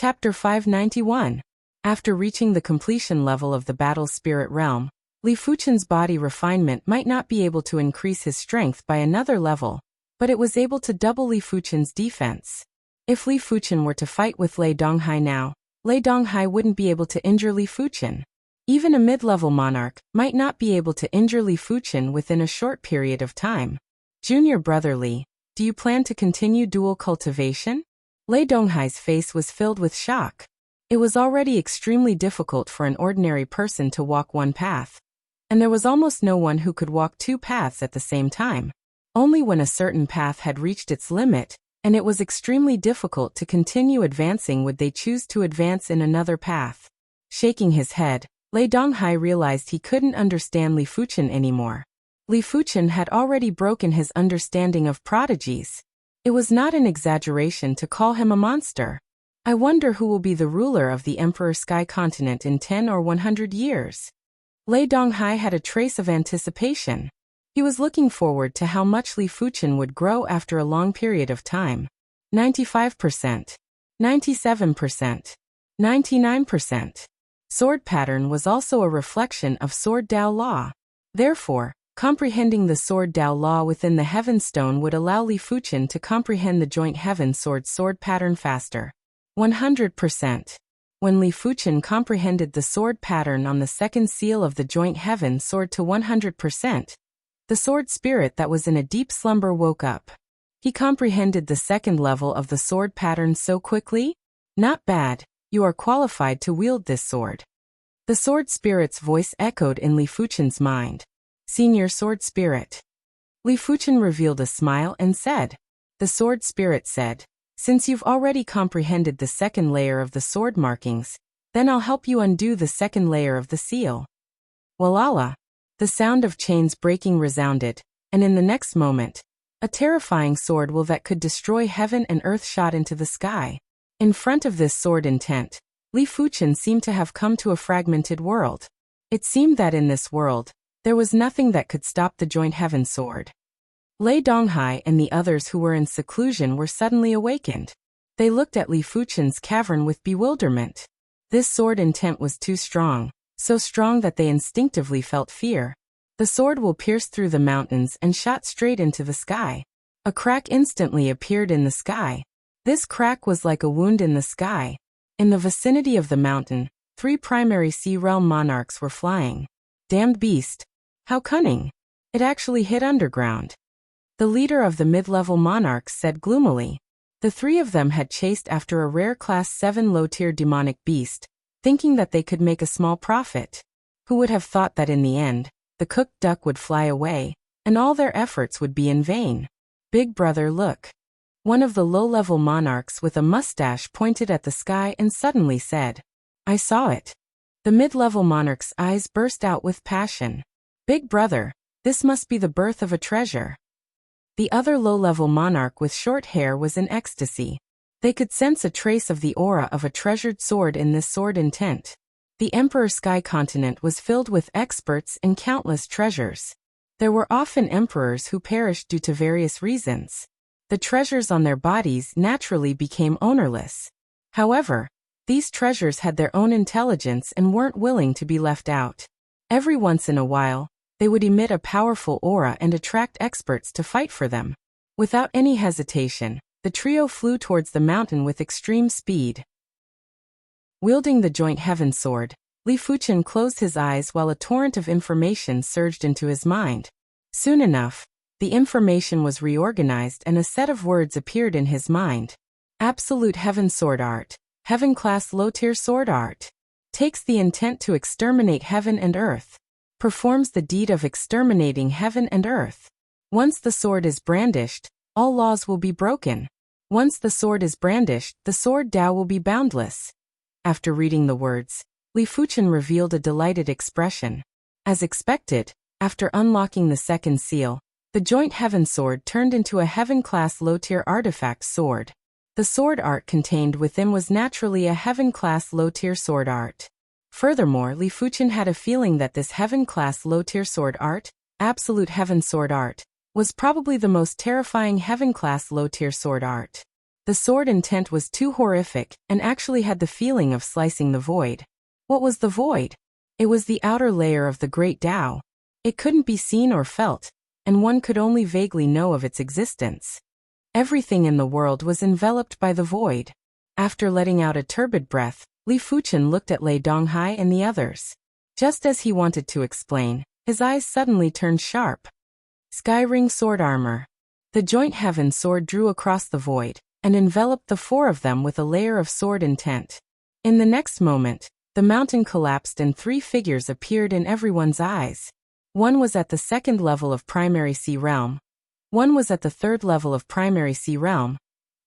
Chapter 591. After reaching the completion level of the battle spirit realm, Li Fuchen's body refinement might not be able to increase his strength by another level, but it was able to double Li Fuchen's defense. If Li Fuchen were to fight with Lei Donghai now, Lei Donghai wouldn't be able to injure Li Fuchen. Even a mid-level monarch might not be able to injure Li Fuchen within a short period of time. Junior brother Li, do you plan to continue dual cultivation? Lei Donghai's face was filled with shock. It was already extremely difficult for an ordinary person to walk one path, and there was almost no one who could walk two paths at the same time. Only when a certain path had reached its limit, and it was extremely difficult to continue advancing, would they choose to advance in another path. Shaking his head, Lei Donghai realized he couldn't understand Li Fuchen anymore. Li Fuchen had already broken his understanding of prodigies. It was not an exaggeration to call him a monster. I wonder who will be the ruler of the Emperor Sky Continent in 10 or 100 years. Lei Donghai had a trace of anticipation. He was looking forward to how much Li Fuchen would grow after a long period of time. 95%. 97%. 99%. Sword pattern was also a reflection of Sword Dao Law. Therefore, comprehending the Sword Dao Law within the Heaven Stone would allow Li Fuchen to comprehend the joint Heaven sword pattern faster. 100%. When Li Fuchen comprehended the sword pattern on the second seal of the joint Heaven sword to 100%, the sword spirit that was in a deep slumber woke up. He comprehended the second level of the sword pattern so quickly? Not bad, you are qualified to wield this sword. The sword spirit's voice echoed in Li Fuchen's mind. Senior sword spirit. Li Fuchen revealed a smile and said. The sword spirit said, since you've already comprehended the second layer of the sword markings, then I'll help you undo the second layer of the seal. Walala. The sound of chains breaking resounded, and in the next moment, a terrifying sword that could destroy heaven and earth shot into the sky. In front of this sword intent, Li Fuchen seemed to have come to a fragmented world. It seemed that in this world, there was nothing that could stop the joint Heaven sword. Lei Donghai and the others who were in seclusion were suddenly awakened. They looked at Li Fuchen's cavern with bewilderment. This sword intent was too strong. So strong that they instinctively felt fear. The sword will pierce through the mountains and shot straight into the sky. A crack instantly appeared in the sky. This crack was like a wound in the sky. In the vicinity of the mountain, 3 primary sea realm monarchs were flying. Damned beast. How cunning. It actually hit underground. The leader of the mid-level monarchs said gloomily. The 3 of them had chased after a rare class 7 low-tier demonic beast, thinking that they could make a small profit. Who would have thought that in the end, the cooked duck would fly away, and all their efforts would be in vain? Big brother, look. One of the low-level monarchs with a mustache pointed at the sky and suddenly said, I saw it. The mid-level monarch's eyes burst out with passion. Big brother, this must be the birth of a treasure. The other low-level monarch with short hair was in ecstasy. They could sense a trace of the aura of a treasured sword in this sword intent. The Emperor Sky Continent was filled with experts and countless treasures. There were often emperors who perished due to various reasons. The treasures on their bodies naturally became ownerless. However, these treasures had their own intelligence and weren't willing to be left out. Every once in a while, they would emit a powerful aura and attract experts to fight for them. Without any hesitation, the trio flew towards the mountain with extreme speed. Wielding the joint Heaven sword, Li Fuchen closed his eyes while a torrent of information surged into his mind. Soon enough, the information was reorganized and a set of words appeared in his mind. Absolute Heaven sword art. Heaven class low-tier sword art. Takes the intent to exterminate heaven and earth. Performs the deed of exterminating heaven and earth. Once the sword is brandished, all laws will be broken. Once the sword is brandished, the sword Dao will be boundless. After reading the words, Li Fuchen revealed a delighted expression. As expected, after unlocking the second seal, the joint Heaven sword turned into a Heaven-class low-tier artifact sword. The sword art contained within was naturally a Heaven-class low-tier sword art. Furthermore, Li Fuchen had a feeling that this Heaven-class low-tier sword art, Absolute Heaven sword art, was probably the most terrifying Heaven-class low-tier sword art. The sword intent was too horrific and actually had the feeling of slicing the void. What was the void? It was the outer layer of the great Tao. It couldn't be seen or felt, and one could only vaguely know of its existence. Everything in the world was enveloped by the void. After letting out a turbid breath, Li Fuchen looked at Lei Donghai and the others. Just as he wanted to explain, his eyes suddenly turned sharp. Sky Ring Sword Armor. The joint heaven sword drew across the void, and enveloped the four of them with a layer of sword intent. In the next moment, the mountain collapsed and three figures appeared in everyone's eyes. One was at the second level of Primary Sea Realm, one was at the third level of Primary Sea Realm,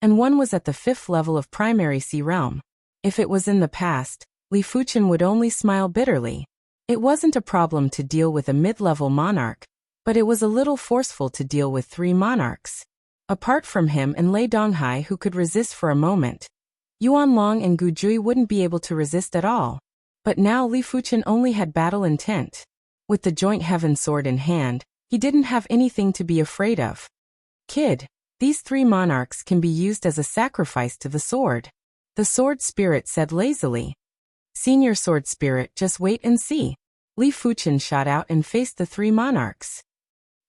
and one was at the fifth level of Primary Sea Realm. If it was in the past, Li Fuchen would only smile bitterly. It wasn't a problem to deal with a mid-level monarch, but it was a little forceful to deal with three monarchs. Apart from him and Lei Donghai, who could resist for a moment, Yuan Long and Gu Jui wouldn't be able to resist at all. But now Li Fuchen only had battle intent. With the joint heaven sword in hand, he didn't have anything to be afraid of. Kid, these three monarchs can be used as a sacrifice to the sword. The sword spirit said lazily. Senior sword spirit, just wait and see. Li Fuchen shot out and faced the three monarchs.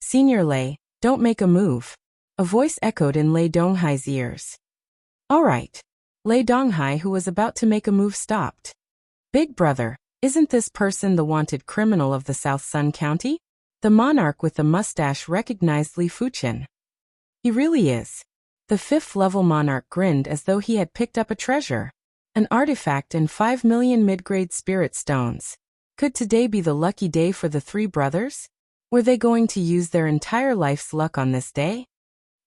Senior Lei, don't make a move. A voice echoed in Lei Donghai's ears. All right. Lei Donghai, who was about to make a move, stopped. Big brother, isn't this person the wanted criminal of the South Sun County? The monarch with the mustache recognized Li Fuchen. He really is. The fifth-level monarch grinned as though he had picked up a treasure. An artifact and 5 million mid-grade spirit stones. Could today be the lucky day for the three brothers? Were they going to use their entire life's luck on this day?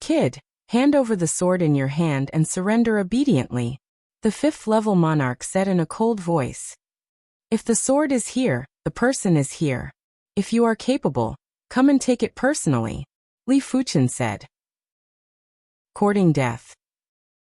Kid, hand over the sword in your hand and surrender obediently, the fifth-level monarch said in a cold voice. If the sword is here, the person is here. If you are capable, come and take it personally, Li Fuchen said. Courting death.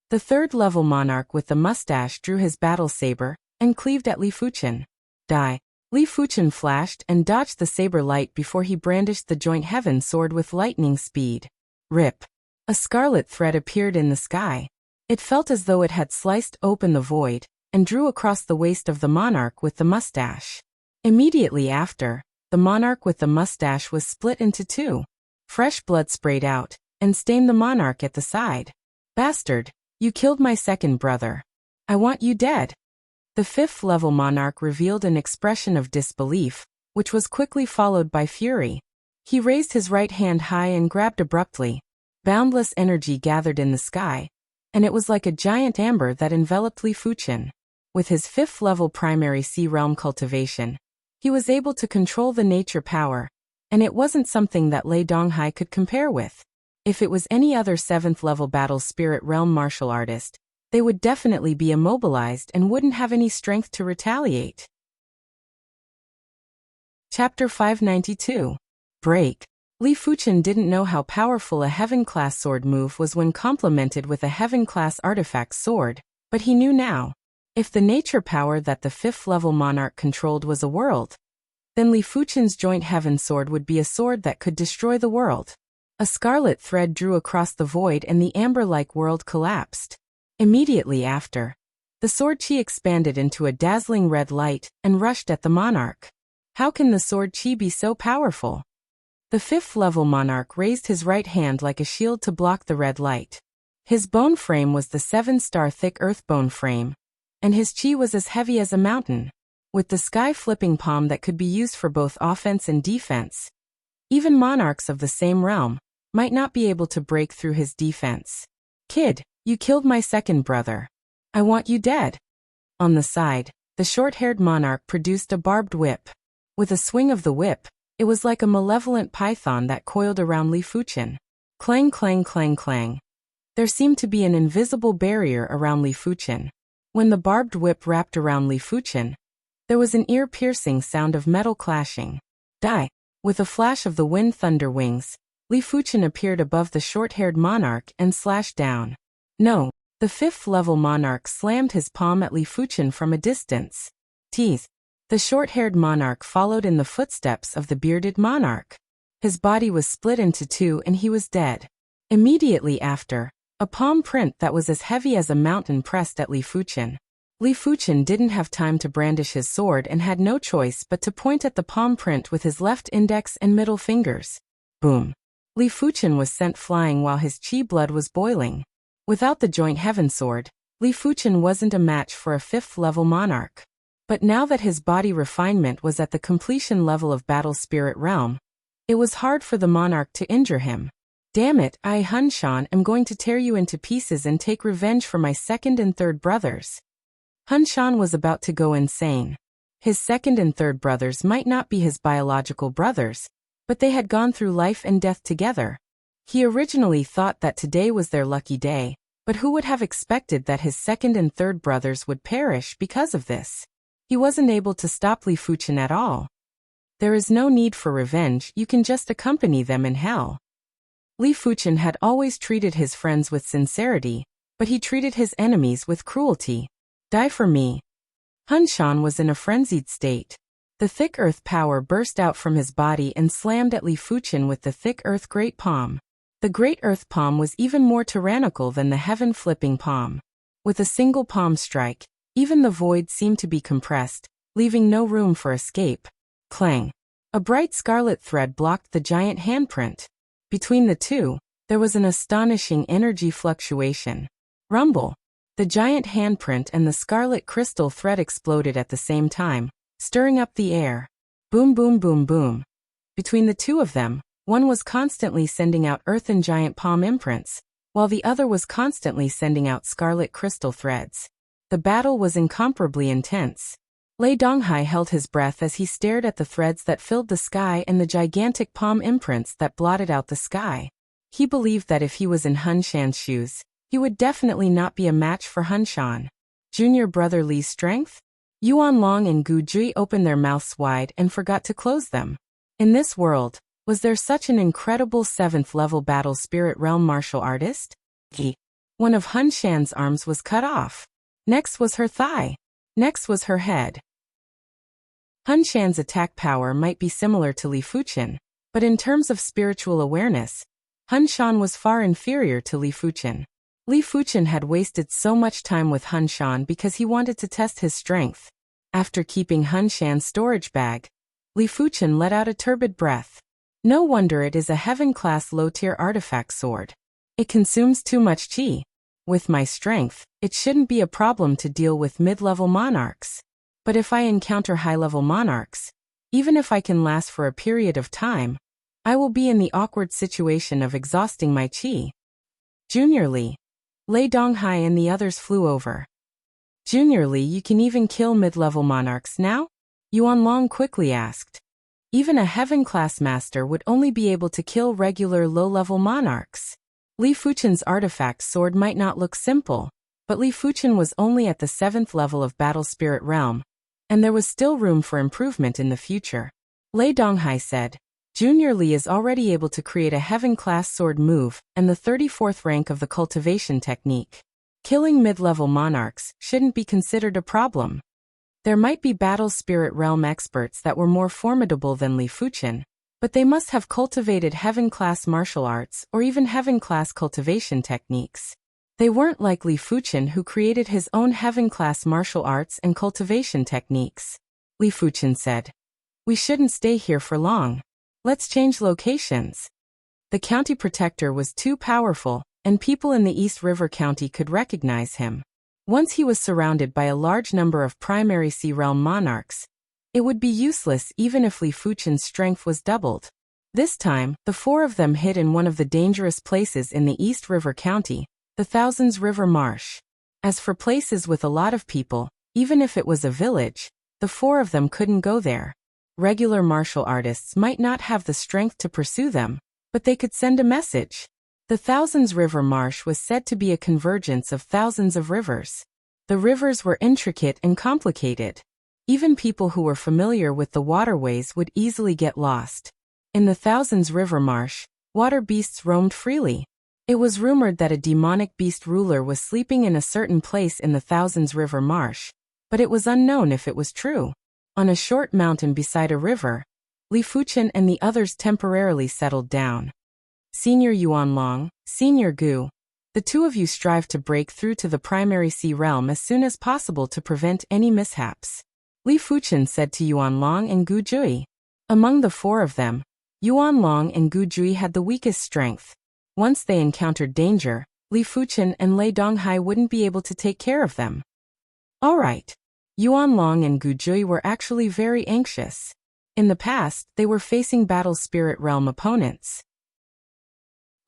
The third-level monarch with the mustache drew his battle saber and cleaved at Li Fuchen. Die. Li Fuchen flashed and dodged the saber light before he brandished the joint heaven sword with lightning speed. Rip. A scarlet thread appeared in the sky. It felt as though it had sliced open the void and drew across the waist of the monarch with the mustache. Immediately after, the monarch with the mustache was split into two. Fresh blood sprayed out and stained the monarch at the side. Bastard, you killed my second brother. I want you dead. The fifth-level monarch revealed an expression of disbelief, which was quickly followed by fury. He raised his right hand high and grabbed abruptly. Boundless energy gathered in the sky, and it was like a giant amber that enveloped Li Fuchen. With his fifth-level Primary Sea Realm cultivation, he was able to control the nature power, and it wasn't something that Lei Donghai could compare with. If it was any other 7th-level Battle Spirit Realm martial artist, they would definitely be immobilized and wouldn't have any strength to retaliate. Chapter 592. Break. Li Fuchen didn't know how powerful a Heaven-class sword move was when complemented with a Heaven-class artifact sword, but he knew now. If the nature power that the 5th-level monarch controlled was a world, then Li Fuchen's joint heaven sword would be a sword that could destroy the world. A scarlet thread drew across the void and the amber-like world collapsed. Immediately after, the sword chi expanded into a dazzling red light and rushed at the monarch. How can the sword chi be so powerful? The 5th-level monarch raised his right hand like a shield to block the red light. His bone frame was the 7-star thick earth bone frame, and his chi was as heavy as a mountain, with the sky-flipping palm that could be used for both offense and defense. Even monarchs of the same realm might not be able to break through his defense. Kid, you killed my second brother. I want you dead. On the side, the short-haired monarch produced a barbed whip. With a swing of the whip, it was like a malevolent python that coiled around Li Fuchen. Clang, clang, clang, clang. There seemed to be an invisible barrier around Li Fuchen. When the barbed whip wrapped around Li Fuchen, there was an ear-piercing sound of metal clashing. Die. With a flash of the wind thunder wings, Li Fuchen appeared above the short-haired monarch and slashed down. No, the 5th-level monarch slammed his palm at Li Fuchen from a distance. Teeth. The short-haired monarch followed in the footsteps of the bearded monarch. His body was split into two and he was dead. Immediately after, A palm print that was as heavy as a mountain pressed at Li Fuchen. Li Fuchen didn't have time to brandish his sword and had no choice but to point at the palm print with his left index and middle fingers. Boom. Li Fuchen was sent flying while his chi blood was boiling. Without the joint heaven sword, Li Fuchen wasn't a match for a 5th-level monarch. But now that his body refinement was at the completion level of battle spirit realm, it was hard for the monarch to injure him. Damn it, I Hun Shan am going to tear you into pieces and take revenge for my second and third brothers. Hun Shan was about to go insane. His second and third brothers might not be his biological brothers, but they had gone through life and death together. He originally thought that today was their lucky day, but who would have expected that his second and third brothers would perish because of this? He wasn't able to stop Li Fuchen at all. There is no need for revenge, you can just accompany them in hell. Li Fuchen had always treated his friends with sincerity, but he treated his enemies with cruelty. Die for me. Hun Shan was in a frenzied state. The thick earth power burst out from his body and slammed at Li Fuchen with the thick earth great palm. The great earth palm was even more tyrannical than the heaven flipping palm. With a single palm strike, even the void seemed to be compressed, leaving no room for escape. Clang. A bright scarlet thread blocked the giant handprint. Between the two, there was an astonishing energy fluctuation. Rumble. The giant handprint and the scarlet crystal thread exploded at the same time, stirring up the air. Boom boom boom boom. Between the two of them, one was constantly sending out earthen giant palm imprints, while the other was constantly sending out scarlet crystal threads. The battle was incomparably intense. Lei Donghai held his breath as he stared at the threads that filled the sky and the gigantic palm imprints that blotted out the sky. He believed that if he was in Hun Shan's shoes, he would definitely not be a match for Hun Shan. Junior brother Li's strength? Yuan Long and Gu Jui opened their mouths wide and forgot to close them. In this world, was there such an incredible 7th-level battle spirit realm martial artist? One of Hun Shan's arms was cut off. Next was her thigh. Next was her head. Hun Shan's attack power might be similar to Li Fuchen, but in terms of spiritual awareness, Hun Shan was far inferior to Li Fuchen. Li Fuchen had wasted so much time with Hun Shan because he wanted to test his strength. After keeping Hun Shan's storage bag, Li Fuchen let out a turbid breath. No wonder it is a heaven-class low-tier artifact sword. It consumes too much chi. With my strength, it shouldn't be a problem to deal with mid-level monarchs. But if I encounter high-level monarchs, even if I can last for a period of time, I will be in the awkward situation of exhausting my chi. Junior Li. Lei Donghai and the others flew over. Junior Li, you can even kill mid-level monarchs now? Yuan Long quickly asked. Even a heaven-class master would only be able to kill regular low-level monarchs. Li Fuchen's artifact sword might not look simple, but Li Fuchen was only at the 7th level of battle spirit realm, and there was still room for improvement in the future. Lei Donghai said, Junior Li is already able to create a heaven-class sword move and the 34th rank of the cultivation technique. Killing mid-level monarchs shouldn't be considered a problem. There might be battle spirit realm experts that were more formidable than Li Fuchen, but they must have cultivated heaven-class martial arts or even heaven-class cultivation techniques. They weren't like Li Fuchen, who created his own heaven-class martial arts and cultivation techniques. Li Fuchen said, We shouldn't stay here for long. Let's change locations. The county protector was too powerful, and people in the East River County could recognize him. Once he was surrounded by a large number of primary Sea Realm monarchs, it would be useless even if Li Fuchen's strength was doubled. This time, the 4 of them hid in one of the dangerous places in the East River County, the Thousands River Marsh. As for places with a lot of people, even if it was a village, the 4 of them couldn't go there. Regular martial artists might not have the strength to pursue them, but they could send a message. The Thousands River Marsh was said to be a convergence of thousands of rivers. The rivers were intricate and complicated. Even people who were familiar with the waterways would easily get lost. In the Thousands River Marsh, water beasts roamed freely. It was rumored that a demonic beast ruler was sleeping in a certain place in the Thousands River Marsh, but it was unknown if it was true. On a short mountain beside a river, Li Fuchen and the others temporarily settled down. Senior Yuan Long, Senior Gu, The two of you strive to break through to the primary sea realm as soon as possible to prevent any mishaps. Li Fuchen said to Yuan Long and Gu Jui. Among the four of them, Yuan Long and Gu Jui had the weakest strength. Once they encountered danger, Li Fuchen and Lei Donghai wouldn't be able to take care of them. Alright. Yuan Long and Gu Jui were actually very anxious. In the past, they were facing battle spirit realm opponents.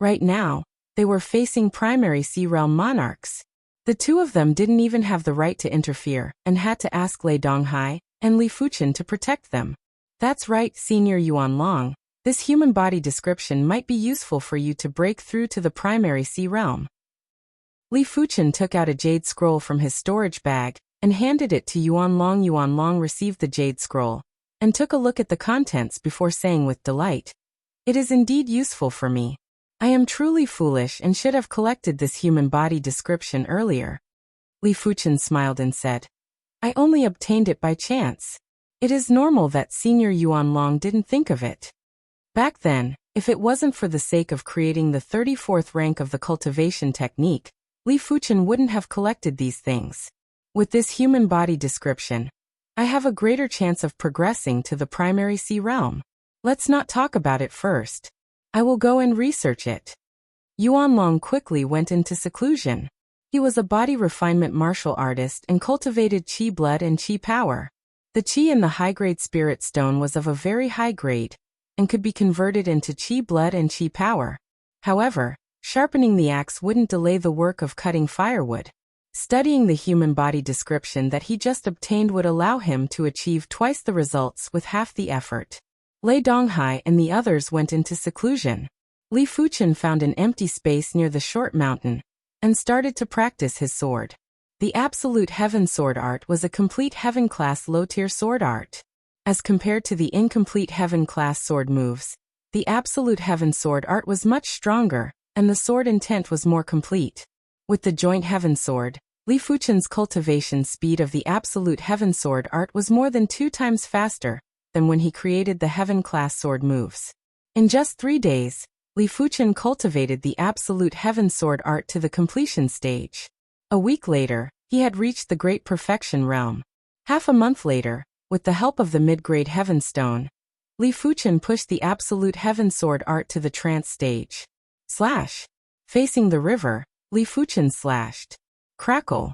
Right now, they were facing primary sea realm monarchs. The two of them didn't even have the right to interfere and had to ask Lei Donghai and Li Fuchen to protect them. That's right, Senior Yuan Long. This human body description might be useful for you to break through to the primary sea realm. Li Fuchen took out a jade scroll from his storage bag and handed it to Yuan Long. Yuan Long received the jade scroll and took a look at the contents before saying with delight, "It is indeed useful for me. I am truly foolish and should have collected this human body description earlier." Li Fuchen smiled and said, "I only obtained it by chance. It is normal that Senior Yuan Long didn't think of it. Back then, if it wasn't for the sake of creating the 34th rank of the cultivation technique, Li Fuchen wouldn't have collected these things. With this human body description, I have a greater chance of progressing to the primary sea realm. Let's not talk about it first. I will go and research it." Yuan Long quickly went into seclusion. He was a body refinement martial artist and cultivated qi blood and qi power. The qi in the high-grade spirit stone was of a very high grade and could be converted into qi blood and qi power. However, sharpening the axe wouldn't delay the work of cutting firewood. Studying the human body description that he just obtained would allow him to achieve twice the results with half the effort. Lei Donghai and the others went into seclusion. Li Fuchen found an empty space near the short mountain and started to practice his sword. The Absolute Heaven sword art was a complete heaven-class low-tier sword art. As compared to the incomplete heaven-class sword moves, the Absolute Heaven sword art was much stronger, and the sword intent was more complete. With the joint heaven sword, Li Fuchen's cultivation speed of the Absolute Heaven sword art was more than 2 times faster than when he created the heaven-class sword moves. In just 3 days, Li Fuchen cultivated the Absolute Heaven sword art to the completion stage. A week later, he had reached the Great Perfection realm. Half a month later, with the help of the mid-grade Heaven Stone, Li Fuchen pushed the Absolute Heaven sword art to the trance stage. Slash. Facing the river, Li Fuchen slashed. Crackle.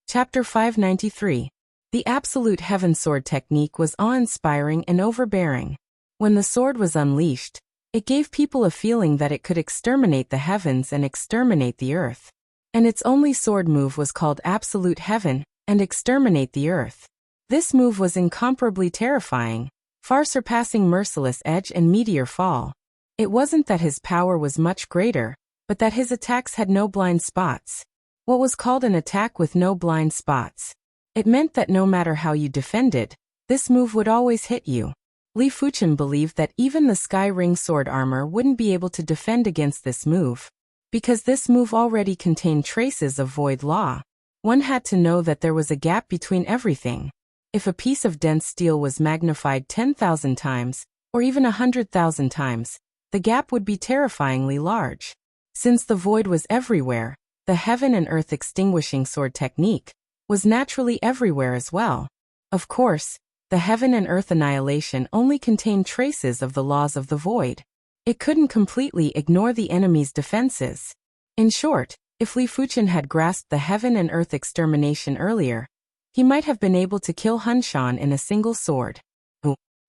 Chapter 593. The Absolute Heaven sword technique was awe-inspiring and overbearing. When the sword was unleashed, it gave people a feeling that it could exterminate the heavens and exterminate the earth. And its only sword move was called Absolute Heaven and Exterminate the Earth. This move was incomparably terrifying, far surpassing Merciless Edge and Meteor Fall. It wasn't that his power was much greater, but that his attacks had no blind spots. What was called an attack with no blind spots? It meant that no matter how you defended, this move would always hit you. Li Fuchen believed that even the Sky Ring sword armor wouldn't be able to defend against this move, because this move already contained traces of void law. One had to know that there was a gap between everything. If a piece of dense steel was magnified 10,000 times, or even 100,000 times, the gap would be terrifyingly large. Since the void was everywhere, the heaven and earth extinguishing sword technique was naturally everywhere as well. Of course, the heaven and earth annihilation only contained traces of the laws of the void. It couldn't completely ignore the enemy's defenses. In short, if Li Fuchen had grasped the heaven and earth extermination earlier, he might have been able to kill Hun Shan in a single sword.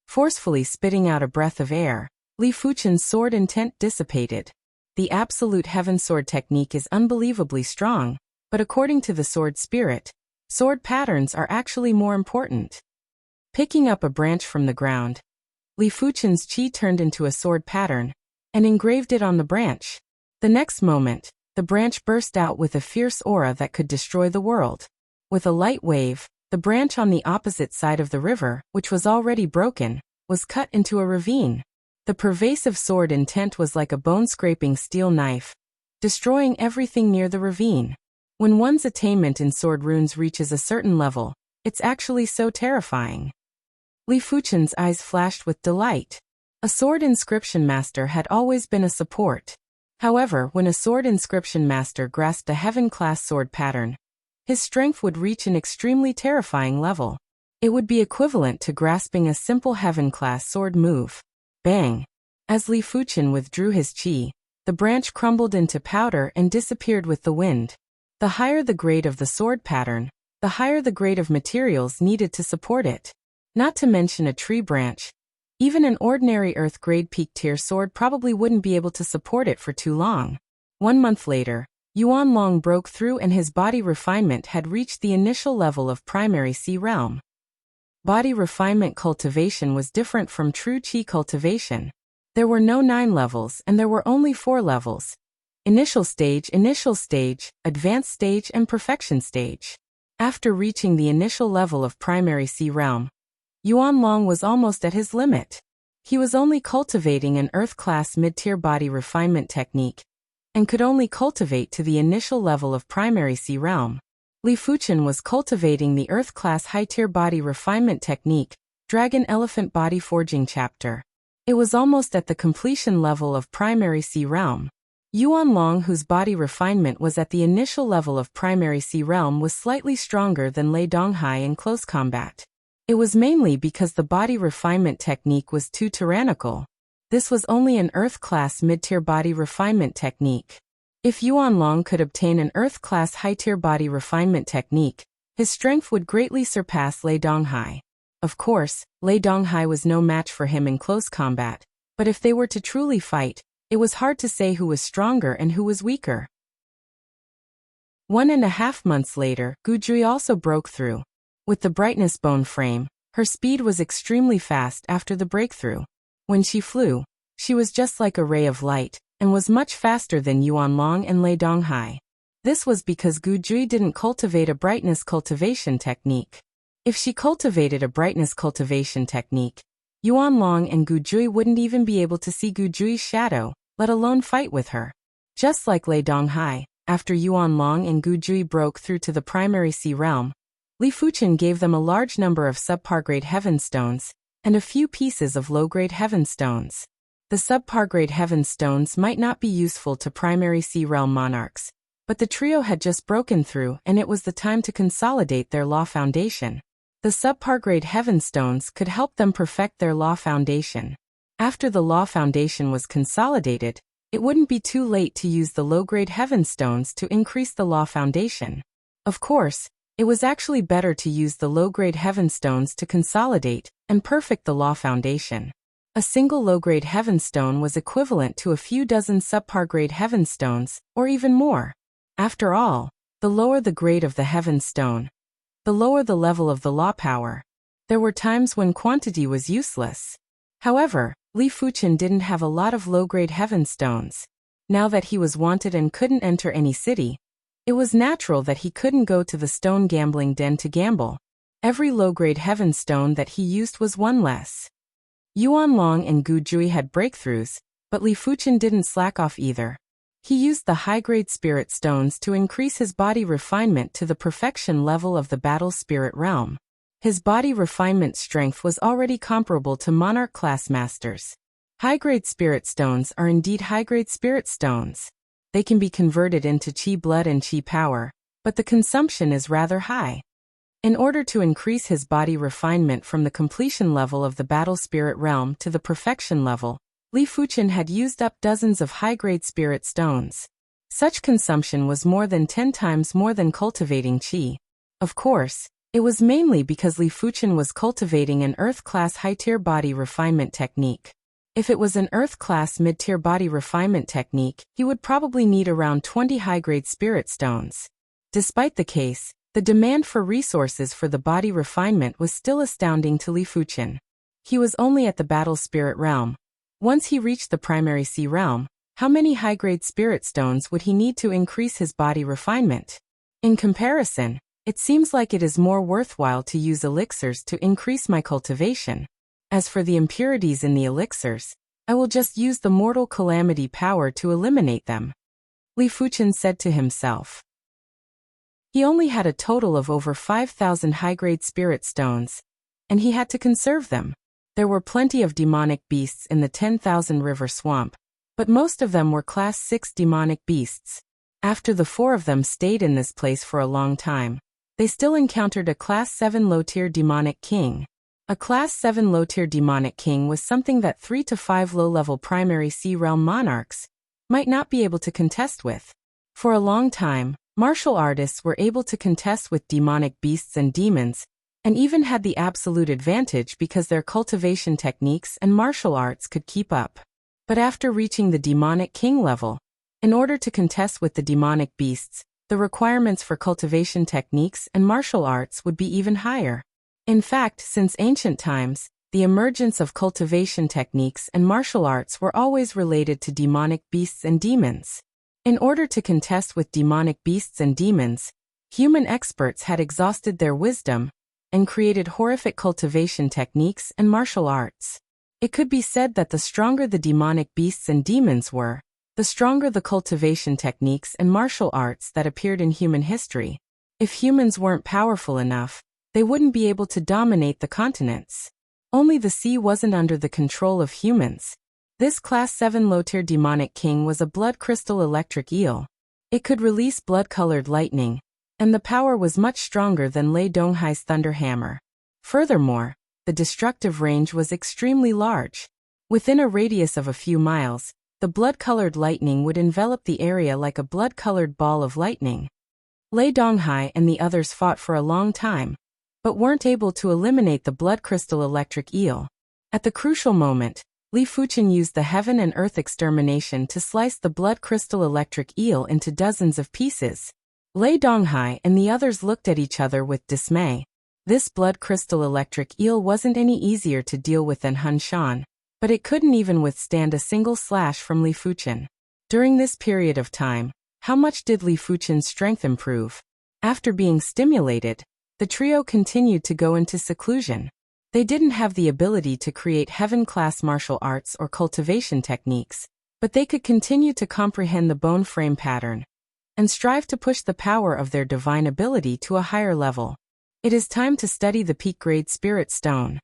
Forcefully spitting out a breath of air, Li Fuchen's sword intent dissipated. The Absolute Heaven sword technique is unbelievably strong, but according to the sword spirit, sword patterns are actually more important. Picking up a branch from the ground, Li Fuchen's qi turned into a sword pattern and engraved it on the branch. The next moment, the branch burst out with a fierce aura that could destroy the world. With a light wave, the branch on the opposite side of the river, which was already broken, was cut into a ravine. The pervasive sword intent was like a bone-scraping steel knife, destroying everything near the ravine. When one's attainment in sword runes reaches a certain level, it's actually so terrifying. Li Fuchen's eyes flashed with delight. A sword inscription master had always been a support. However, when a sword inscription master grasped a heaven-class sword pattern, his strength would reach an extremely terrifying level. It would be equivalent to grasping a simple heaven-class sword move. Bang! As Li Fuchen withdrew his qi, the branch crumbled into powder and disappeared with the wind. The higher the grade of the sword pattern, the higher the grade of materials needed to support it. Not to mention a tree branch. Even an ordinary earth-grade peak-tier sword probably wouldn't be able to support it for too long. 1 month later, Yuan Long broke through and his body refinement had reached the initial level of primary sea realm. Body refinement cultivation was different from true qi cultivation. There were no 9 levels and there were only 4 levels. Initial stage, advanced stage and perfection stage. After reaching the initial level of primary sea realm, Yuan Long was almost at his limit. He was only cultivating an earth-class mid-tier body refinement technique, and could only cultivate to the initial level of primary sea realm. Li Fuchen was cultivating the earth-class high-tier body refinement technique, Dragon Elephant Body Forging Chapter. It was almost at the completion level of primary sea realm. Yuan Long, whose body refinement was at the initial level of primary sea realm, was slightly stronger than Lei Donghai in close combat. It was mainly because the body refinement technique was too tyrannical. This was only an earth-class mid-tier body refinement technique. If Yuan Long could obtain an earth-class high-tier body refinement technique, his strength would greatly surpass Lei Donghai. Of course, Lei Donghai was no match for him in close combat, but if they were to truly fight, it was hard to say who was stronger and who was weaker. 1.5 months later, Gu Jui also broke through. With the brightness bone frame, her speed was extremely fast after the breakthrough. When she flew, she was just like a ray of light, and was much faster than Yuan Long and Lei Donghai. This was because Gu Jui didn't cultivate a brightness cultivation technique. If she cultivated a brightness cultivation technique, Yuan Long and Gu Jui wouldn't even be able to see Gu Jui's shadow, let alone fight with her. Just like Lei Donghai, after Yuan Long and Gu Jui broke through to the primary sea realm, Li Fuchen gave them a large number of subpar-grade heaven stones, and a few pieces of low-grade heaven stones. The subpar-grade heaven stones might not be useful to primary sea realm monarchs, but the trio had just broken through and it was the time to consolidate their law foundation. The subpar-grade heaven stones could help them perfect their law foundation. After the law foundation was consolidated, it wouldn't be too late to use the low-grade heaven stones to increase the law foundation. Of course, it was actually better to use the low-grade heaven stones to consolidate and perfect the law foundation. A single low-grade heaven stone was equivalent to a few dozen subpar-grade heaven stones, or even more. After all, the lower the grade of the heaven stone, the lower the level of the law power. There were times when quantity was useless. However, Li Fuchen didn't have a lot of low-grade heaven stones. Now that he was wanted and couldn't enter any city, it was natural that he couldn't go to the stone gambling den to gamble. Every low-grade heaven stone that he used was one less. Yuan Long and Gu Jui had breakthroughs, but Li Fuchen didn't slack off either. He used the high-grade spirit stones to increase his body refinement to the perfection level of the battle spirit realm. His body refinement strength was already comparable to monarch class masters. High-grade spirit stones are indeed high-grade spirit stones. They can be converted into qi blood and qi power, but the consumption is rather high. In order to increase his body refinement from the completion level of the battle spirit realm to the perfection level, Li Fuchen had used up dozens of high-grade spirit stones. Such consumption was more than 10 times more than cultivating qi. Of course, it was mainly because Li Fuchen was cultivating an earth-class high-tier body refinement technique. If it was an earth-class mid-tier body refinement technique, he would probably need around 20 high-grade spirit stones. Despite the case, the demand for resources for the body refinement was still astounding to Li Fuchen. He was only at the battle spirit realm. Once he reached the primary sea realm, how many high-grade spirit stones would he need to increase his body refinement? In comparison, it seems like it is more worthwhile to use elixirs to increase my cultivation. As for the impurities in the elixirs, I will just use the mortal calamity power to eliminate them. Li Fuchen said to himself. He only had a total of over 5,000 high-grade spirit stones, and he had to conserve them. There were plenty of demonic beasts in the 10,000 river swamp, but most of them were Class 6 demonic beasts. After the 4 of them stayed in this place for a long time, they still encountered a Class 7 low-tier demonic king. A Class 7 low-tier demonic king was something that 3 to 5 low-level primary sea realm monarchs might not be able to contest with. For a long time, martial artists were able to contest with demonic beasts and demons, and even had the absolute advantage because their cultivation techniques and martial arts could keep up. But after reaching the demonic king level, in order to contest with the demonic beasts, the requirements for cultivation techniques and martial arts would be even higher. In fact, since ancient times, the emergence of cultivation techniques and martial arts were always related to demonic beasts and demons. In order to contest with demonic beasts and demons, human experts had exhausted their wisdom and created horrific cultivation techniques and martial arts. It could be said that the stronger the demonic beasts and demons were, the stronger the cultivation techniques and martial arts that appeared in human history. If humans weren't powerful enough, they wouldn't be able to dominate the continents. Only the sea wasn't under the control of humans. This Class 7 low-tier demonic king was a blood crystal electric eel. It could release blood-colored lightning, and the power was much stronger than Lei Donghai's thunder hammer. Furthermore, the destructive range was extremely large. Within a radius of a few miles, the blood-colored lightning would envelop the area like a blood-colored ball of lightning. Lei Donghai and the others fought for a long time, but weren't able to eliminate the blood crystal electric eel. At the crucial moment, Li Fuchen used the heaven and earth extermination to slice the blood crystal electric eel into dozens of pieces. Lei Donghai and the others looked at each other with dismay. This blood crystal electric eel wasn't any easier to deal with than Hun Shan, but it couldn't even withstand a single slash from Li Fuchen. During this period of time, how much did Li Fuchen's strength improve? After being stimulated, the trio continued to go into seclusion. They didn't have the ability to create heaven-class martial arts or cultivation techniques, but they could continue to comprehend the bone frame pattern and strive to push the power of their divine ability to a higher level. It is time to study the peak-grade spirit stone.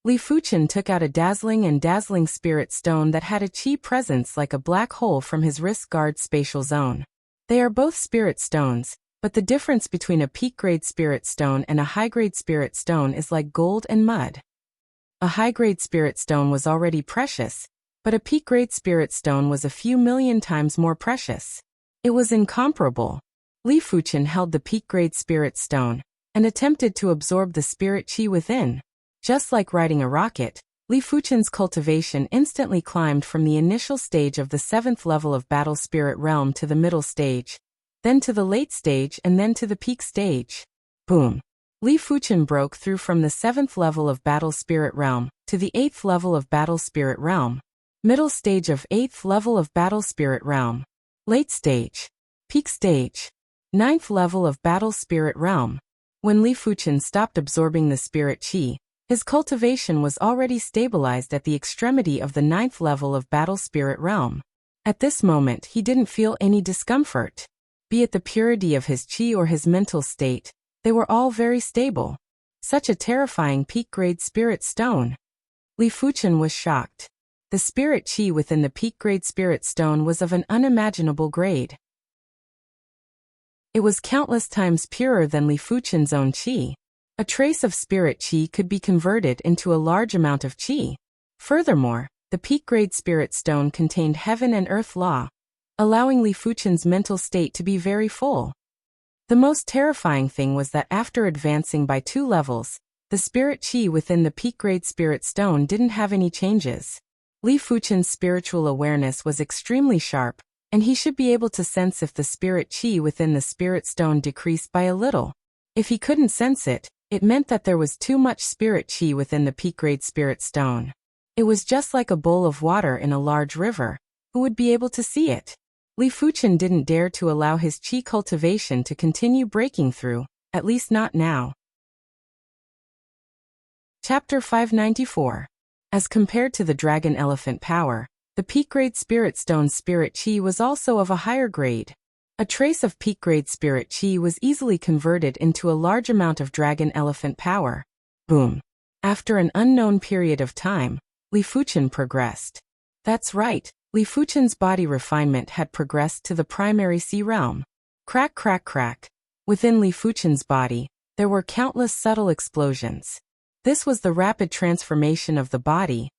Li Fuchen took out a dazzling spirit stone that had a chi presence like a black hole from his wrist guard spatial zone. They are both spirit stones, but the difference between a peak-grade spirit stone and a high-grade spirit stone is like gold and mud. A high-grade spirit stone was already precious, but a peak-grade spirit stone was a few million times more precious. It was incomparable. Li Fuchen held the peak-grade spirit stone and attempted to absorb the spirit chi within. Just like riding a rocket, Li Fuchen's cultivation instantly climbed from the initial stage of the 7th level of Battle Spirit Realm to the middle stage, then to the late stage and then to the peak stage. Boom! Li Fuchen broke through from the 7th level of Battle Spirit Realm to the 8th level of Battle Spirit Realm. Middle stage of 8th level of Battle Spirit Realm. Late stage. Peak stage. 9th level of Battle Spirit Realm. When Li Fuchen stopped absorbing the spirit chi, his cultivation was already stabilized at the extremity of the 9th level of Battle Spirit Realm. At this moment he didn't feel any discomfort. Be it the purity of his chi or his mental state, they were all very stable. Such a terrifying peak-grade spirit stone. Li Fuchen was shocked. The spirit chi within the peak-grade spirit stone was of an unimaginable grade. It was countless times purer than Li Fuchen's own chi. A trace of spirit chi could be converted into a large amount of chi. Furthermore, the peak-grade spirit stone contained heaven and earth law, allowing Li Fuchen's mental state to be very full. The most terrifying thing was that after advancing by 2 levels, the spirit chi within the peak-grade spirit stone didn't have any changes. Li Fuchen's spiritual awareness was extremely sharp, and he should be able to sense if the spirit chi within the spirit stone decreased by a little. If he couldn't sense it, it meant that there was too much spirit chi within the peak-grade spirit stone. It was just like a bowl of water in a large river. Who would be able to see it? Li Fuchen didn't dare to allow his chi cultivation to continue breaking through, at least not now. Chapter 594. As compared to the dragon elephant power, the peak-grade spirit stone's spirit chi was also of a higher grade. A trace of peak-grade spirit chi was easily converted into a large amount of dragon elephant power. Boom! After an unknown period of time, Li Fuchen progressed. That's right, Li Fuchen's body refinement had progressed to the primary sea realm. Crack, crack, crack. Within Li Fuchen's body, there were countless subtle explosions. This was the rapid transformation of the body,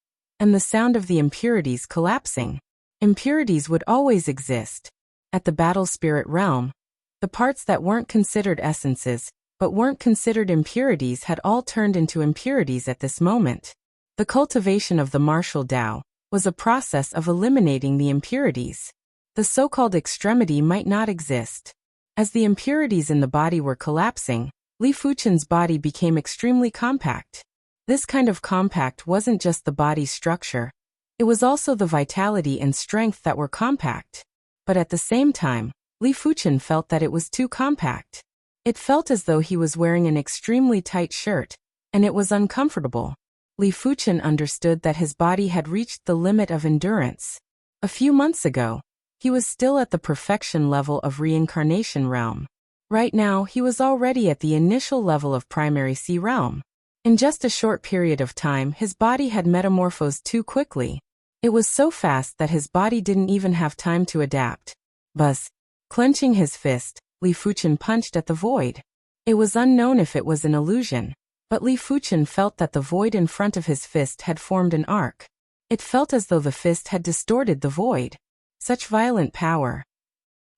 and the sound of the impurities collapsing. Impurities would always exist. At the battle spirit realm, the parts that weren't considered essences, but weren't considered impurities had all turned into impurities at this moment. The cultivation of the martial Tao was a process of eliminating the impurities. The so-called extremity might not exist. As the impurities in the body were collapsing, Li Fuchen's body became extremely compact. This kind of compact wasn't just the body's structure, it was also the vitality and strength that were compact. But at the same time, Li Fuchen felt that it was too compact. It felt as though he was wearing an extremely tight shirt, and it was uncomfortable. Li Fuchen understood that his body had reached the limit of endurance. A few months ago, he was still at the perfection level of reincarnation realm. Right now, he was already at the initial level of primary sea realm. In just a short period of time, his body had metamorphosed too quickly. It was so fast that his body didn't even have time to adapt. Buzz. Clenching his fist, Li Fuchen punched at the void. It was unknown if it was an illusion, but Li Fuchen felt that the void in front of his fist had formed an arc. It felt as though the fist had distorted the void. Such violent power.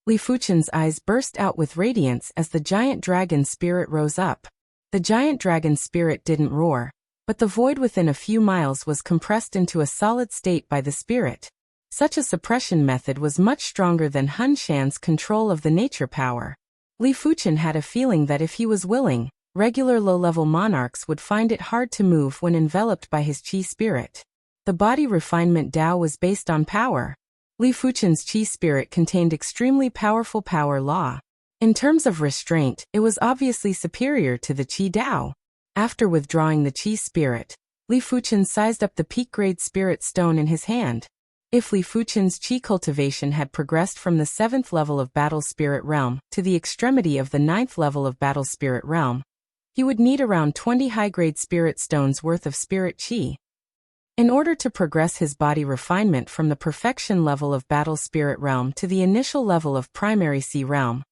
Li Fuchen's eyes burst out with radiance as the giant dragon spirit rose up. The giant dragon spirit didn't roar, but the void within a few miles was compressed into a solid state by the spirit. Such a suppression method was much stronger than Hun Shan's control of the nature power. Li Fuchen had a feeling that if he was willing, regular low-level monarchs would find it hard to move when enveloped by his Qi spirit. The body refinement Tao was based on power. Li Fuchen's Qi spirit contained extremely powerful power law. In terms of restraint, it was obviously superior to the Qi Tao. After withdrawing the Qi spirit, Li Fuchen sized up the peak-grade spirit stone in his hand. If Li Fuchen's Qi cultivation had progressed from the 7th level of battle spirit realm to the extremity of the 9th level of battle spirit realm, he would need around 20 high-grade spirit stones worth of spirit Qi. In order to progress his body refinement from the perfection level of battle spirit realm to the initial level of primary sea realm,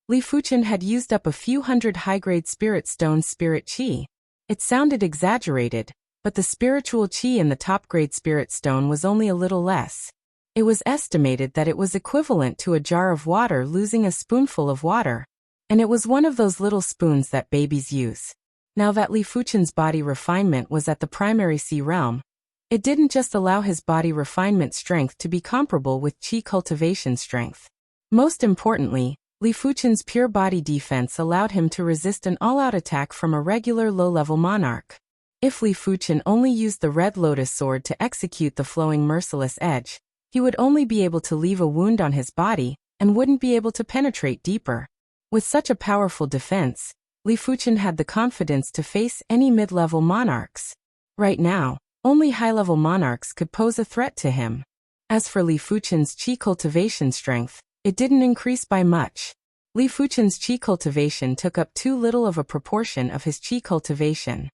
Li Fuchen had used up a few hundred high-grade spirit stones spirit Qi. It sounded exaggerated, but the spiritual Qi in the top-grade spirit stone was only a little less. It was estimated that it was equivalent to a jar of water losing a spoonful of water, and it was one of those little spoons that babies use. Now that Li Fuchen's body refinement was at the primary sea realm, it didn't just allow his body refinement strength to be comparable with Qi cultivation strength. Most importantly, Li Fuchen's pure body defense allowed him to resist an all-out attack from a regular low-level monarch. If Li Fuchen only used the red lotus sword to execute the flowing merciless edge, he would only be able to leave a wound on his body, and wouldn't be able to penetrate deeper. With such a powerful defense, Li Fuchen had the confidence to face any mid-level monarchs. Right now, only high-level monarchs could pose a threat to him. As for Li Fuchen's Qi cultivation strength, it didn't increase by much. Li Fuchen's Qi cultivation took up too little of a proportion of his Qi cultivation.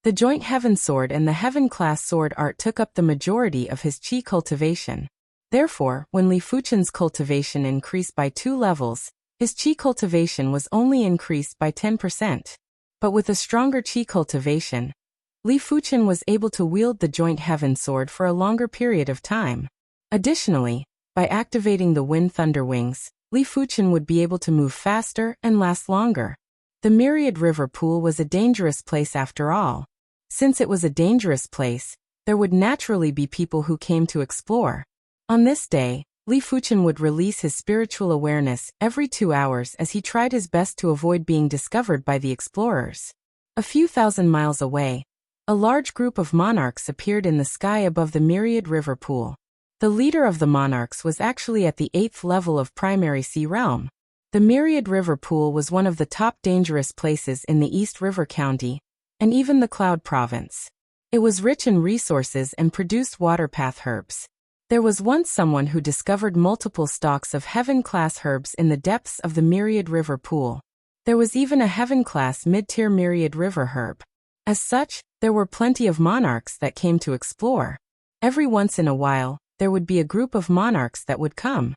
The joint heaven sword and the heaven-class sword art took up the majority of his Qi cultivation. Therefore, when Li Fuchen's cultivation increased by 2 levels, his Qi cultivation was only increased by 10%. But with a stronger Qi cultivation, Li Fuchen was able to wield the joint heaven sword for a longer period of time. Additionally, by activating the wind thunder wings, Li Fuchen would be able to move faster and last longer. The Myriad River Pool was a dangerous place after all. Since it was a dangerous place, there would naturally be people who came to explore. On this day, Li Fuchen would release his spiritual awareness every 2 hours as he tried his best to avoid being discovered by the explorers. A few thousand miles away, a large group of monarchs appeared in the sky above the Myriad River Pool. The leader of the monarchs was actually at the 8th level of primary sea realm. The Myriad River Pool was one of the top dangerous places in the East River County, and even the Cloud Province. It was rich in resources and produced waterpath herbs. There was once someone who discovered multiple stalks of heaven-class herbs in the depths of the Myriad River Pool. There was even a heaven-class mid-tier Myriad River herb. As such, there were plenty of monarchs that came to explore. Every once in a while, there would be a group of monarchs that would come.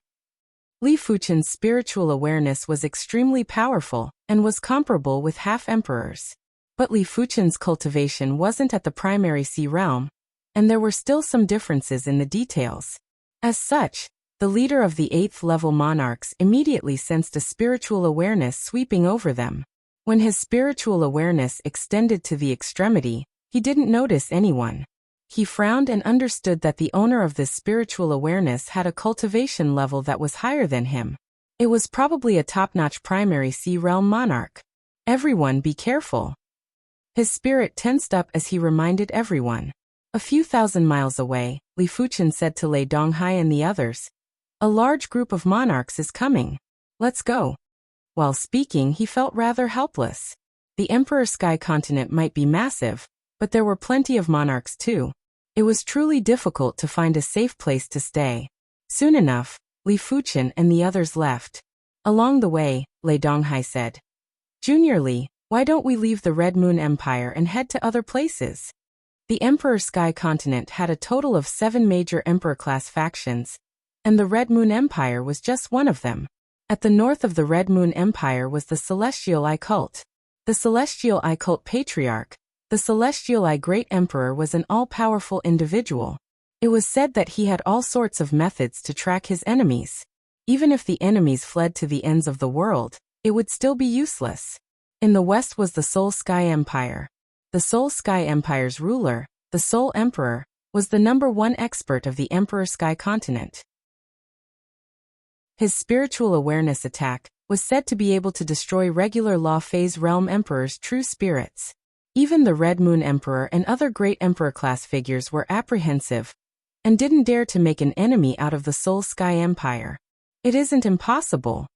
Li Fuchen's spiritual awareness was extremely powerful and was comparable with half-emperors. But Li Fuchen's cultivation wasn't at the primary sea realm, and there were still some differences in the details. As such, the leader of the 8th-level monarchs immediately sensed a spiritual awareness sweeping over them. When his spiritual awareness extended to the extremity, he didn't notice anyone. He frowned and understood that the owner of this spiritual awareness had a cultivation level that was higher than him. It was probably a top-notch primary sea realm monarch. Everyone be careful. His spirit tensed up as he reminded everyone. A few thousand miles away, Li Fuchen said to Lei Donghai and the others, "A large group of monarchs is coming. Let's go." While speaking, he felt rather helpless. The Emperor Sky continent might be massive, but there were plenty of monarchs too. It was truly difficult to find a safe place to stay. Soon enough, Li Fuchen and the others left. Along the way, Lei Donghai said, "Junior Li, why don't we leave the Red Moon Empire and head to other places?" The Emperor Sky continent had a total of 7 major Emperor-class factions, and the Red Moon Empire was just one of them. At the north of the Red Moon Empire was the Celestial Eye cult. The Celestial Eye cult patriarch, the Celestial Eye Great Emperor, was an all-powerful individual. It was said that he had all sorts of methods to track his enemies. Even if the enemies fled to the ends of the world, it would still be useless. In the west was the Soul Sky Empire. The Soul Sky Empire's ruler, the Soul Emperor, was the #1 expert of the Emperor Sky continent. His spiritual awareness attack was said to be able to destroy regular Law Phase Realm Emperor's true spirits. Even the Red Moon Emperor and other great Emperor-class figures were apprehensive and didn't dare to make an enemy out of the Soul Sky Empire. It isn't impossible.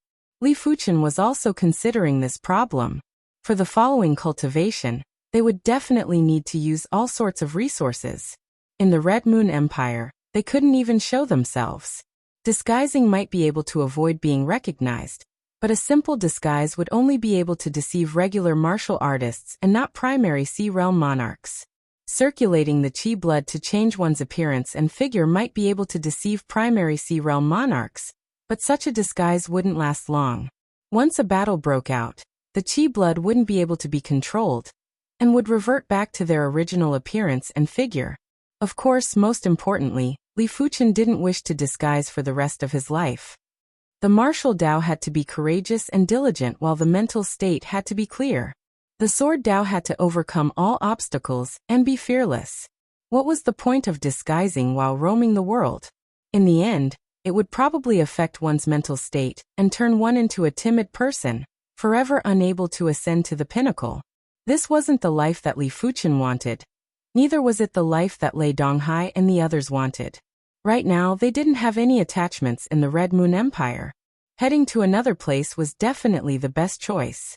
Li Fuchen was also considering this problem. For the following cultivation, they would definitely need to use all sorts of resources. In the Red Moon Empire, they couldn't even show themselves. Disguising might be able to avoid being recognized, but a simple disguise would only be able to deceive regular martial artists and not primary sea realm monarchs. Circulating the chi blood to change one's appearance and figure might be able to deceive primary sea realm monarchs, but such a disguise wouldn't last long. Once a battle broke out, the chi blood wouldn't be able to be controlled, and would revert back to their original appearance and figure. Of course, most importantly, Li Fuchen didn't wish to disguise for the rest of his life. The martial Dao had to be courageous and diligent while the mental state had to be clear. The sword Dao had to overcome all obstacles and be fearless. What was the point of disguising while roaming the world? In the end, it would probably affect one's mental state and turn one into a timid person, forever unable to ascend to the pinnacle. This wasn't the life that Li Fuchen wanted. Neither was it the life that Lei Donghai and the others wanted. Right now, they didn't have any attachments in the Red Moon Empire. Heading to another place was definitely the best choice.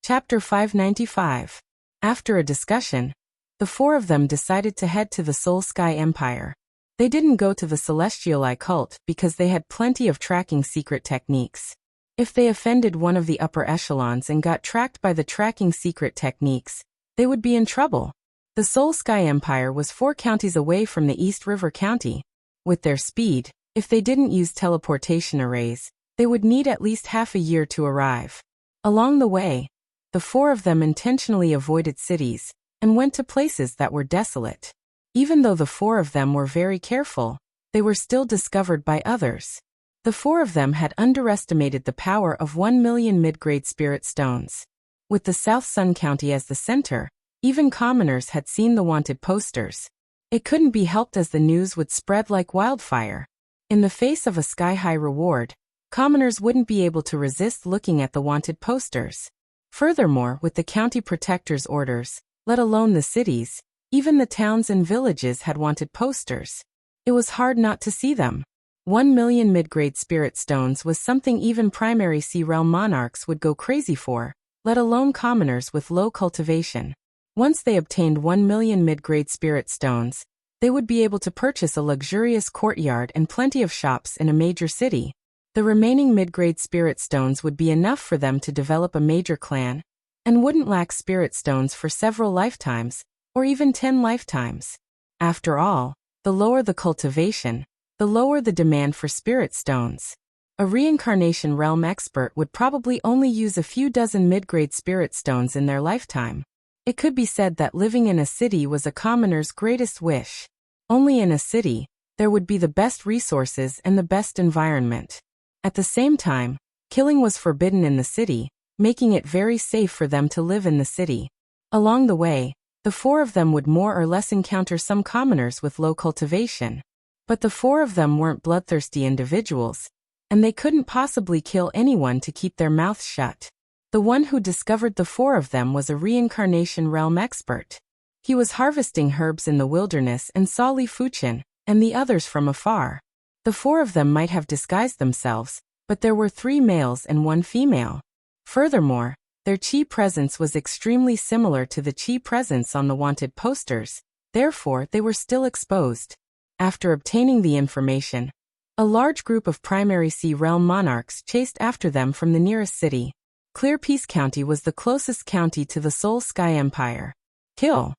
Chapter 595. After a discussion, the 4 of them decided to head to the Soul Sky Empire. They didn't go to the Celestial Eye cult because they had plenty of tracking secret techniques. If they offended one of the upper echelons and got tracked by the tracking secret techniques, they would be in trouble. The Soul Sky Empire was 4 counties away from the East River County. With their speed, if they didn't use teleportation arrays, they would need at least half a year to arrive. Along the way, the 4 of them intentionally avoided cities and went to places that were desolate. Even though the 4 of them were very careful, they were still discovered by others. The 4 of them had underestimated the power of 1 million mid-grade spirit stones. With the South Sun County as the center, even commoners had seen the wanted posters. It couldn't be helped as the news would spread like wildfire. In the face of a sky-high reward, commoners wouldn't be able to resist looking at the wanted posters. Furthermore, with the county protector's orders, let alone the cities, even the towns and villages had wanted posters. It was hard not to see them. 1 million mid-grade spirit stones was something even primary sea realm monarchs would go crazy for, let alone commoners with low cultivation. Once they obtained 1 million mid-grade spirit stones, they would be able to purchase a luxurious courtyard and plenty of shops in a major city. The remaining mid-grade spirit stones would be enough for them to develop a major clan, and wouldn't lack spirit stones for several lifetimes, or even 10 lifetimes. After all, the lower the cultivation, the lower the demand for spirit stones. A reincarnation realm expert would probably only use a few dozen mid-grade spirit stones in their lifetime. It could be said that living in a city was a commoner's greatest wish. Only in a city, there would be the best resources and the best environment. At the same time, killing was forbidden in the city, making it very safe for them to live in the city. Along the way, the four of them would more or less encounter some commoners with low cultivation. But the four of them weren't bloodthirsty individuals, and they couldn't possibly kill anyone to keep their mouths shut. The one who discovered the four of them was a reincarnation realm expert. He was harvesting herbs in the wilderness and saw Li Fuchen and the others from afar. The four of them might have disguised themselves, but there were 3 males and 1 female. Furthermore, their chi presence was extremely similar to the chi presence on the wanted posters, therefore they were still exposed. After obtaining the information, a large group of primary sea realm monarchs chased after them from the nearest city. Clear Peace County was the closest county to the Soul Sky Empire. Kill.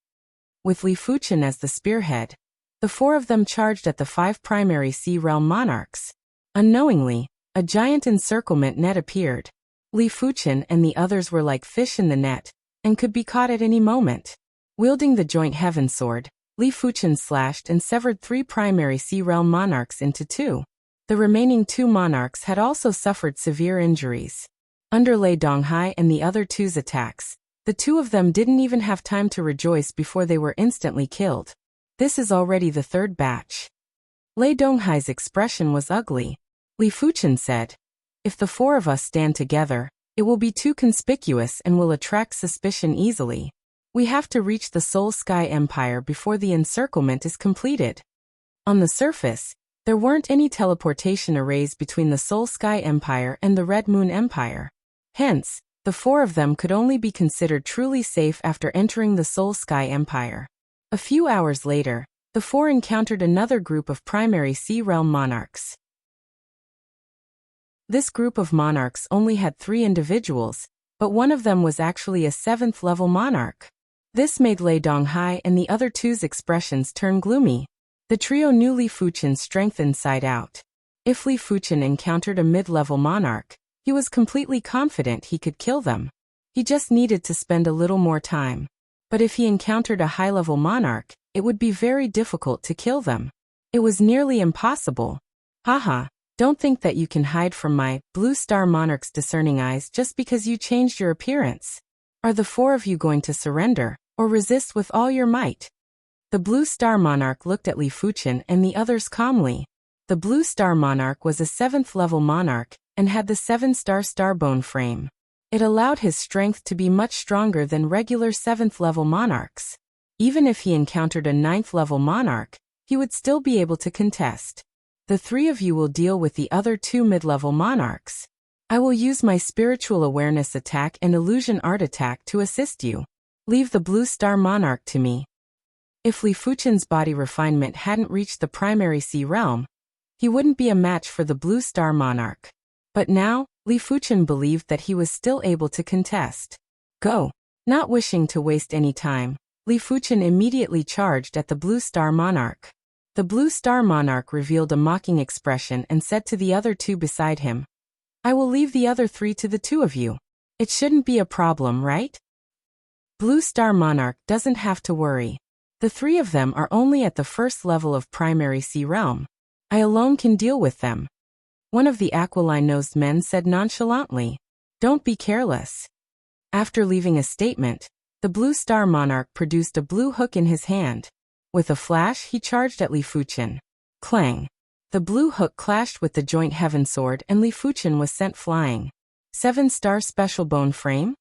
With Li Fuchen as the spearhead, the 4 of them charged at the 5 primary sea realm monarchs. Unknowingly, a giant encirclement net appeared. Li Fuchen and the others were like fish in the net, and could be caught at any moment. Wielding the joint heaven sword, Li Fuchen slashed and severed 3 primary sea realm monarchs into 2. The remaining 2 monarchs had also suffered severe injuries. Under Lei Donghai and the other 2's attacks, the 2 of them didn't even have time to rejoice before they were instantly killed. This is already the 3rd batch. Lei Donghai's expression was ugly. Li Fuchen said, "If the 4 of us stand together, it will be too conspicuous and will attract suspicion easily. We have to reach the Soul Sky Empire before the encirclement is completed." On the surface, there weren't any teleportation arrays between the Soul Sky Empire and the Red Moon Empire. Hence, the 4 of them could only be considered truly safe after entering the Soul Sky Empire. A few hours later, the 4 encountered another group of primary sea realm monarchs. This group of monarchs only had 3 individuals, but one of them was actually a 7th level monarch. This made Lei Donghai and the other 2's expressions turn gloomy. The trio knew Li Fuchen's strength inside out. If Li Fuchen encountered a mid-level monarch, he was completely confident he could kill them. He just needed to spend a little more time. But if he encountered a high-level monarch, it would be very difficult to kill them. It was nearly impossible. Haha. Don't think that you can hide from my Blue Star Monarch's discerning eyes just because you changed your appearance. Are the 4 of you going to surrender, or resist with all your might? The Blue Star Monarch looked at Li Fuchen and the others calmly. The Blue Star Monarch was a 7th level monarch, and had the 7-star starbone frame. It allowed his strength to be much stronger than regular 7th level monarchs. Even if he encountered a 9th level monarch, he would still be able to contest. The 3 of you will deal with the other 2 mid-level monarchs. I will use my spiritual awareness attack and illusion art attack to assist you. Leave the Blue Star Monarch to me. If Li Fuchen's body refinement hadn't reached the primary sea realm, he wouldn't be a match for the Blue Star Monarch. But now, Li Fuchen believed that he was still able to contest. Go. Not wishing to waste any time, Li Fuchen immediately charged at the Blue Star Monarch. The Blue Star Monarch revealed a mocking expression and said to the other 2 beside him, "I will leave the other 3 to the 2 of you. It shouldn't be a problem, right?" Blue Star Monarch doesn't have to worry. The 3 of them are only at the 1st level of primary sea realm. I alone can deal with them. One of the aquiline-nosed men said nonchalantly, "Don't be careless." After leaving a statement, the Blue Star Monarch produced a blue hook in his hand. With a flash, he charged at Li Fuchen. Clang! The blue hook clashed with the joint heaven sword and Li Fuchen was sent flying. 7-star special bone frame?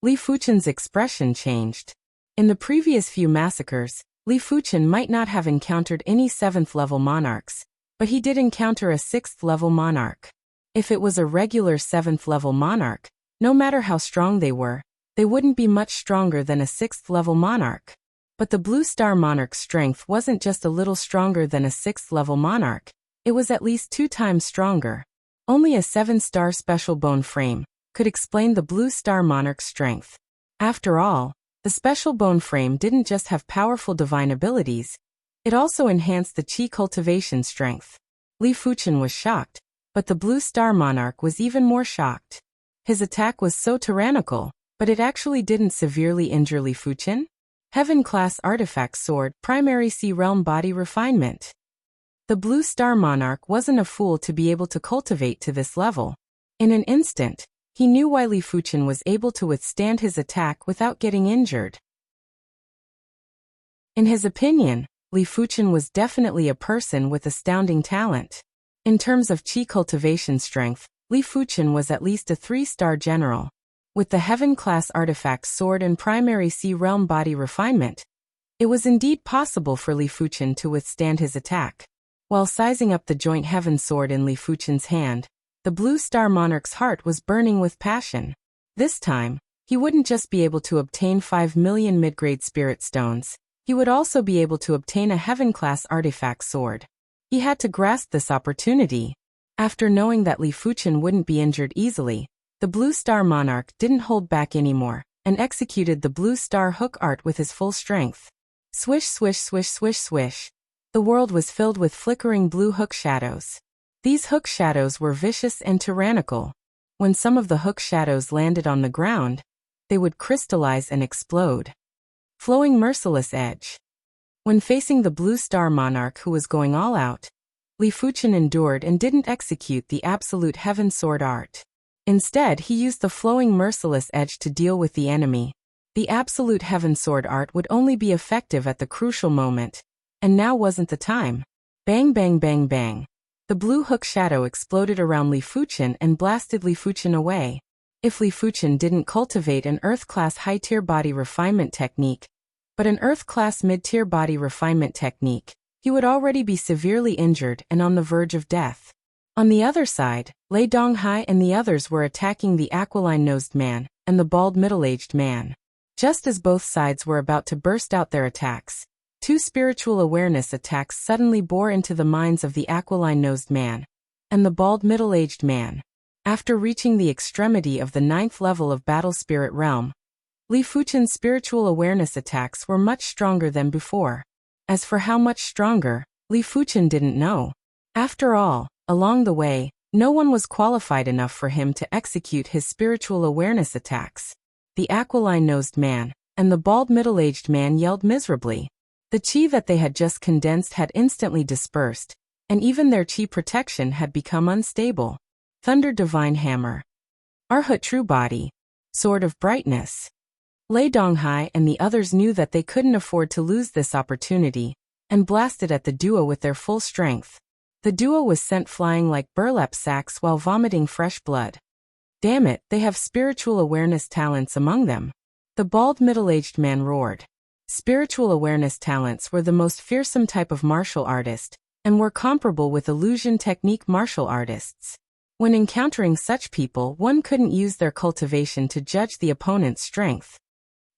Li Fuchen's expression changed. In the previous few massacres, Li Fuchen might not have encountered any 7th level monarchs, but he did encounter a 6th level monarch. If it was a regular 7th level monarch, no matter how strong they were, they wouldn't be much stronger than a 6th level monarch. But the Blue Star Monarch's strength wasn't just a little stronger than a 6th level monarch, it was at least 2 times stronger. Only a 7-star special bone frame could explain the Blue Star Monarch's strength. After all, The special bone frame didn't just have powerful divine abilities, it also enhanced the qi cultivation strength. Li Fuchen was shocked, but the Blue Star Monarch was even more shocked. His attack was so tyrannical, but it actually didn't severely injure Li Fuchen. Heaven-class artifact sword, primary Sea Realm body refinement. The Blue Star Monarch wasn't a fool to be able to cultivate to this level. In an instant, he knew why Li Fuchen was able to withstand his attack without getting injured. In his opinion, Li Fuchen was definitely a person with astounding talent. In terms of qi cultivation strength, Li Fuchen was at least a 3-star general. With the heaven-class artifact sword and primary Sea Realm body refinement, it was indeed possible for Li Fuchen to withstand his attack. While sizing up the joint heaven sword in Li Fuchen's hand, the Blue Star Monarch's heart was burning with passion. This time, he wouldn't just be able to obtain 5 million mid-grade spirit stones, he would also be able to obtain a heaven-class artifact sword. He had to grasp this opportunity. After knowing that Li Fuchen wouldn't be injured easily, the Blue Star Monarch didn't hold back anymore, and executed the Blue Star hook art with his full strength. Swish, swish, swish, swish, swish. The world was filled with flickering blue hook shadows. These hook shadows were vicious and tyrannical. When some of the hook shadows landed on the ground, they would crystallize and explode. Flowing merciless edge. When facing the Blue Star Monarch who was going all out, Li Fuchen endured and didn't execute the absolute heaven sword art. Instead, he used the flowing merciless edge to deal with the enemy. The absolute heaven sword art would only be effective at the crucial moment, and now wasn't the time. Bang bang bang bang. The blue hook shadow exploded around Li Fuchen and blasted Li Fuchen away. If Li Fuchen didn't cultivate an Earth-class high-tier body refinement technique, but an Earth-class mid-tier body refinement technique, he would already be severely injured and on the verge of death. On the other side, Lei Donghai and the others were attacking the aquiline-nosed man and the bald middle-aged man. Just as both sides were about to burst out their attacks, 2 spiritual awareness attacks suddenly bore into the minds of the aquiline-nosed man and the bald middle-aged man. After reaching the extremity of the 9th level of Battle Spirit Realm, Li Fuchen's spiritual awareness attacks were much stronger than before. As for how much stronger, Li Fuchen didn't know. After all, along the way, no one was qualified enough for him to execute his spiritual awareness attacks. The aquiline-nosed man and the bald middle-aged man yelled miserably. The qi that they had just condensed had instantly dispersed, and even their qi protection had become unstable. Thunder Divine Hammer. Arhat True Body. Sword of Brightness. Lei Donghai and the others knew that they couldn't afford to lose this opportunity, and blasted at the duo with their full strength. The duo was sent flying like burlap sacks while vomiting fresh blood. Damn it, they have spiritual awareness talents among them. The bald middle-aged man roared. Spiritual awareness talents were the most fearsome type of martial artist, and were comparable with illusion technique martial artists. When encountering such people, one couldn't use their cultivation to judge the opponent's strength.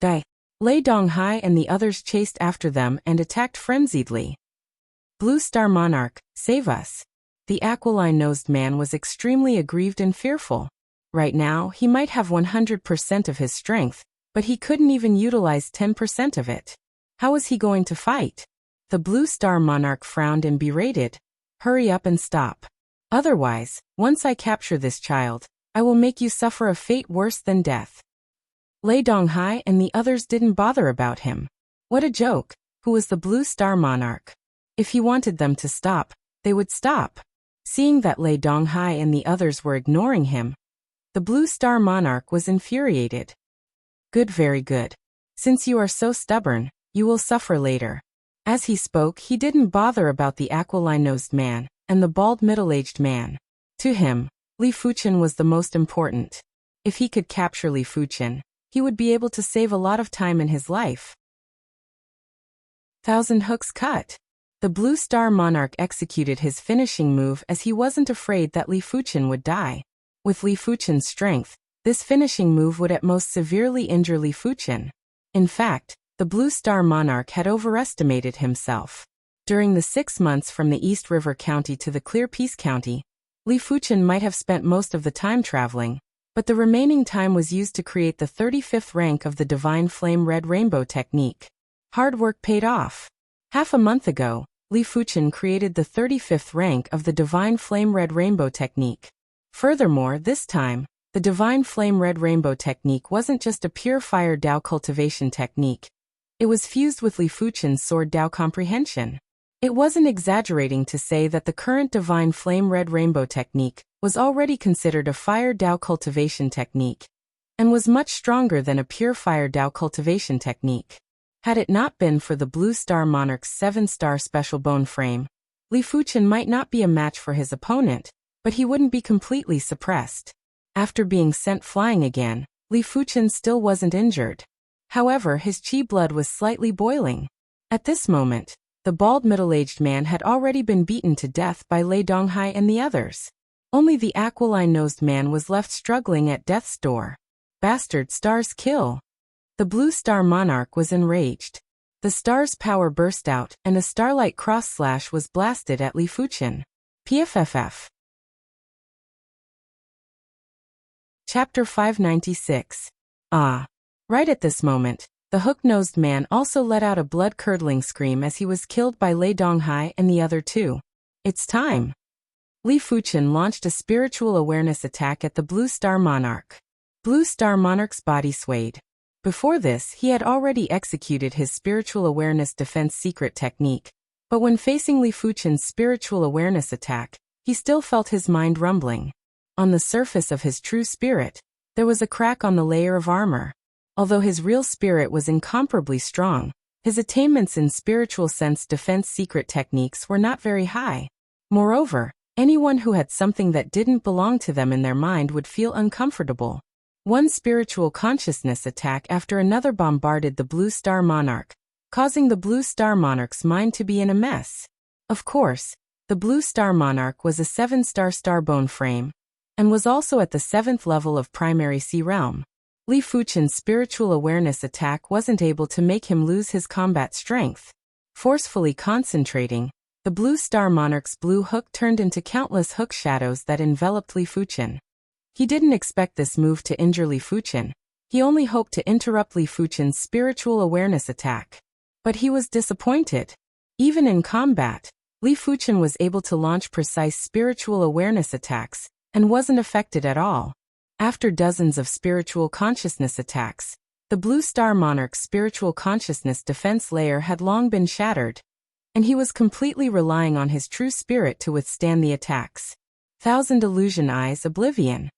Die. Lei Donghai and the others chased after them and attacked frenziedly. Blue Star Monarch, save us. The aquiline-nosed man was extremely aggrieved and fearful. Right now, he might have 100% of his strength, but he couldn't even utilize 10% of it. How was he going to fight? The Blue Star Monarch frowned and berated. Hurry up and stop. Otherwise, once I capture this child, I will make you suffer a fate worse than death. Lei Donghai and the others didn't bother about him. What a joke. Who was the Blue Star Monarch? If he wanted them to stop, they would stop. Seeing that Lei Donghai and the others were ignoring him, the Blue Star Monarch was infuriated. Good, very good. Since you are so stubborn, you will suffer later. As he spoke, he didn't bother about the aquiline-nosed man and the bald middle-aged man. To him, Li Fuchen was the most important. If he could capture Li Fuchen, he would be able to save a lot of time in his life. 1,000 hooks cut. The Blue Star Monarch executed his finishing move as he wasn't afraid that Li Fuchen would die. With Li Fuchen's strength, this finishing move would at most severely injure Li Fuchen. In fact, the Blue Star Monarch had overestimated himself. During the 6 months from the East River County to the Clear Peace County, Li Fuchen might have spent most of the time traveling, but the remaining time was used to create the 35th rank of the Divine Flame Red Rainbow technique. Hard work paid off. Half a month ago, Li Fuchen created the 35th rank of the Divine Flame Red Rainbow technique. Furthermore, this time, the Divine Flame Red Rainbow technique wasn't just a pure fire Dao cultivation technique. It was fused with Li Fuchen's sword Dao comprehension. It wasn't exaggerating to say that the current Divine Flame Red Rainbow technique was already considered a fire Dao cultivation technique, and was much stronger than a pure fire Dao cultivation technique. Had it not been for the Blue Star Monarch's 7-star special bone frame, Li Fuchen might not be a match for his opponent, but he wouldn't be completely suppressed. After being sent flying again, Li Fuchen still wasn't injured. However, his chi blood was slightly boiling. At this moment, the bald middle-aged man had already been beaten to death by Lei Donghai and the others. Only the aquiline-nosed man was left struggling at death's door. Bastard stars kill. The Blue Star Monarch was enraged. The star's power burst out, and a starlight cross-slash was blasted at Li Fuchen. PFFF. Chapter 596. Ah. Right at this moment, the hook-nosed man also let out a blood-curdling scream as he was killed by Lei Donghai and the other two. It's time. Li Fuchen launched a spiritual awareness attack at the Blue Star Monarch. Blue Star Monarch's body swayed. Before this, he had already executed his spiritual awareness defense secret technique, but when facing Li Fuchen's spiritual awareness attack, he still felt his mind rumbling. On the surface of his true spirit, there was a crack on the layer of armor. Although his real spirit was incomparably strong, his attainments in spiritual sense defense secret techniques were not very high. Moreover, anyone who had something that didn't belong to them in their mind would feel uncomfortable. One spiritual consciousness attack after another bombarded the Blue Star Monarch, causing the Blue Star Monarch's mind to be in a mess. Of course, the Blue Star Monarch was a 7-star starbone frame, and was also at the 7th level of Primary Sea Realm. Li Fuchen's spiritual awareness attack wasn't able to make him lose his combat strength. Forcefully concentrating, the Blue Star Monarch's blue hook turned into countless hook shadows that enveloped Li Fuchen. He didn't expect this move to injure Li Fuchen. He only hoped to interrupt Li Fuchen's spiritual awareness attack. But he was disappointed. Even in combat, Li Fuchen was able to launch precise spiritual awareness attacks, and wasn't affected at all. After dozens of spiritual consciousness attacks, the Blue Star Monarch's spiritual consciousness defense layer had long been shattered, and he was completely relying on his true spirit to withstand the attacks. Thousand Illusion Eyes Oblivion.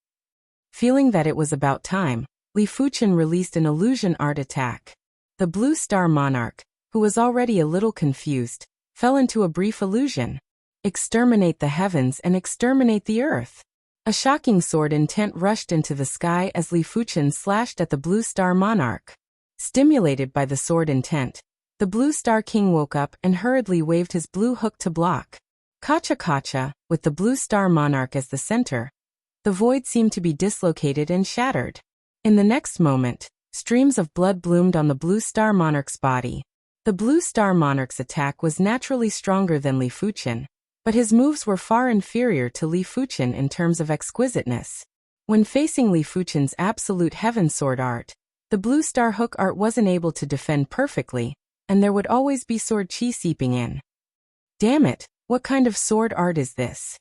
Feeling that it was about time, Li Fuchen released an illusion art attack. The Blue Star Monarch, who was already a little confused, fell into a brief illusion. Exterminate the heavens and exterminate the earth. A shocking sword intent rushed into the sky as Li Fuchen slashed at the Blue Star Monarch. Stimulated by the sword intent, the Blue Star King woke up and hurriedly waved his blue hook to block. Kacha, with the Blue Star Monarch as the center, the void seemed to be dislocated and shattered. In the next moment, streams of blood bloomed on the Blue Star Monarch's body. The Blue Star Monarch's attack was naturally stronger than Li Fuchen, but his moves were far inferior to Li Fuchen in terms of exquisiteness. When facing Li Fuchen's absolute heaven sword art, the Blue Star hook art wasn't able to defend perfectly, and there would always be sword chi seeping in. Damn it, what kind of sword art is this?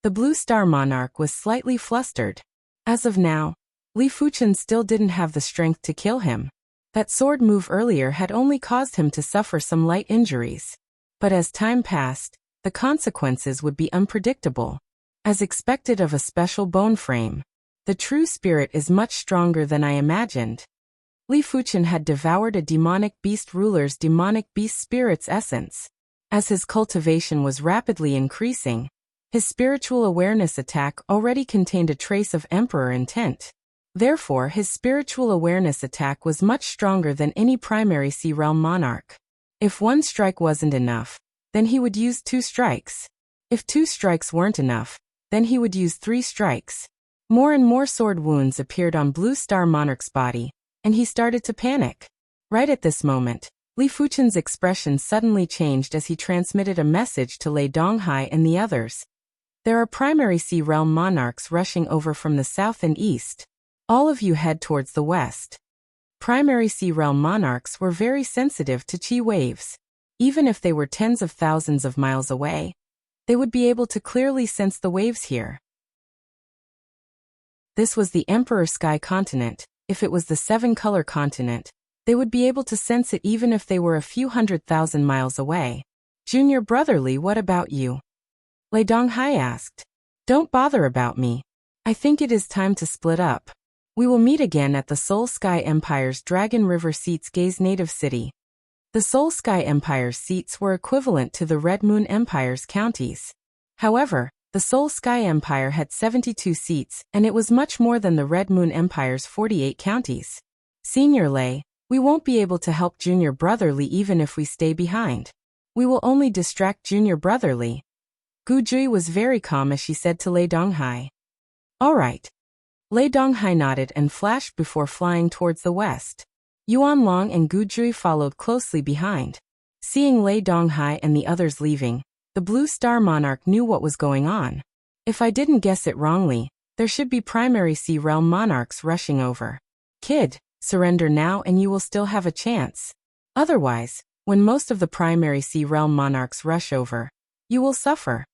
The Blue Star Monarch was slightly flustered. As of now, Li Fuchen still didn't have the strength to kill him. That sword move earlier had only caused him to suffer some light injuries. But as time passed, the consequences would be unpredictable. As expected of a special bone frame, the true spirit is much stronger than I imagined. Li Fuchen had devoured a demonic beast ruler's demonic beast spirit's essence. As his cultivation was rapidly increasing, his spiritual awareness attack already contained a trace of emperor intent. Therefore, his spiritual awareness attack was much stronger than any primary sea realm monarch. If one strike wasn't enough, then he would use 2 strikes. If 2 strikes weren't enough, then he would use 3 strikes. More and more sword wounds appeared on Blue Star Monarch's body, and he started to panic. Right at this moment, Li Fuchen's expression suddenly changed as he transmitted a message to Lei Donghai and the others. There are primary sea realm monarchs rushing over from the south and east. All of you head towards the west. Primary sea realm monarchs were very sensitive to chi waves. Even if they were tens of thousands of miles away, they would be able to clearly sense the waves here. This was the Emperor Sky Continent. If it was the Seven-Color Continent, they would be able to sense it even if they were a few 100,000 miles away. Junior Brotherly, what about you? Lei Donghai asked. Don't bother about me. I think it is time to split up. We will meet again at the Soul Sky Empire's Dragon River Seats Gaze native city. The Soul Sky Empire's seats were equivalent to the Red Moon Empire's counties. However, the Soul Sky Empire had 72 seats, and it was much more than the Red Moon Empire's 48 counties. Senior Lei, we won't be able to help Junior Brotherly even if we stay behind. We will only distract Junior Brotherly. Gu Jui was very calm as she said to Lei Donghai. All right. Lei Donghai nodded and flashed before flying towards the west. Yuan Long and Gu Jui followed closely behind. Seeing Lei Donghai and the others leaving, the Blue Star Monarch knew what was going on. If I didn't guess it wrongly, there should be primary sea realm monarchs rushing over. Kid, surrender now and you will still have a chance. Otherwise, when most of the primary sea realm monarchs rush over, you will suffer.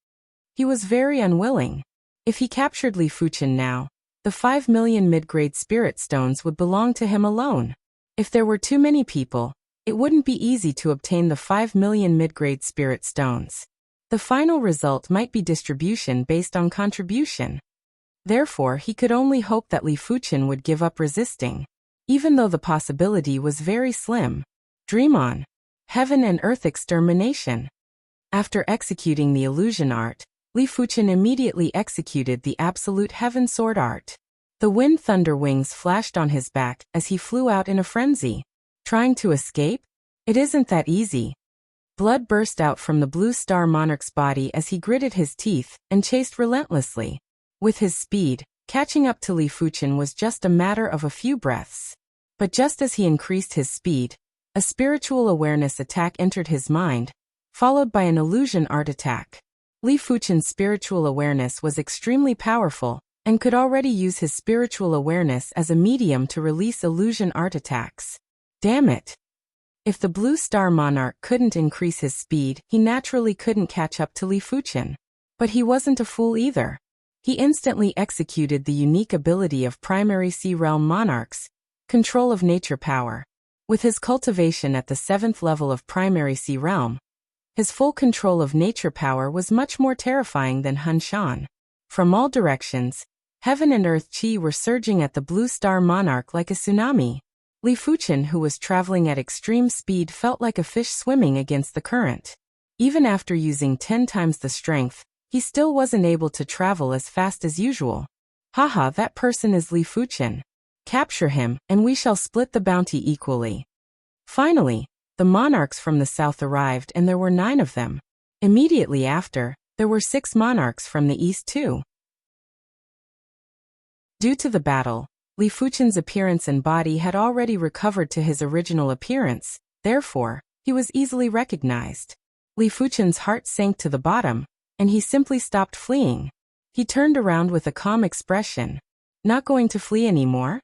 He was very unwilling. If he captured Li Fuchen now, the 5 million mid-grade spirit stones would belong to him alone. If there were too many people, it wouldn't be easy to obtain the 5 million mid-grade spirit stones. The final result might be distribution based on contribution. Therefore, he could only hope that Li Fuchen would give up resisting, even though the possibility was very slim. Dream on. Heaven and Earth extermination. After executing the illusion art, Li Fuchen immediately executed the absolute heaven sword art. The wind thunder wings flashed on his back as he flew out in a frenzy. Trying to escape? It isn't that easy. Blood burst out from the Blue Star Monarch's body as he gritted his teeth and chased relentlessly. With his speed, catching up to Li Fuchen was just a matter of a few breaths. But just as he increased his speed, a spiritual awareness attack entered his mind, followed by an illusion art attack. Li Fuchen's spiritual awareness was extremely powerful, and could already use his spiritual awareness as a medium to release illusion art attacks. Damn it! If the Blue Star Monarch couldn't increase his speed, he naturally couldn't catch up to Li Fuchen. But he wasn't a fool either. He instantly executed the unique ability of primary sea realm monarchs, control of nature power. With his cultivation at the 7th level of primary sea realm, his full control of nature power was much more terrifying than Hun Shan. From all directions, heaven and earth chi were surging at the Blue Star Monarch like a tsunami. Li Fuchen, who was traveling at extreme speed, felt like a fish swimming against the current. Even after using 10 times the strength, he still wasn't able to travel as fast as usual. Haha, that person is Li Fuchen. Capture him, and we shall split the bounty equally. Finally, the monarchs from the south arrived, and there were 9 of them. Immediately after, there were 6 monarchs from the east too. Due to the battle, Li Fuchen's appearance and body had already recovered to his original appearance, therefore, he was easily recognized. Li Fuchen's heart sank to the bottom, and he simply stopped fleeing. He turned around with a calm expression. Not going to flee anymore?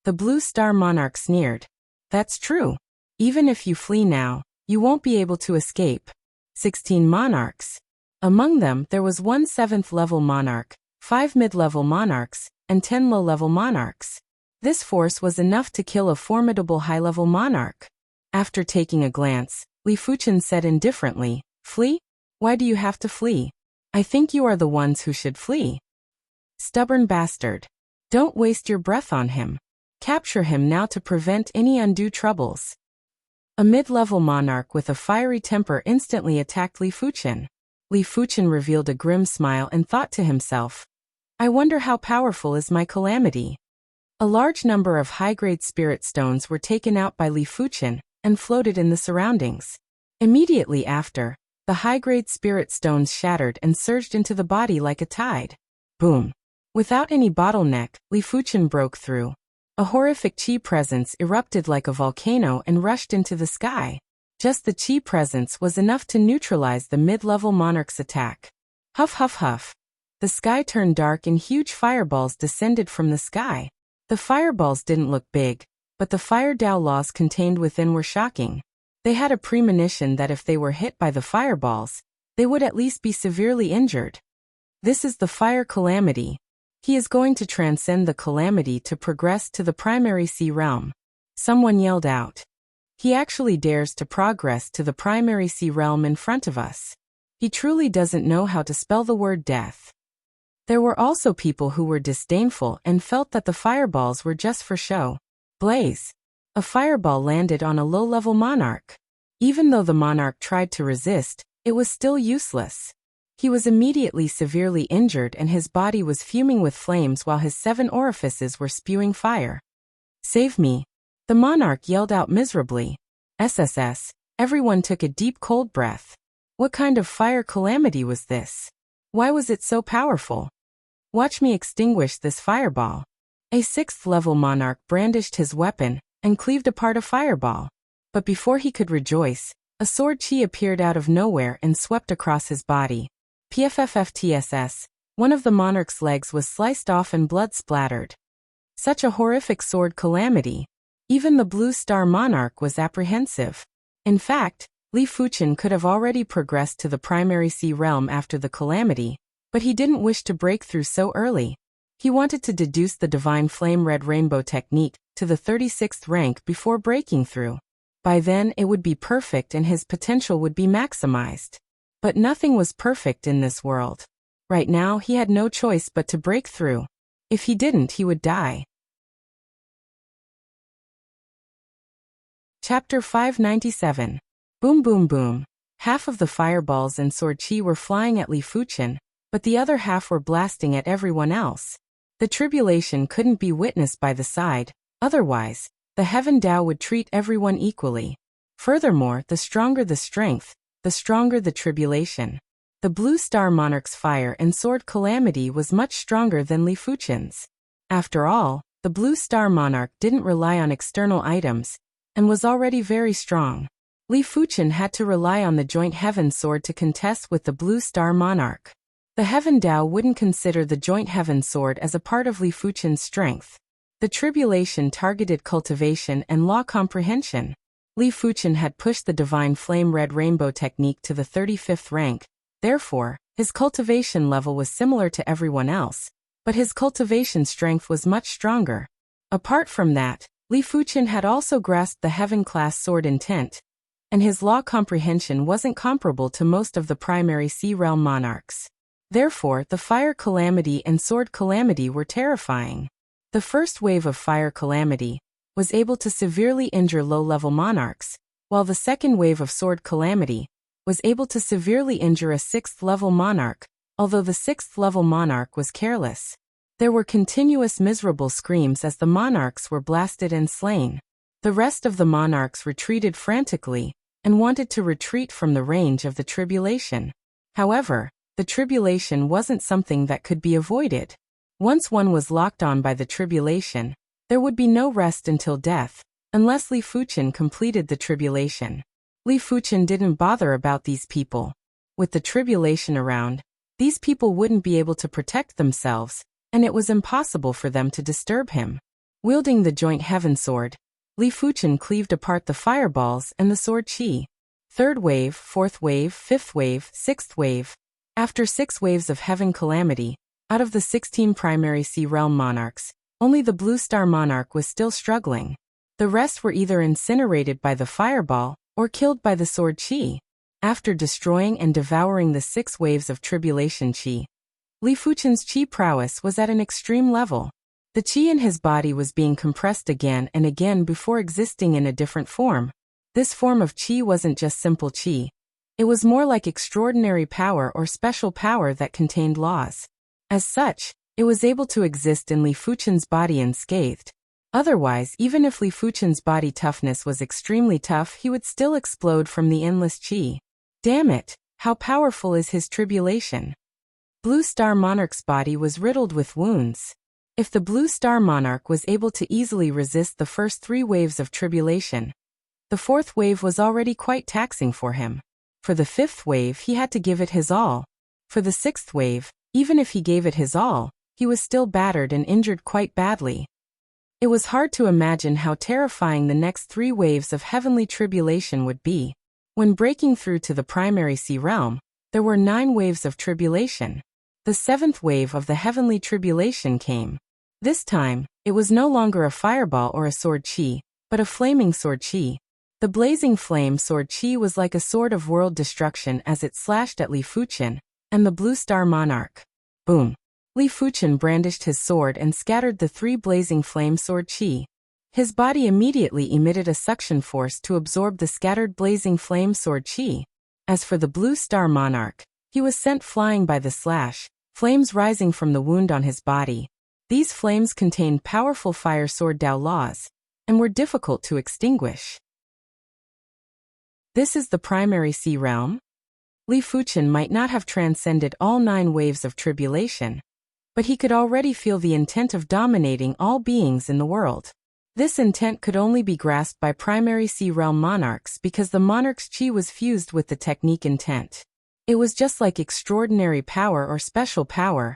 The Blue Star Monarch sneered. That's true. Even if you flee now, you won't be able to escape. 16 monarchs. Among them, there was 1 7th-level monarch, 5 mid-level monarchs, and 10 low-level monarchs. This force was enough to kill a formidable high-level monarch. After taking a glance, Li Fuchen said indifferently, Flee? Why do you have to flee? I think you are the ones who should flee. Stubborn bastard. Don't waste your breath on him. Capture him now to prevent any undue troubles. A mid-level monarch with a fiery temper instantly attacked Li Fuchen. Li Fuchen revealed a grim smile and thought to himself, I wonder how powerful is my calamity. A large number of high-grade spirit stones were taken out by Li Fuchen and floated in the surroundings. Immediately after, the high-grade spirit stones shattered and surged into the body like a tide. Boom. Without any bottleneck, Li Fuchen broke through. A horrific chi presence erupted like a volcano and rushed into the sky. Just the chi presence was enough to neutralize the mid-level monarch's attack. Huff huff huff. The sky turned dark and huge fireballs descended from the sky. The fireballs didn't look big, but the fire Dao laws contained within were shocking. They had a premonition that if they were hit by the fireballs, they would at least be severely injured. This is the fire calamity. He is going to transcend the calamity to progress to the primary sea realm. Someone yelled out. He actually dares to progress to the primary sea realm in front of us. He truly doesn't know how to spell the word death. There were also people who were disdainful and felt that the fireballs were just for show. Blaze. A fireball landed on a low-level monarch. Even though the monarch tried to resist, it was still useless. He was immediately severely injured and his body was fuming with flames while his 7 orifices were spewing fire. Save me. The monarch yelled out miserably. SSS. Everyone took a deep cold breath. What kind of fire calamity was this? Why was it so powerful? Watch me extinguish this fireball. A 6th-level monarch brandished his weapon and cleaved apart a fireball. But before he could rejoice, a sword chi appeared out of nowhere and swept across his body. PFFFTSS. One of the monarch's legs was sliced off and blood splattered. Such a horrific sword calamity. Even the Blue Star Monarch was apprehensive. In fact, Li Fuchen could have already progressed to the primary sea realm after the calamity, but he didn't wish to break through so early. He wanted to deduce the Divine Flame Red Rainbow technique to the 36th rank before breaking through. By then it would be perfect and his potential would be maximized. But nothing was perfect in this world. Right now he had no choice but to break through. If he didn't, he would die. Chapter 597. Boom boom boom. Half of the fireballs and sword chi were flying at Li Fuchen, but the other half were blasting at everyone else. The tribulation couldn't be witnessed by the side, otherwise, the Heaven Dao would treat everyone equally. Furthermore, the stronger the strength, the stronger the tribulation. The Blue Star Monarch's fire and sword calamity was much stronger than Li Fuchen's. After all, the Blue Star Monarch didn't rely on external items, and was already very strong. Li Fuchen had to rely on the joint heaven sword to contest with the Blue Star Monarch. The Heaven Dao wouldn't consider the joint heaven sword as a part of Li Fuchen's strength. The tribulation targeted cultivation and law comprehension. Li Fuchen had pushed the Divine Flame Red Rainbow technique to the 35th rank, therefore, his cultivation level was similar to everyone else, but his cultivation strength was much stronger. Apart from that, Li Fuchen had also grasped the heaven-class sword intent, and his law comprehension wasn't comparable to most of the primary sea realm monarchs. Therefore, the fire calamity and sword calamity were terrifying. The first wave of fire calamity was able to severely injure low-level monarchs, while the second wave of sword calamity was able to severely injure a 6th-level monarch, although the 6th-level monarch was careless. There were continuous miserable screams as the monarchs were blasted and slain. The rest of the monarchs retreated frantically and wanted to retreat from the range of the tribulation. However, the tribulation wasn't something that could be avoided. Once one was locked on by the tribulation, there would be no rest until death, unless Li Fuchen completed the tribulation. Li Fuchen didn't bother about these people. With the tribulation around, these people wouldn't be able to protect themselves, and it was impossible for them to disturb him. Wielding the joint heaven sword, Li Fuchen cleaved apart the fireballs and the sword chi. 3rd wave, 4th wave, 5th wave, 6th wave. After 6 waves of heaven calamity, out of the 16 primary sea realm monarchs, only the Blue Star Monarch was still struggling. The rest were either incinerated by the fireball or killed by the sword chi. After destroying and devouring the 6 waves of tribulation chi, Li Fuchen's chi prowess was at an extreme level. The chi in his body was being compressed again and again before existing in a different form. This form of chi wasn't just simple chi. It was more like extraordinary power or special power that contained laws. As such, it was able to exist in Li Fuchen's body unscathed. Otherwise, even if Li Fuchen's body toughness was extremely tough, he would still explode from the endless chi. Damn it, how powerful is his tribulation? Blue Star Monarch's body was riddled with wounds. If the Blue Star Monarch was able to easily resist the first 3 waves of tribulation, the 4th wave was already quite taxing for him. For the 5th wave he had to give it his all. For the 6th wave, Even if he gave it his all, he was still battered and injured quite badly. It was hard to imagine how terrifying the next 3 waves of heavenly tribulation would be. When breaking through to the primary sea realm, there were 9 waves of tribulation. The 7th wave of the heavenly tribulation came. This time, it was no longer a fireball or a sword chi, but a flaming sword chi. The blazing flame sword chi was like a sword of world destruction as it slashed at Li Fuchen and the Blue Star Monarch. Boom! Li Fuchen brandished his sword and scattered the 3 blazing flame sword chi. His body immediately emitted a suction force to absorb the scattered blazing flame sword chi. As for the Blue Star Monarch, he was sent flying by the slash, flames rising from the wound on his body. These flames contained powerful fire sword Dao laws, and were difficult to extinguish. This is the primary sea realm? Li Fuchen might not have transcended all 9 waves of tribulation, but he could already feel the intent of dominating all beings in the world. This intent could only be grasped by primary sea realm monarchs because the monarch's chi was fused with the technique intent. It was just like extraordinary power or special power.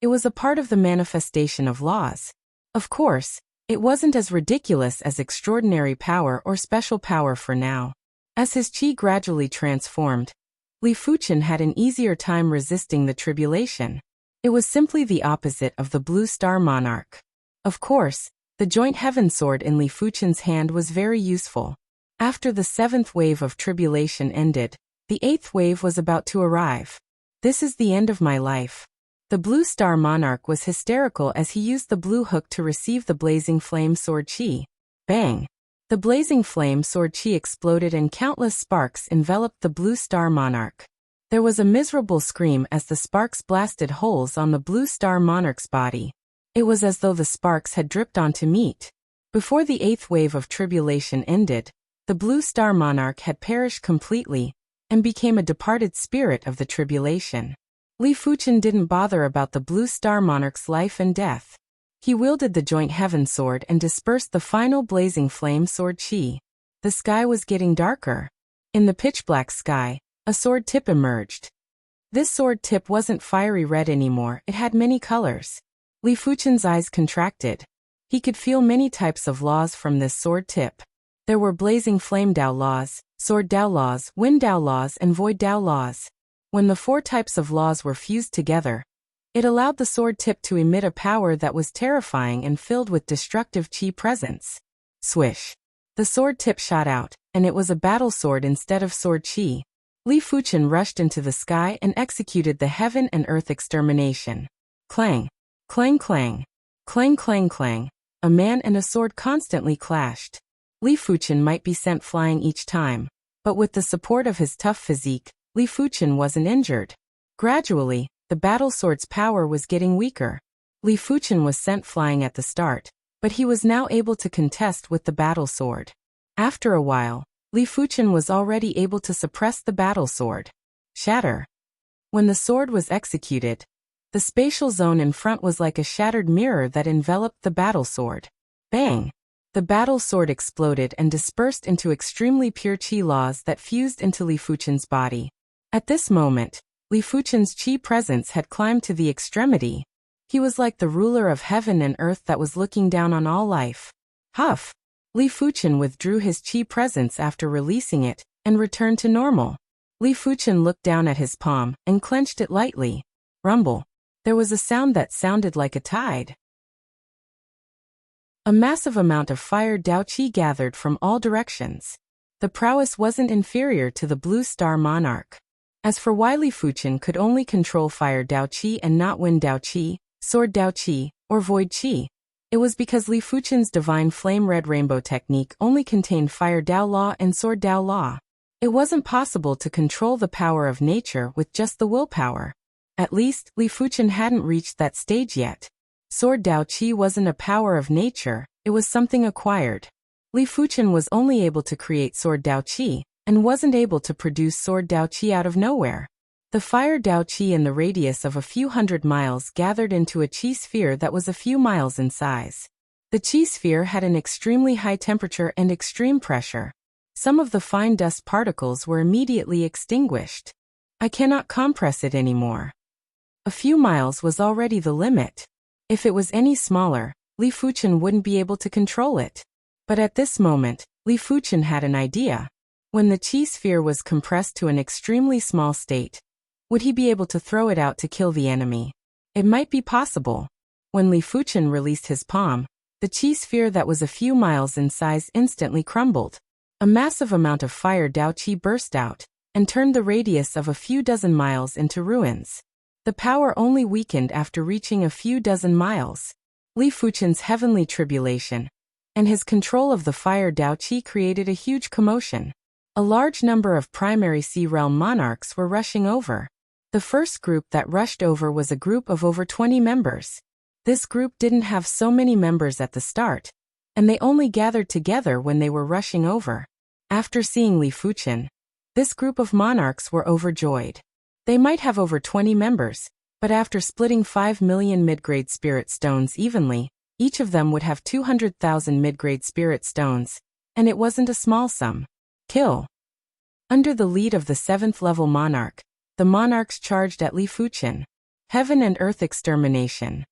It was a part of the manifestation of laws. Of course, it wasn't as ridiculous as extraordinary power or special power for now. As his chi gradually transformed, Li Fuchen had an easier time resisting the tribulation. It was simply the opposite of the Blue Star Monarch. Of course, the joint heaven sword in Li Fuchen's hand was very useful. After the 7th wave of tribulation ended, the 8th wave was about to arrive. This is the end of my life. The Blue Star Monarch was hysterical as he used the blue hook to receive the blazing flame sword chi. Bang! The blazing flame sword chi exploded and countless sparks enveloped the Blue Star Monarch. There was a miserable scream as the sparks blasted holes on the Blue Star Monarch's body. It was as though the sparks had dripped onto meat. Before the 8th wave of tribulation ended, the Blue Star Monarch had perished completely and became a departed spirit of the tribulation. Li Fuchen didn't bother about the Blue Star Monarch's life and death. He wielded the joint heaven sword and dispersed the final blazing flame sword chi. The sky was getting darker. In the pitch-black sky, a sword tip emerged. This sword tip wasn't fiery red anymore, it had many colors. Li Fuchen's eyes contracted. He could feel many types of laws from this sword tip. There were blazing flame Dao laws, sword Dao laws, wind Dao laws, and void Dao laws. When the 4 types of laws were fused together, it allowed the sword tip to emit a power that was terrifying and filled with destructive chi presence. Swish! The sword tip shot out, and it was a battle sword instead of sword chi. Li Fuchen rushed into the sky and executed the heaven and earth extermination. Clang! Clang clang! Clang clang clang! A man and a sword constantly clashed. Li Fuchen might be sent flying each time, but with the support of his tough physique, Li Fuchen wasn't injured. Gradually, the battle sword's power was getting weaker. Li Fuchen was sent flying at the start, but he was now able to contest with the battle sword. After a while, Li Fuchen was already able to suppress the battle sword. Shatter! When the sword was executed, the spatial zone in front was like a shattered mirror that enveloped the battle sword. Bang! The battle sword exploded and dispersed into extremely pure chi laws that fused into Li Fuchen's body. At this moment, Li Fuchen's chi presence had climbed to the extremity. He was like the ruler of heaven and earth that was looking down on all life. Huff! Li Fuchen withdrew his chi presence after releasing it, and returned to normal. Li Fuchen looked down at his palm, and clenched it lightly. Rumble! There was a sound that sounded like a tide. A massive amount of fire Dao Qi gathered from all directions. The prowess wasn't inferior to the Blue Star Monarch. As for why Li Fuchen could only control fire Dao Qi and not wind Dao Qi, sword Dao Qi, or void Qi, it was because Li Fuchen's divine flame red rainbow technique only contained fire Dao Law and sword Dao Law. It wasn't possible to control the power of nature with just the willpower. At least, Li Fuchen hadn't reached that stage yet. Sword Dao Qi wasn't a power of nature, it was something acquired. Li Fuchen was only able to create sword Dao Qi, and wasn't able to produce sword Dao Qi out of nowhere. The fire Dao Qi in the radius of a few hundred miles gathered into a Qi sphere that was a few miles in size. The Qi sphere had an extremely high temperature and extreme pressure. Some of the fine dust particles were immediately extinguished. I cannot compress it anymore. A few miles was already the limit. If it was any smaller, Li Fuchen wouldn't be able to control it. But at this moment, Li Fuchen had an idea. When the chi sphere was compressed to an extremely small state, would he be able to throw it out to kill the enemy? It might be possible. When Li Fuchen released his palm, the chi sphere that was a few miles in size instantly crumbled. A massive amount of fire Dao Qi burst out, and turned the radius of a few dozen miles into ruins. The power only weakened after reaching a few dozen miles. Li Fuchen's heavenly tribulation and his control of the fire Dao Qi created a huge commotion. A large number of primary sea realm monarchs were rushing over. The first group that rushed over was a group of over 20 members. This group didn't have so many members at the start, and they only gathered together when they were rushing over. After seeing Li Fuchen, this group of monarchs were overjoyed. They might have over 20 members, but after splitting 5 million mid-grade spirit stones evenly, each of them would have 200,000 mid-grade spirit stones, and it wasn't a small sum. Kill. Under the lead of the 7th level monarch, the monarchs charged at Li Fuchen. Heaven and earth extermination.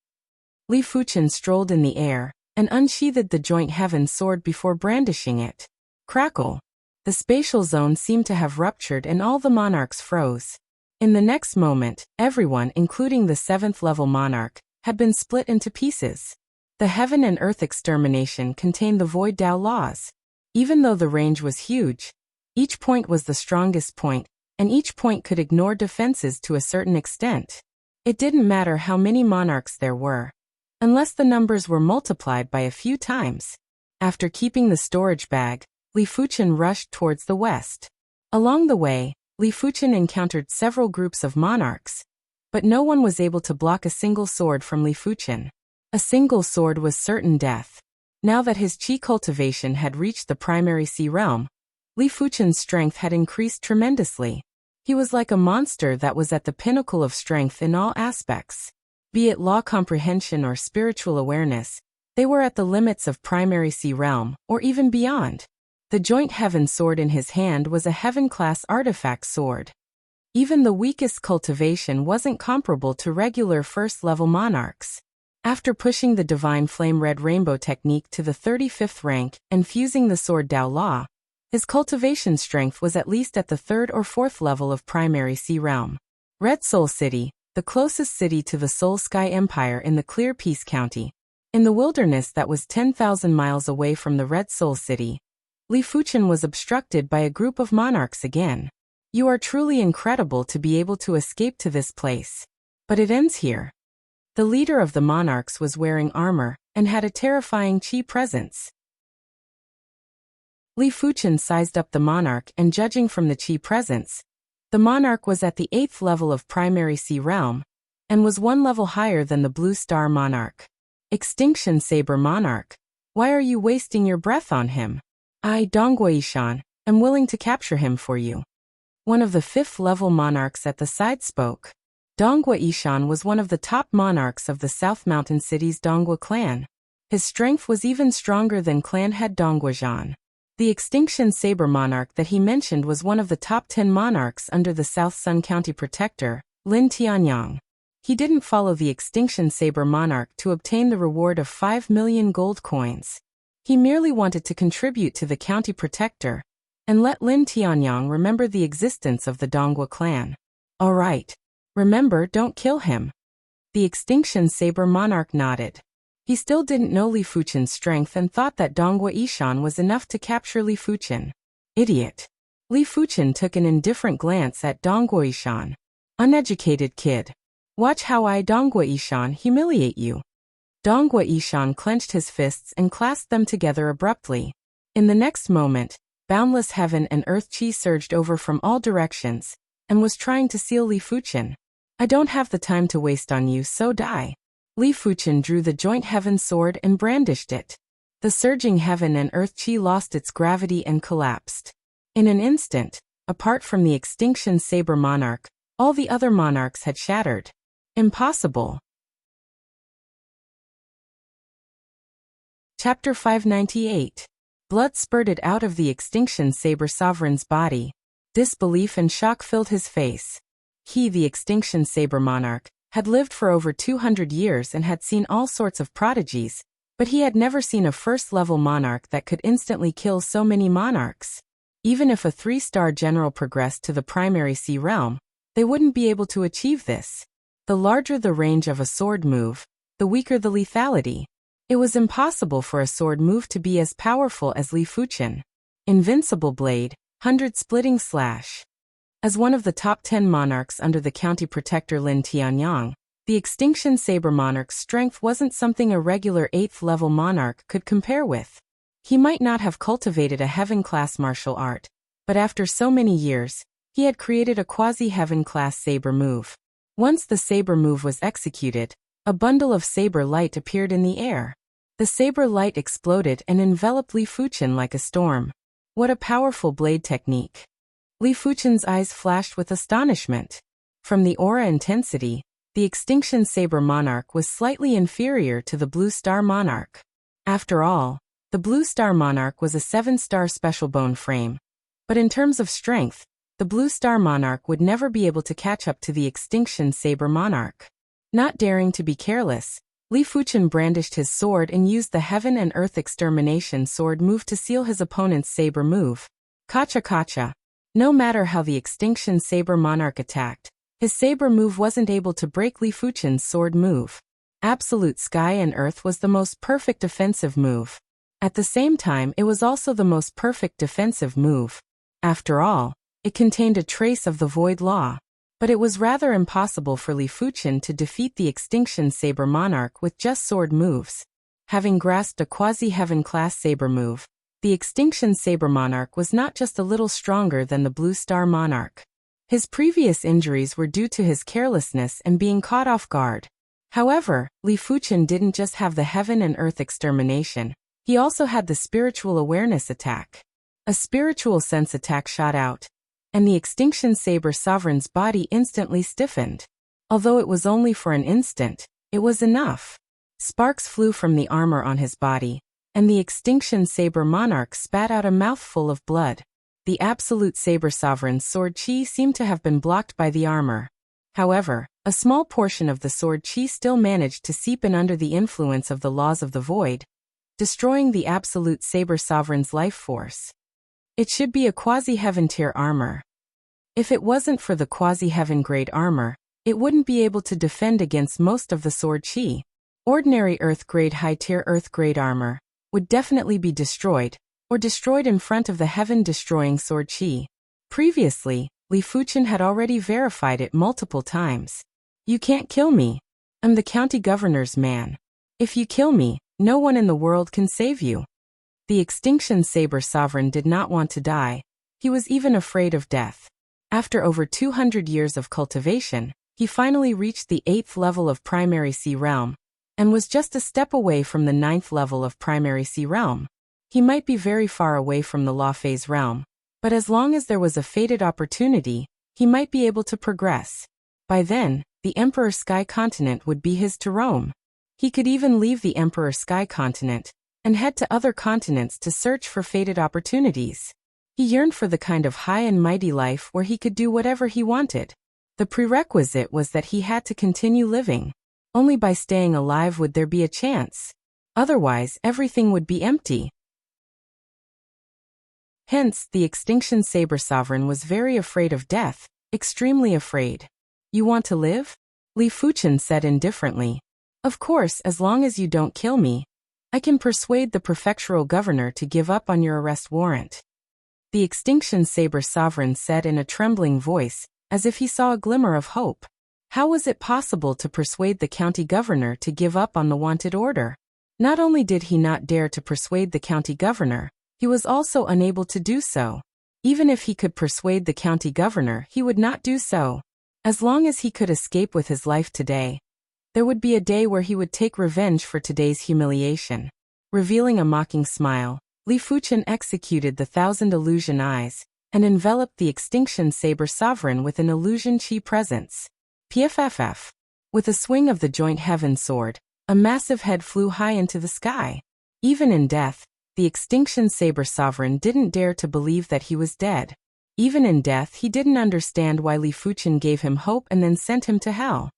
Li Fuchen strolled in the air and unsheathed the joint heaven sword before brandishing it. Crackle. The spatial zone seemed to have ruptured and all the monarchs froze. In the next moment, everyone, including the 7th level monarch, had been split into pieces. The heaven and earth extermination contained the void Dao laws. Even though the range was huge, each point was the strongest point, and each point could ignore defenses to a certain extent. It didn't matter how many monarchs there were, unless the numbers were multiplied by a few times. After keeping the storage bag, Li Fuchen rushed towards the west. Along the way, Li Fuchen encountered several groups of monarchs, but no one was able to block a single sword from Li Fuchen. A single sword was certain death. Now that his chi cultivation had reached the primary sea realm, Li Fuchen's strength had increased tremendously. He was like a monster that was at the pinnacle of strength in all aspects. Be it law comprehension or spiritual awareness, they were at the limits of primary sea realm, or even beyond. The joint heaven sword in his hand was a heaven-class artifact sword. Even the weakest cultivation wasn't comparable to regular first-level monarchs. After pushing the divine flame red rainbow technique to the 35th rank and fusing the sword Dao Law, his cultivation strength was at least at the 3rd or 4th level of primary sea realm. Red Soul City, the closest city to the Soul Sky Empire in the Clear Peace County. In the wilderness that was 10,000 miles away from the Red Soul City, Li Fuchen was obstructed by a group of monarchs again. You are truly incredible to be able to escape to this place. But it ends here. The leader of the monarchs was wearing armor and had a terrifying chi presence. Li Fuchen sized up the monarch and judging from the chi presence, the monarch was at the 8th level of primary sea realm and was 1 level higher than the blue star monarch. Extinction Saber Monarch, why are you wasting your breath on him? I, Dongguo am willing to capture him for you. One of the 5th level monarchs at the side spoke. Dongguo was one of the top monarchs of the South Mountain City's Dongguo clan. His strength was even stronger than clan head Dongguo. The Extinction Saber Monarch that he mentioned was one of the top 10 monarchs under the South Sun County Protector, Lin Tianyang. He didn't follow the Extinction Saber Monarch to obtain the reward of 5 million gold coins. He merely wanted to contribute to the County Protector and let Lin Tianyang remember the existence of the Dongguo clan. All right. Remember, don't kill him. The Extinction Saber Monarch nodded. He still didn't know Li Fuchen's strength and thought that Dongguo was enough to capture Li Fuchen. Idiot. Li Fuchen took an indifferent glance at Dongguo. Uneducated kid. Watch how I, Dongguo, humiliate you. Dongguo clenched his fists and clasped them together abruptly. In the next moment, boundless heaven and earth chi surged over from all directions and was trying to seal Li Fuchen. I don't have the time to waste on you, so die. Li Fuchen drew the joint heaven sword and brandished it. The surging heaven and earth chi lost its gravity and collapsed. In an instant, apart from the Extinction Saber Monarch, all the other monarchs had shattered. Impossible. Chapter 598. Blood spurted out of the Extinction Saber Sovereign's body. Disbelief and shock filled his face. He, the Extinction Saber Monarch, had lived for over 200 years and had seen all sorts of prodigies, but he had never seen a first-level monarch that could instantly kill so many monarchs. Even if a 3-star general progressed to the primary sea realm, they wouldn't be able to achieve this. The larger the range of a sword move, the weaker the lethality. It was impossible for a sword move to be as powerful as Li Fuchen. Invincible blade, 100 splitting slash. As one of the top 10 monarchs under the county protector Lin Tianyang, the Extinction Saber monarch's strength wasn't something a regular 8th-level monarch could compare with. He might not have cultivated a heaven-class martial art, but after so many years, he had created a quasi-heaven-class saber move. Once the saber move was executed, a bundle of saber light appeared in the air. The saber light exploded and enveloped Li Fuchen like a storm. What a powerful blade technique! Li Fuchen's eyes flashed with astonishment. From the aura intensity, the Extinction Saber monarch was slightly inferior to the Blue Star monarch. After all, the Blue Star monarch was a 7-star special bone frame. But in terms of strength, the Blue Star monarch would never be able to catch up to the Extinction Saber monarch. Not daring to be careless, Li Fuchen brandished his sword and used the Heaven and Earth Extermination sword move to seal his opponent's saber move. Kacha kacha. No matter how the Extinction Saber monarch attacked, his saber move wasn't able to break Li Fuchen's sword move. Absolute Sky and Earth was the most perfect offensive move. At the same time, it was also the most perfect defensive move. After all, it contained a trace of the Void Law. But it was rather impossible for Li Fuchen to defeat the Extinction Saber monarch with just sword moves. Having grasped a quasi-heaven-class saber move, the Extinction Saber monarch was not just a little stronger than the Blue Star monarch. His previous injuries were due to his carelessness and being caught off guard. However, Li Fuchen didn't just have the Heaven and Earth Extermination, he also had the Spiritual Awareness attack. A spiritual sense attack shot out, and the Extinction Saber sovereign's body instantly stiffened. Although it was only for an instant, it was enough. Sparks flew from the armor on his body, and the Extinction Saber monarch spat out a mouthful of blood. The Absolute Saber sovereign's sword chi seemed to have been blocked by the armor. However, a small portion of the sword chi still managed to seep in under the influence of the laws of the void, destroying the Absolute Saber sovereign's life force. It should be a quasi-heaven tier armor. If it wasn't for the quasi-heaven grade armor, it wouldn't be able to defend against most of the sword chi. Ordinary Earth grade high-tier Earth grade armor would definitely be destroyed, or destroyed in front of the heaven-destroying sword chi. Previously, Li Fuchen had already verified it multiple times. You can't kill me. I'm the county governor's man. If you kill me, no one in the world can save you. The Extinction Saber sovereign did not want to die. He was even afraid of death. After over 200 years of cultivation, he finally reached the 8th level of Primary Sea Realm, and was just a step away from the 9th level of Primary Sea Realm. He might be very far away from the Law Phase Realm, but as long as there was a fated opportunity, he might be able to progress. By then, the Emperor Sky Continent would be his to roam. He could even leave the Emperor Sky Continent, and head to other continents to search for fated opportunities. He yearned for the kind of high and mighty life where he could do whatever he wanted. The prerequisite was that he had to continue living. Only by staying alive would there be a chance. Otherwise, everything would be empty. Hence, the Extinction Saber sovereign was very afraid of death, extremely afraid. You want to live? Li Fuchen said indifferently. Of course, as long as you don't kill me. I can persuade the prefectural governor to give up on your arrest warrant. The Extinction Saber sovereign said in a trembling voice, as if he saw a glimmer of hope. How was it possible to persuade the county governor to give up on the wanted order? Not only did he not dare to persuade the county governor, he was also unable to do so. Even if he could persuade the county governor, he would not do so. As long as he could escape with his life today, there would be a day where he would take revenge for today's humiliation. Revealing a mocking smile, Li Fuchen executed the 1,000 illusion eyes, and enveloped the Extinction Saber sovereign with an illusion chi presence. PFFF. With a swing of the joint heaven sword, a massive head flew high into the sky. Even in death, the Extinction Saber sovereign didn't dare to believe that he was dead. Even in death, he didn't understand why Li Fuchen gave him hope and then sent him to hell.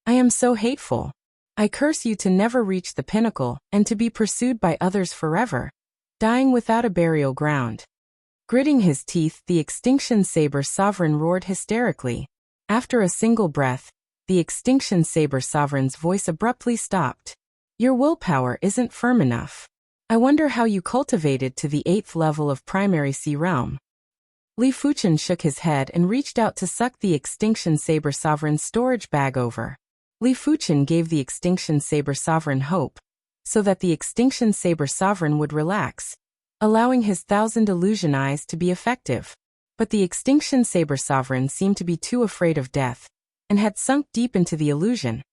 I am so hateful. I curse you to never reach the pinnacle and to be pursued by others forever, dying without a burial ground. Gritting his teeth, the Extinction Saber Sovereign roared hysterically. After a single breath, the Extinction Saber Sovereign's voice abruptly stopped. Your willpower isn't firm enough. I wonder how you cultivated to the 8th level of Primary Sea Realm. Li Fuchen shook his head and reached out to suck the Extinction Saber Sovereign's storage bag over. Li Fuchen gave the Extinction Saber Sovereign hope, so that the Extinction Saber Sovereign would relax, allowing his 1,000 illusion eyes to be effective. But the Extinction Saber Sovereign seemed to be too afraid of death, and had sunk deep into the illusion,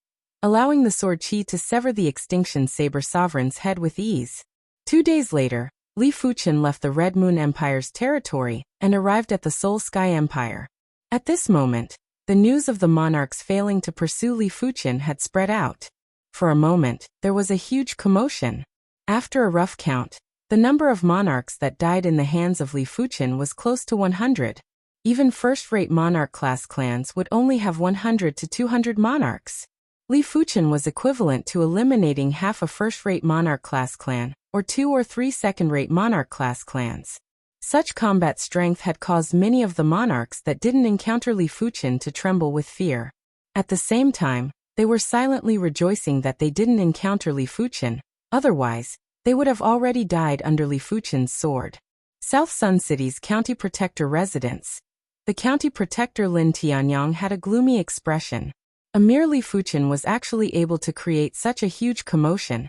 allowing the sword chi to sever the Extinction Saber Sovereign's head with ease. 2 days later, Li Fuchen left the Red Moon Empire's territory and arrived at the Soul Sky Empire. At this moment, the news of the monarchs failing to pursue Li Fuchen had spread out. For a moment, there was a huge commotion. After a rough count, the number of monarchs that died in the hands of Li Fuchen was close to 100. Even first-rate monarch-class clans would only have 100 to 200 monarchs. Li Fuchen was equivalent to eliminating half a first-rate monarch-class clan, or 2 or 3 second-rate monarch-class clans. Such combat strength had caused many of the monarchs that didn't encounter Li Fuchen to tremble with fear. At the same time, they were silently rejoicing that they didn't encounter Li Fuchen, otherwise, they would have already died under Li Fuchen's sword. South Sun City's County Protector residence. The County Protector Lin Tianyang had a gloomy expression. A mere Li Fuchen was actually able to create such a huge commotion,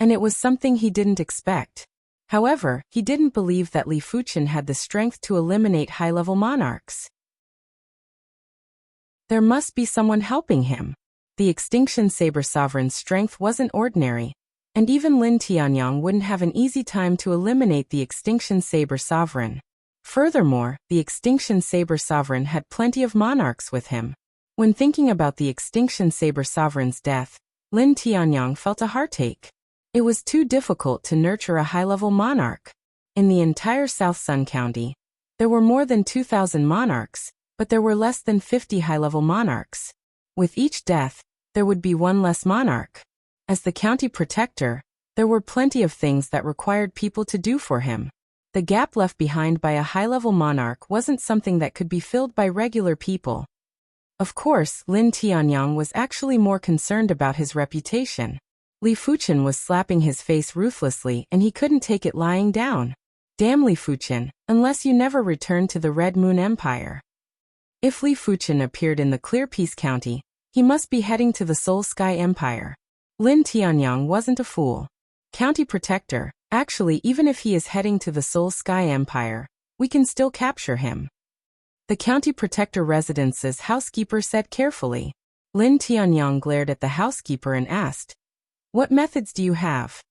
and it was something he didn't expect. However, he didn't believe that Li Fuchen had the strength to eliminate high-level monarchs. There must be someone helping him. The Extinction Saber Sovereign's strength wasn't ordinary, and even Lin Tianyang wouldn't have an easy time to eliminate the Extinction Saber Sovereign. Furthermore, the Extinction Saber Sovereign had plenty of monarchs with him. When thinking about the Extinction Saber Sovereign's death, Lin Tianyang felt a heartache. It was too difficult to nurture a high-level monarch. In the entire South Sun County, there were more than 2,000 monarchs, but there were less than 50 high-level monarchs. With each death, there would be one less monarch. As the county protector, there were plenty of things that required people to do for him. The gap left behind by a high-level monarch wasn't something that could be filled by regular people. Of course, Lin Tianyang was actually more concerned about his reputation. Li Fuchen was slapping his face ruthlessly and he couldn't take it lying down. Damn Li Fuchen, unless you never return to the Red Moon Empire. If Li Fuchen appeared in the Clear Peace County, he must be heading to the Soul Sky Empire. Lin Tianyang wasn't a fool. County Protector, actually even if he is heading to the Soul Sky Empire, we can still capture him. The County Protector Residence's housekeeper said carefully. Lin Tianyang glared at the housekeeper and asked, "What methods do you have?"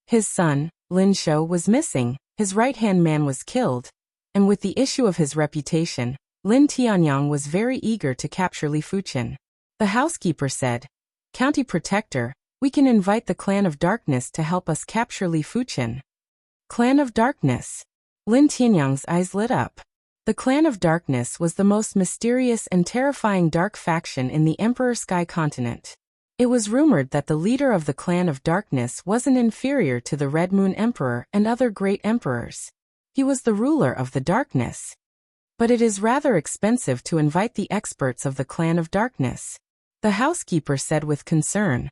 His son, Lin Shou, was missing, his right-hand man was killed, and with the issue of his reputation, Lin Tianyang was very eager to capture Li Fuchen. The housekeeper said, "County Protector, we can invite the Clan of Darkness to help us capture Li Fuchen." Clan of Darkness. Lin Tianyang's eyes lit up. The Clan of Darkness was the most mysterious and terrifying dark faction in the Emperor Sky Continent. It was rumored that the leader of the Clan of Darkness wasn't inferior to the Red Moon Emperor and other great emperors. He was the ruler of the darkness. But it is rather expensive to invite the experts of the Clan of Darkness. The housekeeper said with concern.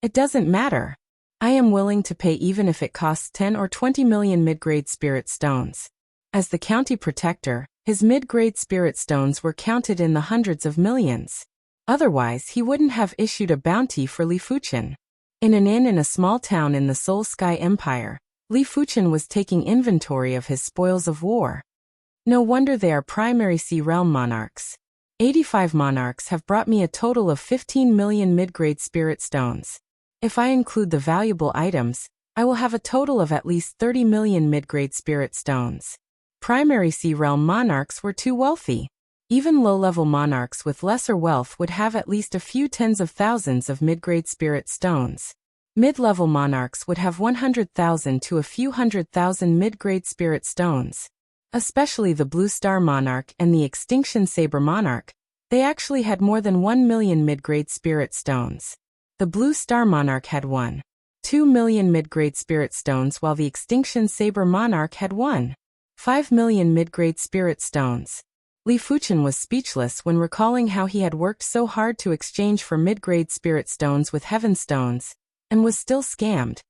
"It doesn't matter. I am willing to pay even if it costs 10 or 20 million mid-grade spirit stones." As the county protector, his mid-grade spirit stones were counted in the hundreds of millions. Otherwise, he wouldn't have issued a bounty for Li Fuchen. In an inn in a small town in the Soul Sky Empire, Li Fuchen was taking inventory of his spoils of war. No wonder they are Primary Sea Realm monarchs. 85 monarchs have brought me a total of 15 million mid-grade spirit stones. If I include the valuable items, I will have a total of at least 30 million mid-grade spirit stones. Primary Sea Realm monarchs were too wealthy. Even low-level monarchs with lesser wealth would have at least a few tens of thousands of mid-grade spirit stones. Mid-level monarchs would have 100,000 to a few 100,000 mid-grade spirit stones. Especially the Blue Star Monarch and the Extinction Saber Monarch, They actually had more than 1 million mid-grade spirit stones. The Blue Star Monarch had 1.2 million mid-grade spirit stones, while the Extinction Saber Monarch had 1.5 million mid-grade spirit stones. Li Fuchen was speechless when recalling how he had worked so hard to exchange for mid-grade spirit stones with heaven stones, and was still scammed.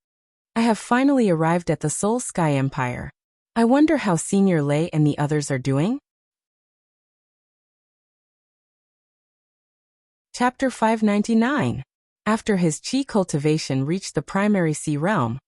I have finally arrived at the Soul Sky Empire. I wonder how Senior Lei and the others are doing? Chapter 599. After his qi cultivation reached the primary sea realm,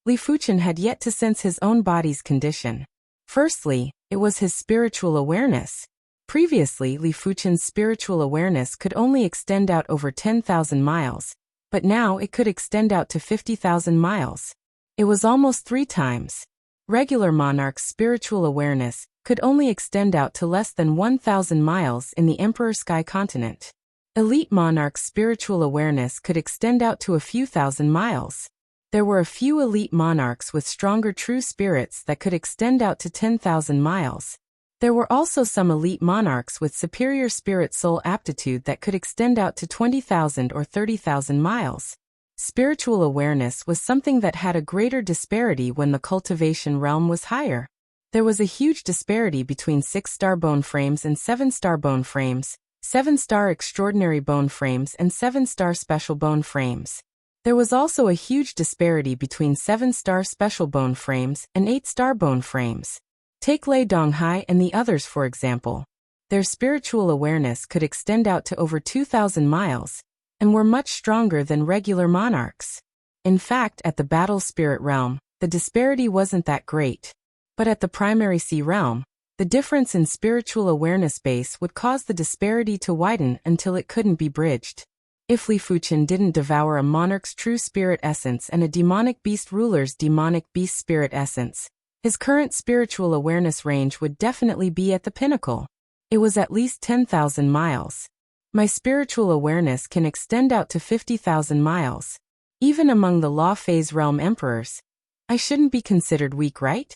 Li Fuchen had yet to sense his own body's condition. Firstly, it was his spiritual awareness. Previously, Li Fuchen's spiritual awareness could only extend out over 10,000 miles, but now it could extend out to 50,000 miles. It was almost 3 times. Regular monarch's spiritual awareness could only extend out to less than 1,000 miles in the Emperor Sky continent. Elite monarch's spiritual awareness could extend out to a few thousand miles. There were a few elite monarchs with stronger true spirits that could extend out to 10,000 miles. There were also some elite monarchs with superior spirit soul aptitude that could extend out to 20,000 or 30,000 miles. Spiritual awareness was something that had a greater disparity when the cultivation realm was higher. There was a huge disparity between 6-star bone frames and 7-star bone frames, 7-star extraordinary bone frames and 7-star special bone frames. There was also a huge disparity between 7-star special bone frames and 8-star bone frames. Take Lei Donghai and the others for example. Their spiritual awareness could extend out to over 2,000 miles, and were much stronger than regular monarchs. In fact, at the battle spirit realm, the disparity wasn't that great. But at the primary sea realm, the difference in spiritual awareness base would cause the disparity to widen until it couldn't be bridged. If Li Fuchen didn't devour a monarch's true spirit essence and a demonic beast ruler's demonic beast spirit essence, his current spiritual awareness range would definitely be at the pinnacle. It was at least 10,000 miles. My spiritual awareness can extend out to 50,000 miles. Even among the law phase realm emperors, I shouldn't be considered weak, right?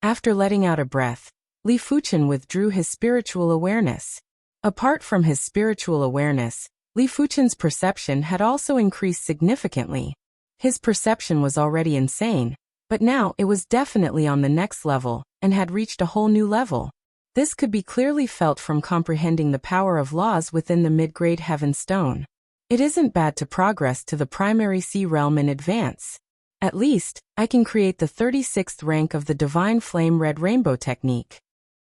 After letting out a breath, Li Fuchen withdrew his spiritual awareness. Apart from his spiritual awareness, Li Fuchen's perception had also increased significantly. His perception was already insane, but now it was definitely on the next level, and had reached a whole new level. This could be clearly felt from comprehending the power of laws within the mid-grade heaven stone. It isn't bad to progress to the primary sea realm in advance. At least, I can create the 36th rank of the Divine Flame Red Rainbow technique.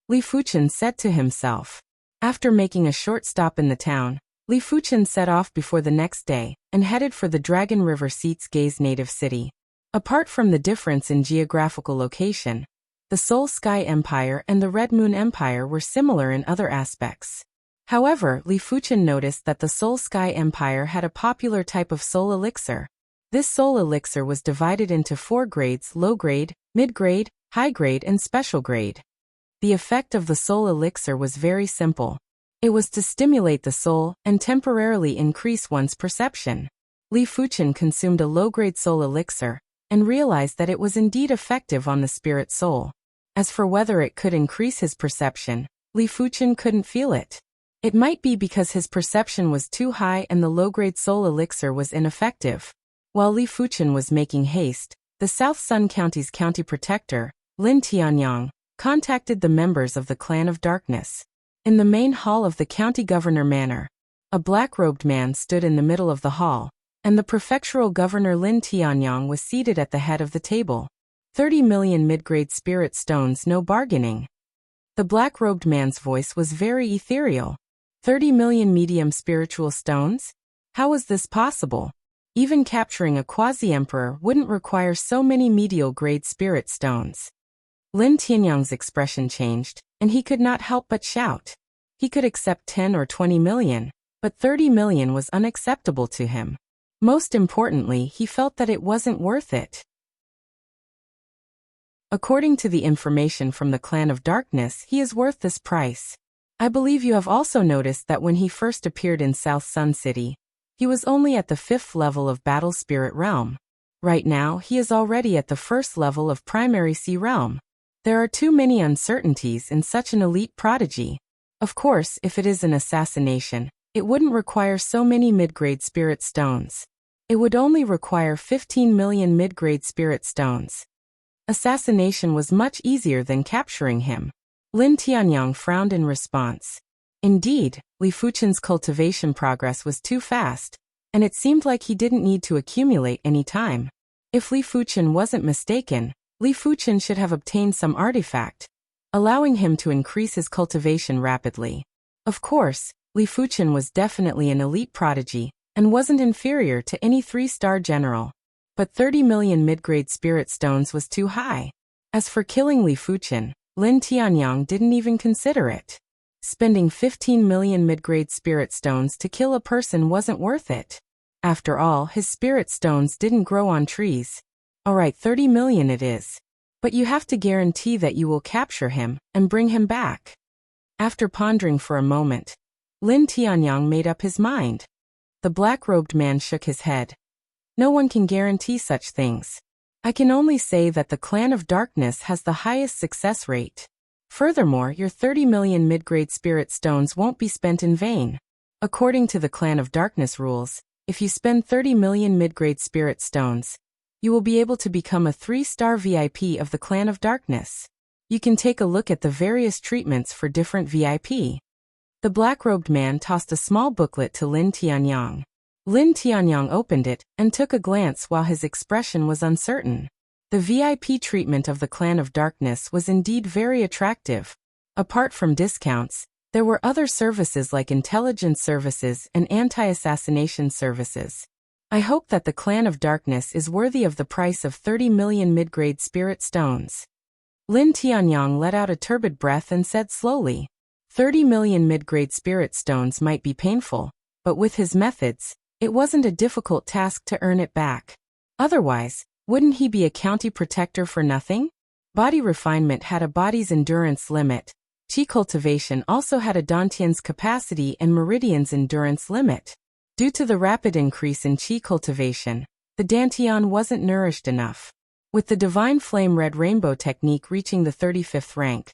Li Fuchen said to himself. After making a short stop in the town, Li Fuchen set off before the next day, and headed for the Dragon River Seat's Gaze native city. Apart from the difference in geographical location, the Soul Sky Empire and the Red Moon Empire were similar in other aspects. However, Li Fuchen noticed that the Soul Sky Empire had a popular type of soul elixir. This soul elixir was divided into 4 grades: low grade, mid grade, high grade, and special grade. The effect of the soul elixir was very simple. It was to stimulate the soul and temporarily increase one's perception. Li Fuchen consumed a low-grade soul elixir and realized that it was indeed effective on the spirit soul. As for whether it could increase his perception, Li Fuchen couldn't feel it. It might be because his perception was too high and the low-grade soul elixir was ineffective. While Li Fuchen was making haste, the South Sun County's county protector, Lin Tianyang, contacted the members of the Clan of Darkness. In the main hall of the county governor manor, a black-robed man stood in the middle of the hall, and the prefectural governor Lin Tianyang was seated at the head of the table. 30 million mid-grade spirit stones, no bargaining. The black-robed man's voice was very ethereal. 30 million medium spiritual stones? How was this possible? Even capturing a quasi-emperor wouldn't require so many medial-grade spirit stones. Lin Tianyang's expression changed, and he could not help but shout. He could accept 10 or 20 million, but 30 million was unacceptable to him. Most importantly, he felt that it wasn't worth it. According to the information from the Clan of Darkness, he is worth this price. I believe you have also noticed that when he first appeared in South Sun City, he was only at the 5th level of Battle Spirit Realm. Right now, he is already at the 1st level of Primary Sea Realm. There are too many uncertainties in such an elite prodigy. Of course, if it is an assassination, it wouldn't require so many mid-grade spirit stones. It would only require 15 million mid-grade spirit stones. Assassination was much easier than capturing him. Lin Tianyang frowned in response. Indeed, Li Fuchen's cultivation progress was too fast, and it seemed like he didn't need to accumulate any time. If Li Fuchen wasn't mistaken, Li Fuchen should have obtained some artifact, allowing him to increase his cultivation rapidly. Of course, Li Fuchen was definitely an elite prodigy, and wasn't inferior to any 3-star general. But 30 million mid-grade spirit stones was too high. As for killing Li Fuchen, Lin Tianyang didn't even consider it. Spending 15 million mid-grade spirit stones to kill a person wasn't worth it. After all, his spirit stones didn't grow on trees. Alright, 30 million it is. But you have to guarantee that you will capture him and bring him back. After pondering for a moment, Lin Tianyang made up his mind. The black-robed man shook his head. No one can guarantee such things. I can only say that the Clan of Darkness has the highest success rate. Furthermore, your 30 million mid-grade spirit stones won't be spent in vain. According to the Clan of Darkness rules, if you spend 30 million mid-grade spirit stones, you will be able to become a 3-star VIP of the Clan of Darkness. You can take a look at the various treatments for different VIP. The black-robed man tossed a small booklet to Lin Tianyang. Lin Tianyang opened it and took a glance while his expression was uncertain. The VIP treatment of the Clan of Darkness was indeed very attractive. Apart from discounts, there were other services like intelligence services and anti-assassination services. I hope that the Clan of Darkness is worthy of the price of 30 million mid-grade spirit stones. Lin Tianyang let out a turbid breath and said slowly, 30 million mid-grade spirit stones might be painful, but with his methods, it wasn't a difficult task to earn it back. Otherwise, wouldn't he be a county protector for nothing? Body refinement had a body's endurance limit. Qi cultivation also had a Dantian's capacity and Meridian's endurance limit. Due to the rapid increase in Qi cultivation, the Dantian wasn't nourished enough. With the Divine Flame Red Rainbow technique reaching the 35th rank,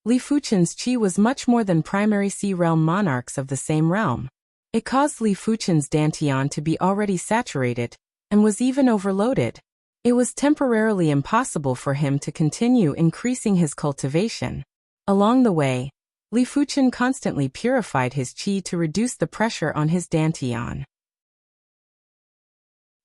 Li Fuchen's Qi was much more than primary Sea Realm monarchs of the same realm. It caused Li Fuchen's Dantian to be already saturated, and was even overloaded. It was temporarily impossible for him to continue increasing his cultivation. Along the way, Li Fuchen constantly purified his Qi to reduce the pressure on his Dantian.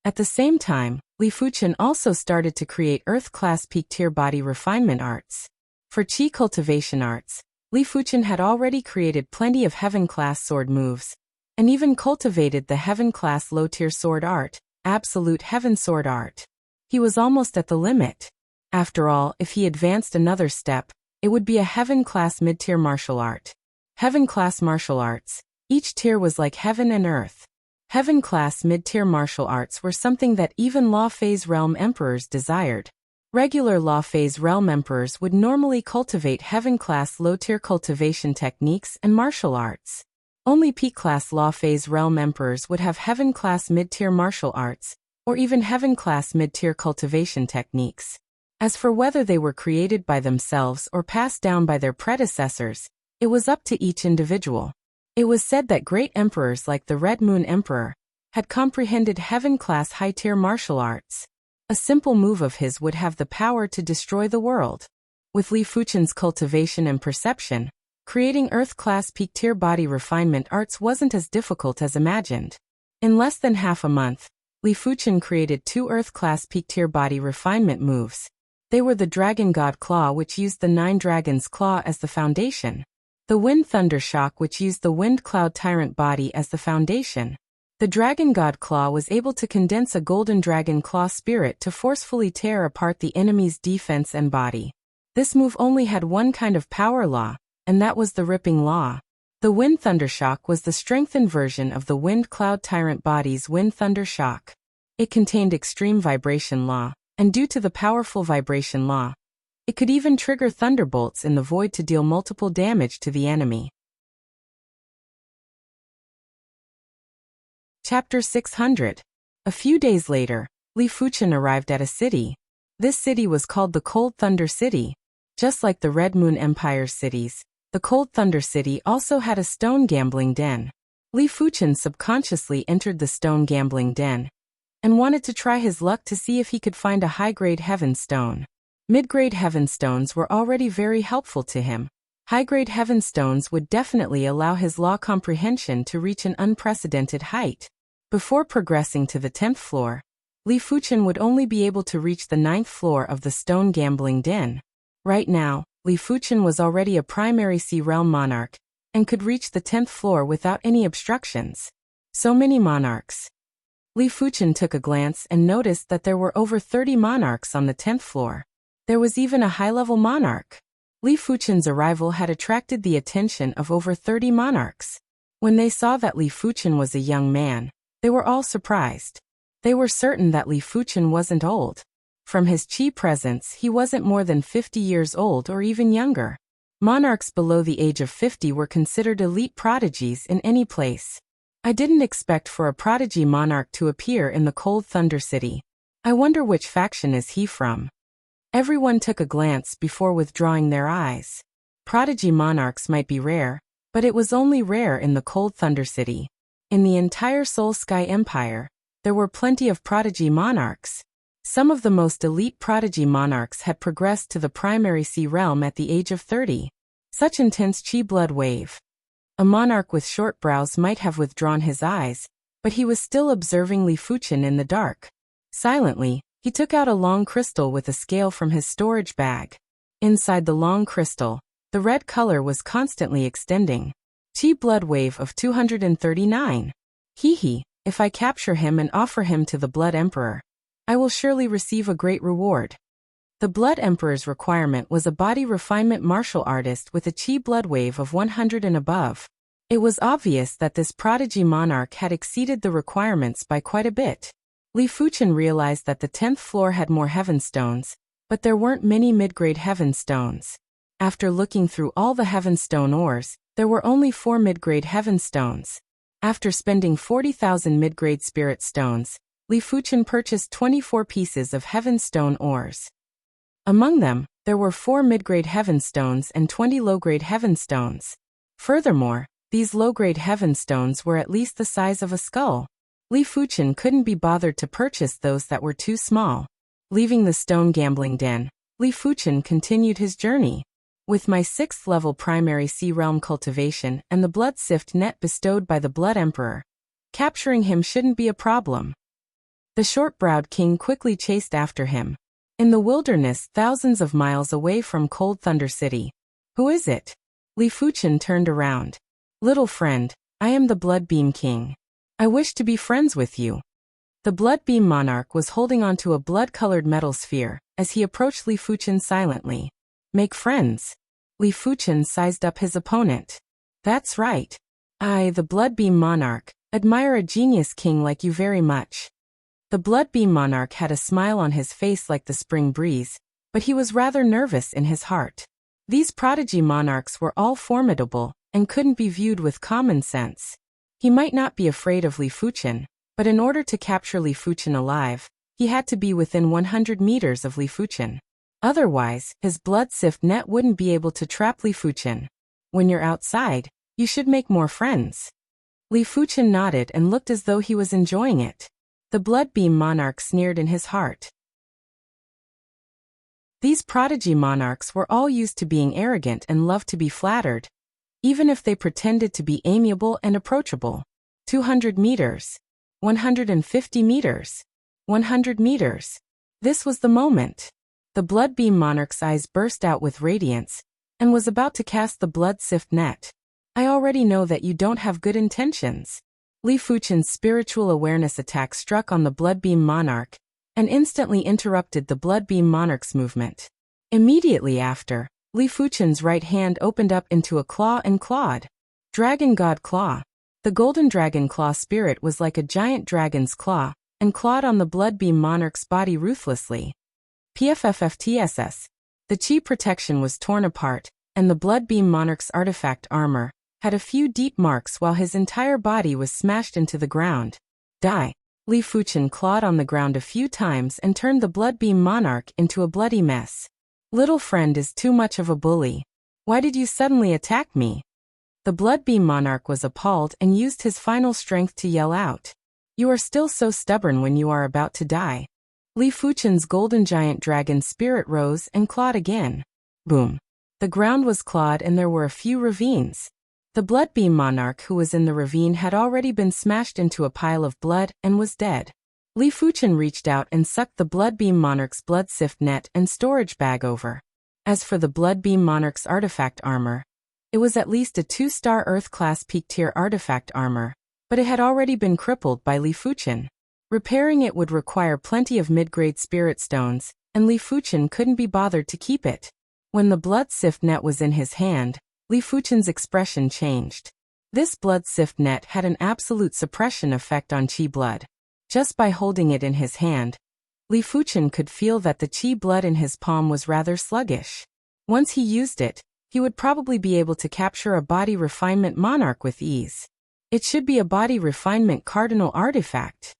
At the same time, Li Fuchen also started to create Earth-class peak-tier body refinement arts. For Qi cultivation arts, Li Fuchen had already created plenty of Heaven-class sword moves, and even cultivated the Heaven-class low-tier sword art, Absolute Heaven sword art. He was almost at the limit. After all, if he advanced another step, it would be a Heaven-class mid-tier martial art. Heaven-class martial arts, each tier was like heaven and earth. Heaven-class mid-tier martial arts were something that even Law Phase Realm Emperors desired. Regular Law Phase Realm Emperors would normally cultivate Heaven-class low-tier cultivation techniques and martial arts. Only Peak-class Law Phase Realm Emperors would have Heaven-class mid-tier martial arts, or even Heaven-class mid-tier cultivation techniques. As for whether they were created by themselves or passed down by their predecessors, it was up to each individual. It was said that great emperors like the Red Moon Emperor had comprehended Heaven-class high-tier martial arts. A simple move of his would have the power to destroy the world. With Li Fuchen's cultivation and perception, creating Earth-class peak-tier body refinement arts wasn't as difficult as imagined. In less than half a month, Li Fuchen created 2 Earth-class peak-tier body refinement moves. They were the Dragon God Claw, which used the 9 Dragon's Claw as the foundation. The Wind Thunder Shock, which used the Wind Cloud Tyrant body as the foundation. The Dragon God Claw was able to condense a Golden Dragon Claw spirit to forcefully tear apart the enemy's defense and body. This move only had one kind of power law, and that was the Ripping Law. The Wind Thunder Shock was the strengthened version of the Wind Cloud Tyrant body's Wind Thunder Shock. It contained extreme vibration law, and due to the powerful vibration law, it could even trigger thunderbolts in the void to deal multiple damage to the enemy. Chapter 600. A few days later, Li Fuchen arrived at a city. This city was called the Cold Thunder City. Just like the Red Moon Empire's cities, The Cold Thunder City also had a stone gambling den. Li Fuchen subconsciously entered the stone gambling den and wanted to try his luck to see if he could find a high-grade heaven stone. Mid-grade heaven stones were already very helpful to him. High-grade heaven stones would definitely allow his law comprehension to reach an unprecedented height. Before progressing to the 10th floor, Li Fuchen would only be able to reach the 9th floor of the stone gambling den. Right now, Li Fuchen was already a primary sea realm monarch and could reach the 10th floor without any obstructions. So many monarchs. Li Fuchen took a glance and noticed that there were over 30 monarchs on the 10th floor. There was even a high-level monarch. Li Fuchen's arrival had attracted the attention of over 30 monarchs. When they saw that Li Fuchen was a young man, they were all surprised. They were certain that Li Fuchen wasn't old. From his chi presence, he wasn't more than 50 years old or even younger. Monarchs below the age of 50 were considered elite prodigies in any place. I didn't expect for a prodigy monarch to appear in the Cold Thunder City. I wonder which faction is he from? Everyone took a glance before withdrawing their eyes. Prodigy monarchs might be rare, but it was only rare in the Cold Thunder City. In the entire Soul Sky Empire, there were plenty of prodigy monarchs. Some of the most elite prodigy monarchs had progressed to the primary sea realm at the age of 30. Such intense chi blood wave. A monarch with short brows might have withdrawn his eyes, but he was still observing Li Fuchen in the dark. Silently, he took out a long crystal with a scale from his storage bag. Inside the long crystal, the red color was constantly extending. Chi blood wave of 239. Hee, if I capture him and offer him to the Blood Emperor, I will surely receive a great reward. The Blood Emperor's requirement was a body refinement martial artist with a chi blood wave of 100 and above. It was obvious that this prodigy monarch had exceeded the requirements by quite a bit. Li Fuchen realized that the 10th floor had more heaven stones, but there weren't many mid-grade heaven stones. After looking through all the heaven stone ores, there were only 4 mid-grade heaven stones. After spending 40,000 mid-grade spirit stones, Li Fuchen purchased 24 pieces of heaven stone ores. Among them, there were 4 mid-grade heaven stones and 20 low-grade heaven stones. Furthermore, these low-grade heaven stones were at least the size of a skull. Li Fuchen couldn't be bothered to purchase those that were too small. Leaving the stone gambling den, Li Fuchen continued his journey. With my 6th level primary sea realm cultivation and the blood sift net bestowed by the Blood Emperor, capturing him shouldn't be a problem. The short-browed king quickly chased after him. In the wilderness thousands of miles away from Cold Thunder City. Who is it? Li Fuchen turned around. Little friend, I am the Blood Beam King. I wish to be friends with you. The Blood Beam Monarch was holding onto a blood-colored metal sphere as he approached Li Fuchen silently. Make friends. Li Fuchen sized up his opponent. That's right. I, the Blood Beam Monarch, admire a genius king like you very much. The Blood Beam Monarch had a smile on his face like the spring breeze, but he was rather nervous in his heart. These prodigy monarchs were all formidable and couldn't be viewed with common sense. He might not be afraid of Li Fuchen, but in order to capture Li Fuchen alive, he had to be within 100 meters of Li Fuchen. Otherwise, his blood sift net wouldn't be able to trap Li Fuchen. When you're outside, you should make more friends. Li Fuchen nodded and looked as though he was enjoying it. The Blood Beam Monarch sneered in his heart. These prodigy monarchs were all used to being arrogant and loved to be flattered, even if they pretended to be amiable and approachable. 200 meters. 150 meters. 100 meters. This was the moment. The Blood Beam Monarch's eyes burst out with radiance, and was about to cast the blood sift net. I already know that you don't have good intentions. Li Fuchen's spiritual awareness attack struck on the Blood Beam Monarch, and instantly interrupted the Blood Beam Monarch's movement. Immediately after, Li Fuchen's right hand opened up into a claw and clawed. Dragon God Claw. The Golden Dragon Claw spirit was like a giant dragon's claw, and clawed on the Blood Beam Monarch's body ruthlessly. PFFFTSS. The chi protection was torn apart, and the Blood Beam Monarch's artifact armor had a few deep marks while his entire body was smashed into the ground. Die. Li Fuchen clawed on the ground a few times and turned the Blood Beam Monarch into a bloody mess. Little friend is too much of a bully. Why did you suddenly attack me? The Bloodbeam monarch was appalled and used his final strength to yell out. You are still so stubborn when you are about to die. Li Fuchen's golden giant dragon spirit rose and clawed again. Boom. The ground was clawed and there were a few ravines. The Bloodbeam monarch who was in the ravine had already been smashed into a pile of blood and was dead. Li Fuchen reached out and sucked the Bloodbeam monarch's blood sift net and storage bag over. As for the Bloodbeam monarch's artifact armor, it was at least a 2-star Earth-class peak-tier artifact armor, but it had already been crippled by Li Fuchen. Repairing it would require plenty of mid-grade spirit stones, and Li Fuchen couldn't be bothered to keep it. When the blood sift net was in his hand, Li Fuchen's expression changed. This blood sift net had an absolute suppression effect on Qi blood. Just by holding it in his hand, Li Fuchen could feel that the Qi blood in his palm was rather sluggish. Once he used it, he would probably be able to capture a body refinement monarch with ease. It should be a body refinement cardinal artifact.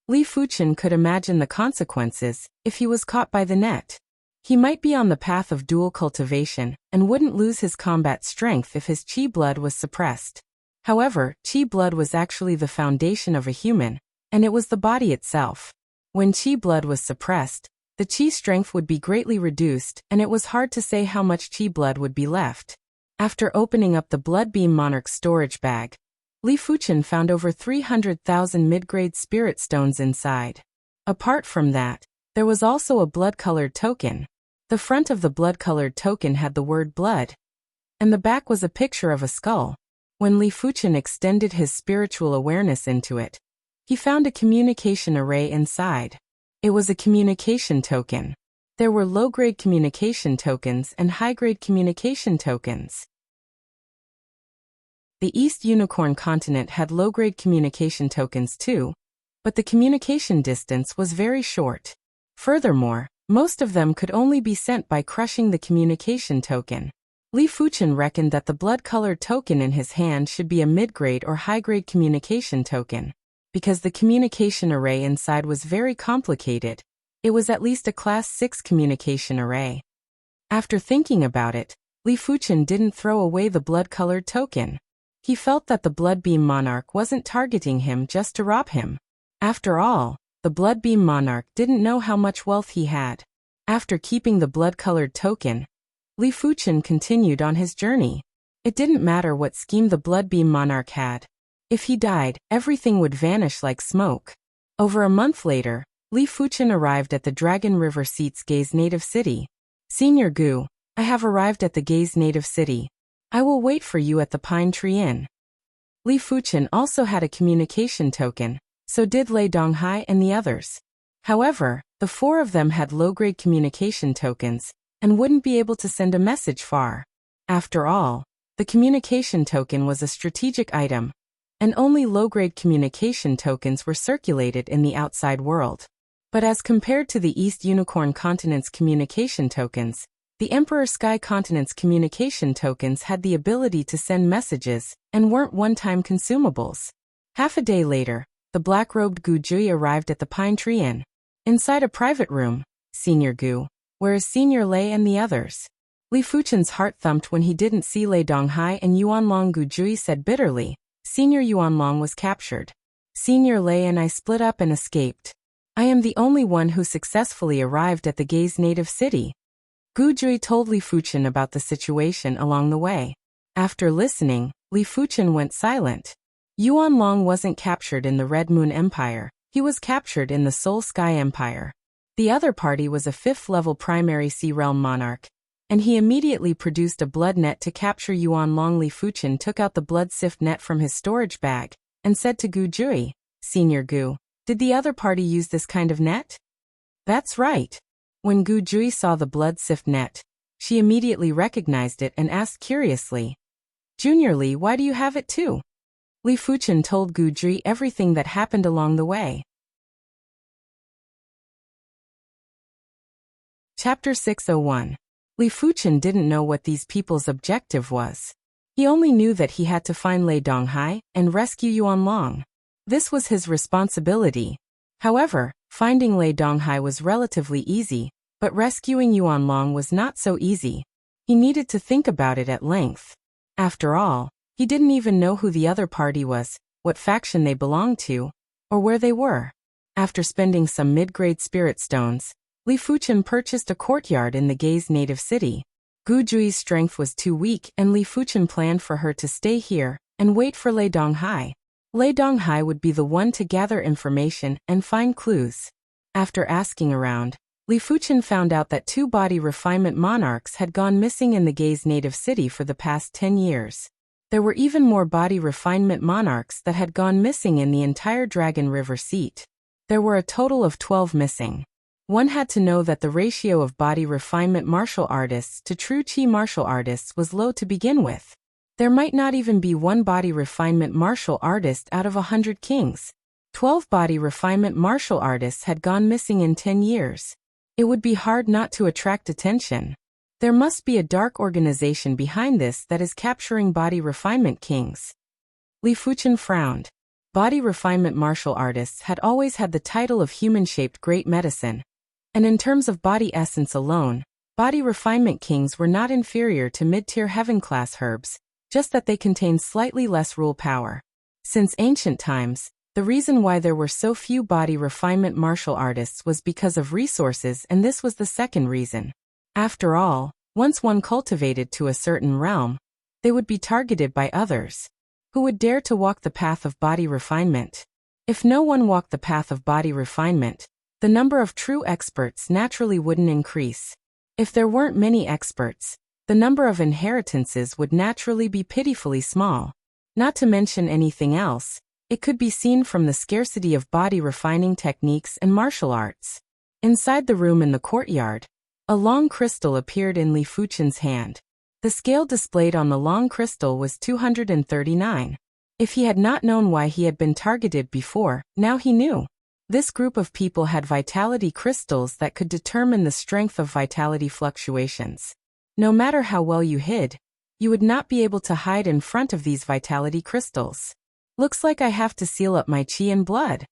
Li Fuchen could imagine the consequences if he was caught by the net. He might be on the path of dual cultivation and wouldn't lose his combat strength if his Qi blood was suppressed. However, Qi blood was actually the foundation of a human, and it was the body itself. When Qi blood was suppressed, the Qi strength would be greatly reduced and it was hard to say how much Qi blood would be left. After opening up the Bloodbeam monarch's storage bag, Li Fuchen found over 300,000 mid-grade spirit stones inside. Apart from that, there was also a blood-colored token. The front of the blood-colored token had the word blood, and the back was a picture of a skull. When Li Fuchen extended his spiritual awareness into it, he found a communication array inside. It was a communication token. There were low-grade communication tokens and high-grade communication tokens. The East Unicorn continent had low-grade communication tokens too, but the communication distance was very short. Furthermore, most of them could only be sent by crushing the communication token. Li Fuchen reckoned that the blood-colored token in his hand should be a mid-grade or high-grade communication token. Because the communication array inside was very complicated, it was at least a Class 6 communication array. After thinking about it, Li Fuchen didn't throw away the blood-colored token. He felt that the Bloodbeam monarch wasn't targeting him just to rob him. After all, the Bloodbeam monarch didn't know how much wealth he had. After keeping the blood-colored token, Li Fuchen continued on his journey. It didn't matter what scheme the Bloodbeam monarch had. If he died, everything would vanish like smoke. Over a month later, Li Fuchen arrived at the Dragon River Seat's Gaze native city. Senior Gu, I have arrived at the Gaze native city. I will wait for you at the Pine Tree Inn. Li Fuchen also had a communication token, so did Lei Donghai and the others. However, the 4 of them had low-grade communication tokens, and wouldn't be able to send a message far. After all, the communication token was a strategic item, and only low-grade communication tokens were circulated in the outside world. But as compared to the East Unicorn continent's communication tokens, the Emperor Sky continent's communication tokens had the ability to send messages and weren't one-time consumables. Half a day later, the black-robed Gu Jui arrived at the Pine Tree Inn. Inside a private room, Senior Gu, where is Senior Lei and the others? Li Fuchen's heart thumped when he didn't see Lei Donghai and Yuanlong. Gu Jui said bitterly, Senior Yuanlong was captured. Senior Lei and I split up and escaped. I am the only one who successfully arrived at the Gaze native city. Gu Jui told Li Fuchen about the situation along the way. After listening, Li Fuchen went silent. Yuanlong wasn't captured in the Red Moon Empire, he was captured in the Soul Sky Empire. The other party was a 5th-level primary Sea Realm monarch, and he immediately produced a blood net to capture Yuanlong. Li Fuchen took out the blood sift net from his storage bag, and said to Gu Jui, Senior Gu, did the other party use this kind of net? That's right. When Gu Jui saw the blood sift net, she immediately recognized it and asked curiously, Junior Li, why do you have it too? Li Fuchen told Gu Jui everything that happened along the way. Chapter 601. Li Fuchen didn't know what these people's objective was. He only knew that he had to find Lei Donghai and rescue Yuanlong. This was his responsibility. However, finding Lei Donghai was relatively easy, but rescuing Yuanlong was not so easy. He needed to think about it at length. After all, he didn't even know who the other party was, what faction they belonged to, or where they were. After spending some mid-grade spirit stones, Li Fuchen purchased a courtyard in the Gay's native city. Gu Jui's strength was too weak and Li Fuchen planned for her to stay here and wait for Lei Donghai. Lei Donghai would be the one to gather information and find clues. After asking around, Li Fuchen found out that 2 body refinement monarchs had gone missing in the Gay's native city for the past 10 years. There were even more body refinement monarchs that had gone missing in the entire Dragon River seat. There were a total of 12 missing. One had to know that the ratio of body refinement martial artists to true Qi martial artists was low to begin with. There might not even be 1 body refinement martial artist out of 100 kings. 12 body refinement martial artists had gone missing in 10 years. It would be hard not to attract attention. There must be a dark organization behind this that is capturing body refinement kings. Li Fuchen frowned. Body refinement martial artists had always had the title of human-shaped great medicine. And in terms of body essence alone, body refinement kings were not inferior to mid-tier heaven-class herbs, just that they contained slightly less rule power. Since ancient times, the reason why there were so few body refinement martial artists was because of resources, and this was the second reason. After all, once one cultivated to a certain realm, they would be targeted by others. Who would dare to walk the path of body refinement? If no one walked the path of body refinement, the number of true experts naturally wouldn't increase. If there weren't many experts, the number of inheritances would naturally be pitifully small. Not to mention anything else, it could be seen from the scarcity of body refining techniques and martial arts. Inside the room in the courtyard, a long crystal appeared in Li Fuchen's hand. The scale displayed on the long crystal was 239. If he had not known why he had been targeted before, now he knew. This group of people had vitality crystals that could determine the strength of vitality fluctuations. No matter how well you hid, you would not be able to hide in front of these vitality crystals. Looks like I have to seal up my chi and blood.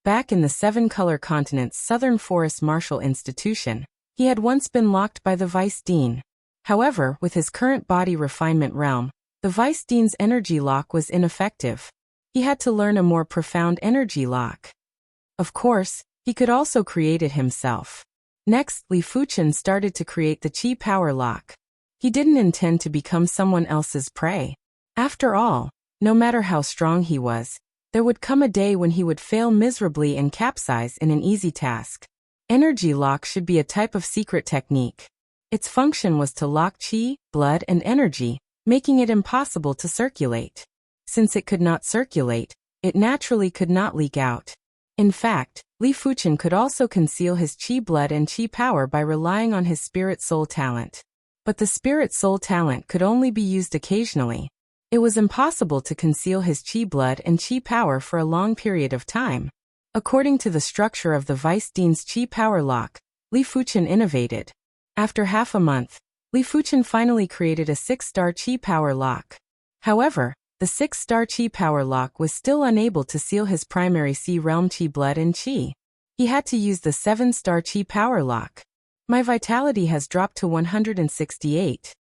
Back in the 7-color continent's Southern Forest Martial Institution, he had once been locked by the Vice Dean. However, with his current body refinement realm, the Vice Dean's energy lock was ineffective. He had to learn a more profound energy lock. Of course, he could also create it himself. Next, Li Fuchen started to create the Qi power lock. He didn't intend to become someone else's prey. After all, no matter how strong he was, there would come a day when he would fail miserably and capsize in an easy task. Energy lock should be a type of secret technique. Its function was to lock qi, blood, and energy, making it impossible to circulate. Since it could not circulate, it naturally could not leak out. In fact, Li Fuchen could also conceal his qi blood and qi power by relying on his spirit soul talent. But the spirit soul talent could only be used occasionally. It was impossible to conceal his qi blood and qi power for a long period of time. According to the structure of the Vice Dean's Qi Power Lock, Li Fuchen innovated. After half a month, Li Fuchen finally created a 6-star Qi Power Lock. However, the 6-star Qi Power Lock was still unable to seal his primary Sea Realm Qi blood and Qi. He had to use the 7-star Qi Power Lock. My vitality has dropped to 168.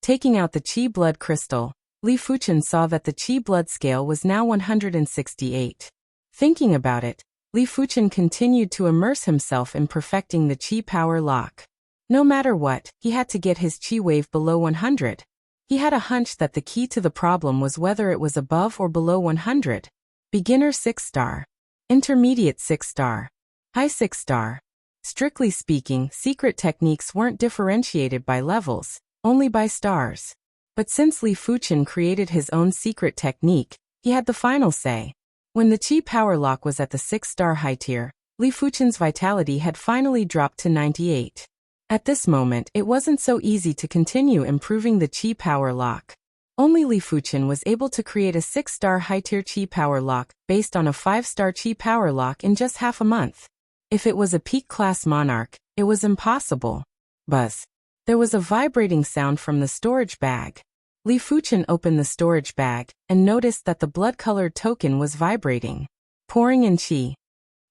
Taking out the Qi blood crystal, Li Fuchen saw that the Qi blood scale was now 168. Thinking about it, Li Fuchen continued to immerse himself in perfecting the Qi power lock. No matter what, he had to get his Qi wave below 100. He had a hunch that the key to the problem was whether it was above or below 100. Beginner 6-star. Intermediate 6-star. High 6-star. Strictly speaking, secret techniques weren't differentiated by levels, only by stars. But since Li Fuchen created his own secret technique, he had the final say. When the Qi power lock was at the 6-star high tier, Li Fuchen's vitality had finally dropped to 98. At this moment, it wasn't so easy to continue improving the Qi power lock. Only Li Fuchen was able to create a 6-star high-tier Qi power lock based on a 5-star Qi power lock in just half a month. If it was a peak-class monarch, it was impossible. Buzz. There was a vibrating sound from the storage bag. Li Fuchen opened the storage bag and noticed that the blood-colored token was vibrating. Pouring in qi.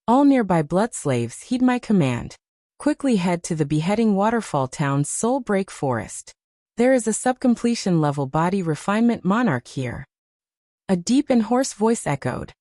All nearby blood slaves heed my command. Quickly head to the beheading waterfall town's soul break forest. There is a subcompletion level body refinement monarch here. A deep and hoarse voice echoed.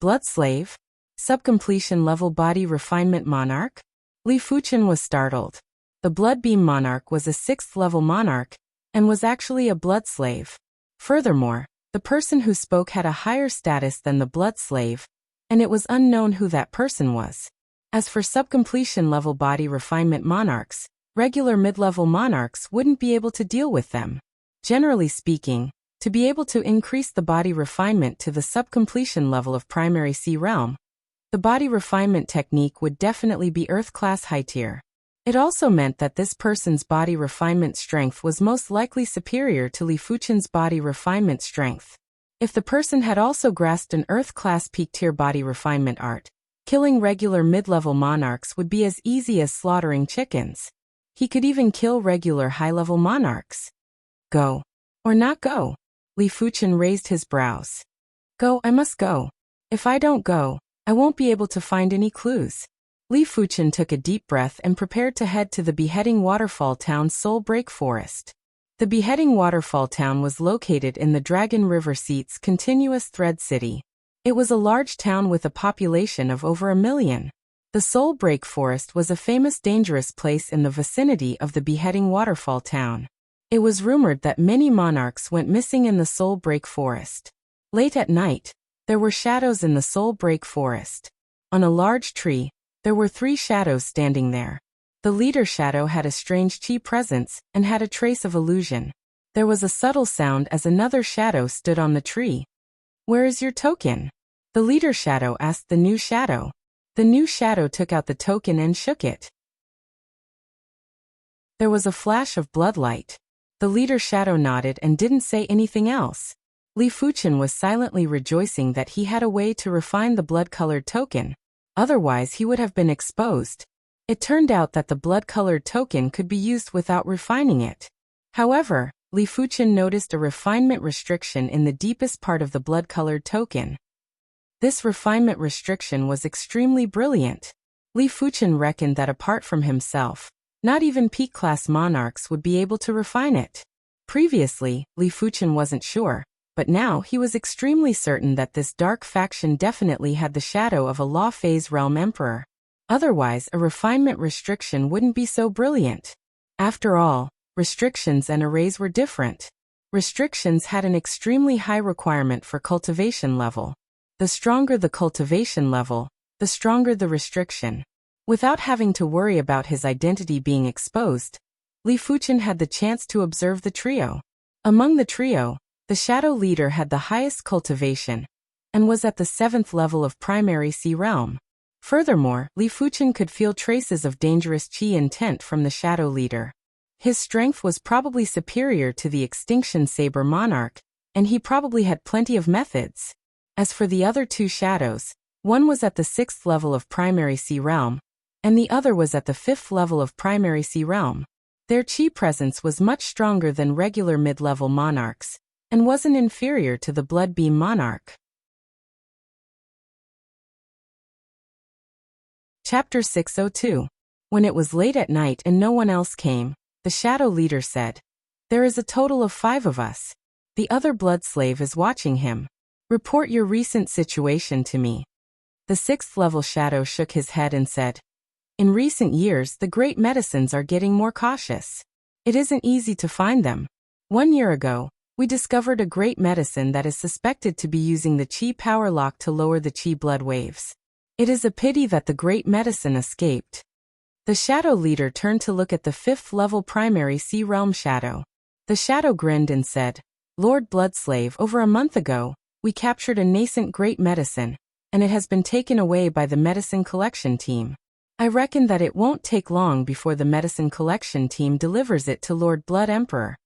Blood slave? Subcompletion level body refinement monarch? Li Fuchen was startled. The blood beam monarch was a 6th level monarch, and was actually a blood slave. Furthermore, the person who spoke had a higher status than the blood slave, and it was unknown who that person was. As for subcompletion level body refinement monarchs, regular mid-level monarchs wouldn't be able to deal with them. Generally speaking, to be able to increase the body refinement to the subcompletion level of primary C realm, the body refinement technique would definitely be Earth-class high tier. It also meant that this person's body refinement strength was most likely superior to Li Fuchen's body refinement strength. If the person had also grasped an Earth-class peak-tier body refinement art, killing regular mid-level monarchs would be as easy as slaughtering chickens. He could even kill regular high-level monarchs. Go. Or not go? Li Fuchen raised his brows. Go, I must go. If I don't go, I won't be able to find any clues. Li Fuchen took a deep breath and prepared to head to the beheading waterfall town's soul break forest. The beheading waterfall town was located in the Dragon River Seat's continuous thread city. It was a large town with a population of over 1 million. The Soul Break Forest was a famous dangerous place in the vicinity of the beheading waterfall town. It was rumored that many monarchs went missing in the Soul Break Forest. Late at night, there were shadows in the Soul Break Forest. On a large tree, there were 3 shadows standing there. The leader shadow had a strange chi presence and had a trace of illusion. There was a subtle sound as another shadow stood on the tree. Where is your token? The leader shadow asked the new shadow. The new shadow took out the token and shook it. There was a flash of bloodlight. The leader shadow nodded and didn't say anything else. Li Fuchen was silently rejoicing that he had a way to refine the blood-colored token. Otherwise he would have been exposed. It turned out that the blood-colored token could be used without refining it. However, Li Fuchen noticed a refinement restriction in the deepest part of the blood-colored token. This refinement restriction was extremely brilliant. Li Fuchen reckoned that apart from himself, not even peak-class monarchs would be able to refine it. Previously, Li Fuchen wasn't sure, but now he was extremely certain that this dark faction definitely had the shadow of a law phase realm emperor. Otherwise, a refinement restriction wouldn't be so brilliant. After all, restrictions and arrays were different. Restrictions had an extremely high requirement for cultivation level. The stronger the cultivation level, the stronger the restriction. Without having to worry about his identity being exposed, Li Fuchen had the chance to observe the trio. Among the trio, the shadow leader had the highest cultivation, and was at the 7th level of primary C realm. Furthermore, Li Fuchen could feel traces of dangerous chi intent from the shadow leader. His strength was probably superior to the Extinction Saber Monarch, and he probably had plenty of methods. As for the other 2 shadows, one was at the 6th level of primary C realm, and the other was at the 5th level of primary C realm. Their chi presence was much stronger than regular mid-level monarchs, and wasn't inferior to the Blood Beam Monarch. Chapter 602. When it was late at night and no one else came, the shadow leader said, "There is a total of 5 of us. The other blood slave is watching him. Report your recent situation to me." The 6th level shadow shook his head and said, "In recent years, the great medicines are getting more cautious. It isn't easy to find them. 1 year ago, we discovered a great medicine that is suspected to be using the chi power lock to lower the chi blood waves. It is a pity that the great medicine escaped." The shadow leader turned to look at the 5th level primary C realm shadow. The shadow grinned and said, "Lord Bloodslave, over a month ago, we captured a nascent great medicine, and it has been taken away by the medicine collection team. I reckon that it won't take long before the medicine collection team delivers it to Lord Blood Emperor."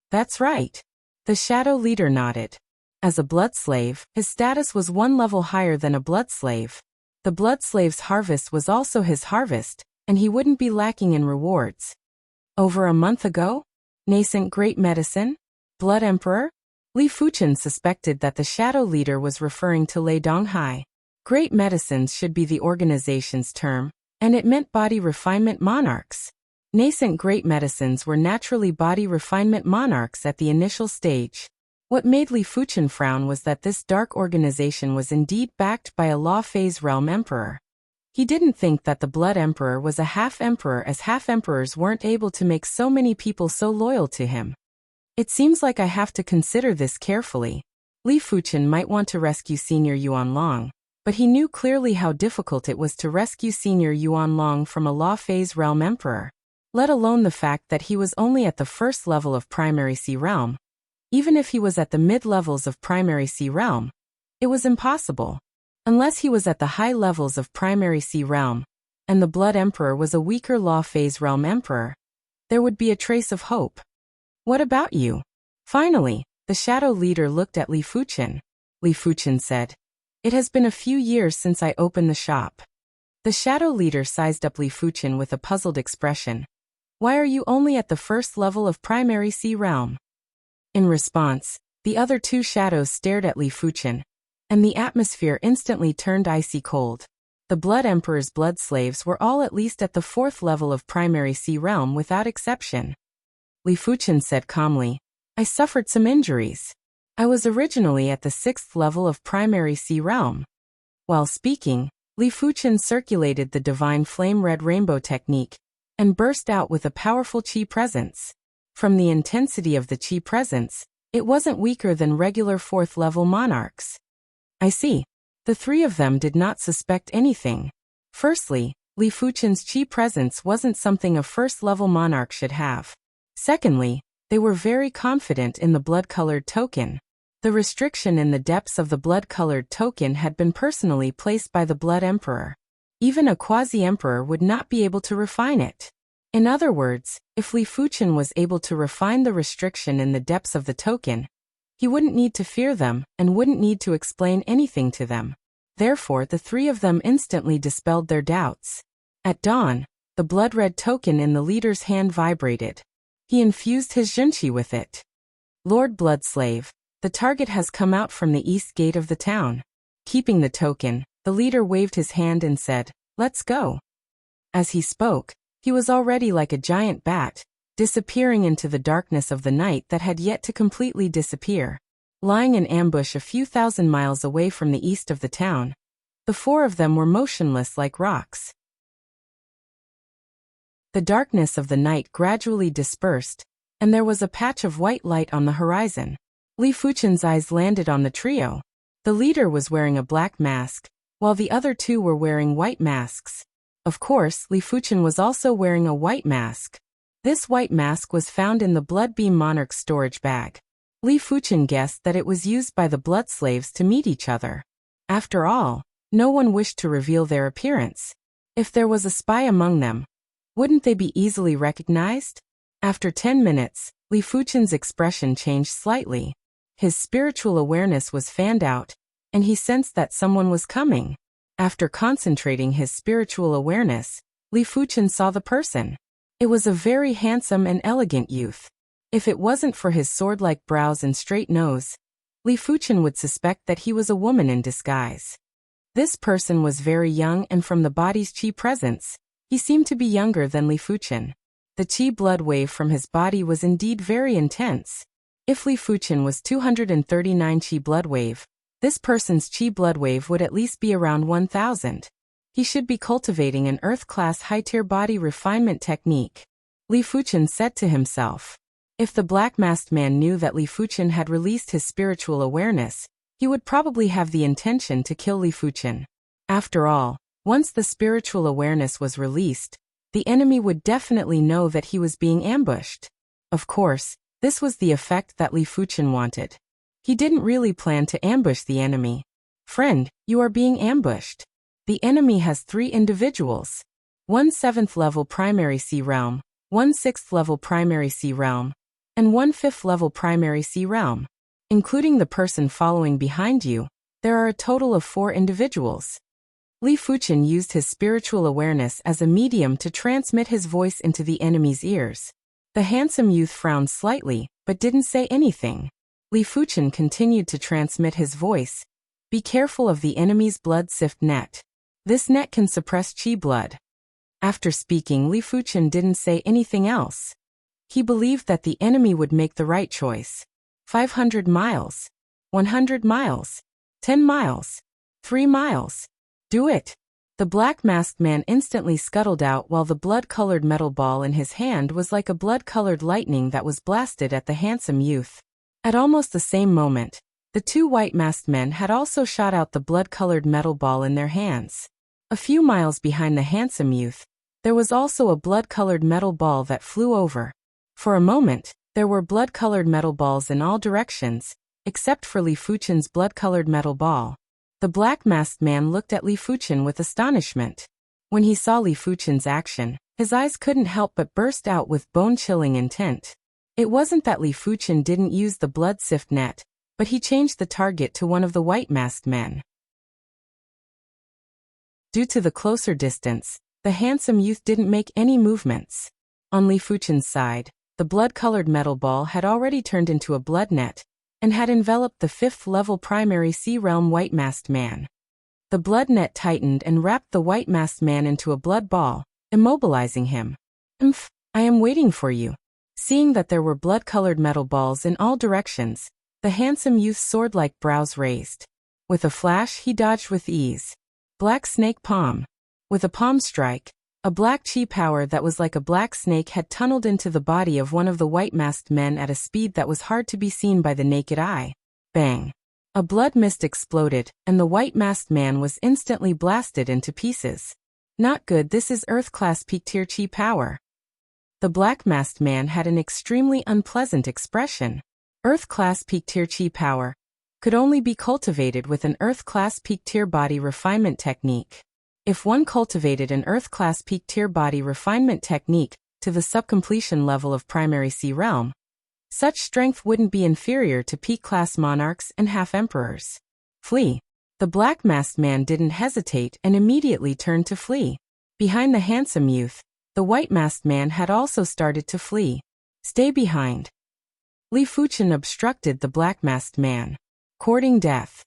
"That's right." The shadow leader nodded. As a blood slave, his status was 1 level higher than a blood slave. The blood slave's harvest was also his harvest, and he wouldn't be lacking in rewards. Over a month ago? Nascent great medicine? Blood Emperor? Li Fuchen suspected that the shadow leader was referring to Lei Donghai. Great medicines should be the organization's term, And it meant body refinement monarchs. Nascent great medicines were naturally body refinement monarchs at the initial stage. What made Li Fuchen frown was that this dark organization was indeed backed by a law phase realm emperor. He didn't think that the Blood Emperor was a half-emperor, as half-emperors weren't able to make so many people so loyal to him. It seems like I have to consider this carefully. Li Fuchen might want to rescue Senior Yuan Long, but he knew clearly how difficult it was to rescue Senior Yuan Long from a law phase realm emperor, let alone the fact that he was only at the first level of primary sea realm. Even if he was at the mid-levels of primary sea realm, it was impossible. Unless he was at the high levels of primary sea realm, and the Blood Emperor was a weaker law phase realm emperor, there would be a trace of hope. What about you? Finally, the shadow leader looked at Li Fuchen. Li Fuchen said, "It has been a few years since I opened the shop." The shadow leader sized up Li Fuchen with a puzzled expression. "Why are you only at the first level of primary sea realm?" In response, the other two shadows stared at Li Fuchen, and the atmosphere instantly turned icy cold. The Blood Emperor's blood slaves were all at least at the fourth level of primary sea realm without exception. Li Fuchen said calmly, "I suffered some injuries. I was originally at the sixth level of primary sea realm." While speaking, Li Fuchen circulated the divine flame red rainbow technique, and burst out with a powerful qi presence. From the intensity of the qi presence, it wasn't weaker than regular fourth-level monarchs. I see. The three of them did not suspect anything. Firstly, Li Fuchen's qi presence wasn't something a first-level monarch should have. Secondly, they were very confident in the blood-colored token. The restriction in the depths of the blood-colored token had been personally placed by the Blood Emperor. Even a quasi-emperor would not be able to refine it. In other words, if Li Fuchen was able to refine the restriction in the depths of the token, he wouldn't need to fear them and wouldn't need to explain anything to them. Therefore, the three of them instantly dispelled their doubts. At dawn, the blood-red token in the leader's hand vibrated. He infused his junqi with it. "Lord Bloodslave, the target has come out from the east gate of the town." Keeping the token, the leader waved his hand and said, "Let's go." As he spoke, he was already like a giant bat, disappearing into the darkness of the night that had yet to completely disappear. Lying in ambush a few thousand miles away from the east of the town, the four of them were motionless like rocks. The darkness of the night gradually dispersed, and there was a patch of white light on the horizon. Li Fuchen's eyes landed on the trio. The leader was wearing a black mask, while the other two were wearing white masks. Of course, Li Fuchen was also wearing a white mask. This white mask was found in the Bloodbeam Monarch's storage bag. Li Fuchen guessed that it was used by the blood slaves to meet each other. After all, no one wished to reveal their appearance. If there was a spy among them, wouldn't they be easily recognized? After 10 minutes, Li Fuchen's expression changed slightly. His spiritual awareness was fanned out, and he sensed that someone was coming. After concentrating his spiritual awareness, Li Fuchen saw the person. It was a very handsome and elegant youth. If it wasn't for his sword-like brows and straight nose, Li Fuchen would suspect that he was a woman in disguise. This person was very young, and from the body's qi presence, he seemed to be younger than Li Fuchen. The qi blood wave from his body was indeed very intense. If Li Fuchen was 239 qi blood wave, this person's qi blood wave would at least be around 1000. He should be cultivating an Earth-class high-tier body refinement technique. Li Fuchen said to himself. If the black-masked man knew that Li Fuchen had released his spiritual awareness, he would probably have the intention to kill Li Fuchen. After all, once the spiritual awareness was released, the enemy would definitely know that he was being ambushed. Of course, this was the effect that Li Fuchen wanted. He didn't really plan to ambush the enemy. "Friend, you are being ambushed. The enemy has 3 individuals. 1 7th level primary sea realm, 1 6th level primary sea realm, and 1 5th level primary sea realm. Including the person following behind you, there are a total of 4 individuals." Li Fuchen used his spiritual awareness as a medium to transmit his voice into the enemy's ears. The handsome youth frowned slightly, but didn't say anything. Li Fuchen continued to transmit his voice. "Be careful of the enemy's blood sift net. This net can suppress qi blood. After speaking, Li Fuchen didn't say anything else. He believed that the enemy would make the right choice. 500 miles. 100 miles. 10 miles. 3 miles. Do it. The black-masked man instantly scuttled out while the blood-colored metal ball in his hand was like a blood-colored lightning that was blasted at the handsome youth. At almost the same moment, the two white-masked men had also shot out the blood-colored metal ball in their hands. A few miles behind the handsome youth, there was also a blood-colored metal ball that flew over. For a moment, there were blood-colored metal balls in all directions, except for Li Fuchen's blood-colored metal ball. The black-masked man looked at Li Fuchen with astonishment. When he saw Li Fuchen's action, his eyes couldn't help but burst out with bone-chilling intent. It wasn't that Li Fuchen didn't use the blood sift net, but he changed the target to one of the white-masked men. Due to the closer distance, the handsome youth didn't make any movements. On Li Fuchen's side, the blood-colored metal ball had already turned into a blood net, and had enveloped the 5th-level primary sea realm white-masked man. The blood net tightened and wrapped the white-masked man into a blood ball, immobilizing him. I am waiting for you. Seeing that there were blood-colored metal balls in all directions, the handsome youth's sword-like brows raised. With a flash, he dodged with ease. Black snake palm. With a palm strike, a black chi power that was like a black snake had tunneled into the body of one of the white-masked men at a speed that was hard to be seen by the naked eye. Bang! A blood mist exploded, and the white-masked man was instantly blasted into pieces. Not good. This is Earth-class peak tier chi power. The black-masked man had an extremely unpleasant expression. Earth-class peak tier chi power could only be cultivated with an Earth-class peak tier body refinement technique. If one cultivated an Earth-class peak tier body refinement technique to the subcompletion level of primary sea realm, such strength wouldn't be inferior to peak-class monarchs and half-emperors. Flee. The black-masked man didn't hesitate and immediately turned to flee. Behind the handsome youth, the white-masked man had also started to flee. Stay behind. Li Fuchen obstructed the black-masked man. Courting death.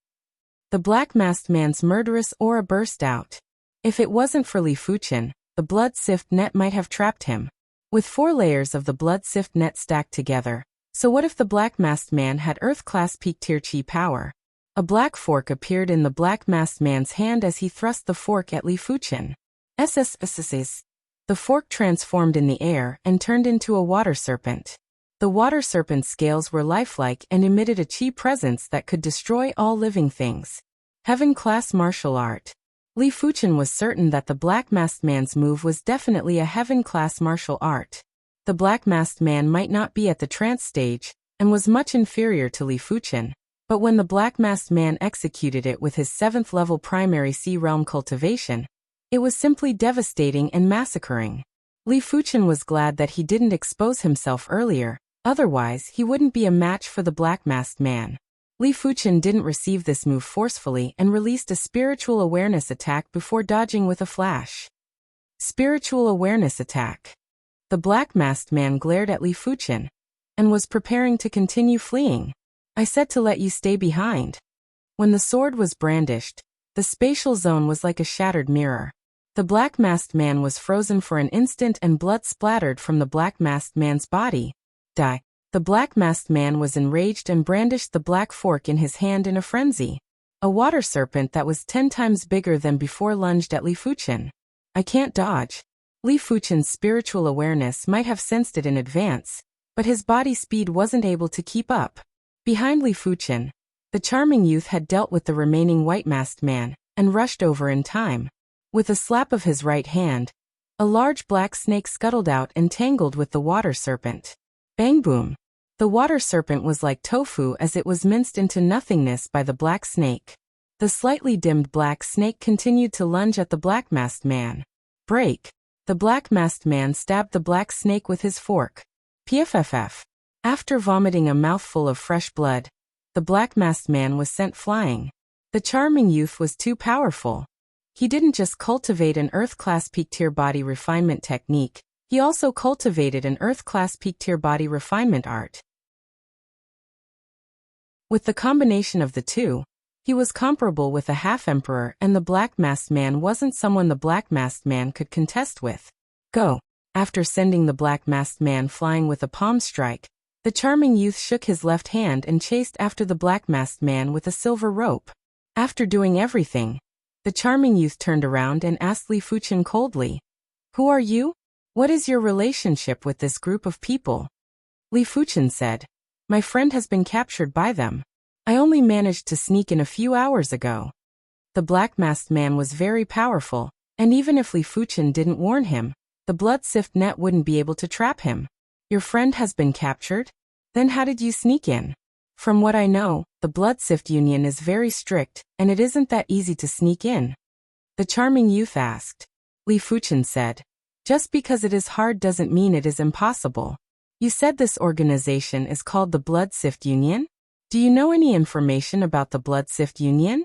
The black-masked man's murderous aura burst out. If it wasn't for Li Fuchen, the blood sift net might have trapped him. With 4 layers of the blood sift net stacked together, so what if the black-masked man had Earth-class peak tier chi power? A black fork appeared in the black-masked man's hand as he thrust the fork at Li Fuchen. The fork transformed in the air and turned into a water serpent. The water serpent's scales were lifelike and emitted a chi presence that could destroy all living things. Heaven-class martial art. Li Fuchen was certain that the black-masked man's move was definitely a heaven-class martial art. The black-masked man might not be at the trance stage, and was much inferior to Li Fuchen, but when the black-masked man executed it with his 7th-level primary sea realm cultivation, it was simply devastating and massacring. Li Fuchen was glad that he didn't expose himself earlier, otherwise he wouldn't be a match for the black-masked man. Li Fuchen didn't receive this move forcefully and released a spiritual awareness attack before dodging with a flash. Spiritual awareness attack. The black-masked man glared at Li Fuchen and was preparing to continue fleeing. I said to let you stay behind. When the sword was brandished, the spatial zone was like a shattered mirror. The black-masked man was frozen for an instant and blood splattered from the black-masked man's body. Die. The black-masked man was enraged and brandished the black fork in his hand in a frenzy. A water serpent that was 10 times bigger than before lunged at Li Fuchen. I can't dodge. Li Fuchen's spiritual awareness might have sensed it in advance, but his body speed wasn't able to keep up. Behind Li Fuchen, the charming youth had dealt with the remaining white-masked man and rushed over in time. With a slap of his right hand, a large black snake scuttled out and tangled with the water serpent. Bang boom! The water serpent was like tofu as it was minced into nothingness by the black snake. The slightly dimmed black snake continued to lunge at the black-masked man. Break! The black-masked man stabbed the black snake with his fork. PFFF. After vomiting a mouthful of fresh blood, the black-masked man was sent flying. The charming youth was too powerful. He didn't just cultivate an Earth-class peak-tier body refinement technique, he also cultivated an Earth-class peak-tier body refinement art. With the combination of the two, He was comparable with a half-emperor, and the black-masked man wasn't someone the black-masked man could contest with. Go. After sending the black-masked man flying with a palm strike, the charming youth shook his left hand and chased after the black-masked man with a silver rope. After doing everything, the charming youth turned around and asked Li Fuchen coldly, "Who are you? What is your relationship with this group of people?" Li Fuchen said, "My friend has been captured by them. I only managed to sneak in a few hours ago." The black-masked man was very powerful, and even if Li Fuchen didn't warn him, the blood-sift net wouldn't be able to trap him. "Your friend has been captured? Then how did you sneak in?" "From what I know, the blood-sift union is very strict, and it isn't that easy to sneak in," the charming youth asked. Li Fuchen said, "Just because it is hard doesn't mean it is impossible. You said this organization is called the Blood-Sift Union? Do you know any information about the Blood-Sift Union?"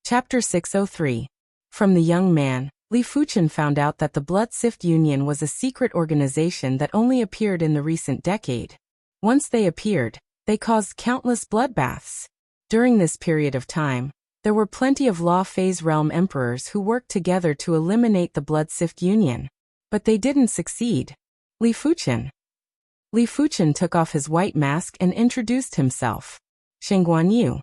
Chapter 603. From the young man, Li Fuchen found out that the Blood-Sift Union was a secret organization that only appeared in the recent decade. Once they appeared, they caused countless bloodbaths. During this period of time, there were plenty of Law Phase Realm emperors who worked together to eliminate the Blood-Sift Union. But they didn't succeed. Li Fuchen took off his white mask and introduced himself. Shengguan.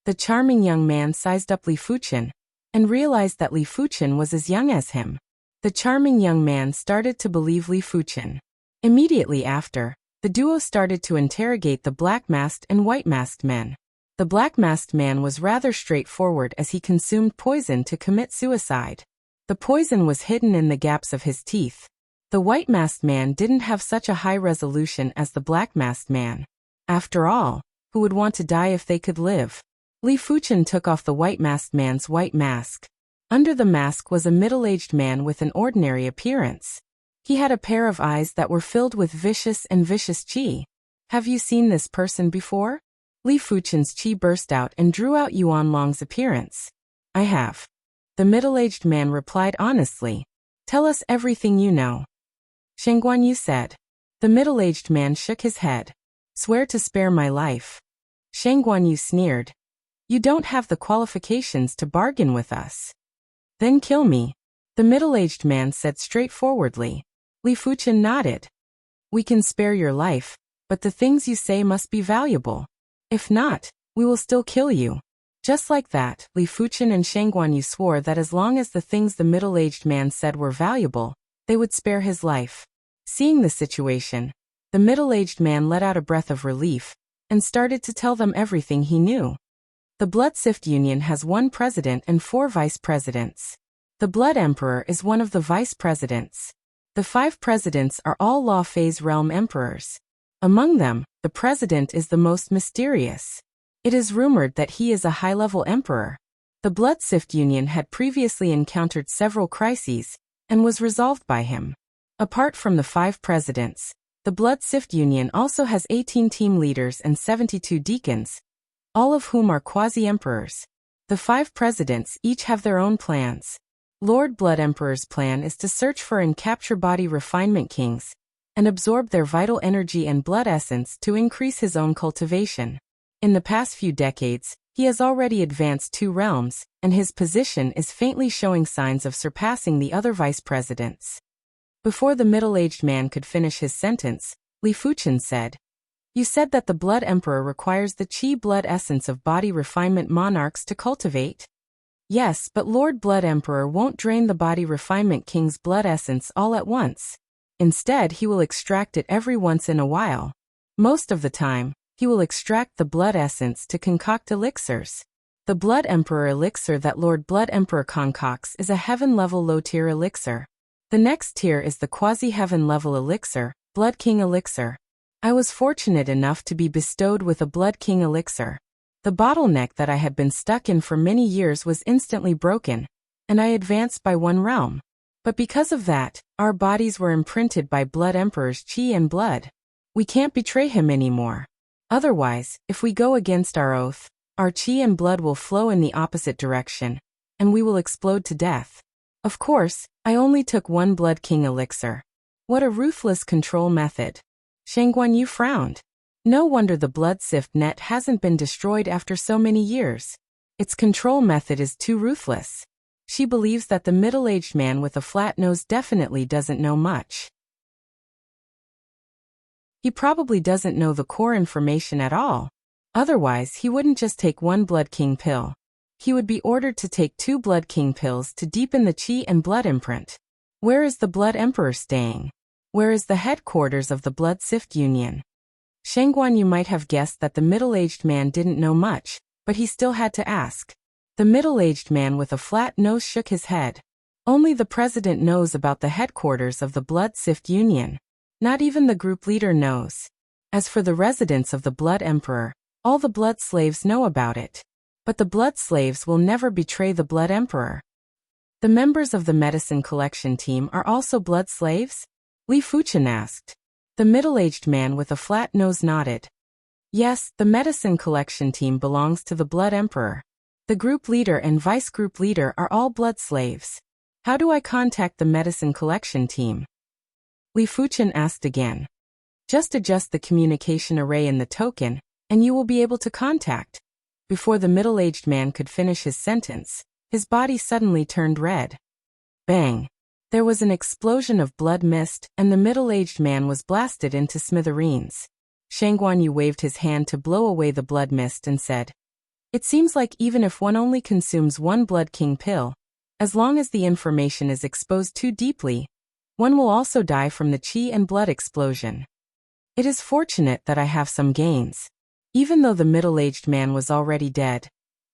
The charming young man sized up Li Fuchen and realized that Li Fuchen was as young as him. The charming young man started to believe Li Fuchen. Immediately after, the duo started to interrogate the black-masked and white-masked men. The black-masked man was rather straightforward as he consumed poison to commit suicide. The poison was hidden in the gaps of his teeth. The white-masked man didn't have such a high resolution as the black-masked man. After all, who would want to die if they could live? Li Fuchen took off the white-masked man's white mask. Under the mask was a middle-aged man with an ordinary appearance. He had a pair of eyes that were filled with vicious qi. "Have you seen this person before?" Li Fuchen's qi burst out and drew out Yuan Long's appearance. "I have." The middle-aged man replied honestly. "Tell us everything you know." Shengguan said. The middle-aged man shook his head. "Swear to spare my life." Shengguan sneered. "You don't have the qualifications to bargain with us." "Then kill me," the middle-aged man said straightforwardly. Li Fuchen nodded. "We can spare your life, but the things you say must be valuable. If not, we will still kill you." Just like that, Li Fuchen and Shengguan swore that as long as the things the middle-aged man said were valuable, they would spare his life. Seeing the situation, the middle-aged man let out a breath of relief and started to tell them everything he knew. The Blood-Sift Union has 1 president and 4 vice presidents. The Blood Emperor is one of the vice presidents. The 5 presidents are all Law Phase Realm emperors. Among them, the president is the most mysterious. It is rumored that he is a high-level emperor. The Blood-Sift Union had previously encountered several crises and was resolved by him. Apart from the 5 presidents, the Blood-Sift Union also has 18 team leaders and 72 deacons, all of whom are quasi-emperors. The 5 presidents each have their own plans. Lord Blood Emperor's plan is to search for and capture body refinement kings, and absorb their vital energy and blood essence to increase his own cultivation. In the past few decades, he has already advanced 2 realms, and his position is faintly showing signs of surpassing the other vice presidents. Before the middle-aged man could finish his sentence, Li Fuchen said, "You said that the Blood Emperor requires the qi blood essence of body refinement monarchs to cultivate?" "Yes, but Lord Blood Emperor won't drain the body refinement king's blood essence all at once. Instead, he will extract it every once in a while. Most of the time, he will extract the blood essence to concoct elixirs. The Blood Emperor elixir that Lord Blood Emperor concocts is a heaven-level low-tier elixir. The next tier is the quasi-heaven level elixir, Blood King elixir. I was fortunate enough to be bestowed with a Blood King elixir. The bottleneck that I had been stuck in for many years was instantly broken, and I advanced by 1 realm. But because of that, our bodies were imprinted by Blood Emperor's qi and blood. We can't betray him anymore. Otherwise, if we go against our oath, our qi and blood will flow in the opposite direction, and we will explode to death. Of course, I only took 1 Blood King elixir. What a ruthless control method." Shengguan frowned. No wonder the blood sift net hasn't been destroyed after so many years. Its control method is too ruthless. She believes that the middle-aged man with a flat nose definitely doesn't know much. He probably doesn't know the core information at all. Otherwise, he wouldn't just take one Blood King pill. He would be ordered to take 2 Blood King pills to deepen the Qi and blood imprint. Where is the Blood Emperor staying? Where is the headquarters of the Blood Sift Union? Shang Guanyu might have guessed that the middle-aged man didn't know much, but he still had to ask. The middle-aged man with a flat nose shook his head. Only the president knows about the headquarters of the Blood Sift Union. Not even the group leader knows. As for the residence of the Blood Emperor, all the blood slaves know about it. But the blood slaves will never betray the Blood Emperor. The members of the medicine collection team are also blood slaves? Li Fuchen asked. The middle-aged man with a flat nose nodded. Yes, the medicine collection team belongs to the Blood Emperor. The group leader and vice group leader are all blood slaves. How do I contact the medicine collection team? Li Fuchen asked again. Just adjust the communication array in the token, and you will be able to contact. Before the middle-aged man could finish his sentence, his body suddenly turned red. Bang! There was an explosion of blood mist, and the middle-aged man was blasted into smithereens. Shang Guanyu waved his hand to blow away the blood mist and said, "It seems like even if one only consumes 1 Blood King pill, as long as the information is exposed too deeply, one will also die from the Qi and blood explosion. It is fortunate that I have some gains." Even though the middle-aged man was already dead,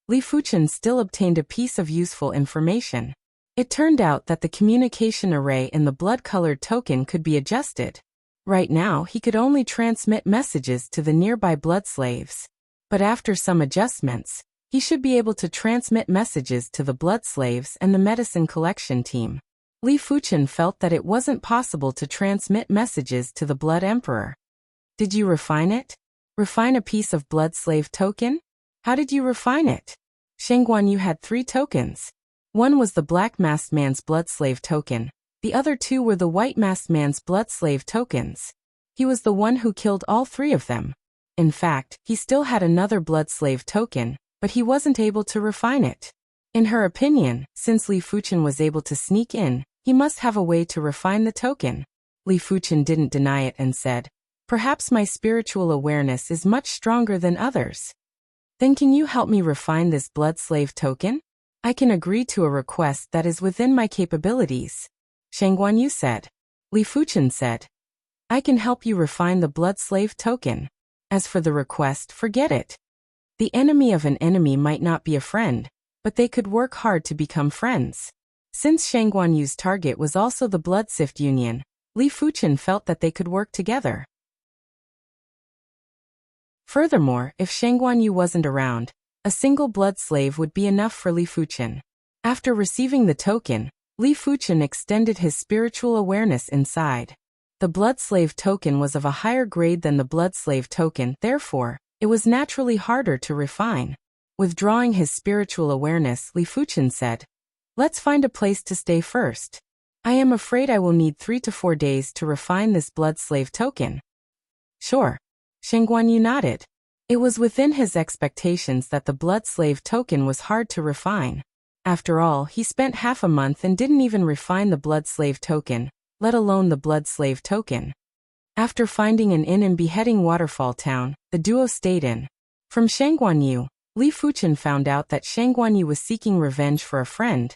Li Fuchen still obtained a piece of useful information. It turned out that the communication array in the blood-colored token could be adjusted. Right now, he could only transmit messages to the nearby blood slaves. But after some adjustments, he should be able to transmit messages to the blood slaves and the medicine collection team. Li Fuchen felt that it wasn't possible to transmit messages to the Blood Emperor. Did you refine it? Refine a piece of blood slave token? How did you refine it? Shang Guanyu had 3 tokens. One was the black masked man's blood slave token. The other 2 were the white masked man's blood slave tokens. He was the one who killed all 3 of them. In fact, he still had another blood slave token, but he wasn't able to refine it. In her opinion, since Li Fuchen was able to sneak in, he must have a way to refine the token. Li Fuchen didn't deny it and said, "Perhaps my spiritual awareness is much stronger than others. Then can you help me refine this blood slave token? I can agree to a request that is within my capabilities," Shang Guanyu said. Li Fuchen said, "I can help you refine the blood slave token. As for the request, forget it. The enemy of an enemy might not be a friend, but they could work hard to become friends." Since Shang Guanyu's target was also the Blood Sift Union, Li Fuchen felt that they could work together. Furthermore, if Shang Guanyu wasn't around, a single blood slave would be enough for Li Fuchen. After receiving the token, Li Fuchen extended his spiritual awareness inside. The blood slave token was of a higher grade than the blood slave token, therefore, it was naturally harder to refine. Withdrawing his spiritual awareness, Li Fuchen said, "Let's find a place to stay first. I am afraid I will need 3 to 4 days to refine this blood slave token." "Sure." Shang Guanyu nodded. It was within his expectations that the blood slave token was hard to refine. After all, he spent half a month and didn't even refine the blood slave token, let alone the blood slave token. After finding an inn in Beheading Waterfall Town, the duo stayed in. From Shang Guanyu, Li Fuchen found out that Shang Guanyu was seeking revenge for a friend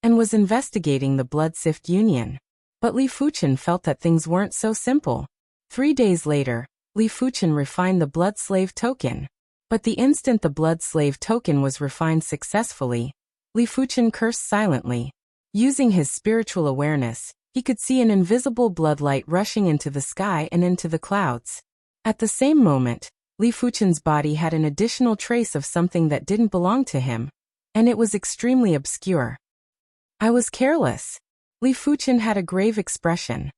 and was investigating the Blood Sift Union. But Li Fuchen felt that things weren't so simple. 3 days later, Li Fuchen refined the blood slave token. But the instant the blood slave token was refined successfully, Li Fuchen cursed silently. Using his spiritual awareness, he could see an invisible blood light rushing into the sky and into the clouds. At the same moment, Li Fuchen's body had an additional trace of something that didn't belong to him, and it was extremely obscure. "I was careless." Li Fuchen had a grave expression.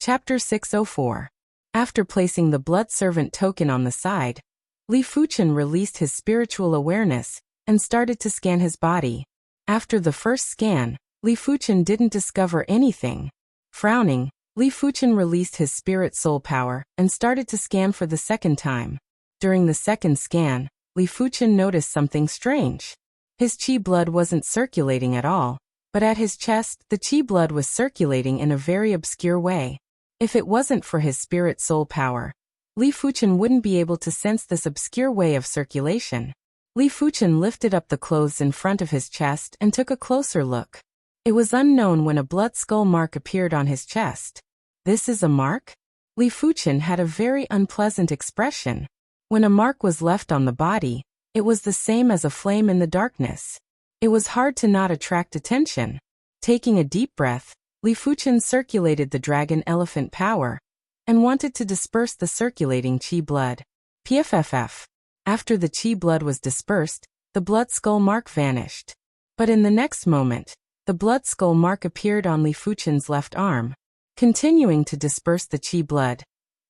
Chapter 604. After placing the blood servant token on the side, Li Fuchen released his spiritual awareness and started to scan his body. After the first scan, Li Fuchen didn't discover anything. Frowning, Li Fuchen released his spirit soul power and started to scan for the second time. During the second scan, Li Fuchen noticed something strange. His qi blood wasn't circulating at all, but at his chest, the qi blood was circulating in a very obscure way. If it wasn't for his spirit soul power, Li Fuchen wouldn't be able to sense this obscure way of circulation. Li Fuchen lifted up the clothes in front of his chest and took a closer look. It was unknown when a blood skull mark appeared on his chest. This is a mark? Li Fuchen had a very unpleasant expression. When a mark was left on the body, it was the same as a flame in the darkness. It was hard to not attract attention. Taking a deep breath, Li Fuchen circulated the dragon elephant power and wanted to disperse the circulating qi blood. PFFF. After the qi blood was dispersed, the blood skull mark vanished. But in the next moment, the blood skull mark appeared on Li Fuchen's left arm. Continuing to disperse the qi blood,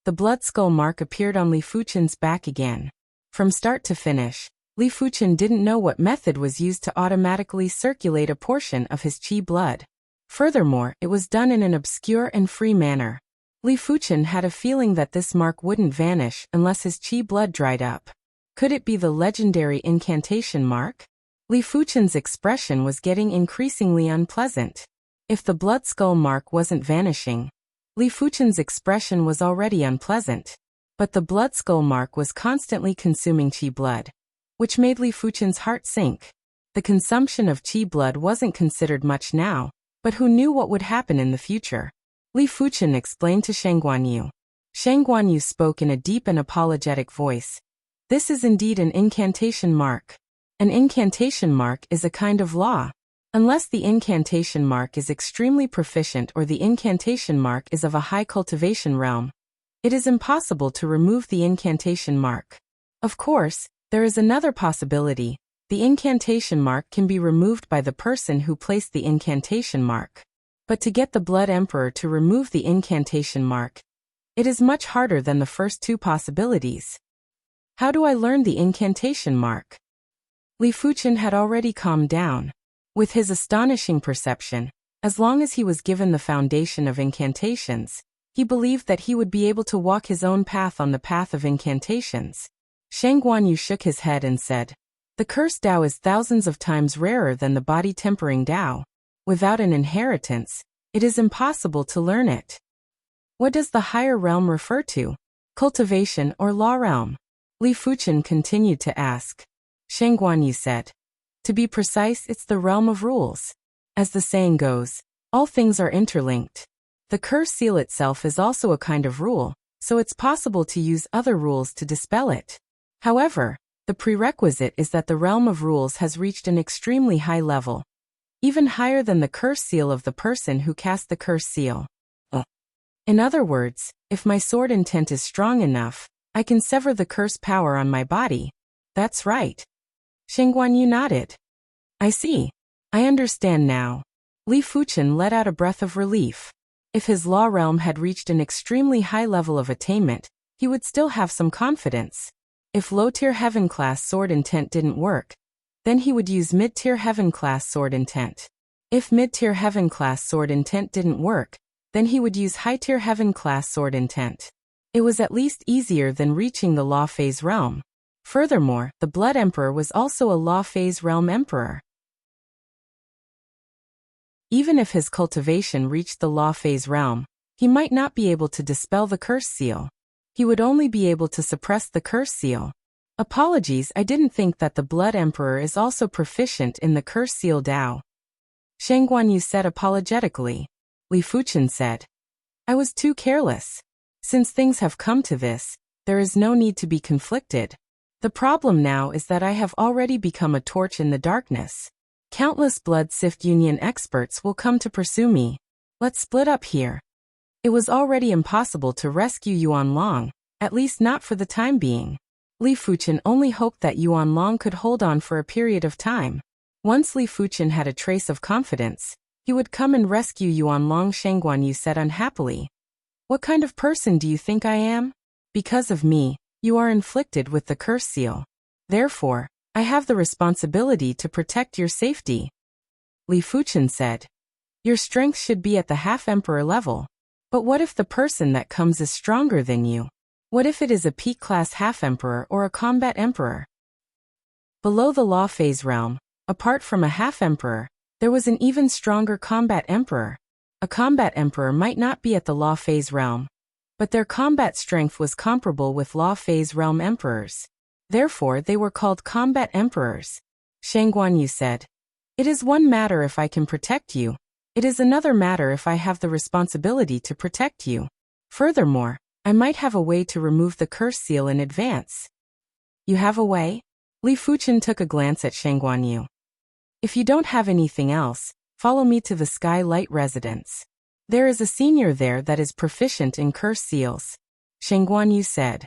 the blood skull mark appeared on Li Fuchen's back again. From start to finish, Li Fuchen didn't know what method was used to automatically circulate a portion of his qi blood. Furthermore, it was done in an obscure and free manner. Li Fuchen had a feeling that this mark wouldn't vanish unless his qi blood dried up. Could it be the legendary incantation mark? Li Fuchen's expression was getting increasingly unpleasant. If the blood skull mark wasn't vanishing, Li Fuchen's expression was already unpleasant. But the blood skull mark was constantly consuming qi blood, which made Li Fuchen's heart sink. The consumption of qi blood wasn't considered much now, but who knew what would happen in the future? Li Fuchen explained to Shang Guanyu. Shang Guanyu spoke in a deep and apologetic voice. This is indeed an incantation mark. An incantation mark is a kind of law. Unless the incantation mark is extremely proficient or the incantation mark is of a high cultivation realm, it is impossible to remove the incantation mark. Of course, there is another possibility. The incantation mark can be removed by the person who placed the incantation mark. But to get the Blood Emperor to remove the incantation mark, it is much harder than the first two possibilities. How do I learn the incantation mark? Li Fuchen had already calmed down. With his astonishing perception, as long as he was given the foundation of incantations, he believed that he would be able to walk his own path on the path of incantations. Shang Guanyu shook his head and said, "The cursed Tao is thousands of times rarer than the body-tempering Tao. Without an inheritance, it is impossible to learn it." What does the higher realm refer to? Cultivation or law realm? Li Fuchen continued to ask. Shang Guanyu said, "To be precise, it's the realm of rules. As the saying goes, all things are interlinked. The curse seal itself is also a kind of rule, so it's possible to use other rules to dispel it. However, the prerequisite is that the realm of rules has reached an extremely high level, even higher than the curse seal of the person who cast the curse seal. In other words, if my sword intent is strong enough, I can sever the curse power on my body." "That's right." Shang Guanyu nodded. "I see. I understand now." Li Fuchen let out a breath of relief. If his law realm had reached an extremely high level of attainment, he would still have some confidence. If low-tier heaven-class sword intent didn't work, then he would use mid-tier heaven-class sword intent. If mid-tier heaven-class sword intent didn't work, then he would use high-tier heaven-class sword intent. It was at least easier than reaching the law phase realm. Furthermore, the Blood Emperor was also a law phase realm emperor. Even if his cultivation reached the law phase realm, he might not be able to dispel the curse seal. He would only be able to suppress the curse seal. "Apologies, I didn't think that the Blood Emperor is also proficient in the curse seal Tao." Shang Guanyu said apologetically. Li Fuchen said, "I was too careless. Since things have come to this, there is no need to be conflicted. The problem now is that I have already become a torch in the darkness. Countless Blood Sift Union experts will come to pursue me. Let's split up here." It was already impossible to rescue Yuan Long, at least not for the time being. Li Fuchen only hoped that Yuan Long could hold on for a period of time. Once Li Fuchen had a trace of confidence, he would come and rescue Yuan Long. Shang Guanyu said unhappily. "What kind of person do you think I am? Because of me, you are inflicted with the curse seal. Therefore, I have the responsibility to protect your safety." Li Fuchen said, "Your strength should be at the half-emperor level. But what if the person that comes is stronger than you? What if it is a peak-class half-emperor or a combat emperor? Below the law phase realm, apart from a half-emperor, there was an even stronger combat emperor. A combat emperor might not be at the law phase realm, but their combat strength was comparable with law phase realm emperors. Therefore, they were called combat emperors. Shang Guanyu said, "It is one matter if I can protect you. It is another matter if I have the responsibility to protect you. Furthermore, I might have a way to remove the curse seal in advance." "You have a way?" Li Fuchen took a glance at Shang Guanyu. "If you don't have anything else, follow me to the Sky Light residence. There is a senior there that is proficient in curse seals," Shang Guanyu said.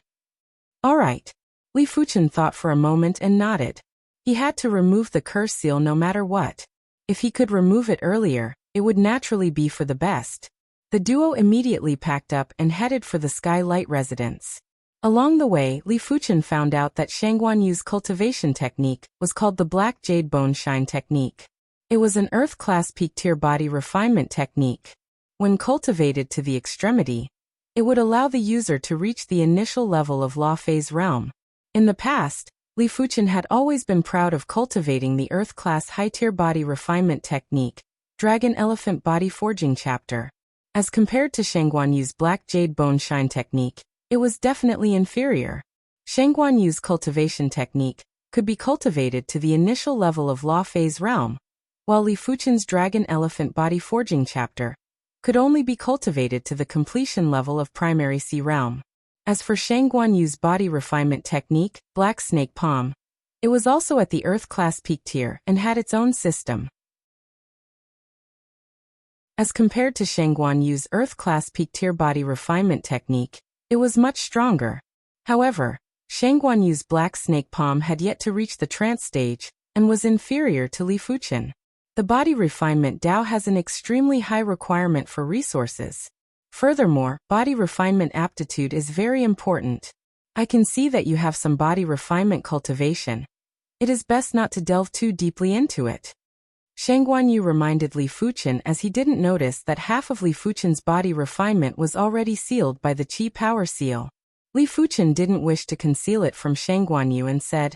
"All right." Li Fuchen thought for a moment and nodded. He had to remove the curse seal no matter what. If he could remove it earlier, it would naturally be for the best. The duo immediately packed up and headed for the Sky Light residence. Along the way, Li Fuchen found out that Shang Guanyu's cultivation technique was called the Black Jade Bone Shine technique. It was an Earth-class peak-tier body refinement technique. When cultivated to the extremity, it would allow the user to reach the initial level of Law Phase realm. In the past, Li Fuchen had always been proud of cultivating the Earth-class high-tier body refinement technique, Dragon Elephant Body Forging Chapter. As compared to Shang Guanyu's Black Jade Bone Shine technique, it was definitely inferior. Shang Guanyu's cultivation technique could be cultivated to the initial level of Law Phase realm, while Li Fuchen's Dragon Elephant Body Forging Chapter could only be cultivated to the completion level of Primary Sea realm. As for Shang Guanyu's body refinement technique, Black Snake Palm, it was also at the Earth-class peak tier and had its own system. As compared to Shang Guanyu's Earth-class peak tier body refinement technique, it was much stronger. However, Shang Guanyu's Black Snake Palm had yet to reach the trance stage and was inferior to Li Fuchen. The body refinement Dao has an extremely high requirement for resources. Furthermore, body refinement aptitude is very important. I can see that you have some body refinement cultivation. It is best not to delve too deeply into it. Shang Guanyu reminded Li Fuchen as he didn't notice that half of Li Fuchen's body refinement was already sealed by the Qi Power Seal. Li Fuchen didn't wish to conceal it from Shang Guanyu and said,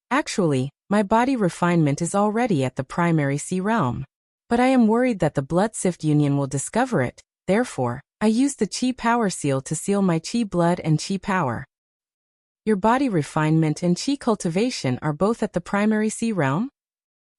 "Actually, my body refinement is already at the Primary Sea realm. But I am worried that the Blood Sift Union will discover it, therefore, I used the Qi Power Seal to seal my Qi blood and Qi power." "Your body refinement and Qi cultivation are both at the Primary Sea realm?"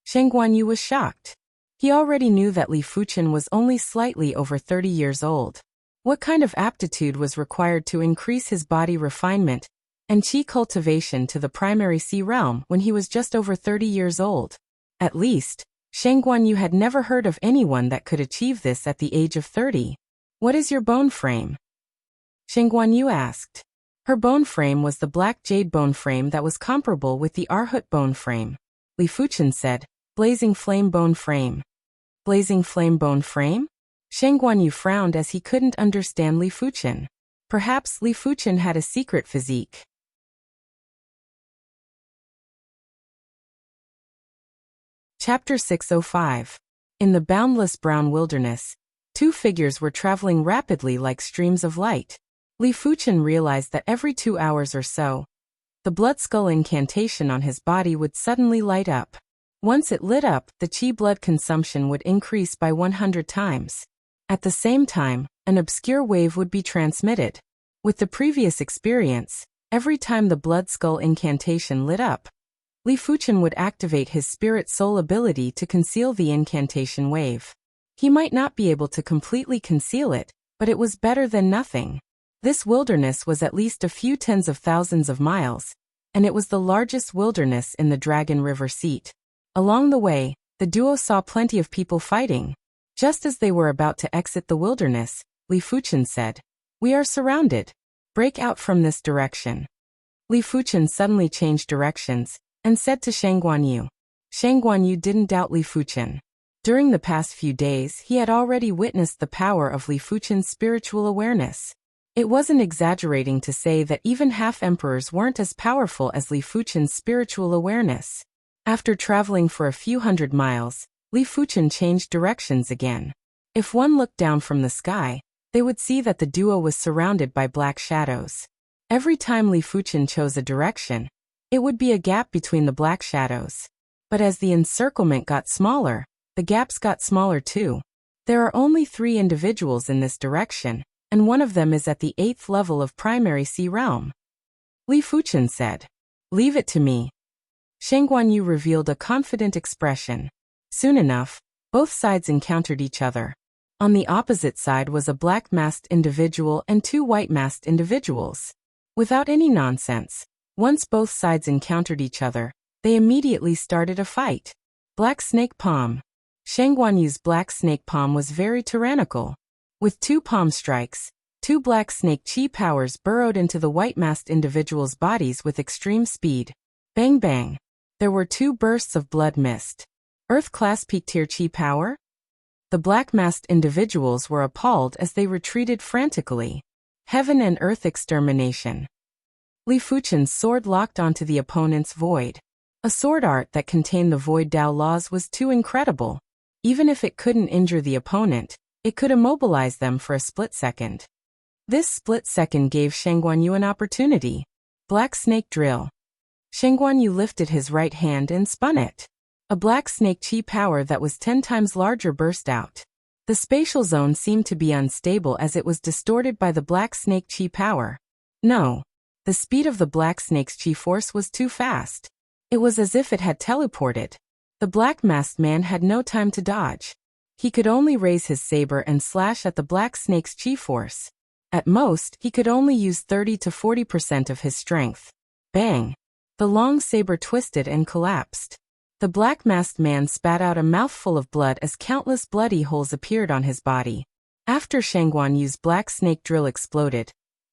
Shang Guanyu was shocked. He already knew that Li Fuchen was only slightly over 30 years old. What kind of aptitude was required to increase his body refinement and Qi cultivation to the Primary Sea realm when he was just over 30 years old? At least, Shang Guanyu had never heard of anyone that could achieve this at the age of 30. "What is your bone frame?" Shang Guanyu asked. Her bone frame was the Black Jade bone frame that was comparable with the Arhut bone frame. Li Fuchen said, "Blazing Flame bone frame." "Blazing Flame bone frame?" Shang Guanyu frowned as he couldn't understand Li Fuchen. Perhaps Li Fuchen had a secret physique. Chapter 605. In the boundless brown wilderness, two figures were traveling rapidly like streams of light. Li Fuchen realized that every 2 hours or so, the blood skull incantation on his body would suddenly light up. Once it lit up, the Qi blood consumption would increase by 100 times. At the same time, an obscure wave would be transmitted. With the previous experience, every time the blood skull incantation lit up, Li Fuchen would activate his spirit soul ability to conceal the incantation wave. He might not be able to completely conceal it, but it was better than nothing. This wilderness was at least a few tens of thousands of miles, and it was the largest wilderness in the Dragon River Seat. Along the way, the duo saw plenty of people fighting. Just as they were about to exit the wilderness, Li Fuchen said, "We are surrounded. Break out from this direction." Li Fuchen suddenly changed directions and said to Shang Guanyu. Shang Guanyu didn't doubt Li Fuchen. During the past few days, he had already witnessed the power of Li Fuchen's spiritual awareness. It wasn't exaggerating to say that even half-emperors weren't as powerful as Li Fuchen's spiritual awareness. After traveling for a few hundred miles, Li Fuchen changed directions again. If one looked down from the sky, they would see that the duo was surrounded by black shadows. Every time Li Fuchen chose a direction, it would be a gap between the black shadows. But as the encirclement got smaller, the gaps got smaller too. There are only 3 individuals in this direction, and one of them is at the 8th level of primary sea realm. Li Fuchen said, "Leave it to me." Shang Guanyu revealed a confident expression. Soon enough, both sides encountered each other. On the opposite side was a black-masked individual and 2 white-masked individuals. Without any nonsense, once both sides encountered each other, they immediately started a fight. Black Snake Palm. Shang Guanyu's Black Snake Palm was very tyrannical. With 2 palm strikes, 2 black snake chi powers burrowed into the white-masked individuals' bodies with extreme speed. Bang bang. There were 2 bursts of blood mist. Earth-class peak tier chi power? The black-masked individuals were appalled as they retreated frantically. Heaven and Earth extermination. Li Fuchen's sword locked onto the opponent's void. A sword art that contained the void Dao laws was too incredible. Even if it couldn't injure the opponent, it could immobilize them for a split second. This split second gave Shang Guanyu an opportunity. Black Snake Drill. Shang Guanyu lifted his right hand and spun it. A black snake chi power that was 10 times larger burst out. The spatial zone seemed to be unstable as it was distorted by the black snake chi power. No. The speed of the black snake's chi force was too fast. It was as if it had teleported. The black-masked man had no time to dodge. He could only raise his saber and slash at the black snake's chi force. At most, he could only use 30 to 40% of his strength. Bang! The long saber twisted and collapsed. The black-masked man spat out a mouthful of blood as countless bloody holes appeared on his body. After Shang Guanyu's black snake drill exploded,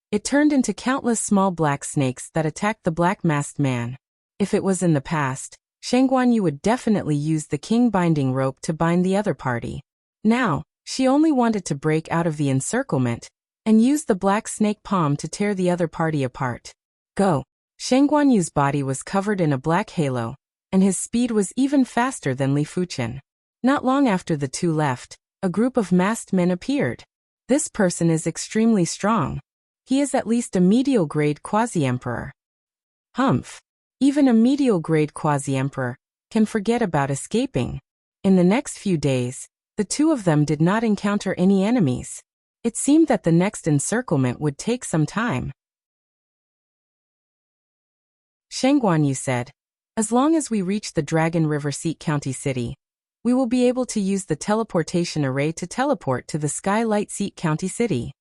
it turned into countless small black snakes that attacked the black-masked man. If it was in the past, Shang Guanyu would definitely use the king binding rope to bind the other party. Now, she only wanted to break out of the encirclement and use the black snake palm to tear the other party apart. Go! Shang Guanyu's body was covered in a black halo, and his speed was even faster than Li Fuchen. Not long after the two left, a group of masked men appeared. This person is extremely strong. He is at least a medial-grade quasi-emperor. Humph! Even a medial-grade quasi-emperor can forget about escaping. In the next few days, the two of them did not encounter any enemies. It seemed that the next encirclement would take some time. Shang Guanyu said, "As long as we reach the Dragon River Seat County City, we will be able to use the teleportation array to teleport to the Skylight Seat County City."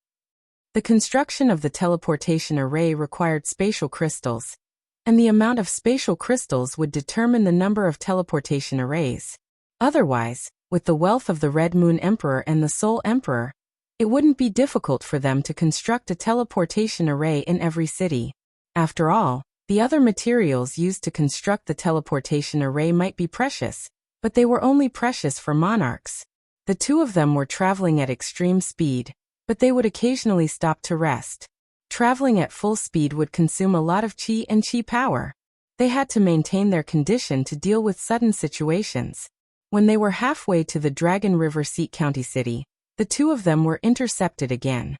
The construction of the teleportation array required spatial crystals, and the amount of spatial crystals would determine the number of teleportation arrays. Otherwise, with the wealth of the Red Moon Emperor and the Soul Emperor, it wouldn't be difficult for them to construct a teleportation array in every city. After all, the other materials used to construct the teleportation array might be precious, but they were only precious for monarchs. The two of them were traveling at extreme speed, but they would occasionally stop to rest. Traveling at full speed would consume a lot of chi and chi power. They had to maintain their condition to deal with sudden situations. When they were halfway to the Dragon River Seat County City, the two of them were intercepted again.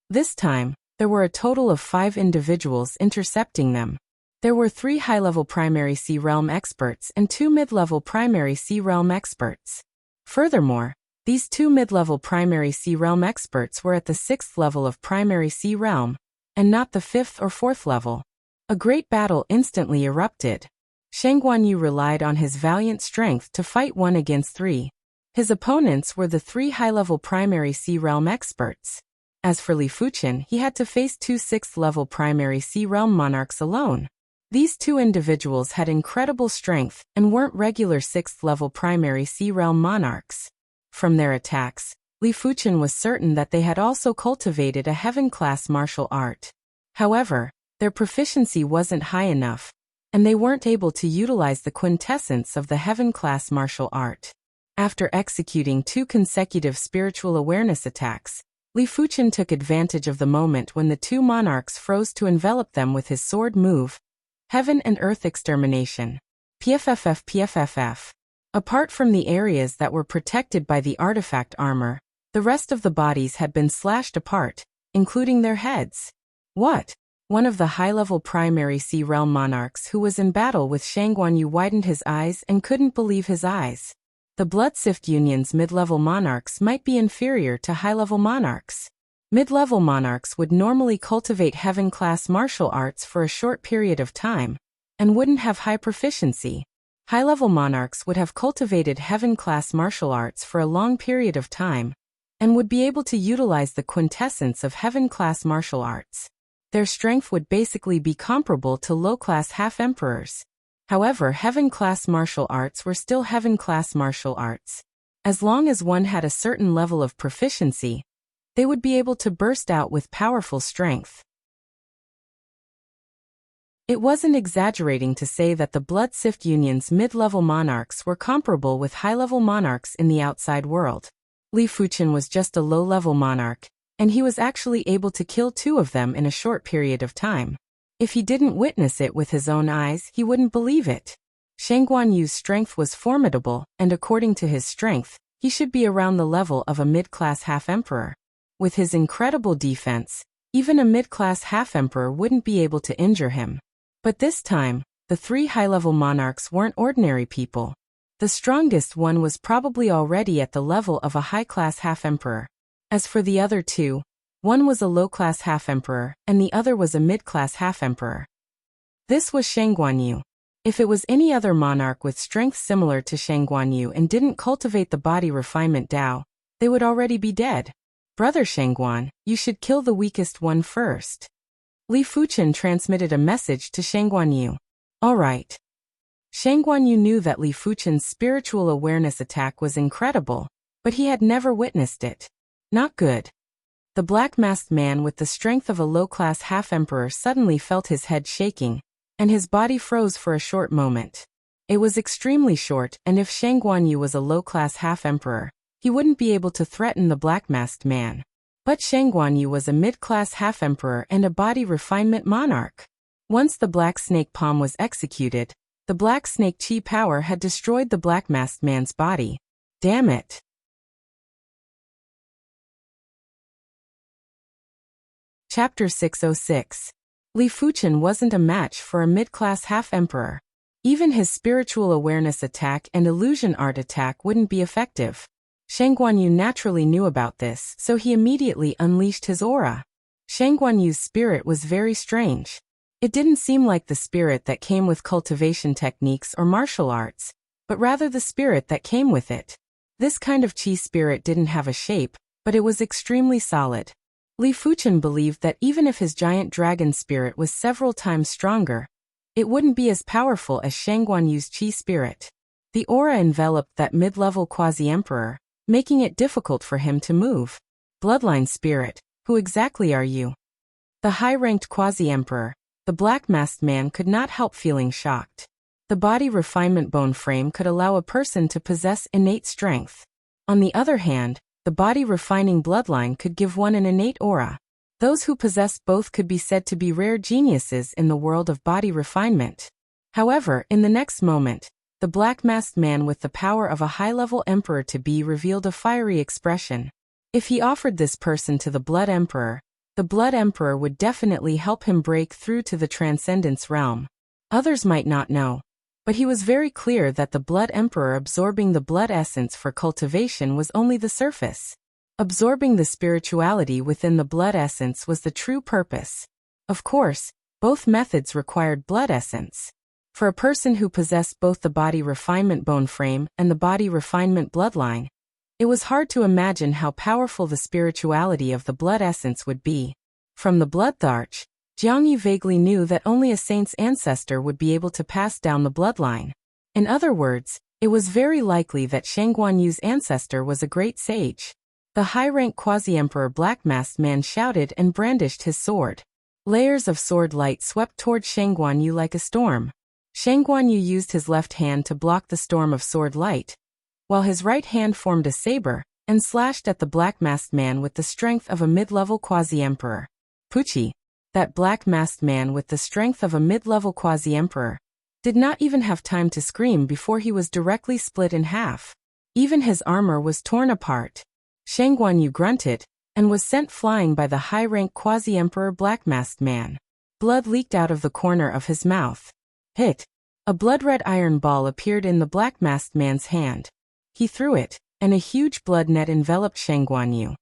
This time, there were a total of 5 individuals intercepting them. There were 3 high-level primary sea realm experts and 2 mid-level primary sea realm experts. Furthermore, these 2 mid-level primary sea realm experts were at the 6th level of primary sea realm, and not the 5th or 4th level. A great battle instantly erupted. Shang Guanyu relied on his valiant strength to fight 1 against 3. His opponents were the 3 high-level primary sea realm experts. As for Li Fuchen, he had to face 2 6th-level primary sea realm monarchs alone. These 2 individuals had incredible strength and weren't regular 6th-level primary sea realm monarchs. From their attacks, Li Fuchen was certain that they had also cultivated a heaven-class martial art. However, their proficiency wasn't high enough, and they weren't able to utilize the quintessence of the heaven-class martial art. After executing 2 consecutive spiritual awareness attacks, Li Fuchen took advantage of the moment when the 2 monarchs froze to envelop them with his sword move, Heaven and Earth Extermination. PFFF. Apart from the areas that were protected by the artifact armor, The rest of the bodies had been slashed apart, including their heads. What? One of the high-level primary Sea Realm monarchs who was in battle with Shangguanyu widened his eyes and couldn't believe his eyes. The Bloodsift Union's mid-level monarchs might be inferior to high-level monarchs. Mid-level monarchs would normally cultivate heaven-class martial arts for a short period of time, and wouldn't have high proficiency. High-level monarchs would have cultivated heaven-class martial arts for a long period of time, and would be able to utilize the quintessence of heaven-class martial arts. Their strength would basically be comparable to low-class half-emperors. However, heaven-class martial arts were still heaven-class martial arts. As long as one had a certain level of proficiency, they would be able to burst out with powerful strength. It wasn't exaggerating to say that the Bloodsift Union's mid-level monarchs were comparable with high-level monarchs in the outside world. Li Fuchen was just a low-level monarch, and he was actually able to kill 2 of them in a short period of time. If he didn't witness it with his own eyes, he wouldn't believe it. Shangguanyu's strength was formidable, and according to his strength, he should be around the level of a mid-class half-emperor. With his incredible defense, even a mid-class half-emperor wouldn't be able to injure him. But this time, the 3 high-level monarchs weren't ordinary people. The strongest one was probably already at the level of a high-class half-emperor. As for the other 2, one was a low-class half-emperor, and the other was a mid-class half-emperor. This was Shangguanyu. If it was any other monarch with strength similar to Shangguanyu and didn't cultivate the body refinement Dao, they would already be dead. Brother Shangguan, you should kill the weakest one first. Li Fuchen transmitted a message to Shangguanyu. All right. Shangguanyu knew that Li Fuchen's spiritual awareness attack was incredible, but he had never witnessed it. Not good. The black-masked man with the strength of a low-class half-emperor suddenly felt his head shaking, and his body froze for a short moment. It was extremely short, and if Shangguanyu was a low-class half-emperor, he wouldn't be able to threaten the black-masked man. But Shangguanyu was a mid-class half-emperor and a body refinement monarch. Once the black snake palm was executed, the black snake chi power had destroyed the black-masked man's body. Damn it. Chapter 606. Li Fuchen wasn't a match for a mid-class half-emperor. Even his spiritual awareness attack and illusion art attack wouldn't be effective. Shangguanyu naturally knew about this, so he immediately unleashed his aura. Shangguanyu's spirit was very strange. It didn't seem like the spirit that came with cultivation techniques or martial arts, but rather the spirit that came with it. This kind of chi spirit didn't have a shape, but it was extremely solid. Li Fuchen believed that even if his giant dragon spirit was several times stronger, it wouldn't be as powerful as Shangguanyu's chi spirit. The aura enveloped that mid-level quasi-emperor, making it difficult for him to move. Bloodline spirit, who exactly are you? The high-ranked quasi-emperor, the black-masked man, could not help feeling shocked. The body refinement bone frame could allow a person to possess innate strength. On the other hand, the body refining bloodline could give one an innate aura. Those who possess both could be said to be rare geniuses in the world of body refinement. However, in the next moment, the black-masked man with the power of a high-level emperor-to-be revealed a fiery expression. If he offered this person to the Blood Emperor, the Blood Emperor would definitely help him break through to the Transcendence realm. Others might not know, but he was very clear that the Blood Emperor absorbing the blood essence for cultivation was only the surface. Absorbing the spirituality within the blood essence was the true purpose. Of course, both methods required blood essence. For a person who possessed both the body refinement bone frame and the body refinement bloodline, it was hard to imagine how powerful the spirituality of the blood essence would be. From the blood arch, Jiangyi vaguely knew that only a saint's ancestor would be able to pass down the bloodline. In other words, it was very likely that Shangguanyu's ancestor was a great sage. The high-rank quasi-emperor black-masked man shouted and brandished his sword. Layers of sword light swept toward Shangguanyu like a storm. Shangguanyu used his left hand to block the storm of sword light, while his right hand formed a saber and slashed at the black-masked man with the strength of a mid-level quasi-emperor. Pucci, that black-masked man with the strength of a mid-level quasi-emperor, did not even have time to scream before he was directly split in half. Even his armor was torn apart. Shang Guanyu grunted, and was sent flying by the high-rank quasi-emperor black-masked man. Blood leaked out of the corner of his mouth. Hit! A blood-red iron ball appeared in the black-masked man's hand. He threw it, and a huge blood net enveloped Shang Guanyu.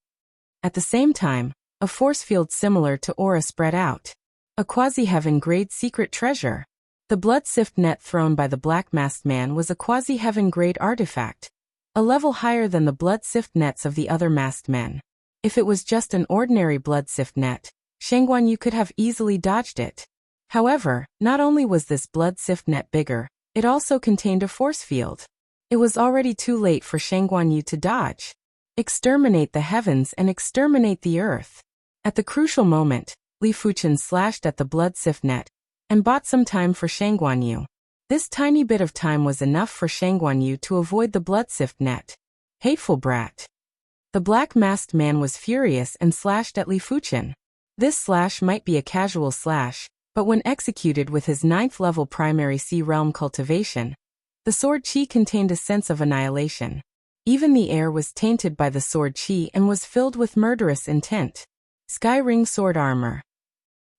At the same time, a force field similar to aura spread out. A quasi-heaven-grade secret treasure. The blood sift net thrown by the black-masked man was a quasi-heaven-grade artifact, a level higher than the blood sift nets of the other masked men. If it was just an ordinary blood sift net, Shang Guanyu could have easily dodged it. However, not only was this blood sift net bigger, it also contained a force field. It was already too late for Shang Guanyu to dodge. Exterminate the heavens and exterminate the earth. At the crucial moment, Li Fuchen slashed at the blood sift net and bought some time for Shang Guanyu. This tiny bit of time was enough for Shang Guanyu to avoid the blood sift net. Hateful brat. The black-masked man was furious and slashed at Li Fuchen. This slash might be a casual slash, but when executed with his 9th-level primary sea realm cultivation, the sword chi contained a sense of annihilation. Even the air was tainted by the sword chi and was filled with murderous intent. Sky Ring Sword Armor.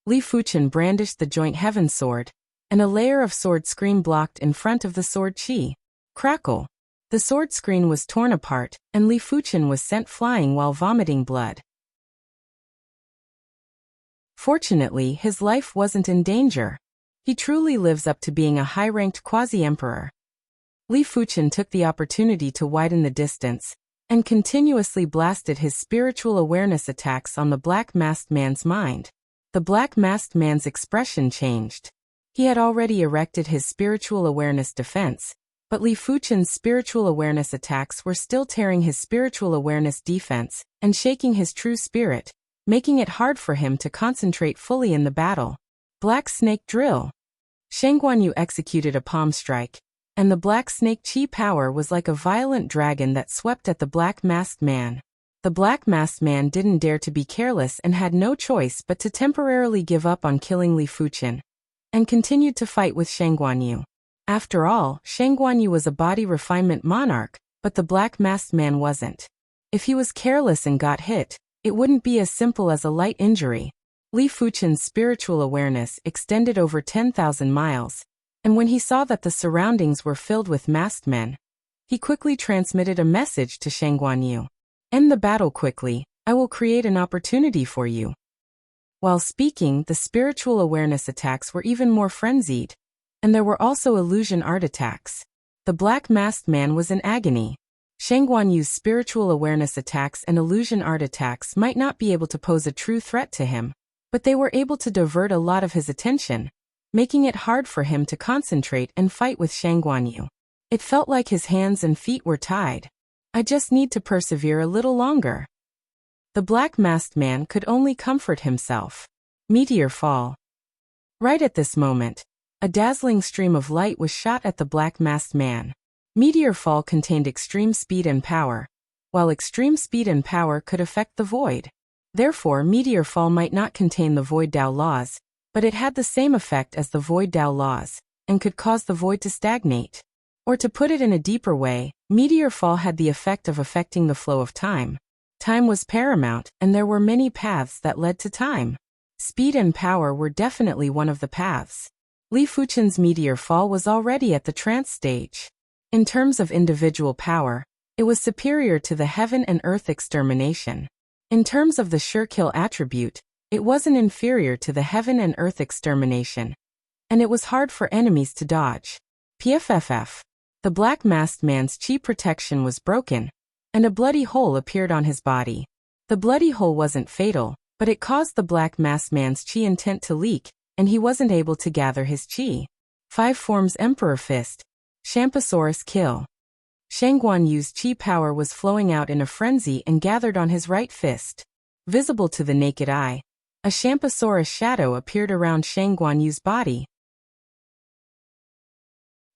Li Fuchen brandished the joint heaven sword, and a layer of sword screen blocked in front of the sword chi. Crackle! The sword screen was torn apart, and Li Fuchen was sent flying while vomiting blood. Fortunately, his life wasn't in danger. He truly lives up to being a high-ranked quasi-emperor. Li Fuchen took the opportunity to widen the distance, and continuously blasted his spiritual awareness attacks on the black-masked man's mind. The black-masked man's expression changed. He had already erected his spiritual awareness defense, but Li Fuchen's spiritual awareness attacks were still tearing his spiritual awareness defense and shaking his true spirit, making it hard for him to concentrate fully in the battle. Black Snake Drill. Shang Guanyu executed a palm strike, and the Black Snake Chi power was like a violent dragon that swept at the black-masked man. The black-masked man didn't dare to be careless and had no choice but to temporarily give up on killing Li Fuchen, and continued to fight with Shang Guanyu. After all, Shang Guanyu was a body refinement monarch, but the black-masked man wasn't. If he was careless and got hit, it wouldn't be as simple as a light injury. Li Fuchen's spiritual awareness extended over 10,000 miles, and when he saw that the surroundings were filled with masked men, he quickly transmitted a message to Shang Guanyu. End the battle quickly, I will create an opportunity for you. While speaking, the spiritual awareness attacks were even more frenzied, and there were also illusion art attacks. The black-masked man was in agony. Shang Guanyu's spiritual awareness attacks and illusion art attacks might not be able to pose a true threat to him, but they were able to divert a lot of his attention, making it hard for him to concentrate and fight with Shang Guanyu. It felt like his hands and feet were tied. I just need to persevere a little longer. The black-masked man could only comfort himself. Meteor fall. Right at this moment, a dazzling stream of light was shot at the black-masked man. Meteor fall contained extreme speed and power, while extreme speed and power could affect the void. Therefore, meteor fall might not contain the void Dao laws, but it had the same effect as the void Dao laws, and could cause the void to stagnate. Or to put it in a deeper way, meteor fall had the effect of affecting the flow of time. Time was paramount, and there were many paths that led to time. Speed and power were definitely one of the paths. Li Fuchen's meteor fall was already at the trance stage. In terms of individual power, it was superior to the heaven and earth extermination. In terms of the sure kill attribute, it wasn't inferior to the heaven and earth extermination, and it was hard for enemies to dodge. PFFF. The black-masked man's chi protection was broken, and a bloody hole appeared on his body. The bloody hole wasn't fatal, but it caused the black-masked man's chi intent to leak, and he wasn't able to gather his chi. 5 forms Emperor Fist. Champsosaurus Kill. Shang Guanyu's chi power was flowing out in a frenzy and gathered on his right fist. Visible to the naked eye, a Champsosaurus shadow appeared around Shang Guanyu's body.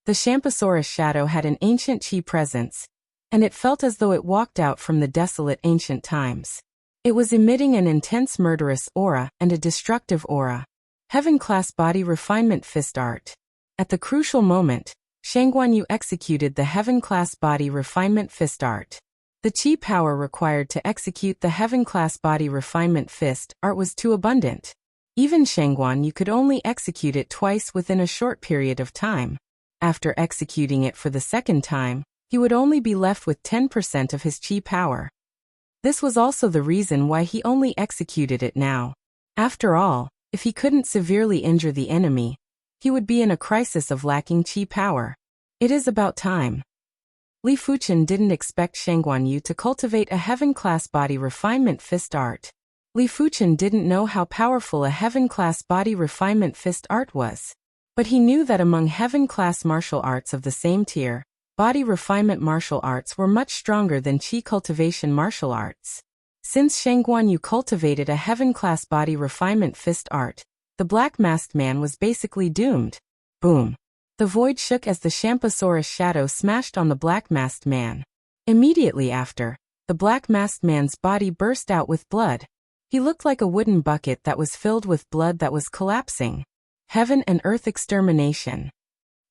The Champsosaurus shadow had an ancient chi presence, and it felt as though it walked out from the desolate ancient times. It was emitting an intense murderous aura and a destructive aura. Heaven-class body refinement fist art. At the crucial moment, Shang Guanyu executed the heaven-class body refinement fist art. The chi power required to execute the heaven-class body refinement fist art was too abundant. Even Shangguan Yu could only execute it twice within a short period of time. After executing it for the second time, he would only be left with 10% of his chi power. This was also the reason why he only executed it now. After all, if he couldn't severely injure the enemy, he would be in a crisis of lacking chi power. It is about time. Li Fuchen didn't expect Shangguan Yu to cultivate a heaven-class body refinement fist art. Li Fuchen didn't know how powerful a heaven-class body refinement fist art was. But he knew that among heaven-class martial arts of the same tier, body refinement martial arts were much stronger than chi cultivation martial arts. Since Shangguan Yu cultivated a heaven-class body refinement fist art, the black-masked man was basically doomed. Boom! The void shook as the Shampasaurus shadow smashed on the black-masked man. Immediately after, the black-masked man's body burst out with blood. He looked like a wooden bucket that was filled with blood that was collapsing. Heaven and earth extermination.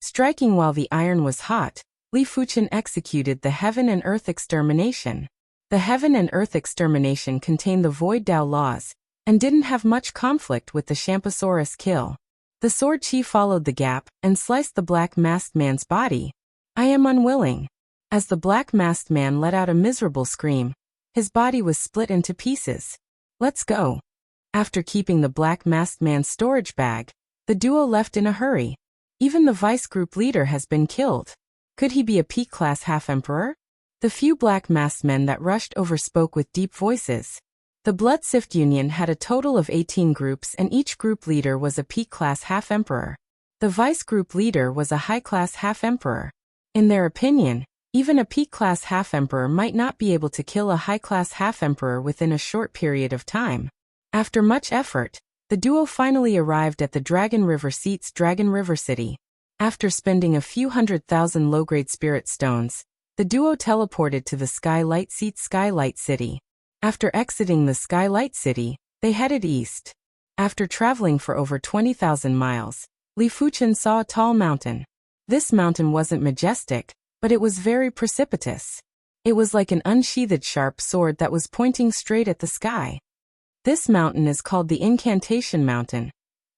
Striking while the iron was hot, Li Fuchen executed the heaven and earth extermination. The heaven and earth extermination contained the void Dao laws, and didn't have much conflict with the Shampasaurus kill. The sword chi followed the gap and sliced the black-masked man's body. I am unwilling. As the black-masked man let out a miserable scream, his body was split into pieces. Let's go. After keeping the black-masked man's storage bag, the duo left in a hurry. Even the vice group leader has been killed. Could he be a peak-class half-emperor? The few black-masked men that rushed over spoke with deep voices. The Blood Sift Union had a total of 18 groups and each group leader was a peak-class half-emperor. The vice group leader was a high-class half-emperor. In their opinion, even a peak-class half-emperor might not be able to kill a high-class half-emperor within a short period of time. After much effort, the duo finally arrived at the Dragon River Seat's Dragon River City. After spending a few 100,000 low-grade spirit stones, the duo teleported to the Skylight Seat's Skylight City. After exiting the Skylight City, they headed east. After traveling for over 20,000 miles, Li Fuchen saw a tall mountain. This mountain wasn't majestic, but it was very precipitous. It was like an unsheathed sharp sword that was pointing straight at the sky. This mountain is called the Incantation Mountain,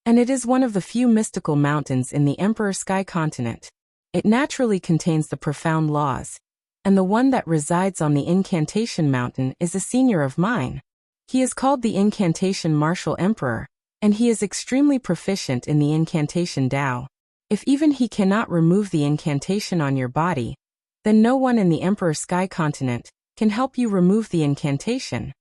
and it is one of the few mystical mountains in the Emperor Sky Continent. It naturally contains the profound laws, and the one that resides on the Incantation Mountain is a senior of mine. He is called the Incantation Martial Emperor, and he is extremely proficient in the Incantation Dao. If even he cannot remove the incantation on your body, then no one in the Emperor Sky Continent can help you remove the incantation.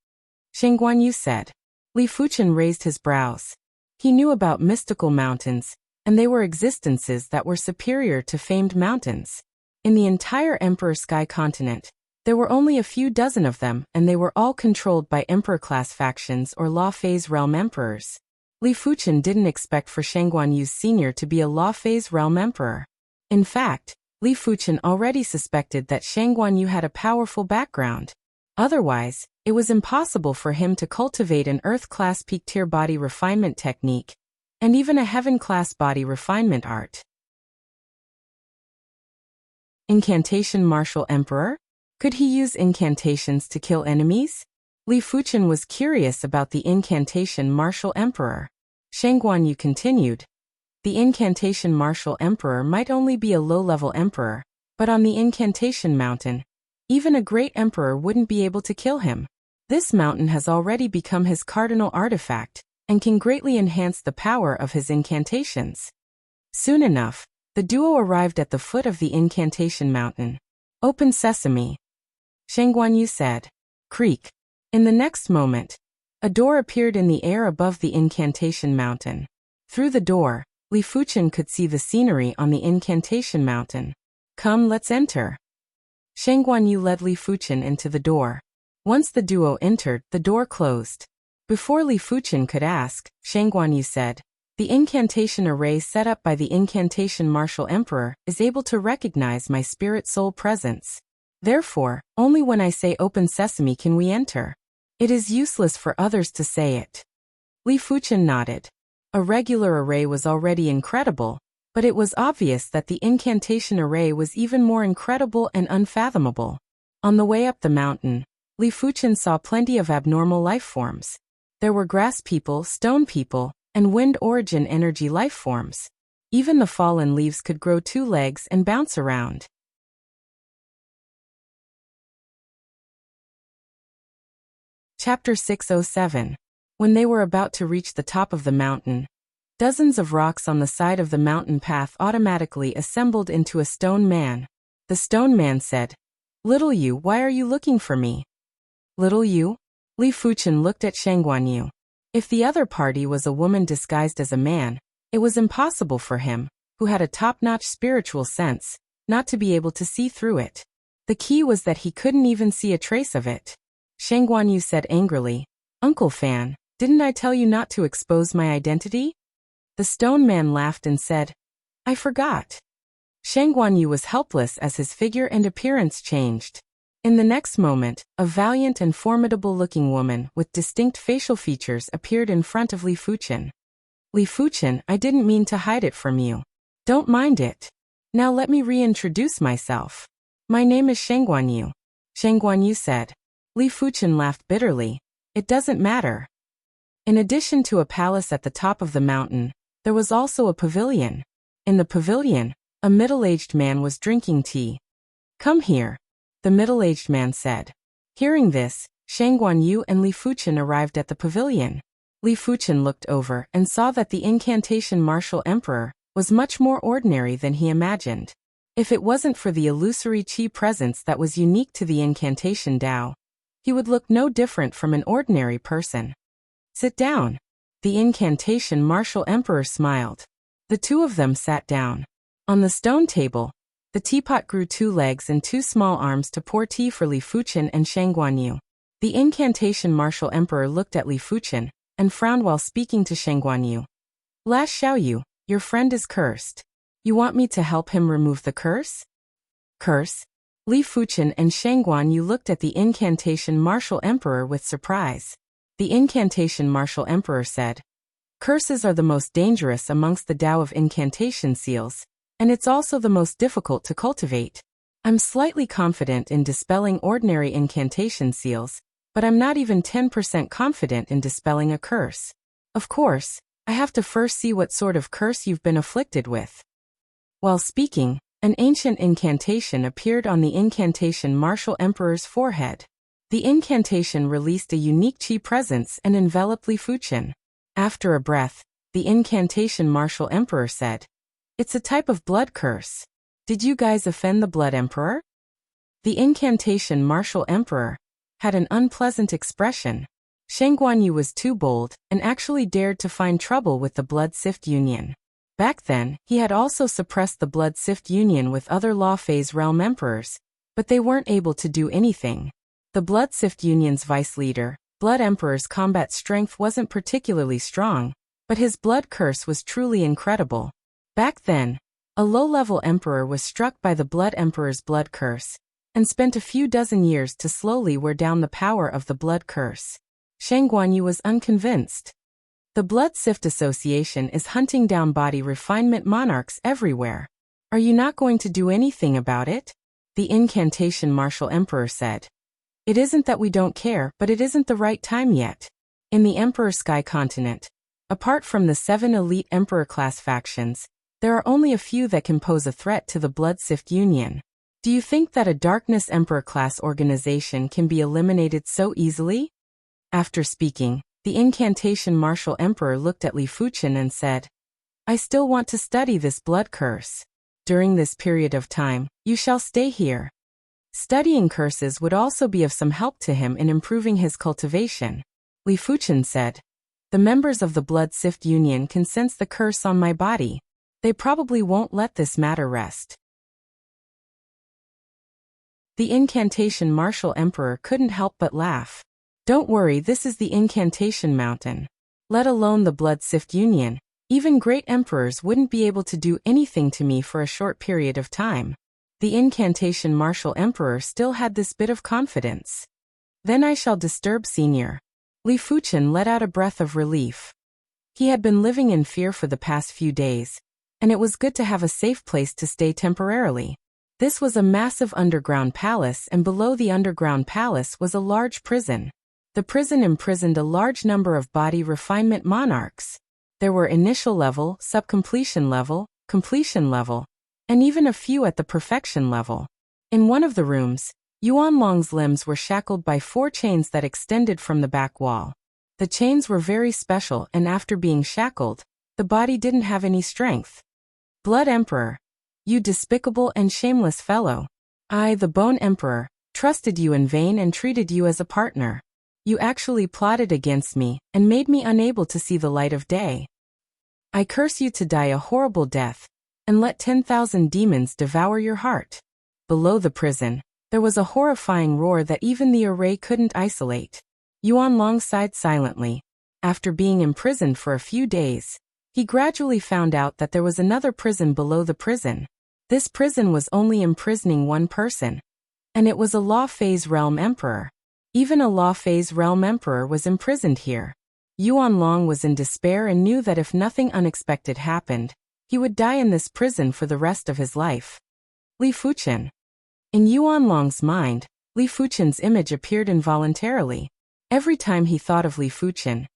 Shangguan Yu said. Li Fuchen raised his brows. He knew about mystical mountains, and they were existences that were superior to famed mountains. In the entire Emperor Sky Continent, there were only a few dozen of them and they were all controlled by Emperor-class factions or Law Phase Realm Emperors. Li Fuchen didn't expect for Shangguan Yu's senior to be a Law Phase Realm Emperor. In fact, Li Fuchen already suspected that Shangguan Yu had a powerful background. Otherwise, it was impossible for him to cultivate an Earth-class peak-tier body refinement technique, and even a Heaven-class body refinement art. Incantation Martial Emperor? Could he use incantations to kill enemies? Li Fuchen was curious about the Incantation Martial Emperor. Shangguan Yu continued. The Incantation Martial Emperor might only be a low-level emperor, but on the Incantation Mountain, even a great emperor wouldn't be able to kill him. This mountain has already become his cardinal artifact, and can greatly enhance the power of his incantations. Soon enough, the duo arrived at the foot of the Incantation Mountain. Open sesame. Shangguan Yu said. Creak. In the next moment, a door appeared in the air above the Incantation Mountain. Through the door, Li Fuchen could see the scenery on the Incantation Mountain. Come, let's enter. Shangguan Yu led Li Fuchen into the door. Once the duo entered, the door closed. Before Li Fuchen could ask, Shangguan Yu said, the incantation array set up by the Incantation Martial Emperor is able to recognize my spirit soul presence. Therefore, only when I say open sesame can we enter. It is useless for others to say it. Li Fuchen nodded. A regular array was already incredible, but it was obvious that the incantation array was even more incredible and unfathomable. On the way up the mountain, Li Fuchen saw plenty of abnormal life forms. There were grass people, stone people, and wind origin energy life forms. Even the fallen leaves could grow 2 legs and bounce around. Chapter 607. When they were about to reach the top of the mountain, dozens of rocks on the side of the mountain path automatically assembled into a stone man. The stone man said, "Little Yu, why are you looking for me?" Little Yu? Li Fuchen looked at Shangguan Yu. If the other party was a woman disguised as a man, it was impossible for him, who had a top-notch spiritual sense, not to be able to see through it. The key was that he couldn't even see a trace of it. Shangguan Yu said angrily, "Uncle Fan, didn't I tell you not to expose my identity?" The stone man laughed and said, "I forgot." Shangguan Yu was helpless as his figure and appearance changed. In the next moment, a valiant and formidable-looking woman with distinct facial features appeared in front of Li Fuchen. "Li Fuchen, I didn't mean to hide it from you. Don't mind it. Now let me reintroduce myself. My name is Shangguan Yu." Shangguan Yu said. Li Fuchen laughed bitterly. "It doesn't matter." In addition to a palace at the top of the mountain, there was also a pavilion. In the pavilion, a middle-aged man was drinking tea. "Come here," the middle-aged man said. Hearing this, Shangguan Yu and Li Fuchen arrived at the pavilion. Li Fuchen looked over and saw that the incantation martial emperor was much more ordinary than he imagined. If it wasn't for the illusory qi presence that was unique to the incantation Dao, he would look no different from an ordinary person. "Sit down." The incantation martial emperor smiled. The two of them sat down. On the stone table, the teapot grew 2 legs and 2 small arms to pour tea for Li Fuchen and Shangguan Yu. The incantation martial emperor looked at Li Fuchen and frowned while speaking to Shangguan Yu. "Last Xiao Yu, your friend is cursed. You want me to help him remove the curse?" "Curse?" Li Fuchen and Shangguan Yu looked at the incantation martial emperor with surprise. The incantation martial emperor said, "Curses are the most dangerous amongst the Tao of incantation seals, and it's also the most difficult to cultivate. I'm slightly confident in dispelling ordinary incantation seals, but I'm not even 10% confident in dispelling a curse. Of course, I have to first see what sort of curse you've been afflicted with." While speaking, an ancient incantation appeared on the incantation martial emperor's forehead. The incantation released a unique qi presence and enveloped Li Fuchen. After a breath, the incantation martial emperor said, "It's a type of blood curse. Did you guys offend the blood emperor?" The incantation martial emperor had an unpleasant expression. Shangguan Yu was too bold and actually dared to find trouble with the blood sift union. Back then, he had also suppressed the blood sift union with other law phase realm emperors, but they weren't able to do anything. The blood sift union's vice leader, Blood Emperor's combat strength wasn't particularly strong, but his blood curse was truly incredible. Back then, a low-level emperor was struck by the Blood Emperor's blood curse, and spent a few dozen years to slowly wear down the power of the blood curse. Shangguan Yu was unconvinced. The Blood Sift Association is hunting down body refinement monarchs everywhere. Are you not going to do anything about it? The incantation martial emperor said. It isn't that we don't care, but it isn't the right time yet. In the Emperor Sky continent, apart from the 7 elite emperor class factions, there are only a few that can pose a threat to the Blood Sift Union. Do you think that a Darkness Emperor class organization can be eliminated so easily? After speaking, the incantation martial emperor looked at Li Fuchen and said, I still want to study this blood curse. During this period of time, you shall stay here. Studying curses would also be of some help to him in improving his cultivation. Li Fuchen said, the members of the Blood Sift Union can sense the curse on my body. They probably won't let this matter rest. The incantation martial emperor couldn't help but laugh. Don't worry, this is the incantation mountain. Let alone the Blood Sift Union, even great emperors wouldn't be able to do anything to me for a short period of time. The incantation martial emperor still had this bit of confidence. Then I shall disturb Senior. Li Fuchen let out a breath of relief. He had been living in fear for the past few days, and it was good to have a safe place to stay temporarily. This was a massive underground palace, and below the underground palace was a large prison. The prison imprisoned a large number of body refinement monarchs. There were initial level, sub-completion level, completion level, and even a few at the perfection level. In one of the rooms, Yuanlong's limbs were shackled by 4 chains that extended from the back wall. The chains were very special, and after being shackled, the body didn't have any strength. Blood Emperor, you despicable and shameless fellow. I, the Bone Emperor, trusted you in vain and treated you as a partner. You actually plotted against me and made me unable to see the light of day. I curse you to die a horrible death, and let 10,000 demons devour your heart. Below the prison, there was a horrifying roar that even the array couldn't isolate. Yuanlong sighed silently. After being imprisoned for a few days, he gradually found out that there was another prison below the prison. This prison was only imprisoning one person, and it was a Law Phase Realm Emperor. Even a Law Phase Realm Emperor was imprisoned here. Yuanlong was in despair and knew that if nothing unexpected happened, he would die in this prison for the rest of his life. Li Fuchen. In Yuanlong's mind, Li Fuchen's image appeared involuntarily. Every time he thought of Li Fuchen,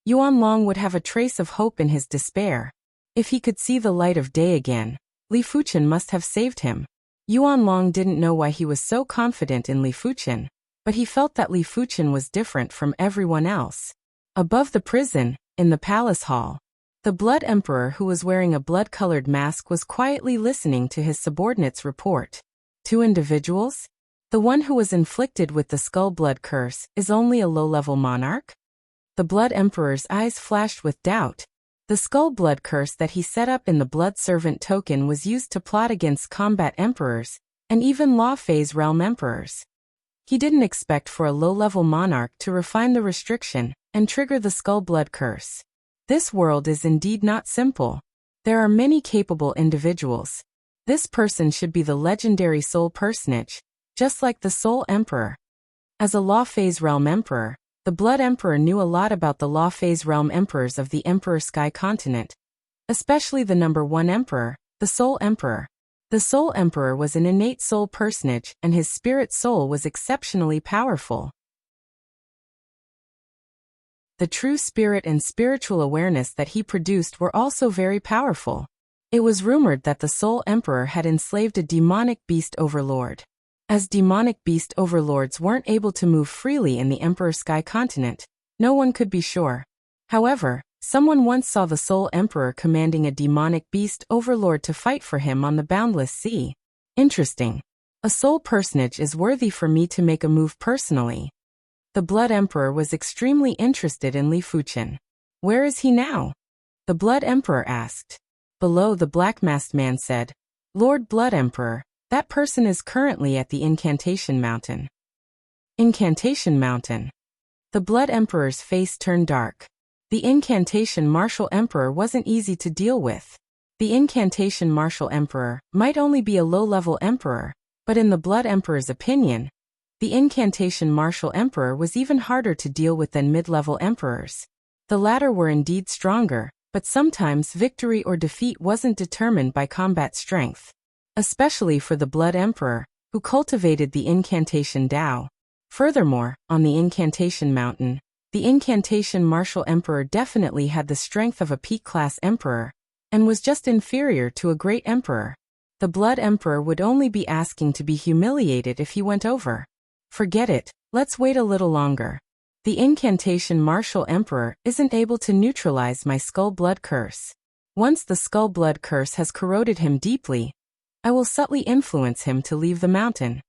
Yuanlong would have a trace of hope in his despair. If he could see the light of day again, Li Fuchen must have saved him. Yuanlong didn't know why he was so confident in Li Fuchen, but he felt that Li Fuchen was different from everyone else. Above the prison, in the palace hall, the Blood Emperor, who was wearing a blood-colored mask, was quietly listening to his subordinates' report. 2 individuals? The one who was inflicted with the skull blood curse is only a low-level monarch? The Blood Emperor's eyes flashed with doubt. The skull blood curse that he set up in the Blood Servant token was used to plot against combat emperors, and even Law Phase Realm Emperors. He didn't expect for a low-level monarch to refine the restriction and trigger the skull blood curse. This world is indeed not simple. There are many capable individuals. This person should be the legendary soul personage, just like the Soul Emperor. As a Law Phase Realm Emperor, the Blood Emperor knew a lot about the Law Phase Realm Emperors of the Emperor Sky Continent, especially the number 1 Emperor, the Soul Emperor. The Soul Emperor was an innate soul personage, and his spirit soul was exceptionally powerful. The true spirit and spiritual awareness that he produced were also very powerful. It was rumored that the Soul Emperor had enslaved a demonic beast overlord. As demonic beast overlords weren't able to move freely in the Emperor Sky Continent, no one could be sure. However, someone once saw the Soul Emperor commanding a demonic beast overlord to fight for him on the boundless sea. Interesting. A soul personage is worthy for me to make a move personally. The Blood Emperor was extremely interested in Li Fuchen. Where is he now? The Blood Emperor asked. Below, the black-masked man said, Lord Blood Emperor, that person is currently at the Incantation Mountain. Incantation Mountain. The Blood Emperor's face turned dark. The Incantation Martial Emperor wasn't easy to deal with. The Incantation Martial Emperor might only be a low-level emperor, but in the Blood Emperor's opinion, the Incantation Martial Emperor was even harder to deal with than mid-level emperors. The latter were indeed stronger, but sometimes victory or defeat wasn't determined by combat strength. Especially for the Blood Emperor, who cultivated the Incantation Tao. Furthermore, on the Incantation Mountain, the Incantation Martial Emperor definitely had the strength of a peak-class emperor, and was just inferior to a great emperor. The Blood Emperor would only be asking to be humiliated if he went over. Forget it, let's wait a little longer. The Incantation Martial Emperor isn't able to neutralize my skull blood curse. Once the skull blood curse has corroded him deeply, I will subtly influence him to leave the mountain.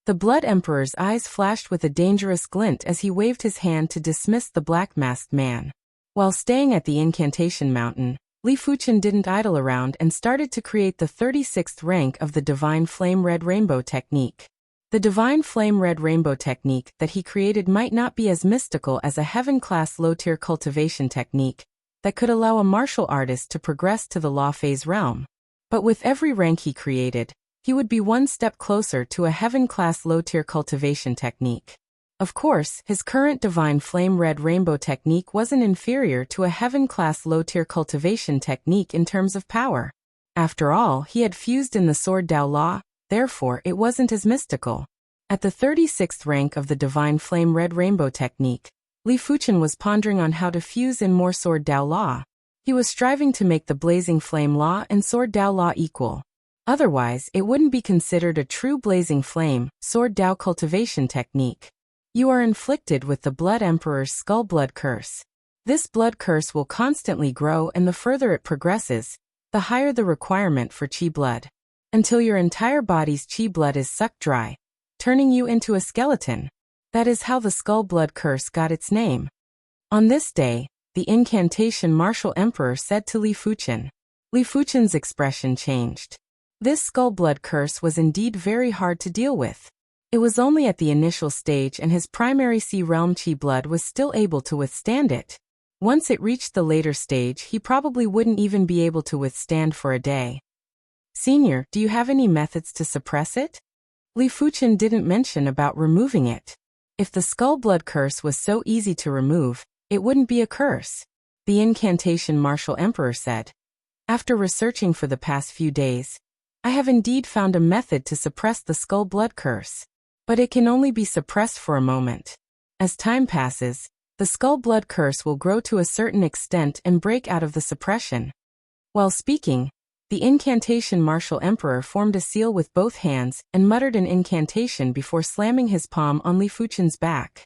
The Blood Emperor's eyes flashed with a dangerous glint as he waved his hand to dismiss the black-masked man. While staying at the Incantation Mountain, Li Fuchen didn't idle around and started to create the 36th rank of the Divine Flame Red Rainbow technique. The Divine Flame Red Rainbow technique that he created might not be as mystical as a heaven-class low-tier cultivation technique that could allow a martial artist to progress to the Law Phase realm. But with every rank he created, he would be one step closer to a heaven-class low-tier cultivation technique. Of course, his current Divine Flame Red Rainbow technique wasn't inferior to a heaven-class low-tier cultivation technique in terms of power. After all, he had fused in the Sword Dao Law, therefore it wasn't as mystical. At the 36th rank of the Divine Flame Red Rainbow technique, Li Fuchen was pondering on how to fuse in more Sword Dao Law. He was striving to make the Blazing Flame Law and Sword Dao Law equal. Otherwise, it wouldn't be considered a true Blazing Flame, Sword Dao cultivation technique. You are inflicted with the Blood Emperor's Skull Blood Curse. This blood curse will constantly grow, and the further it progresses, the higher the requirement for Qi blood. Until your entire body's Qi blood is sucked dry, turning you into a skeleton. That is how the Skull Blood Curse got its name. On this day, the incantation Martial Emperor said to Li Fuchen. Li Fuchen's expression changed. This Skull Blood Curse was indeed very hard to deal with. It was only at the initial stage, and his primary Sea Realm Qi blood was still able to withstand it. Once it reached the later stage, he probably wouldn't even be able to withstand for a day. Senior, do you have any methods to suppress it? Li Fuchen didn't mention about removing it. If the Skull Blood Curse was so easy to remove, it wouldn't be a curse. The incantation Martial Emperor said. After researching for the past few days, I have indeed found a method to suppress the Skull Blood Curse. But it can only be suppressed for a moment. As time passes, the Skull Blood Curse will grow to a certain extent and break out of the suppression. While speaking, the incantation Martial Emperor formed a seal with both hands and muttered an incantation before slamming his palm on Li Fuchen's back.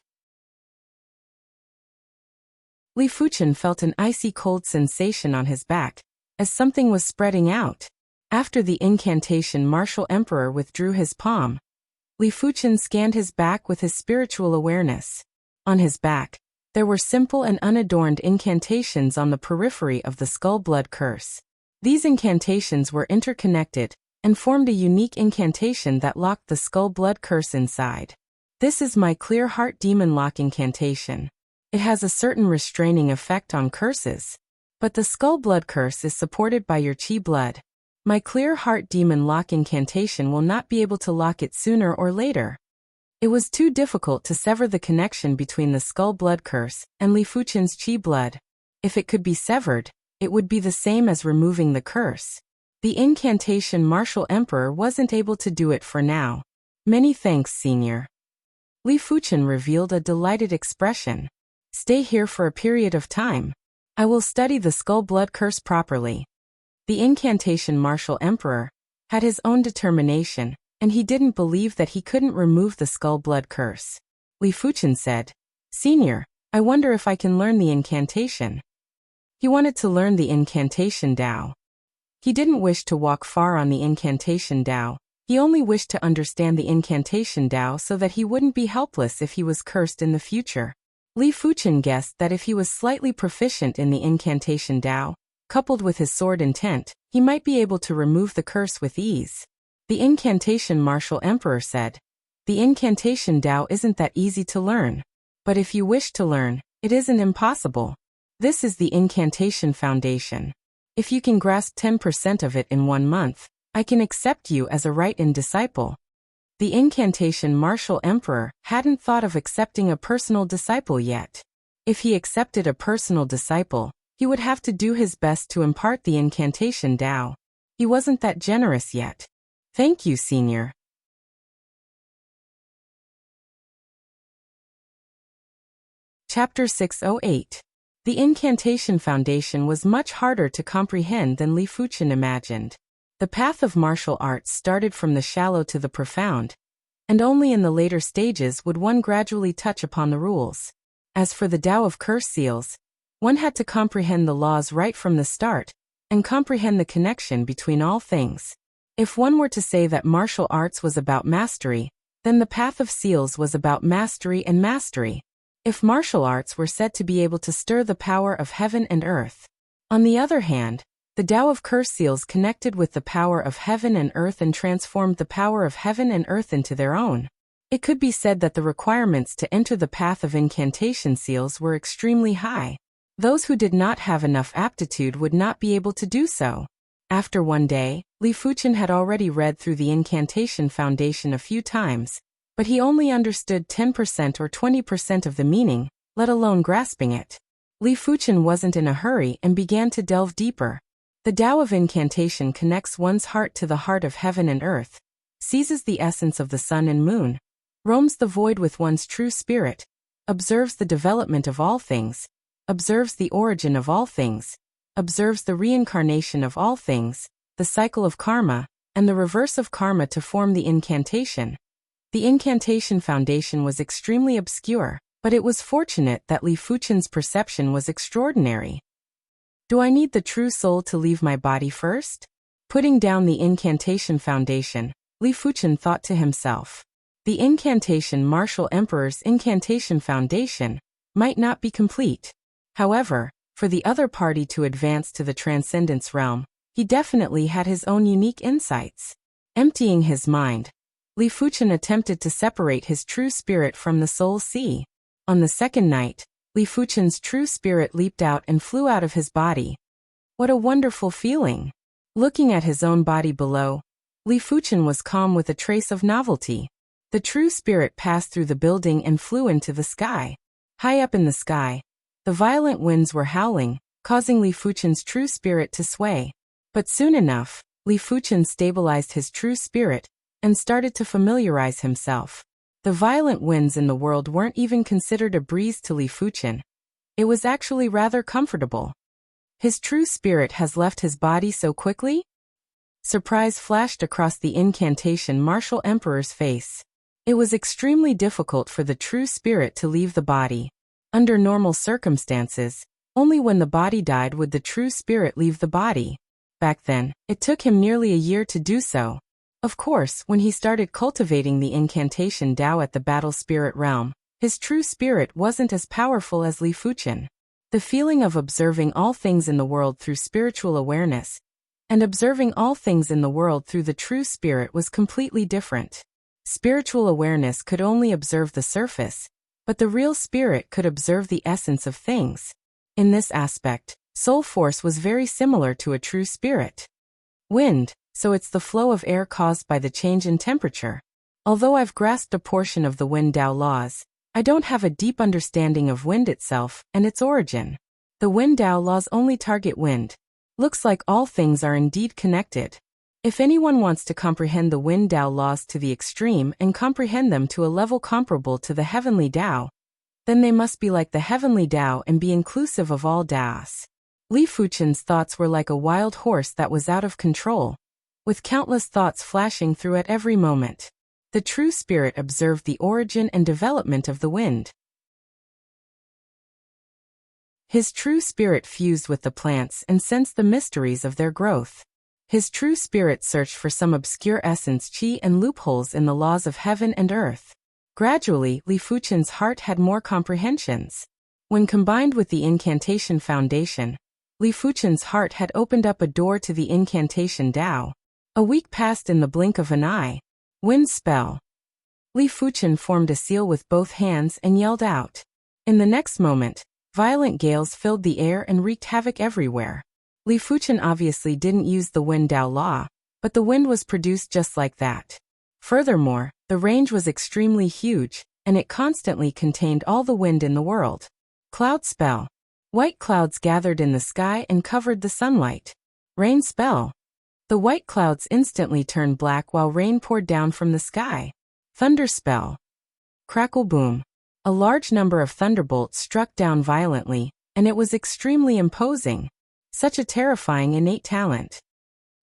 Li Fuchen felt an icy cold sensation on his back, as something was spreading out. After the incantation Martial Emperor withdrew his palm, Li Fuchen scanned his back with his spiritual awareness. On his back, there were simple and unadorned incantations on the periphery of the Skull Blood Curse. These incantations were interconnected and formed a unique incantation that locked the Skull Blood Curse inside. This is my Clear Heart Demon Lock incantation. It has a certain restraining effect on curses. But the Skull Blood Curse is supported by your Qi blood. My Clear Heart Demon Lock incantation will not be able to lock it sooner or later. It was too difficult to sever the connection between the Skull Blood Curse and Li Fuchen's Qi blood. If it could be severed, it would be the same as removing the curse. The incantation Martial Emperor wasn't able to do it for now. Many thanks, Senior. Li Fuchen revealed a delighted expression. Stay here for a period of time. I will study the Skull Blood Curse properly. The incantation Martial Emperor had his own determination, and he didn't believe that he couldn't remove the Skull Blood Curse. Li Fuchen said, Senior, I wonder if I can learn the incantation. He wanted to learn the incantation Dao. He didn't wish to walk far on the incantation Dao. He only wished to understand the incantation Dao so that he wouldn't be helpless if he was cursed in the future. Li Fuchen guessed that if he was slightly proficient in the incantation Dao, coupled with his sword intent, he might be able to remove the curse with ease. The incantation Martial Emperor said, The incantation Dao isn't that easy to learn. But if you wish to learn, it isn't impossible. This is the incantation foundation. If you can grasp 10% of it in 1 month, I can accept you as a right-in disciple. The incantation Martial Emperor hadn't thought of accepting a personal disciple yet. If he accepted a personal disciple, he would have to do his best to impart the incantation Dao. He wasn't that generous yet. Thank you, Senior. Chapter 608. The incantation foundation was much harder to comprehend than Li Fuchen imagined. The path of martial arts started from the shallow to the profound, and only in the later stages would one gradually touch upon the rules. As for the Tao of curse seals, one had to comprehend the laws right from the start, and comprehend the connection between all things. If one were to say that martial arts was about mastery, then the path of seals was about mastery and mastery. If martial arts were said to be able to stir the power of heaven and earth. On the other hand, the Tao of curse seals connected with the power of heaven and earth and transformed the power of heaven and earth into their own. It could be said that the requirements to enter the path of incantation seals were extremely high. Those who did not have enough aptitude would not be able to do so. After one day, Li Fuchen had already read through the incantation foundation a few times, but he only understood 10% or 20% of the meaning, let alone grasping it. Li Fuchen wasn't in a hurry and began to delve deeper. The Tao of incantation connects one's heart to the heart of heaven and earth, seizes the essence of the sun and moon, roams the void with one's true spirit, observes the development of all things, observes the origin of all things, observes the reincarnation of all things, the cycle of karma, and the reverse of karma to form the incantation. The incantation foundation was extremely obscure, but it was fortunate that Li Fuchen's perception was extraordinary. Do I need the true soul to leave my body first? Putting down the incantation foundation, Li Fuchen thought to himself. The incantation Martial Emperor's incantation foundation might not be complete. However, for the other party to advance to the transcendence realm, he definitely had his own unique insights. Emptying his mind, Li Fuchen attempted to separate his true spirit from the soul sea. On the second night, Li Fuchen's true spirit leaped out and flew out of his body. What a wonderful feeling! Looking at his own body below, Li Fuchen was calm with a trace of novelty. The true spirit passed through the building and flew into the sky. High up in the sky, the violent winds were howling, causing Li Fuchen's true spirit to sway. But soon enough, Li Fuchen stabilized his true spirit and started to familiarize himself. The violent winds in the world weren't even considered a breeze to Li Fuchen. It was actually rather comfortable. His true spirit has left his body so quickly? Surprise flashed across the incantation Martial Emperor's face. It was extremely difficult for the true spirit to leave the body. Under normal circumstances, only when the body died would the true spirit leave the body. Back then, it took him nearly a year to do so. Of course, when he started cultivating the incantation Tao at the battle spirit realm, his true spirit wasn't as powerful as Li Fuchen. The feeling of observing all things in the world through spiritual awareness and observing all things in the world through the true spirit was completely different. Spiritual awareness could only observe the surface, but the real spirit could observe the essence of things. In this aspect, soul force was very similar to a true spirit. Wind, so it's the flow of air caused by the change in temperature. Although I've grasped a portion of the Wind Tao laws, I don't have a deep understanding of wind itself and its origin. The Wind Tao laws only target wind. Looks like all things are indeed connected. If anyone wants to comprehend the Wind Tao laws to the extreme and comprehend them to a level comparable to the Heavenly Tao, then they must be like the Heavenly Tao and be inclusive of all Taos. Li Fuchen's thoughts were like a wild horse that was out of control, with countless thoughts flashing through at every moment. The true spirit observed the origin and development of the wind. His true spirit fused with the plants and sensed the mysteries of their growth. His true spirit searched for some obscure essence qi and loopholes in the laws of heaven and earth. Gradually, Li Fuchen's heart had more comprehensions. When combined with the incantation foundation, Li Fuchen's heart had opened up a door to the incantation Tao. A week passed in the blink of an eye. Wind spell. Li Fuchen formed a seal with both hands and yelled out. In the next moment, violent gales filled the air and wreaked havoc everywhere. Li Fuchen obviously didn't use the Wind Tao law, but the wind was produced just like that. Furthermore, the range was extremely huge, and it constantly contained all the wind in the world. Cloud spell. White clouds gathered in the sky and covered the sunlight. Rain spell. The white clouds instantly turned black while rain poured down from the sky. Thunder spell. Crackle boom. A large number of thunderbolts struck down violently, and it was extremely imposing. Such a terrifying innate talent.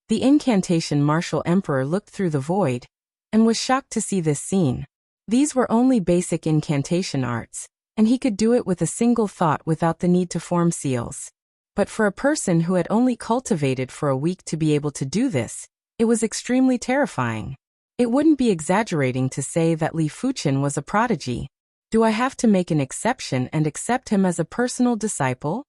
The incantation Martial Emperor looked through the void and was shocked to see this scene. These were only basic incantation arts, and he could do it with a single thought without the need to form seals. But for a person who had only cultivated for a week to be able to do this, it was extremely terrifying. It wouldn't be exaggerating to say that Li Fuchen was a prodigy. Do I have to make an exception and accept him as a personal disciple?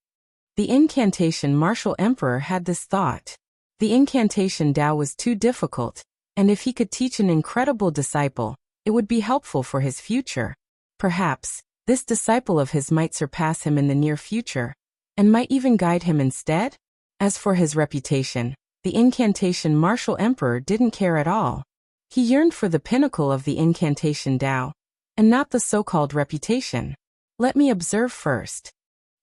The incantation Martial Emperor had this thought. The incantation Tao was too difficult, and if he could teach an incredible disciple, it would be helpful for his future. Perhaps, this disciple of his might surpass him in the near future, and might even guide him instead? As for his reputation, the incantation Martial Emperor didn't care at all. He yearned for the pinnacle of the incantation Tao, and not the so-called reputation. Let me observe first.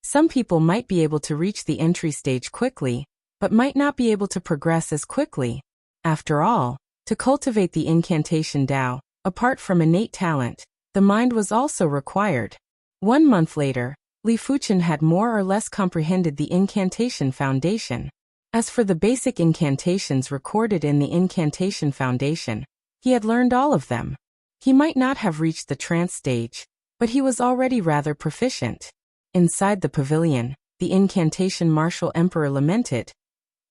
Some people might be able to reach the entry stage quickly, but might not be able to progress as quickly. After all, To cultivate the incantation Tao, apart from innate talent, the mind was also required. 1 month later, Li Fuchen had more or less comprehended the incantation foundation. As for the basic incantations recorded in the incantation foundation, he had learned all of them. He might not have reached the trance stage, but he was already rather proficient. Inside the pavilion, the incantation martial emperor lamented,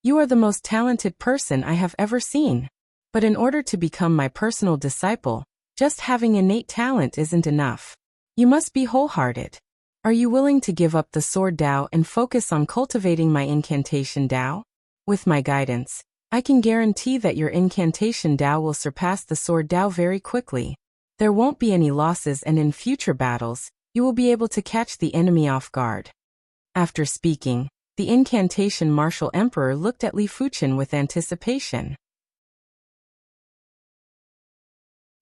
"You are the most talented person I have ever seen. But in order to become my personal disciple, just having innate talent isn't enough. You must be wholehearted. Are you willing to give up the sword Tao and focus on cultivating my incantation Tao? With my guidance, I can guarantee that your incantation Tao will surpass the sword Tao very quickly. There won't be any losses, and in future battles, you will be able to catch the enemy off guard." After speaking, the incantation martial emperor looked at Li Fuchen with anticipation.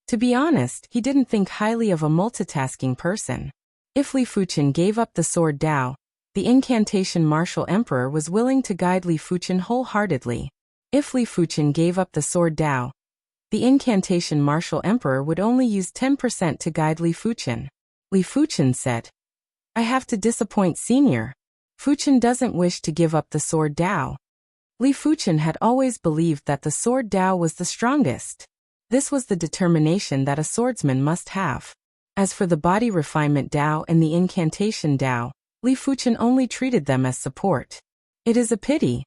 To be honest, he didn't think highly of a multitasking person. If Li Fuchen gave up the sword Tao, the incantation martial emperor was willing to guide Li Fuchen wholeheartedly. If Li Fuchen gave up the sword Tao, the incantation martial emperor would only use 10% to guide Li Fuchen. Li Fuchen said, "I have to disappoint Senior. Fuchen doesn't wish to give up the sword Tao." Li Fuchen had always believed that the sword Tao was the strongest. This was the determination that a swordsman must have. As for the body refinement Tao and the incantation Tao, Li Fuchen only treated them as support. It is a pity.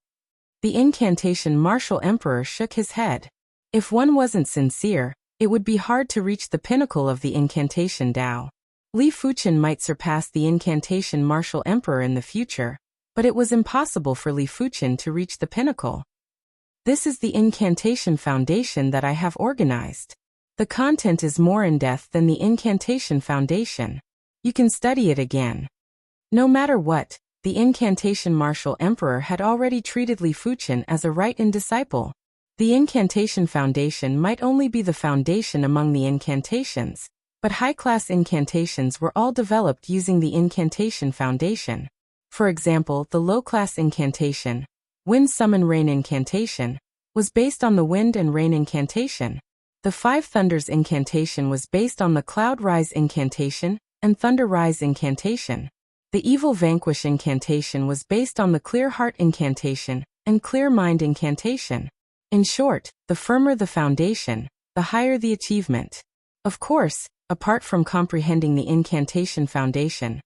The incantation martial emperor shook his head. If one wasn't sincere, it would be hard to reach the pinnacle of the incantation Tao. Li Fuchen might surpass the incantation martial emperor in the future, but it was impossible for Li Fuchen to reach the pinnacle. This is the incantation foundation that I have organized. The content is more in-depth than the incantation foundation. You can study it again. No matter what, the incantation martial emperor had already treated Li Fuchen as a right-in disciple. The incantation foundation might only be the foundation among the incantations, but high-class incantations were all developed using the incantation foundation. For example, the low-class incantation, Wind Summon Rain Incantation, was based on the Wind and Rain Incantation. The Five Thunders Incantation was based on the Cloud Rise Incantation and Thunder Rise Incantation. The Evil Vanquish Incantation was based on the Clear Heart Incantation and Clear Mind Incantation. In short, the firmer the foundation, the higher the achievement. Of course, apart from comprehending the incantation foundation,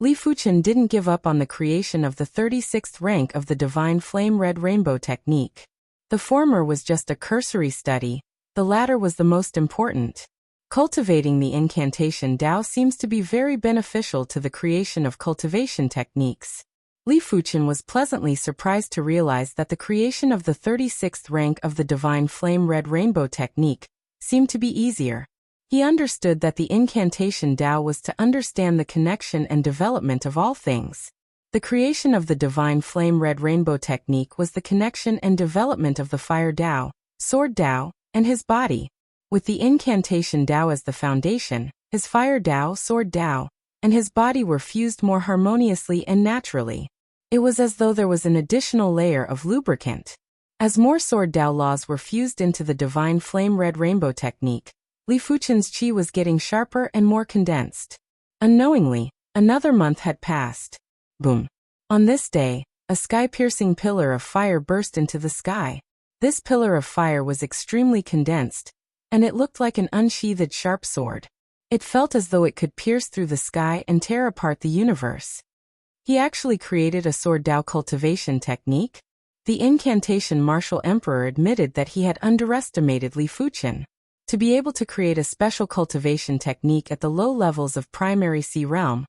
Li Fuchen didn't give up on the creation of the 36th rank of the Divine Flame Red Rainbow technique. The former was just a cursory study, the latter was the most important. Cultivating the incantation Tao seems to be very beneficial to the creation of cultivation techniques. Li Fuchen was pleasantly surprised to realize that the creation of the 36th rank of the Divine Flame Red Rainbow technique seemed to be easier. He understood that the incantation Tao was to understand the connection and development of all things. The creation of the Divine Flame Red Rainbow technique was the connection and development of the Fire Tao, Sword Tao, and his body. With the incantation Tao as the foundation, his Fire Tao, Sword Tao, and his body were fused more harmoniously and naturally. It was as though there was an additional layer of lubricant. As more Sword Tao laws were fused into the Divine Flame Red Rainbow technique, Li Fuchen's chi was getting sharper and more condensed. Unknowingly, another month had passed. Boom. On this day, a sky-piercing pillar of fire burst into the sky. This pillar of fire was extremely condensed, and it looked like an unsheathed sharp sword. It felt as though it could pierce through the sky and tear apart the universe. He actually created a Sword Tao cultivation technique. The incantation martial emperor admitted that he had underestimated Li Fuchen. To be able to create a special cultivation technique at the low levels of primary sea realm,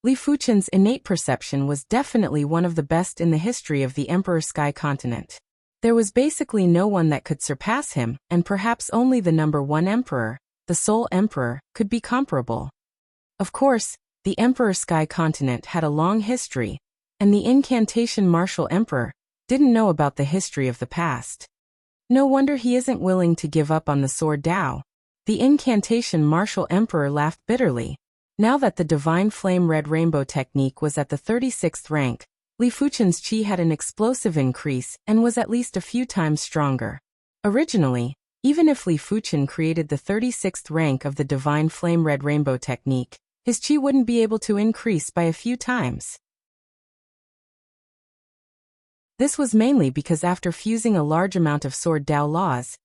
Li Fuchen's innate perception was definitely one of the best in the history of the Emperor Sky Continent. There was basically no one that could surpass him, and perhaps only the number one emperor, the Soul Emperor, could be comparable. Of course, the Emperor Sky Continent had a long history, and the incantation martial emperor didn't know about the history of the past. No wonder he isn't willing to give up on the sword Tao. The incantation martial emperor laughed bitterly. Now that the Divine Flame Red Rainbow technique was at the 36th rank, Li Fuchen's chi had an explosive increase and was at least a few times stronger. Originally, Even if Li Fuchen created the 36th rank of the Divine Flame Red Rainbow technique, his qi wouldn't be able to increase by a few times. This was mainly because after fusing a large amount of Sword Dao laws,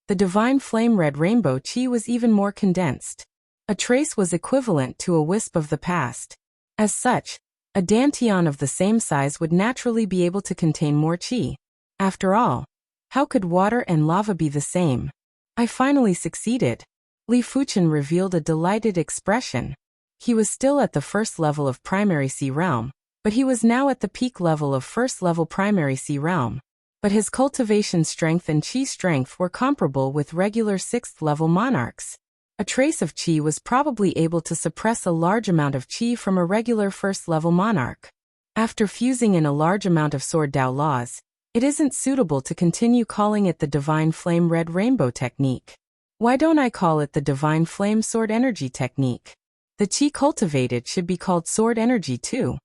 the Divine Flame Red Rainbow qi was even more condensed. A trace was equivalent to a wisp of the past. As such, a dantian of the same size would naturally be able to contain more qi. After all, how could water and lava be the same? I finally succeeded. Li Fuchen revealed a delighted expression. He was still at the first level of Primary Sea Realm, but he was now at the peak level of first level Primary Sea Realm. But his cultivation strength and qi strength were comparable with regular 6th level monarchs. A trace of qi was probably able to suppress a large amount of qi from a regular first level monarch. After fusing in a large amount of Sword Dao laws, it isn't suitable to continue calling it the Divine Flame Red Rainbow technique. Why don't I call it the Divine Flame Sword Energy technique? The qi cultivated should be called Sword Energy too.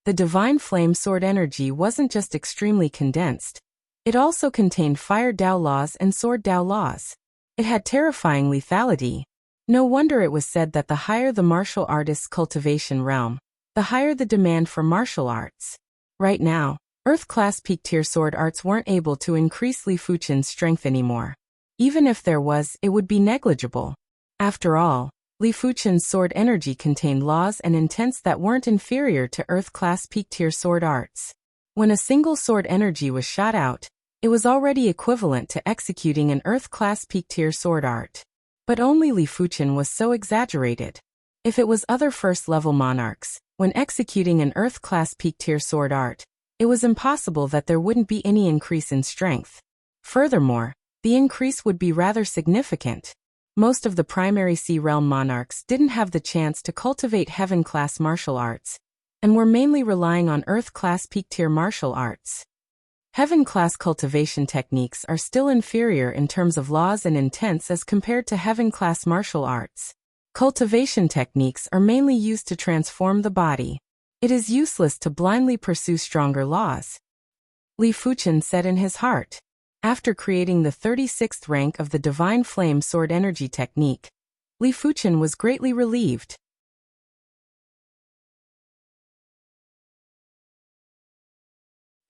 The Divine Flame Sword Energy wasn't just extremely condensed. It also contained Fire Dao laws and Sword Dao laws. It had terrifying lethality. No wonder it was said that the higher the martial artist's cultivation realm, the higher the demand for martial arts. Right now, Earth-class peak-tier sword arts weren't able to increase Li Fuchen's strength anymore. Even if there was, it would be negligible. After all, Li Fuchen's sword energy contained laws and intents that weren't inferior to Earth-class peak-tier sword arts. When a single sword energy was shot out, it was already equivalent to executing an Earth-class peak-tier sword art. But only Li Fuchen was so exaggerated. If it was other first-level monarchs, when executing an Earth-class peak-tier sword art, it was impossible that there wouldn't be any increase in strength. Furthermore, the increase would be rather significant. Most of the Primary Sea Realm monarchs didn't have the chance to cultivate Heaven-class martial arts, and were mainly relying on Earth-class peak-tier martial arts. Heaven-class cultivation techniques are still inferior in terms of laws and intents as compared to Heaven-class martial arts. Cultivation techniques are mainly used to transform the body. It is useless to blindly pursue stronger laws. Li Fuchen said in his heart. After creating the 36th rank of the Divine Flame Sword Energy technique, Li Fuchen was greatly relieved.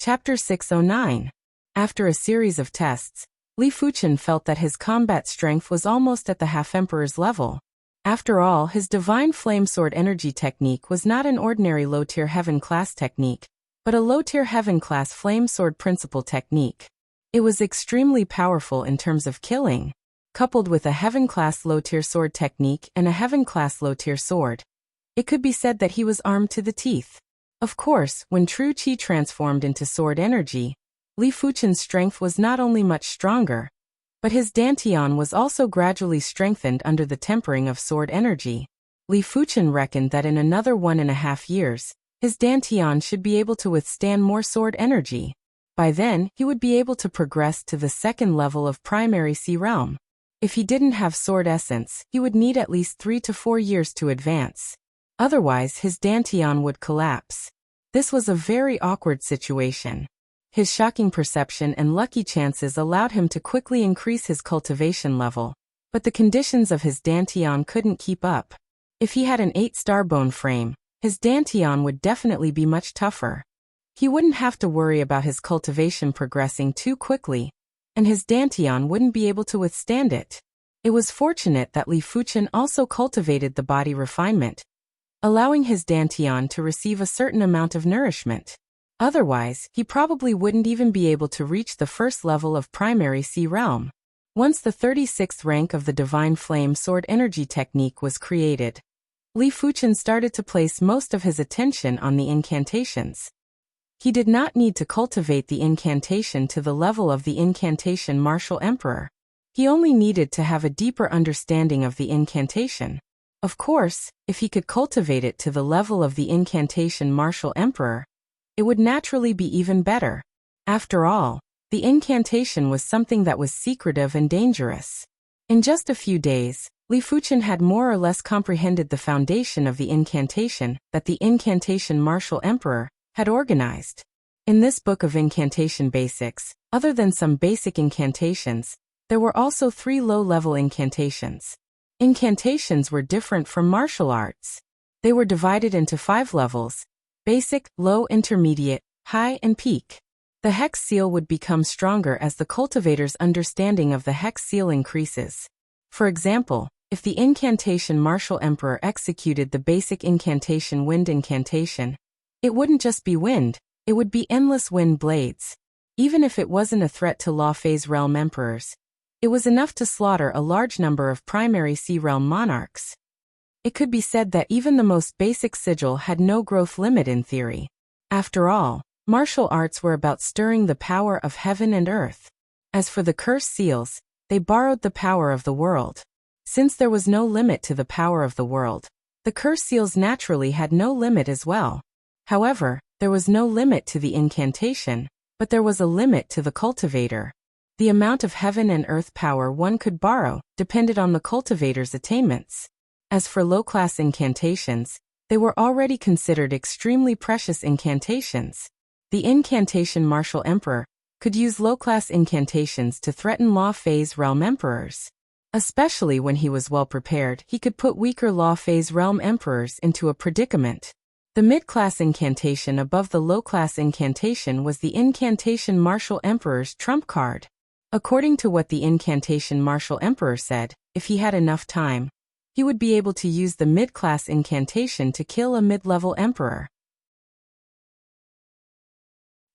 Chapter 609. After a series of tests, Li Fuchen felt that his combat strength was almost at the Half-Emperor's level. After all, his Divine Flame Sword Energy technique was not an ordinary low-tier Heaven-class technique, but a low-tier Heaven-class Flame Sword Principle technique. It was extremely powerful in terms of killing. Coupled with a Heaven-class low-tier sword technique and a Heaven-class low-tier sword, it could be said that he was armed to the teeth. Of course, when true qi transformed into sword energy, Li Fuchen's strength was not only much stronger, but his dantian was also gradually strengthened under the tempering of sword energy. Li Fuchen reckoned that in another 1.5 years, his dantian should be able to withstand more sword energy. By then, he would be able to progress to the second level of Primary Sea Realm. If he didn't have sword essence, he would need at least 3 to 4 years to advance. Otherwise, his dantian would collapse. This was a very awkward situation. His shocking perception and lucky chances allowed him to quickly increase his cultivation level, but the conditions of his dantian couldn't keep up. If he had an 8-star bone frame, his dantian would definitely be much tougher. He wouldn't have to worry about his cultivation progressing too quickly, and his dantian wouldn't be able to withstand it. It was fortunate that Li Fuchen also cultivated the body refinement, allowing his dantian to receive a certain amount of nourishment. Otherwise, he probably wouldn't even be able to reach the first level of Primary Sea Realm. Once the 36th rank of the Divine Flame Sword Energy technique was created, Li Fuchen started to place most of his attention on the incantations. He did not need to cultivate the incantation to the level of the incantation Martial Emperor. He only needed to have a deeper understanding of the incantation. Of course, if he could cultivate it to the level of the incantation Martial Emperor, it would naturally be even better. After all, the incantation was something that was secretive and dangerous. In just a few days, Li Fuchen had more or less comprehended the foundation of the incantation that the incantation Martial Emperor had organized. In this book of incantation basics, other than some basic incantations, There were also 3 low-level incantations. Incantations were different from martial arts. They were divided into 5 levels: basic, low, intermediate, high, and peak. The hex seal would become stronger as the cultivator's understanding of the hex seal increases. For example, if the incantation Martial Emperor executed the basic incantation Wind Incantation, it wouldn't just be wind, it would be endless wind blades. Even if it wasn't a threat to Law Phase Realm Emperors, it was enough to slaughter a large number of primary Sea Realm monarchs. It could be said that even the most basic sigil had no growth limit in theory. After all, martial arts were about stirring the power of heaven and earth. As for the curse seals, they borrowed the power of the world. Since there was no limit to the power of the world, the curse seals naturally had no limit as well. However, there was no limit to the incantation, but there was a limit to the cultivator. The amount of heaven and earth power one could borrow depended on the cultivator's attainments. As for low-class incantations, they were already considered extremely precious incantations. The incantation Martial Emperor could use low-class incantations to threaten Law Phase Realm Emperors. Especially when he was well prepared, he could put weaker Law Phase Realm Emperors into a predicament. The mid-class incantation above the low-class incantation was the incantation Martial Emperor's trump card. According to what the incantation Martial Emperor said, if he had enough time, he would be able to use the mid-class incantation to kill a mid-level emperor.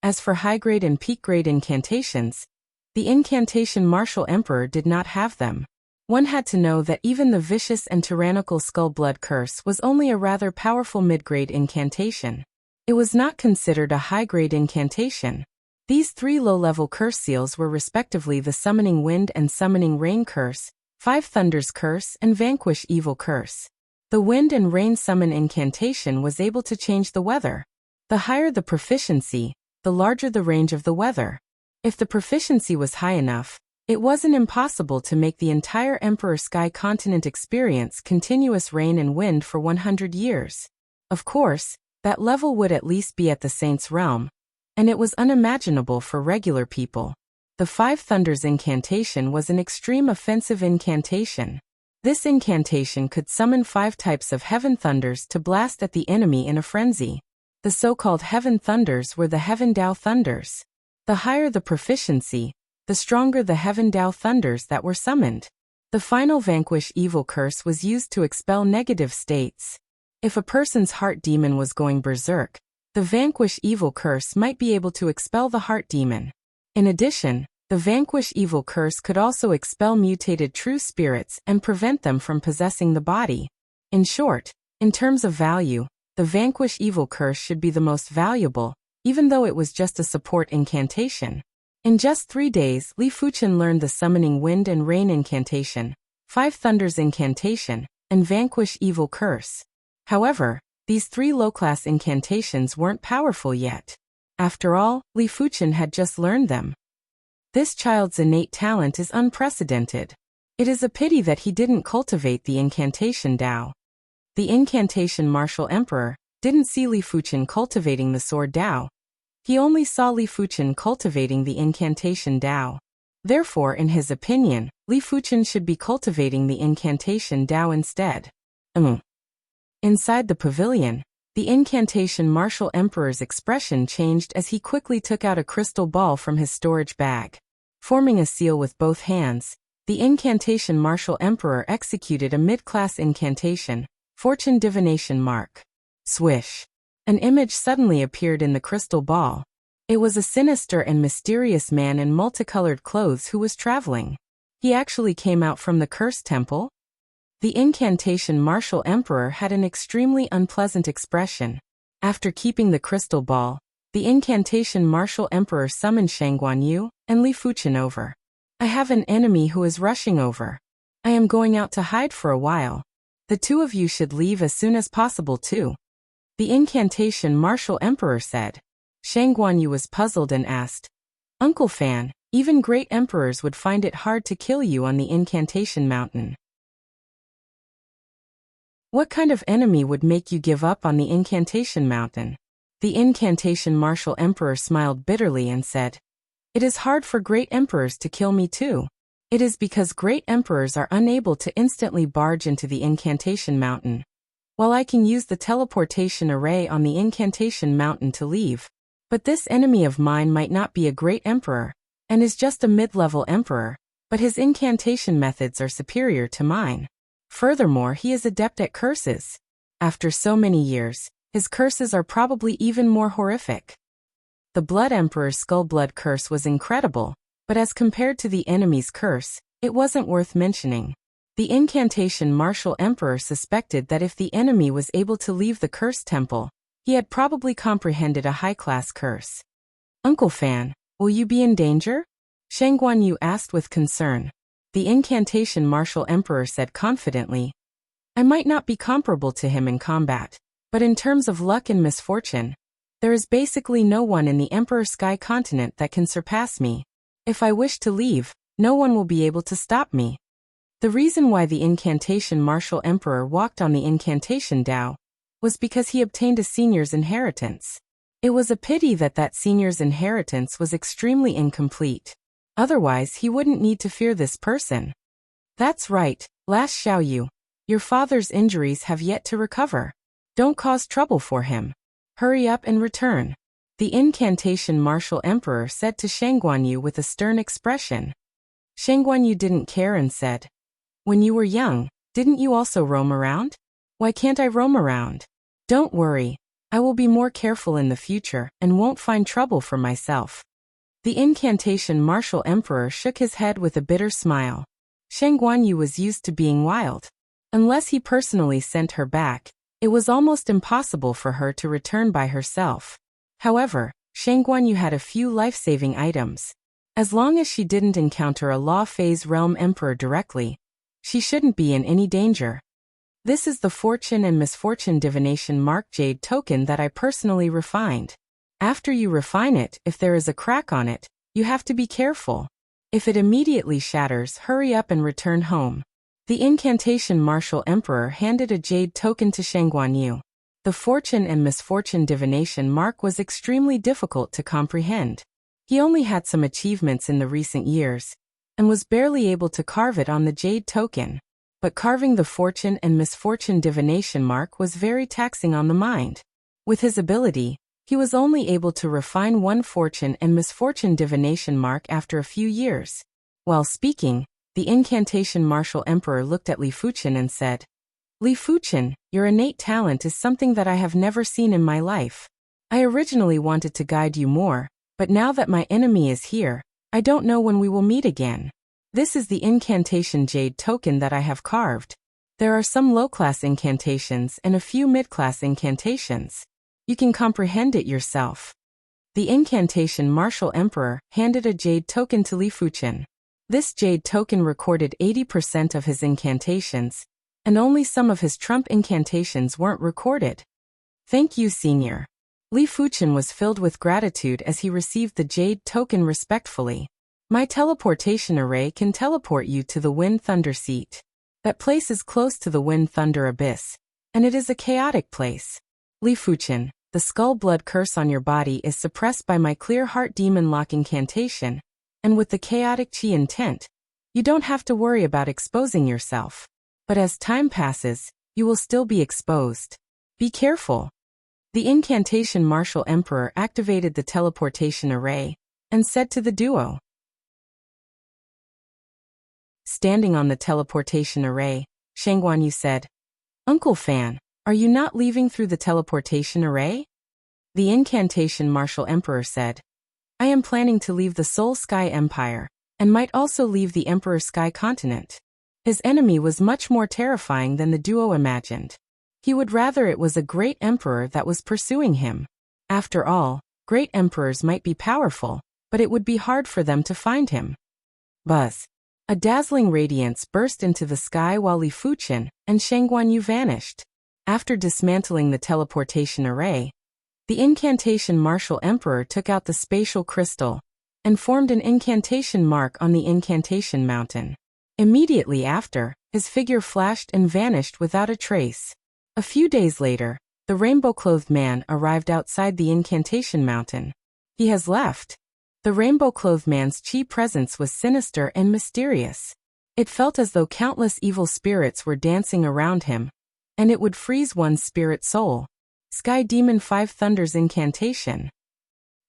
As for high-grade and peak-grade incantations, the incantation Martial Emperor did not have them. One had to know that even the vicious and tyrannical Skull Blood Curse was only a rather powerful mid-grade incantation. It was not considered a high-grade incantation. These 3 low-level curse seals were respectively the Summoning Wind and Summoning Rain Curse, 5 Thunders Curse, and Vanquish Evil Curse. The Wind and Rain Summon incantation was able to change the weather. The higher the proficiency, the larger the range of the weather. If the proficiency was high enough, it wasn't impossible to make the entire Emperor Sky continent experience continuous rain and wind for 100 years. Of course, that level would at least be at the Saint's realm, and it was unimaginable for regular people. The 5 Thunders incantation was an extreme offensive incantation. This incantation could summon 5 types of heaven thunders to blast at the enemy in a frenzy. The so-called heaven thunders were the Heaven Dao thunders. The higher the proficiency, the stronger the Heaven Dao thunders that were summoned. The final Vanquish Evil Curse was used to expel negative states. If a person's heart demon was going berserk, the Vanquish Evil Curse might be able to expel the heart demon. In addition, the Vanquish Evil Curse could also expel mutated true spirits and prevent them from possessing the body. In short, in terms of value, the Vanquish Evil Curse should be the most valuable, even though it was just a support incantation. In just 3 days, Li Fuchen learned the Summoning Wind and Rain incantation, 5 Thunders incantation, and Vanquish Evil Curse. However, these 3 low-class incantations weren't powerful yet. After all, Li Fuchen had just learned them. This child's innate talent is unprecedented. It is a pity that he didn't cultivate the incantation Dao. The incantation Martial Emperor didn't see Li Fuchen cultivating the sword Dao. He only saw Li Fuchen cultivating the incantation Dao. Therefore, in his opinion, Li Fuchen should be cultivating the incantation Dao instead. Inside the pavilion, the incantation Martial Emperor's expression changed as he quickly took out a crystal ball from his storage bag. Forming a seal with both hands, the incantation Martial Emperor executed a mid-class incantation, Fortune Divination Mark. Swish. An image suddenly appeared in the crystal ball. It was a sinister and mysterious man in multicolored clothes who was traveling. He actually came out from the cursed temple. The incantation Martial Emperor had an extremely unpleasant expression. After keeping the crystal ball, the incantation Martial Emperor summoned Shangguan Yu and Li Fuchen over. I have an enemy who is rushing over. I am going out to hide for a while. The 2 of you should leave as soon as possible too. The incantation Martial Emperor said. Shangguan Yu was puzzled and asked, Uncle Fan, even great emperors would find it hard to kill you on the incantation mountain. What kind of enemy would make you give up on the incantation mountain? The incantation Martial Emperor smiled bitterly and said, It is hard for great emperors to kill me too. It is because great emperors are unable to instantly barge into the incantation mountain, while I can use the teleportation array on the incantation mountain to leave. But this enemy of mine might not be a great emperor, and is just a mid-level emperor, but his incantation methods are superior to mine. Furthermore, he is adept at curses. After so many years, his curses are probably even more horrific. The Blood Emperor's Skull Blood curse was incredible, but as compared to the enemy's curse, it wasn't worth mentioning. The incantation martial emperor suspected that if the enemy was able to leave the curse temple, he had probably comprehended a high-class curse. Uncle Fan, will you be in danger? Shang Guanyu asked with concern. The incantation martial emperor said confidently, I might not be comparable to him in combat, but in terms of luck and misfortune, there is basically no one in the Emperor Sky continent that can surpass me. If I wish to leave, no one will be able to stop me. The reason why the incantation martial emperor walked on the incantation Dao was because he obtained a senior's inheritance. It was a pity that that senior's inheritance was extremely incomplete. Otherwise, he wouldn't need to fear this person. That's right, last Xiaoyu. Your father's injuries have yet to recover. Don't cause trouble for him. Hurry up and return. The incantation martial emperor said to Shang Guanyu with a stern expression. Shang Guanyu didn't care and said, When you were young, didn't you also roam around? Why can't I roam around? Don't worry, I will be more careful in the future and won't find trouble for myself. The incantation martial emperor shook his head with a bitter smile. Shang Guanyu was used to being wild. Unless he personally sent her back, it was almost impossible for her to return by herself. However, Shang Guanyu had a few life-saving items. As long as she didn't encounter a Law Phase Realm Emperor directly, she shouldn't be in any danger. This is the Fortune and Misfortune Divination Mark Jade token that I personally refined. After you refine it, if there is a crack on it, you have to be careful. If it immediately shatters, hurry up and return home. The incantation martial emperor handed a jade token to Shang Guanyu. The Fortune and Misfortune Divination mark was extremely difficult to comprehend. He only had some achievements in the recent years, and was barely able to carve it on the jade token. But carving the Fortune and Misfortune Divination mark was very taxing on the mind. With his ability, he was only able to refine one Fortune and Misfortune Divination mark after a few years. While speaking, the incantation martial emperor looked at Li Fuchen and said, Li Fuchen, your innate talent is something that I have never seen in my life. I originally wanted to guide you more, but now that my enemy is here, I don't know when we will meet again. This is the incantation jade token that I have carved. There are some low-class incantations and a few mid-class incantations. You can comprehend it yourself. The incantation martial emperor handed a jade token to Li Fuchen. This jade token recorded 80% of his incantations, and only some of his trump incantations weren't recorded. Thank you, senior. Li Fuchen was filled with gratitude as he received the jade token respectfully. My teleportation array can teleport you to the Wind Thunder Seat. That place is close to the Wind Thunder Abyss, and it is a chaotic place. Li Fuchen, the Skull Blood curse on your body is suppressed by my Clear Heart Demon Lock incantation, and with the chaotic chi intent, you don't have to worry about exposing yourself. But as time passes, you will still be exposed. Be careful. The incantation martial emperor activated the teleportation array, and said to the duo. Standing on the teleportation array, Shang Guanyu said, Uncle Fan, are you not leaving through the teleportation array? The incantation martial emperor said, I am planning to leave the Soul Sky Empire, and might also leave the Emperor Sky continent. His enemy was much more terrifying than the duo imagined. He would rather it was a great emperor that was pursuing him. After all, great emperors might be powerful, but it would be hard for them to find him. Buzz. A dazzling radiance burst into the sky while Li Fuchen and Shang Guanyu vanished. After dismantling the teleportation array, the incantation martial emperor took out the spatial crystal and formed an incantation mark on the incantation mountain. Immediately after, his figure flashed and vanished without a trace. A few days later, the rainbow-clothed man arrived outside the incantation mountain. He has left. The rainbow-clothed man's chi presence was sinister and mysterious. It felt as though countless evil spirits were dancing around him, and it would freeze one's spirit soul. Sky Demon 5 Thunder's Incantation.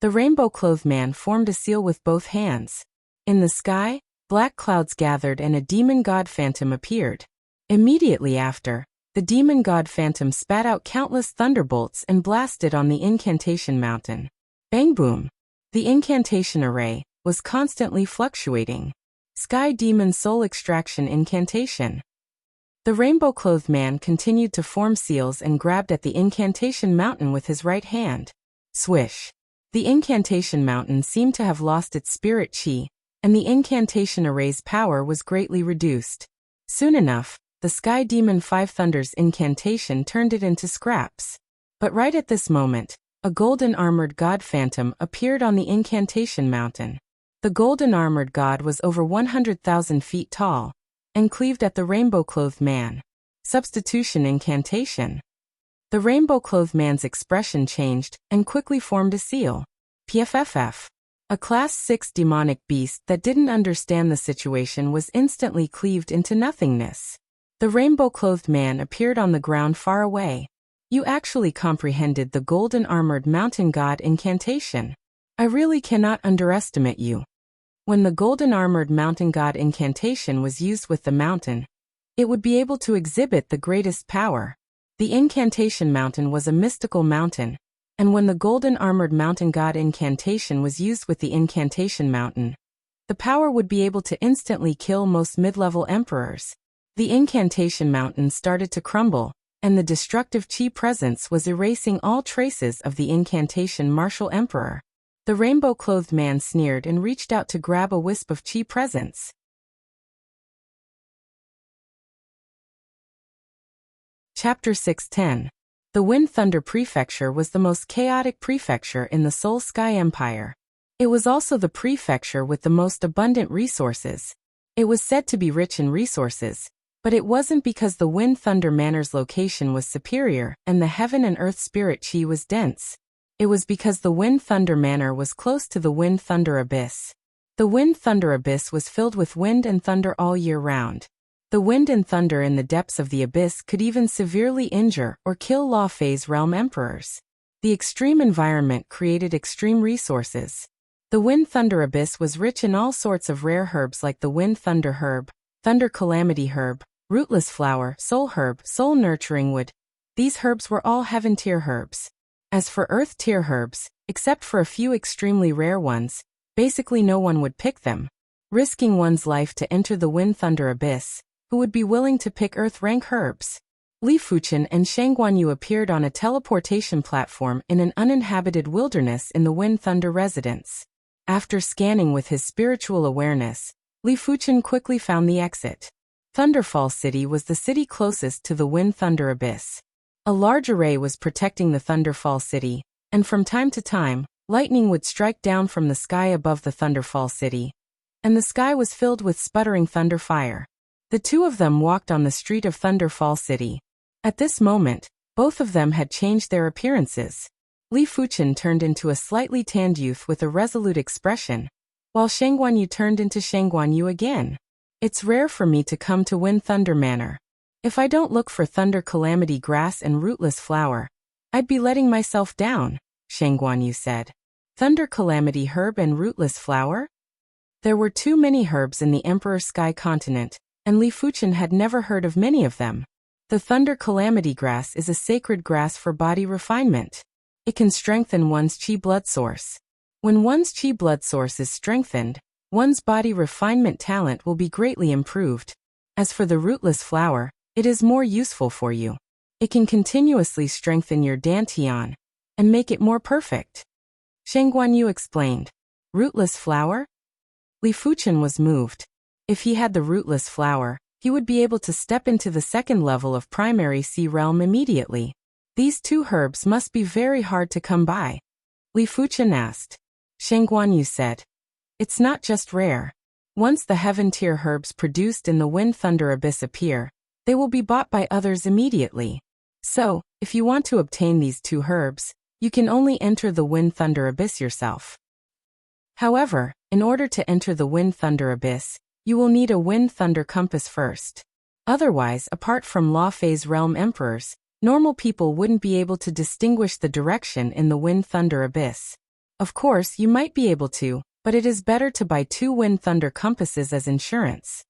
The rainbow-clothed man formed a seal with both hands. In the sky, black clouds gathered and a demon god phantom appeared. Immediately after, the demon god phantom spat out countless thunderbolts and blasted on the incantation mountain. Bang boom! The incantation array was constantly fluctuating. Sky Demon Soul Extraction Incantation. The rainbow-clothed man continued to form seals and grabbed at the incantation mountain with his right hand. Swish! The incantation mountain seemed to have lost its spirit chi, and the incantation array's power was greatly reduced. Soon enough, the Sky Demon 5 Thunder's incantation turned it into scraps. But right at this moment, a golden-armored god phantom appeared on the incantation mountain. The golden-armored god was over 100,000 feet tall, and cleaved at the rainbow-clothed man. Substitution Incantation. The rainbow-clothed man's expression changed, and quickly formed a seal. PFFF. A Class 6 demonic beast that didn't understand the situation was instantly cleaved into nothingness. The rainbow-clothed man appeared on the ground far away. You actually comprehended the golden-armored mountain god incantation. I really cannot underestimate you. When the golden-armored mountain god incantation was used with the mountain, it would be able to exhibit the greatest power. The incantation mountain was a mystical mountain, and when the golden-armored mountain god incantation was used with the incantation mountain, the power would be able to instantly kill most mid-level emperors. The incantation mountain started to crumble, and the destructive chi presence was erasing all traces of the incantation martial emperor. The rainbow-clothed man sneered and reached out to grab a wisp of chi presence. Chapter 610. The Wind Thunder Prefecture was the most chaotic prefecture in the Soul Sky Empire. It was also the prefecture with the most abundant resources. It was said to be rich in resources, but it wasn't because the Wind Thunder Manor's location was superior and the heaven and earth spirit chi was dense. It was because the Wind Thunder Manor was close to the Wind Thunder Abyss. The Wind Thunder Abyss was filled with wind and thunder all year round. The wind and thunder in the depths of the abyss could even severely injure or kill Law Phase realm emperors. The extreme environment created extreme resources. The Wind Thunder Abyss was rich in all sorts of rare herbs like the Wind Thunder Herb, Thunder Calamity Herb, Rootless Flower, Soul Herb, Soul Nurturing Wood. These herbs were all heaven tier herbs. As for earth tier herbs, except for a few extremely rare ones, basically no one would pick them. Risking one's life to enter the Wind Thunder Abyss, who would be willing to pick earth rank herbs? Li Fuchen and Shang Guanyu appeared on a teleportation platform in an uninhabited wilderness in the Wind Thunder residence. After scanning with his spiritual awareness, Li Fuchen quickly found the exit. Thunderfall City was the city closest to the Wind Thunder Abyss. A large array was protecting the Thunderfall City, and from time to time, lightning would strike down from the sky above the Thunderfall City, and the sky was filled with sputtering thunder fire. The two of them walked on the street of Thunderfall City. At this moment, both of them had changed their appearances. Li Fuchen turned into a slightly tanned youth with a resolute expression, while Shang Guanyu turned into Shang Guanyu again. It's rare for me to come to Wind Thunder Manor. If I don't look for Thunder Calamity Grass and Rootless Flower, I'd be letting myself down, Shang Guanyu said. Thunder Calamity Herb and Rootless Flower? There were too many herbs in the Emperor Sky Continent, and Li Fuchen had never heard of many of them. The Thunder Calamity Grass is a sacred grass for body refinement. It can strengthen one's chi blood source. When one's chi blood source is strengthened, one's body refinement talent will be greatly improved. As for the Rootless Flower, it is more useful for you. It can continuously strengthen your dantian and make it more perfect. Shang Guanyu explained. Rootless Flower? Li Fuchen was moved. If he had the Rootless Flower, he would be able to step into the second level of Primary Sea Realm immediately. These two herbs must be very hard to come by. Li Fuchen asked. Shang Guanyu said. It's not just rare. Once the heaven tier herbs produced in the Wind Thunder Abyss appear, they will be bought by others immediately. So, if you want to obtain these two herbs, you can only enter the Wind Thunder Abyss yourself. However, in order to enter the Wind-Thunder Abyss, you will need a Wind-Thunder compass first. Otherwise, apart from Law Phase Realm Emperors, normal people wouldn't be able to distinguish the direction in the Wind-Thunder Abyss. Of course, you might be able to, but it is better to buy 2 Wind-Thunder compasses as insurance.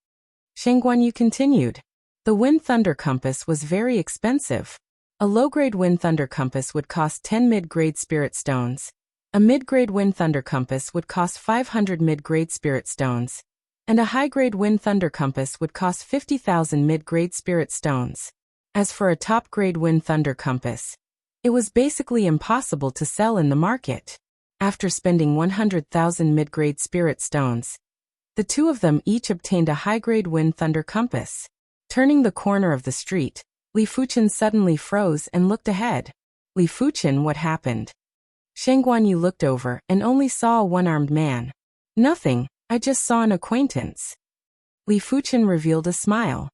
Shang Guanyu continued. The Wind-Thunder compass was very expensive. A low-grade Wind-Thunder compass would cost 10 mid-grade spirit stones. A mid-grade Wind-Thunder compass would cost 500 mid-grade spirit stones. And a high-grade Wind-Thunder compass would cost 50,000 mid-grade spirit stones. As for a top-grade Wind-Thunder compass, it was basically impossible to sell in the market. After spending 100,000 mid-grade spirit stones, the two of them each obtained a high-grade Wind-Thunder compass. Turning the corner of the street, Li Fuchen suddenly froze and looked ahead. Li Fuchen, what happened? Shang Guanyu looked over and only saw a one-armed man. Nothing, I just saw an acquaintance. Li Fuchen revealed a smile.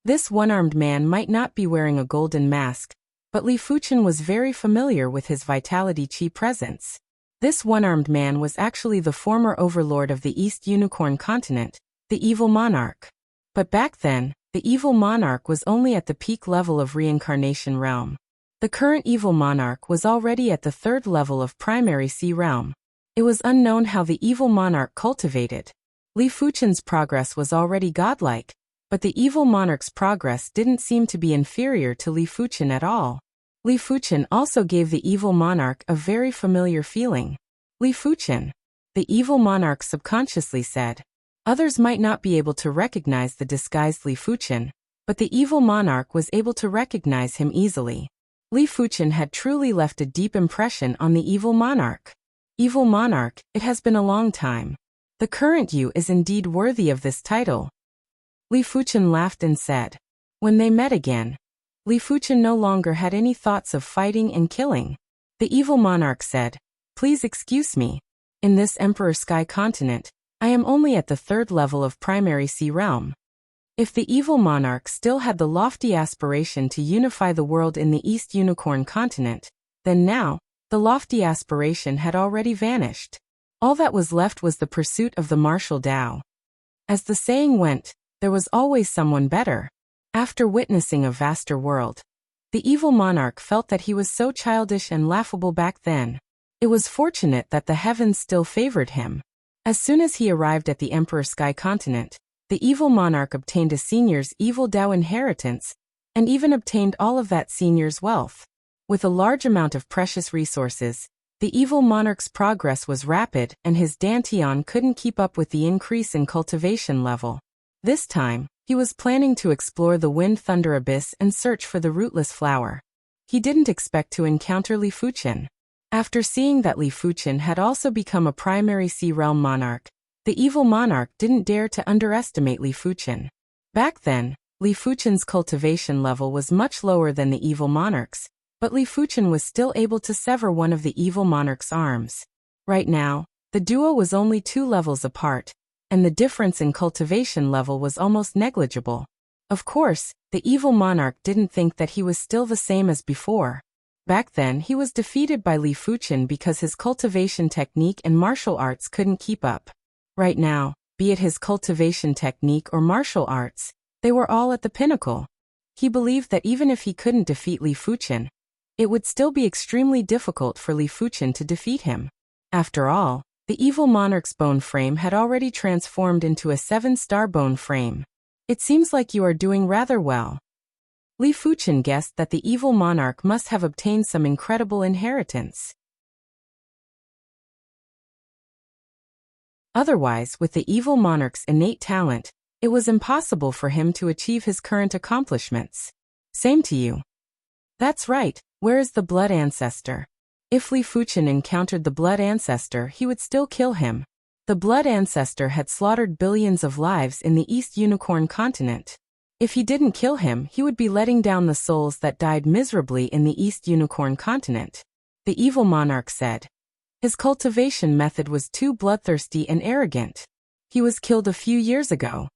This one-armed man might not be wearing a golden mask, but Li Fuchen was very familiar with his Vitality Qi presence. This one-armed man was actually the former overlord of the East Unicorn continent, the Evil Monarch. But back then, the Evil Monarch was only at the peak level of Reincarnation Realm. The current Evil Monarch was already at the 3rd level of Primary Sea Realm. It was unknown how the Evil Monarch cultivated. Li Fuchen's progress was already godlike, but the Evil Monarch's progress didn't seem to be inferior to Li Fuchen at all. Li Fuchen also gave the Evil Monarch a very familiar feeling. Li Fuchen, the Evil Monarch subconsciously said. Others might not be able to recognize the disguised Li Fuchen, but the Evil Monarch was able to recognize him easily. Li Fuchen had truly left a deep impression on the Evil Monarch. Evil Monarch, it has been a long time. The current you is indeed worthy of this title. Li Fuchen laughed and said. When they met again, Li Fuchen no longer had any thoughts of fighting and killing. The Evil Monarch said, Please excuse me. In this Emperor Sky continent, I am only at the 3rd level of Primary Sea Realm. If the Evil Monarch still had the lofty aspiration to unify the world in the East Unicorn continent, then now, the lofty aspiration had already vanished. All that was left was the pursuit of the martial Tao. As the saying went, there was always someone better. After witnessing a vaster world, the Evil Monarch felt that he was so childish and laughable back then. It was fortunate that the heavens still favored him. As soon as he arrived at the Emperor Sky continent, the Evil Monarch obtained a senior's Evil Tao inheritance, and even obtained all of that senior's wealth. With a large amount of precious resources, the Evil Monarch's progress was rapid and his Dantian couldn't keep up with the increase in cultivation level. This time, he was planning to explore the Wind-Thunder Abyss and search for the rootless flower. He didn't expect to encounter Li Fuchen. After seeing that Li Fuchen had also become a Primary Sea Realm Monarch, the Evil Monarch didn't dare to underestimate Li Fuchen. Back then, Li Fuchen's cultivation level was much lower than the Evil Monarch's, but Li Fuchen was still able to sever one of the Evil Monarch's arms. Right now, the duo was only 2 levels apart, and the difference in cultivation level was almost negligible. Of course, the Evil Monarch didn't think that he was still the same as before. Back then he was defeated by Li Fuchen because his cultivation technique and martial arts couldn't keep up. Right now, be it his cultivation technique or martial arts, they were all at the pinnacle. He believed that even if he couldn't defeat Li Fuchen, it would still be extremely difficult for Li Fuchen to defeat him. After all, the Evil Monarch's bone frame had already transformed into a 7-star bone frame. It seems like you are doing rather well. Li Fuchen guessed that the Evil Monarch must have obtained some incredible inheritance. Otherwise, with the Evil Monarch's innate talent, it was impossible for him to achieve his current accomplishments. Same to you. That's right, where is the Blood Ancestor? If Li Fuchen encountered the Blood Ancestor, he would still kill him. The Blood Ancestor had slaughtered billions of lives in the East Unicorn continent. If he didn't kill him, he would be letting down the souls that died miserably in the East Unicorn continent. The Evil Monarch said. His cultivation method was too bloodthirsty and arrogant. He was killed a few years ago.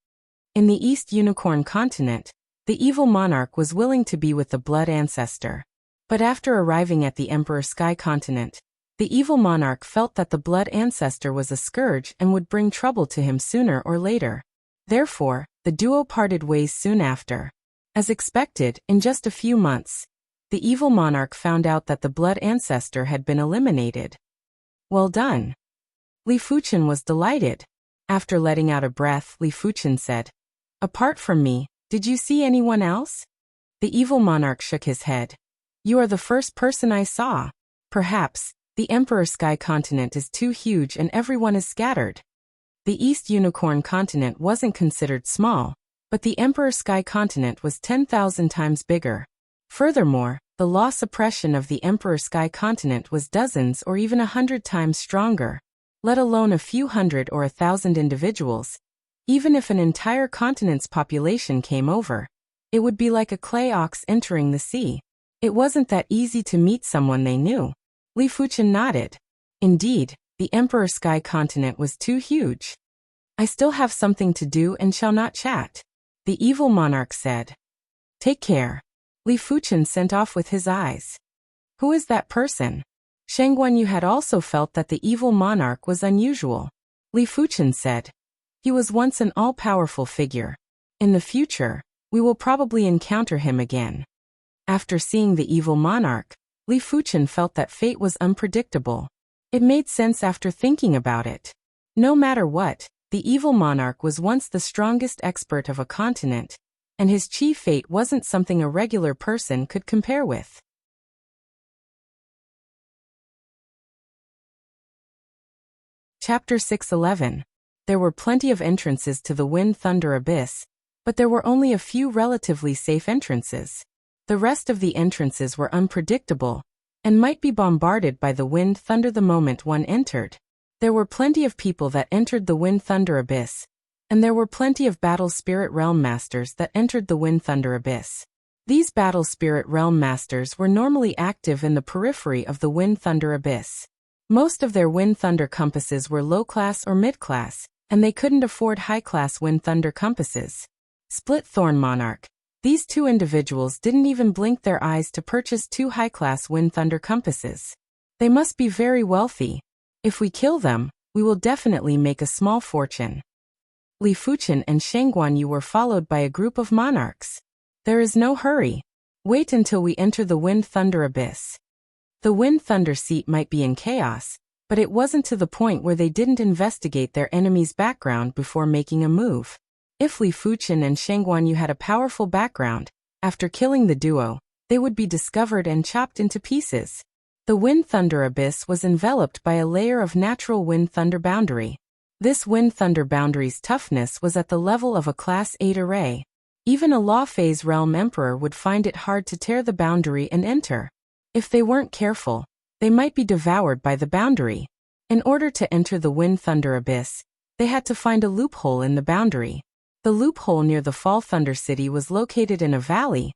In the East Unicorn continent, the Evil Monarch was willing to be with the Blood Ancestor. But after arriving at the Emperor Sky continent, The evil monarch felt that the blood ancestor was a scourge and would bring trouble to him sooner or later. Therefore, the duo parted ways soon after. As expected, in just a few months, the evil monarch found out that the blood ancestor had been eliminated. Well done. Li Fuchen was delighted. After letting out a breath, Li Fuchen said, "Apart from me, did you see anyone else?" The evil monarch shook his head. "You are the first person I saw. Perhaps, the Emperor Sky Continent is too huge and everyone is scattered." The East Unicorn Continent wasn't considered small, but the Emperor Sky Continent was 10,000 times bigger. Furthermore, the law suppression of the Emperor Sky Continent was dozens or even 100 times stronger, let alone a few hundred or 1,000 individuals. Even if an entire continent's population came over, it would be like a clay ox entering the sea. It wasn't that easy to meet someone they knew. Li Fuchen nodded. Indeed, the Emperor Sky Continent was too huge. "I still have something to do and shall not chat," the evil monarch said. "Take care." Li Fuchen sent off with his eyes. Who is that person? Shang Guanyu had also felt that the evil monarch was unusual. Li Fuchen said, "He was once an all-powerful figure. In the future, we will probably encounter him again." After seeing the evil monarch, Li Fuchen felt that fate was unpredictable. It made sense after thinking about it. No matter what, the evil monarch was once the strongest expert of a continent, and his chief fate wasn't something a regular person could compare with. Chapter 611. There were plenty of entrances to the Wind Thunder Abyss, but there were only a few relatively safe entrances. The rest of the entrances were unpredictable, and might be bombarded by the Wind Thunder the moment one entered. There were plenty of people that entered the Wind Thunder Abyss, and there were plenty of Battle Spirit Realm Masters that entered the Wind Thunder Abyss. These Battle Spirit Realm Masters were normally active in the periphery of the Wind Thunder Abyss. Most of their Wind Thunder compasses were low-class or mid-class, and they couldn't afford high-class Wind Thunder compasses. Split Thorn Monarch. These two individuals didn't even blink their eyes to purchase two high-class Wind Thunder compasses. They must be very wealthy. If we kill them, we will definitely make a small fortune. Li Fuchen and Shang Guanyu were followed by a group of monarchs. There is no hurry. Wait until we enter the Wind Thunder Abyss. The Wind Thunder seat might be in chaos, but it wasn't to the point where they didn't investigate their enemy's background before making a move. If Li Fuchen and Shang Guanyu had a powerful background, after killing the duo, they would be discovered and chopped into pieces. The Wind Thunder Abyss was enveloped by a layer of natural Wind Thunder boundary. This Wind Thunder boundary's toughness was at the level of a Class 8 array. Even a Law Phase Realm Emperor would find it hard to tear the boundary and enter. If they weren't careful, they might be devoured by the boundary. In order to enter the Wind Thunder Abyss, they had to find a loophole in the boundary. The loophole near the Fall Thunder City was located in a valley,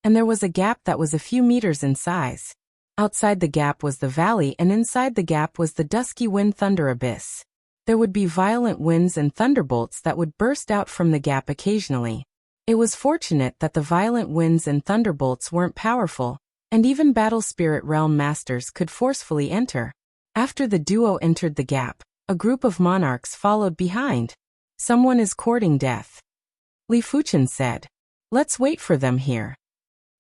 and there was a gap that was a few meters in size. Outside the gap was the valley, and inside the gap was the dusky Wind Thunder Abyss. There would be violent winds and thunderbolts that would burst out from the gap occasionally. It was fortunate that the violent winds and thunderbolts weren't powerful, and even Battle Spirit Realm Masters could forcefully enter. After the duo entered the gap, a group of monarchs followed behind. Someone is courting death. Li Fuchen said, "Let's wait for them here."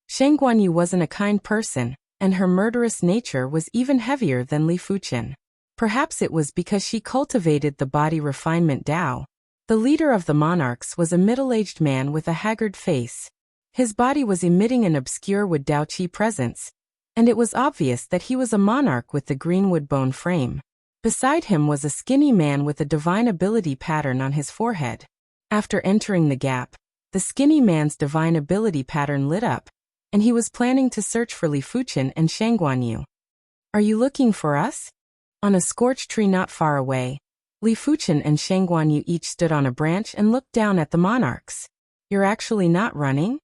Shang Guanyu wasn't a kind person, and her murderous nature was even heavier than Li Fuchen. Perhaps it was because she cultivated the body refinement Tao. The leader of the monarchs was a middle-aged man with a haggard face. His body was emitting an obscure wood Dao Qi presence, and it was obvious that he was a monarch with the greenwood bone frame. Beside him was a skinny man with a divine ability pattern on his forehead. After entering the gap, the skinny man's divine ability pattern lit up, and he was planning to search for Li Fuchen and Shang Guanyu. "Are you looking for us?" On a scorched tree not far away, Li Fuchen and Shang Guanyu each stood on a branch and looked down at the monarchs. "You're actually not running?"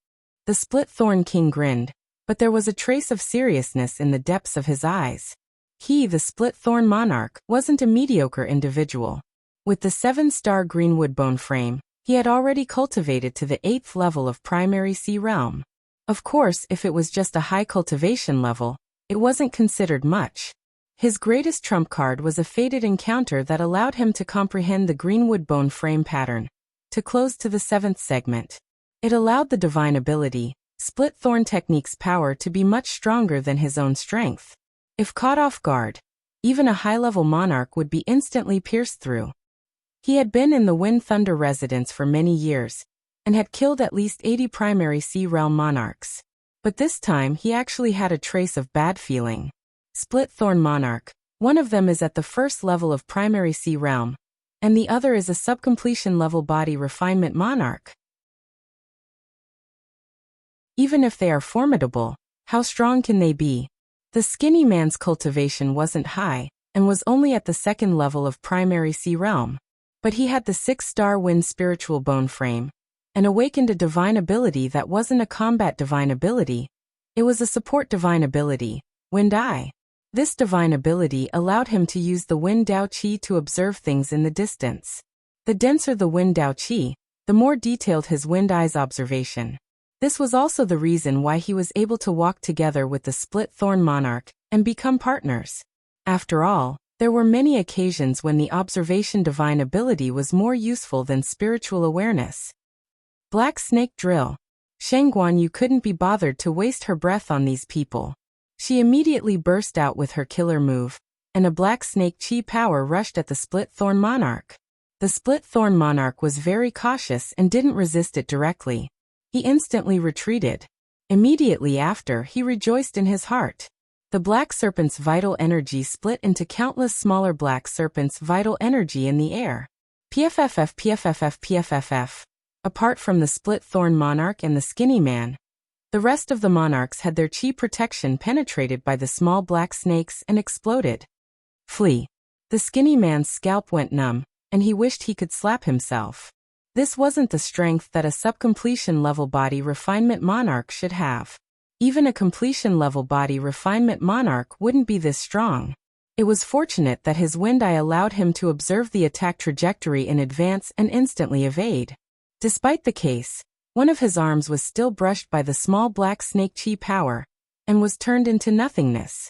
The Split Thorn King grinned, but there was a trace of seriousness in the depths of his eyes. He, the Split Thorn Monarch, wasn't a mediocre individual. With the 7-star greenwood bone frame, he had already cultivated to the 8th level of Primary Sea Realm. Of course, if it was just a high cultivation level, it wasn't considered much. His greatest trump card was a fated encounter that allowed him to comprehend the greenwood bone frame pattern. To close to the 7th segment, it allowed the divine ability, Split Thorn Technique's power to be much stronger than his own strength. If caught off guard, even a high-level monarch would be instantly pierced through. He had been in the Wind Thunder residence for many years, and had killed at least 80 primary Sea Realm monarchs. But this time he actually had a trace of bad feeling. Split Thorn Monarch, one of them is at the first level of primary Sea Realm, and the other is a subcompletion level body refinement monarch. Even if they are formidable, how strong can they be? The skinny man's cultivation wasn't high, and was only at the 2nd level of primary Sea Realm. But he had the 6-star Wind spiritual bone frame, and awakened a divine ability that wasn't a combat divine ability. It was a support divine ability, Wind Eye. This divine ability allowed him to use the Wind Dao Qi to observe things in the distance. The denser the Wind Dao Qi, the more detailed his Wind Eye's observation. This was also the reason why he was able to walk together with the Split Thorn Monarch and become partners. After all, there were many occasions when the observation divine ability was more useful than spiritual awareness. Black Snake Drill. Shang Guanyu couldn't be bothered to waste her breath on these people. She immediately burst out with her killer move, and a Black Snake Chi power rushed at the Split Thorn Monarch. The Split Thorn Monarch was very cautious and didn't resist it directly. He instantly retreated. Immediately after, he rejoiced in his heart. The Black Serpent's vital energy split into countless smaller Black Serpent's vital energy in the air. PFFF PFFF PFFF. Apart from the Split Thorn Monarch and the Skinny Man, the rest of the monarchs had their chi protection penetrated by the small black snakes and exploded. Flee. The Skinny Man's scalp went numb, and he wished he could slap himself. This wasn't the strength that a subcompletion level body refinement monarch should have. Even a completion level body refinement monarch wouldn't be this strong. It was fortunate that his Wind Eye allowed him to observe the attack trajectory in advance and instantly evade. Despite the case, one of his arms was still brushed by the small black snake chi power, and was turned into nothingness.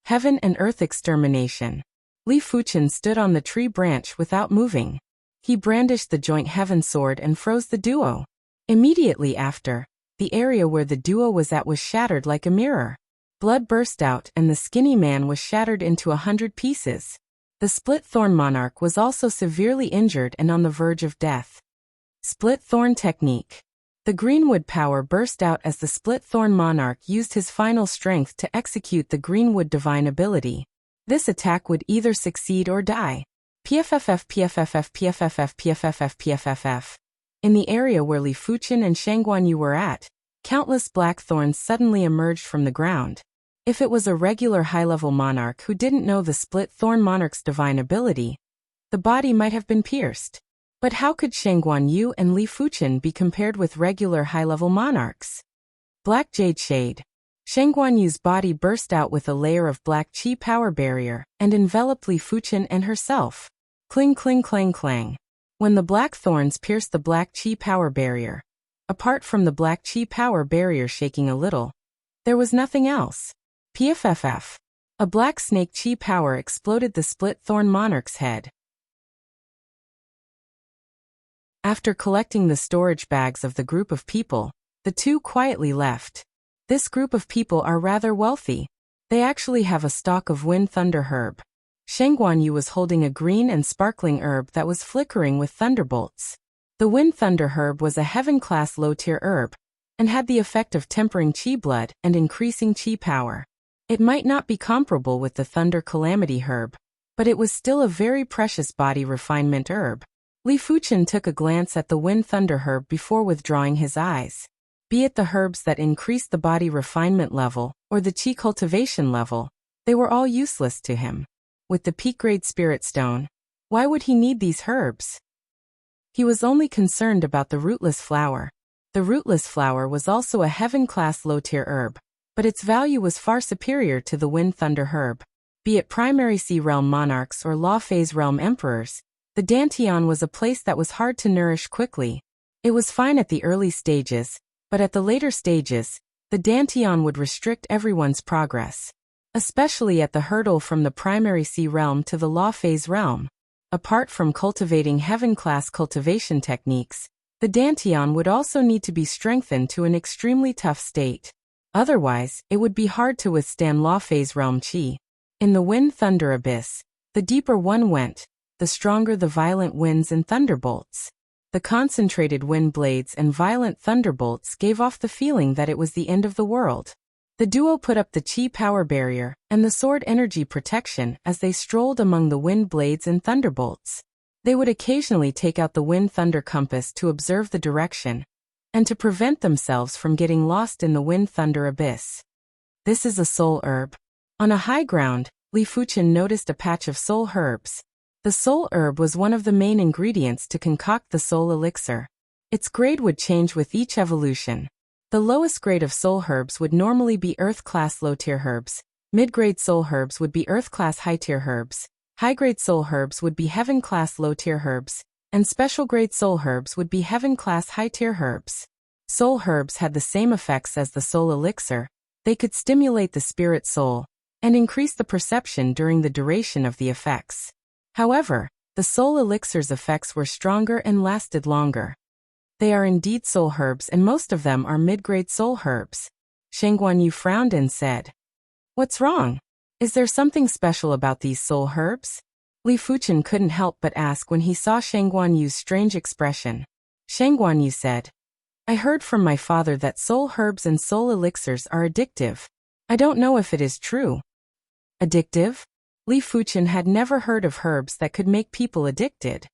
Heaven and Earth Extermination. Li Fuchen stood on the tree branch without moving. He brandished the joint heaven sword and froze the duo. Immediately after, the area where the duo was at was shattered like a mirror. Blood burst out and the Skinny Man was shattered into 100 pieces. The Split Thorn Monarch was also severely injured and on the verge of death. Split Thorn Technique. The Greenwood power burst out as the Split Thorn Monarch used his final strength to execute the Greenwood divine ability. This attack would either succeed or die. PFFF PFFF PFFF PFFF PFFF. In the area where Li Fuchen and Shang Guanyu were at, countless black thorns suddenly emerged from the ground. If it was a regular high-level monarch who didn't know the Split Thorn Monarch's divine ability, the body might have been pierced. But how could Shang Guanyu and Li Fuchen be compared with regular high-level monarchs? Black Jade Shade. Shang Guanyu's body burst out with a layer of black chi power barrier and enveloped Li Fuchen and herself. Cling cling clang clang. When the black thorns pierced the black chi power barrier, apart from the black chi power barrier shaking a little, there was nothing else. PFFF. A black snake chi power exploded the Split Thorn Monarch's head. After collecting the storage bags of the group of people, the two quietly left. This group of people are rather wealthy. They actually have a stalk of Wind Thunder herb. Shang Guanyu was holding a green and sparkling herb that was flickering with thunderbolts. The Wind Thunder herb was a heaven-class low-tier herb, and had the effect of tempering chi blood and increasing chi power. It might not be comparable with the Thunder Calamity herb, but it was still a very precious body refinement herb. Li Fuchen took a glance at the Wind Thunder herb before withdrawing his eyes. Be it the herbs that increased the body refinement level, or the chi cultivation level, they were all useless to him. With the peak-grade spirit stone, why would he need these herbs? He was only concerned about the rootless flower. The rootless flower was also a heaven-class low-tier herb, but its value was far superior to the Wind Thunder herb. Be it primary Sea Realm monarchs or Law Phase Realm emperors, the Dantian was a place that was hard to nourish quickly. It was fine at the early stages, but at the later stages, the Dantian would restrict everyone's progress. especially at the hurdle from the primary sea realm to the law phase realm. Apart from cultivating heaven-class cultivation techniques, the Dantian would also need to be strengthened to an extremely tough state. Otherwise, it would be hard to withstand law phase realm chi. In the wind-thunder abyss, the deeper one went, the stronger the violent winds and thunderbolts. The concentrated wind blades and violent thunderbolts gave off the feeling that it was the end of the world. The duo put up the chi power barrier and the sword energy protection as they strolled among the wind blades and thunderbolts. They would occasionally take out the wind-thunder compass to observe the direction, and to prevent themselves from getting lost in the wind-thunder abyss. This is a soul herb. On a high ground, Li Fuchen noticed a patch of soul herbs. The soul herb was one of the main ingredients to concoct the soul elixir. Its grade would change with each evolution. The lowest grade of soul herbs would normally be Earth-class low-tier herbs, mid-grade soul herbs would be Earth-class high-tier herbs, high-grade soul herbs would be Heaven-class low-tier herbs, and special-grade soul herbs would be Heaven-class high-tier herbs. Soul herbs had the same effects as the soul elixir. They could stimulate the spirit soul and increase the perception during the duration of the effects. However, the soul elixir's effects were stronger and lasted longer. They are indeed soul herbs and most of them are mid-grade soul herbs. Sheng Guanyu frowned and said, "What's wrong? Is there something special about these soul herbs?" Li Fuchen couldn't help but ask when he saw Sheng Guanyu's strange expression. Sheng Guanyu said, "I heard from my father that soul herbs and soul elixirs are addictive. I don't know if it is true." Addictive? Li Fuchen had never heard of herbs that could make people addicted.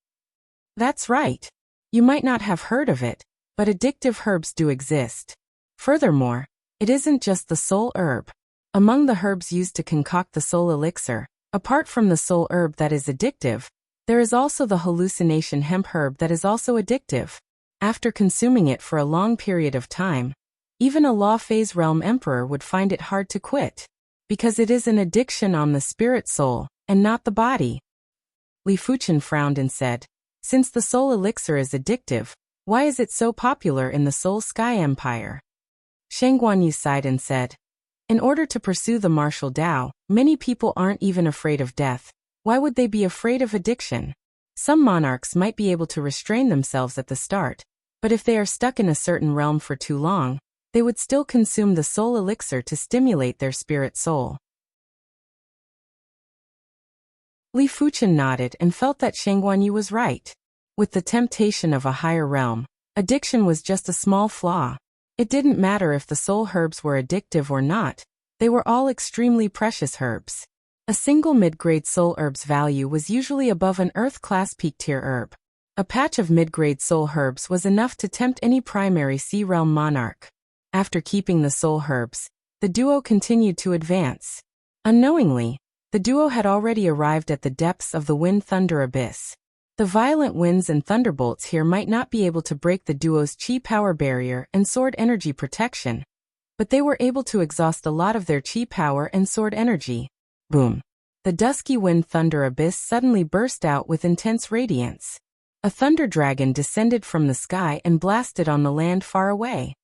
That's right. You might not have heard of it, but addictive herbs do exist. Furthermore, it isn't just the soul herb. Among the herbs used to concoct the soul elixir, apart from the soul herb that is addictive, there is also the hallucination hemp herb that is also addictive. After consuming it for a long period of time, even a law phase realm emperor would find it hard to quit, because it is an addiction on the spirit soul, and not the body. Li Fuchen frowned and said, "Since the soul elixir is addictive, why is it so popular in the Soul Sky Empire?" Sheng Guanyu sighed and said, "In order to pursue the martial Tao, many people aren't even afraid of death. Why would they be afraid of addiction? Some monarchs might be able to restrain themselves at the start, but if they are stuck in a certain realm for too long, they would still consume the soul elixir to stimulate their spirit soul." Li Fuchen nodded and felt that Sheng Guanyu was right. With the temptation of a higher realm, addiction was just a small flaw. It didn't matter if the soul herbs were addictive or not, they were all extremely precious herbs. A single mid-grade soul herb's value was usually above an Earth-class peak-tier herb. A patch of mid-grade soul herbs was enough to tempt any primary sea realm monarch. After keeping the soul herbs, the duo continued to advance. Unknowingly, the duo had already arrived at the depths of the wind-thunder abyss. The violent winds and thunderbolts here might not be able to break the duo's chi power barrier and sword energy protection, but they were able to exhaust a lot of their chi power and sword energy. Boom! The dusky wind-thunder abyss suddenly burst out with intense radiance. A thunder dragon descended from the sky and blasted on the land far away.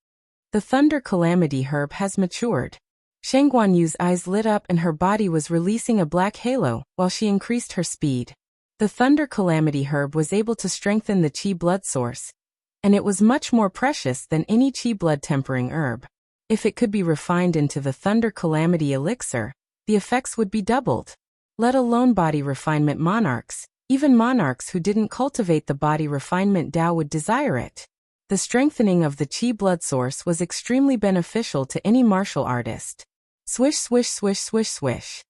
The thunder calamity herb has matured. Sheng Guanyu's eyes lit up and her body was releasing a black halo while she increased her speed. The thunder calamity herb was able to strengthen the chi blood source, and it was much more precious than any chi blood tempering herb. If it could be refined into the thunder calamity elixir, the effects would be doubled. Let alone body refinement monarchs, even monarchs who didn't cultivate the body refinement Tao would desire it. The strengthening of the chi blood source was extremely beneficial to any martial artist. Swish, swish, swish, swish, swish.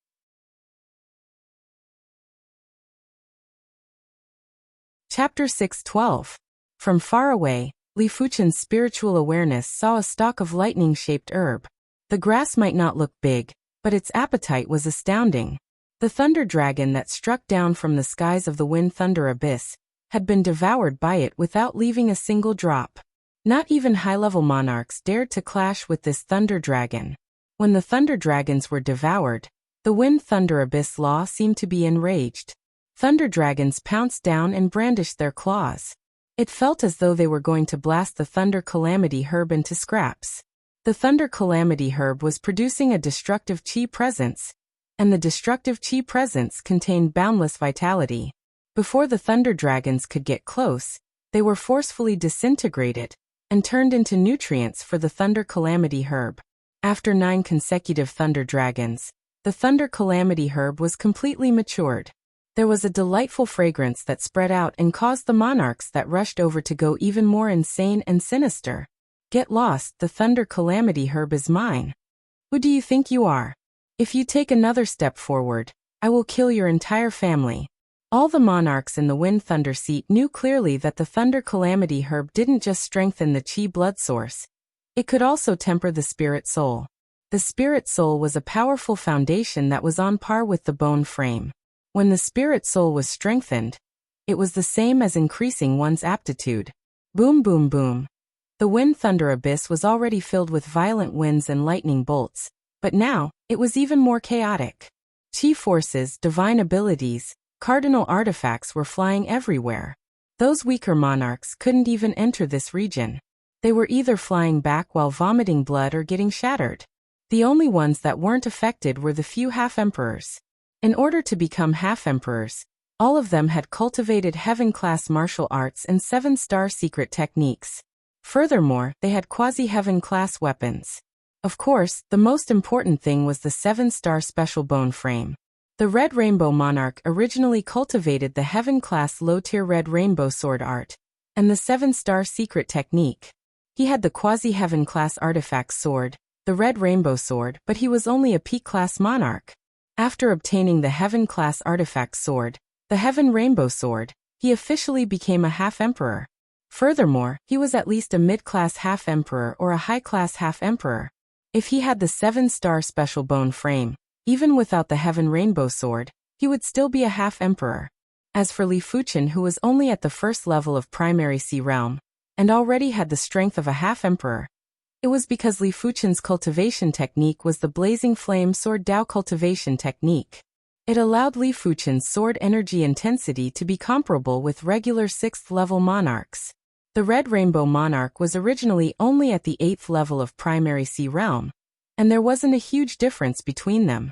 Chapter 6:12. From far away, Li Fuchen's spiritual awareness saw a stalk of lightning-shaped herb. The grass might not look big, but its appetite was astounding. The thunder dragon that struck down from the skies of the wind-thunder abyss had been devoured by it without leaving a single drop. Not even high-level monarchs dared to clash with this thunder dragon. When the thunder dragons were devoured, the wind-thunder abyss law seemed to be enraged. Thunder dragons pounced down and brandished their claws. It felt as though they were going to blast the thunder calamity herb into scraps. The Thunder Calamity herb was producing a destructive chi presence, and the destructive chi presence contained boundless vitality. Before the Thunder Dragons could get close, they were forcefully disintegrated and turned into nutrients for the Thunder Calamity herb. After 9 consecutive Thunder Dragons, the Thunder Calamity herb was completely matured. There was a delightful fragrance that spread out and caused the monarchs that rushed over to go even more insane and sinister. Get lost, the Thunder Calamity herb is mine. Who do you think you are? If you take another step forward, I will kill your entire family. All the monarchs in the Wind Thunder seat knew clearly that the Thunder Calamity herb didn't just strengthen the chi blood source. It could also temper the spirit soul. The spirit soul was a powerful foundation that was on par with the bone frame. When the spirit soul was strengthened, it was the same as increasing one's aptitude. Boom, boom, boom. The Wind Thunder abyss was already filled with violent winds and lightning bolts, but now, it was even more chaotic. Chi forces, divine abilities, cardinal artifacts were flying everywhere. Those weaker monarchs couldn't even enter this region. They were either flying back while vomiting blood or getting shattered. The only ones that weren't affected were the few half-emperors. In order to become half-emperors, all of them had cultivated heaven-class martial arts and 7-star secret techniques. Furthermore, they had quasi-heaven-class weapons. Of course, the most important thing was the 7-star special bone frame. The Red Rainbow Monarch originally cultivated the heaven-class low-tier Red Rainbow sword art and the 7-star secret technique. He had the quasi-heaven-class artifact sword, the Red Rainbow sword, but he was only a peak-class monarch. After obtaining the heaven-class artifact sword, the Heaven Rainbow sword, he officially became a half-emperor. Furthermore, he was at least a mid-class half-emperor or a high-class half-emperor. If he had the 7-star special bone frame, even without the Heaven Rainbow sword, he would still be a half-emperor. As for Li Fuchen, who was only at the first level of Primary Sea Realm, and already had the strength of a half-emperor, it was because Li Fuchen's cultivation technique was the Blazing Flame Sword Dao cultivation technique. It allowed Li Fuchen's sword energy intensity to be comparable with regular 6th-level monarchs. The Red Rainbow Monarch was originally only at the 8th level of Primary Sea Realm, and there wasn't a huge difference between them.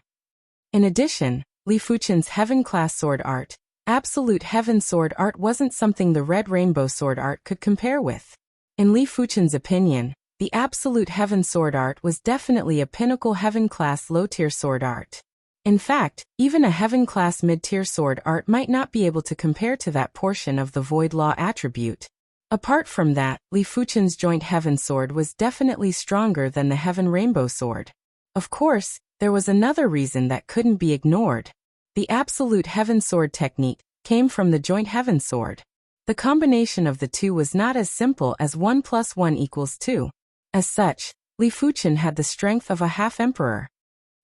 In addition, Li Fuchen's Heaven-class sword art, Absolute Heaven sword art, wasn't something the Red Rainbow sword art could compare with. In Li Fuchen's opinion, the Absolute Heaven sword art was definitely a pinnacle Heaven-class low-tier sword art. In fact, even a Heaven-class mid-tier sword art might not be able to compare to that portion of the Void Law attribute. Apart from that, Li Fuchen's Joint Heaven sword was definitely stronger than the Heaven Rainbow sword. Of course, there was another reason that couldn't be ignored. The Absolute Heaven sword technique came from the Joint Heaven sword. The combination of the two was not as simple as 1 + 1 = 2. As such, Li Fuchen had the strength of a half-emperor.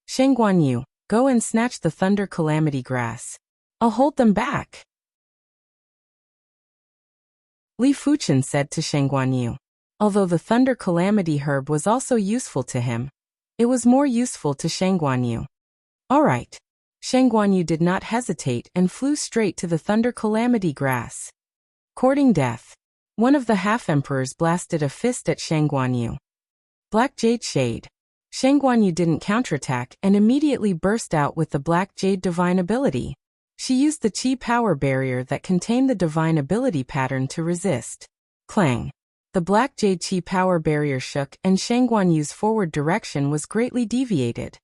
Shang Guanyu, go and snatch the Thunder Calamity grass. I'll hold them back, Li Fuchen said to Shang Guanyu. Although the Thunder Calamity herb was also useful to him, it was more useful to Shang Guanyu. All right. Shang Guanyu did not hesitate and flew straight to the Thunder Calamity grass. Courting death. One of the half-emperors blasted a fist at Shang Guanyu. Black Jade Shade. Shang Guanyu didn't counterattack and immediately burst out with the Black Jade divine ability. She used the Qi power barrier that contained the divine ability pattern to resist. Clang. The Black Jade Qi power barrier shook and Shang Guanyu's forward direction was greatly deviated.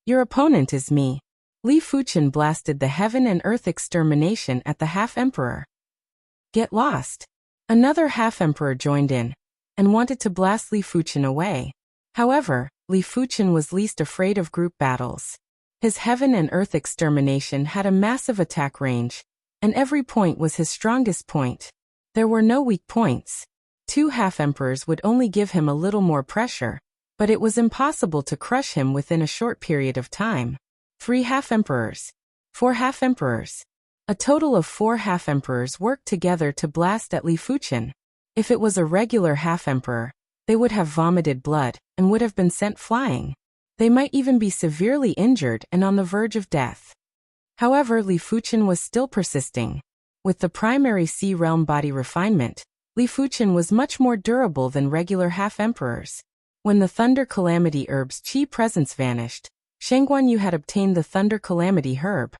Your opponent is me. Li Fuchen blasted the Heaven and Earth extermination at the half-emperor. Get lost. Another half-emperor joined in and wanted to blast Li Fuchen away. However, Li Fuchen was least afraid of group battles. His Heaven and Earth extermination had a massive attack range, and every point was his strongest point. There were no weak points. 2 half-emperors would only give him a little more pressure, but it was impossible to crush him within a short period of time. 3 half-emperors. 4 half-emperors. A total of 4 half-emperors worked together to blast at Li Fuchen. If it was a regular half-emperor, they would have vomited blood and would have been sent flying. They might even be severely injured and on the verge of death. However, Li Fuchen was still persisting. With the Primary Sea Realm body refinement, Li Fuchen was much more durable than regular half-emperors. When the Thunder Calamity Herb's chi presence vanished, Shangguan Yu had obtained the Thunder Calamity Herb.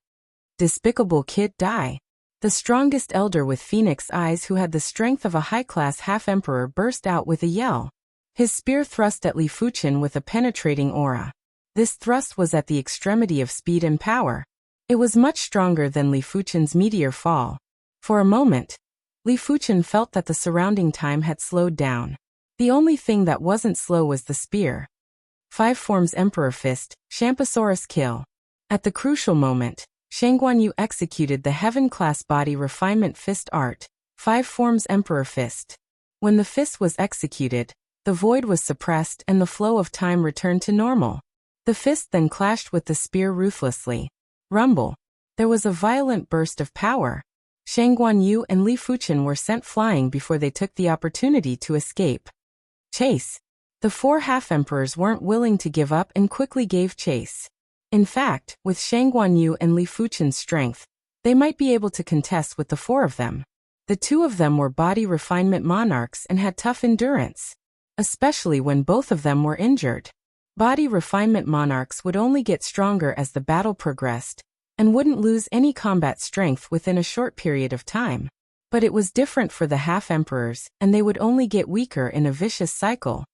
Despicable Kid Die. The strongest elder with phoenix eyes who had the strength of a high-class half-emperor burst out with a yell. His spear thrust at Li Fuchen with a penetrating aura. This thrust was at the extremity of speed and power. It was much stronger than Li Fuchen's meteor fall. For a moment, Li Fuchen felt that the surrounding time had slowed down. The only thing that wasn't slow was the spear. 5 forms Emperor Fist, Shampasaurus Kill. At the crucial moment, Shangguan Yu executed the Heaven-class body refinement fist art, 5 forms Emperor Fist. When the fist was executed, the void was suppressed and the flow of time returned to normal. The fist then clashed with the spear ruthlessly. Rumble. There was a violent burst of power. Shangguan Yu and Li Fuchen were sent flying before they took the opportunity to escape. Chase. The 4 half-emperors weren't willing to give up and quickly gave chase. In fact, with Shangguan Yu and Li Fuchen's strength, they might be able to contest with the 4 of them. The 2 of them were body refinement monarchs and had tough endurance, especially when both of them were injured. Body refinement monarchs would only get stronger as the battle progressed, and wouldn't lose any combat strength within a short period of time. But it was different for the half-emperors, and they would only get weaker in a vicious cycle.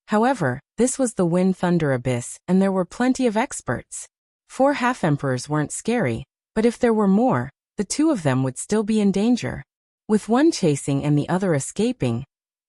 However, this was the Wind Thunder Abyss, and there were plenty of experts. 4 half-emperors weren't scary, but if there were more, the 2 of them would still be in danger. With one chasing and the other escaping,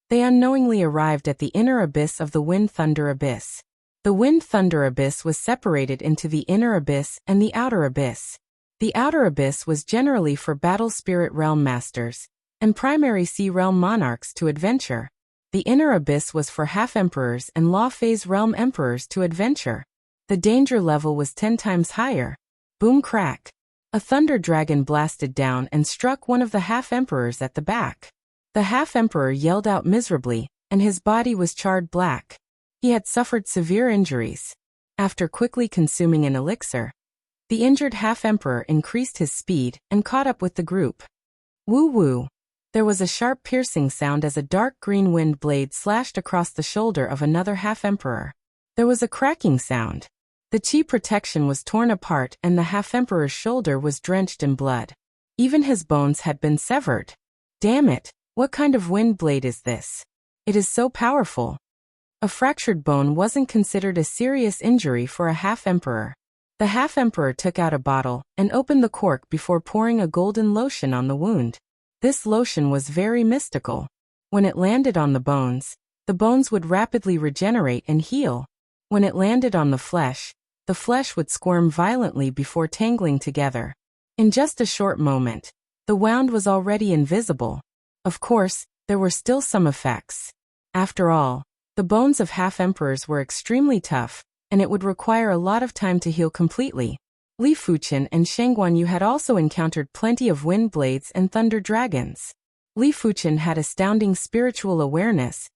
they unknowingly arrived at the inner abyss of the Wind Thunder Abyss. The Wind Thunder Abyss was separated into the inner abyss and the outer abyss. The outer abyss was generally for Battle Spirit Realm Masters and Primary Sea Realm Monarchs to adventure. The inner abyss was for half-emperors and Law Phase Realm Emperors to adventure. The danger level was 10 times higher. Boom crack. A thunder dragon blasted down and struck one of the half-emperors at the back. The half-emperor yelled out miserably, and his body was charred black. He had suffered severe injuries. After quickly consuming an elixir, the injured half-emperor increased his speed and caught up with the group. Woo-woo. There was a sharp piercing sound as a dark green wind blade slashed across the shoulder of another half-emperor. There was a cracking sound. The chi protection was torn apart and the half-emperor's shoulder was drenched in blood. Even his bones had been severed. Damn it, what kind of wind blade is this? It is so powerful. A fractured bone wasn't considered a serious injury for a half-emperor. The half-emperor took out a bottle and opened the cork before pouring a golden lotion on the wound. This lotion was very mystical. When it landed on the bones would rapidly regenerate and heal. When it landed on the flesh would squirm violently before tangling together. In just a short moment, the wound was already invisible. Of course, there were still some effects. After all, the bones of half-emperors were extremely tough, and it would require a lot of time to heal completely. Li Fuchen and Shangguan Yu had also encountered plenty of wind blades and thunder dragons. Li Fuchen had astounding spiritual awareness,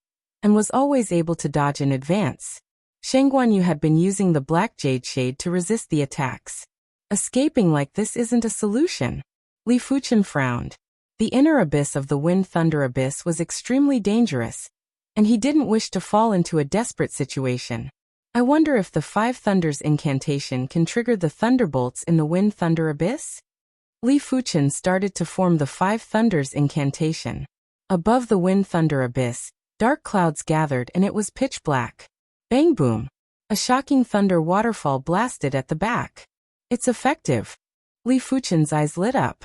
and was always able to dodge in advance. Shangguan Yu had been using the Black Jade Shade to resist the attacks. Escaping like this isn't a solution. Li Fuchen frowned. The inner abyss of the Wind Thunder Abyss was extremely dangerous, and he didn't wish to fall into a desperate situation. I wonder if the 5 Thunders incantation can trigger the thunderbolts in the Wind Thunder Abyss? Li Fuchen started to form the 5 Thunders incantation. Above the Wind Thunder Abyss, dark clouds gathered and it was pitch black. Bang boom! A shocking thunder waterfall blasted at the back. It's effective. Li Fuchen's eyes lit up.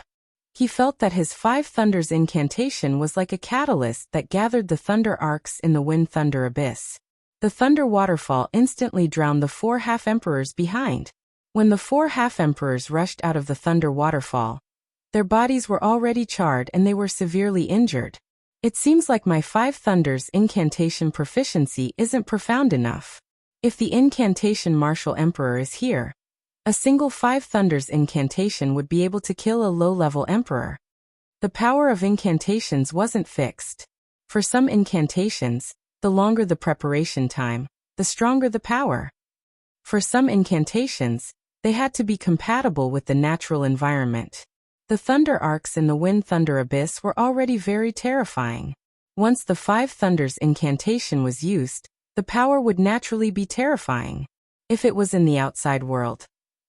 He felt that his 5 Thunders incantation was like a catalyst that gathered the thunder arcs in the Wind Thunder Abyss. The thunder waterfall instantly drowned the 4 half-emperors behind. When the 4 half-emperors rushed out of the thunder waterfall, their bodies were already charred and they were severely injured. It seems like my 5 Thunders incantation proficiency isn't profound enough. If the incantation Martial Emperor is here, a single 5 Thunders incantation would be able to kill a low-level emperor. The power of incantations wasn't fixed. For some incantations, the longer the preparation time, the stronger the power. For some incantations, they had to be compatible with the natural environment. The thunder arcs in the Wind Thunder Abyss were already very terrifying. Once the Five Thunders incantation was used, the power would naturally be terrifying. If it was in the outside world,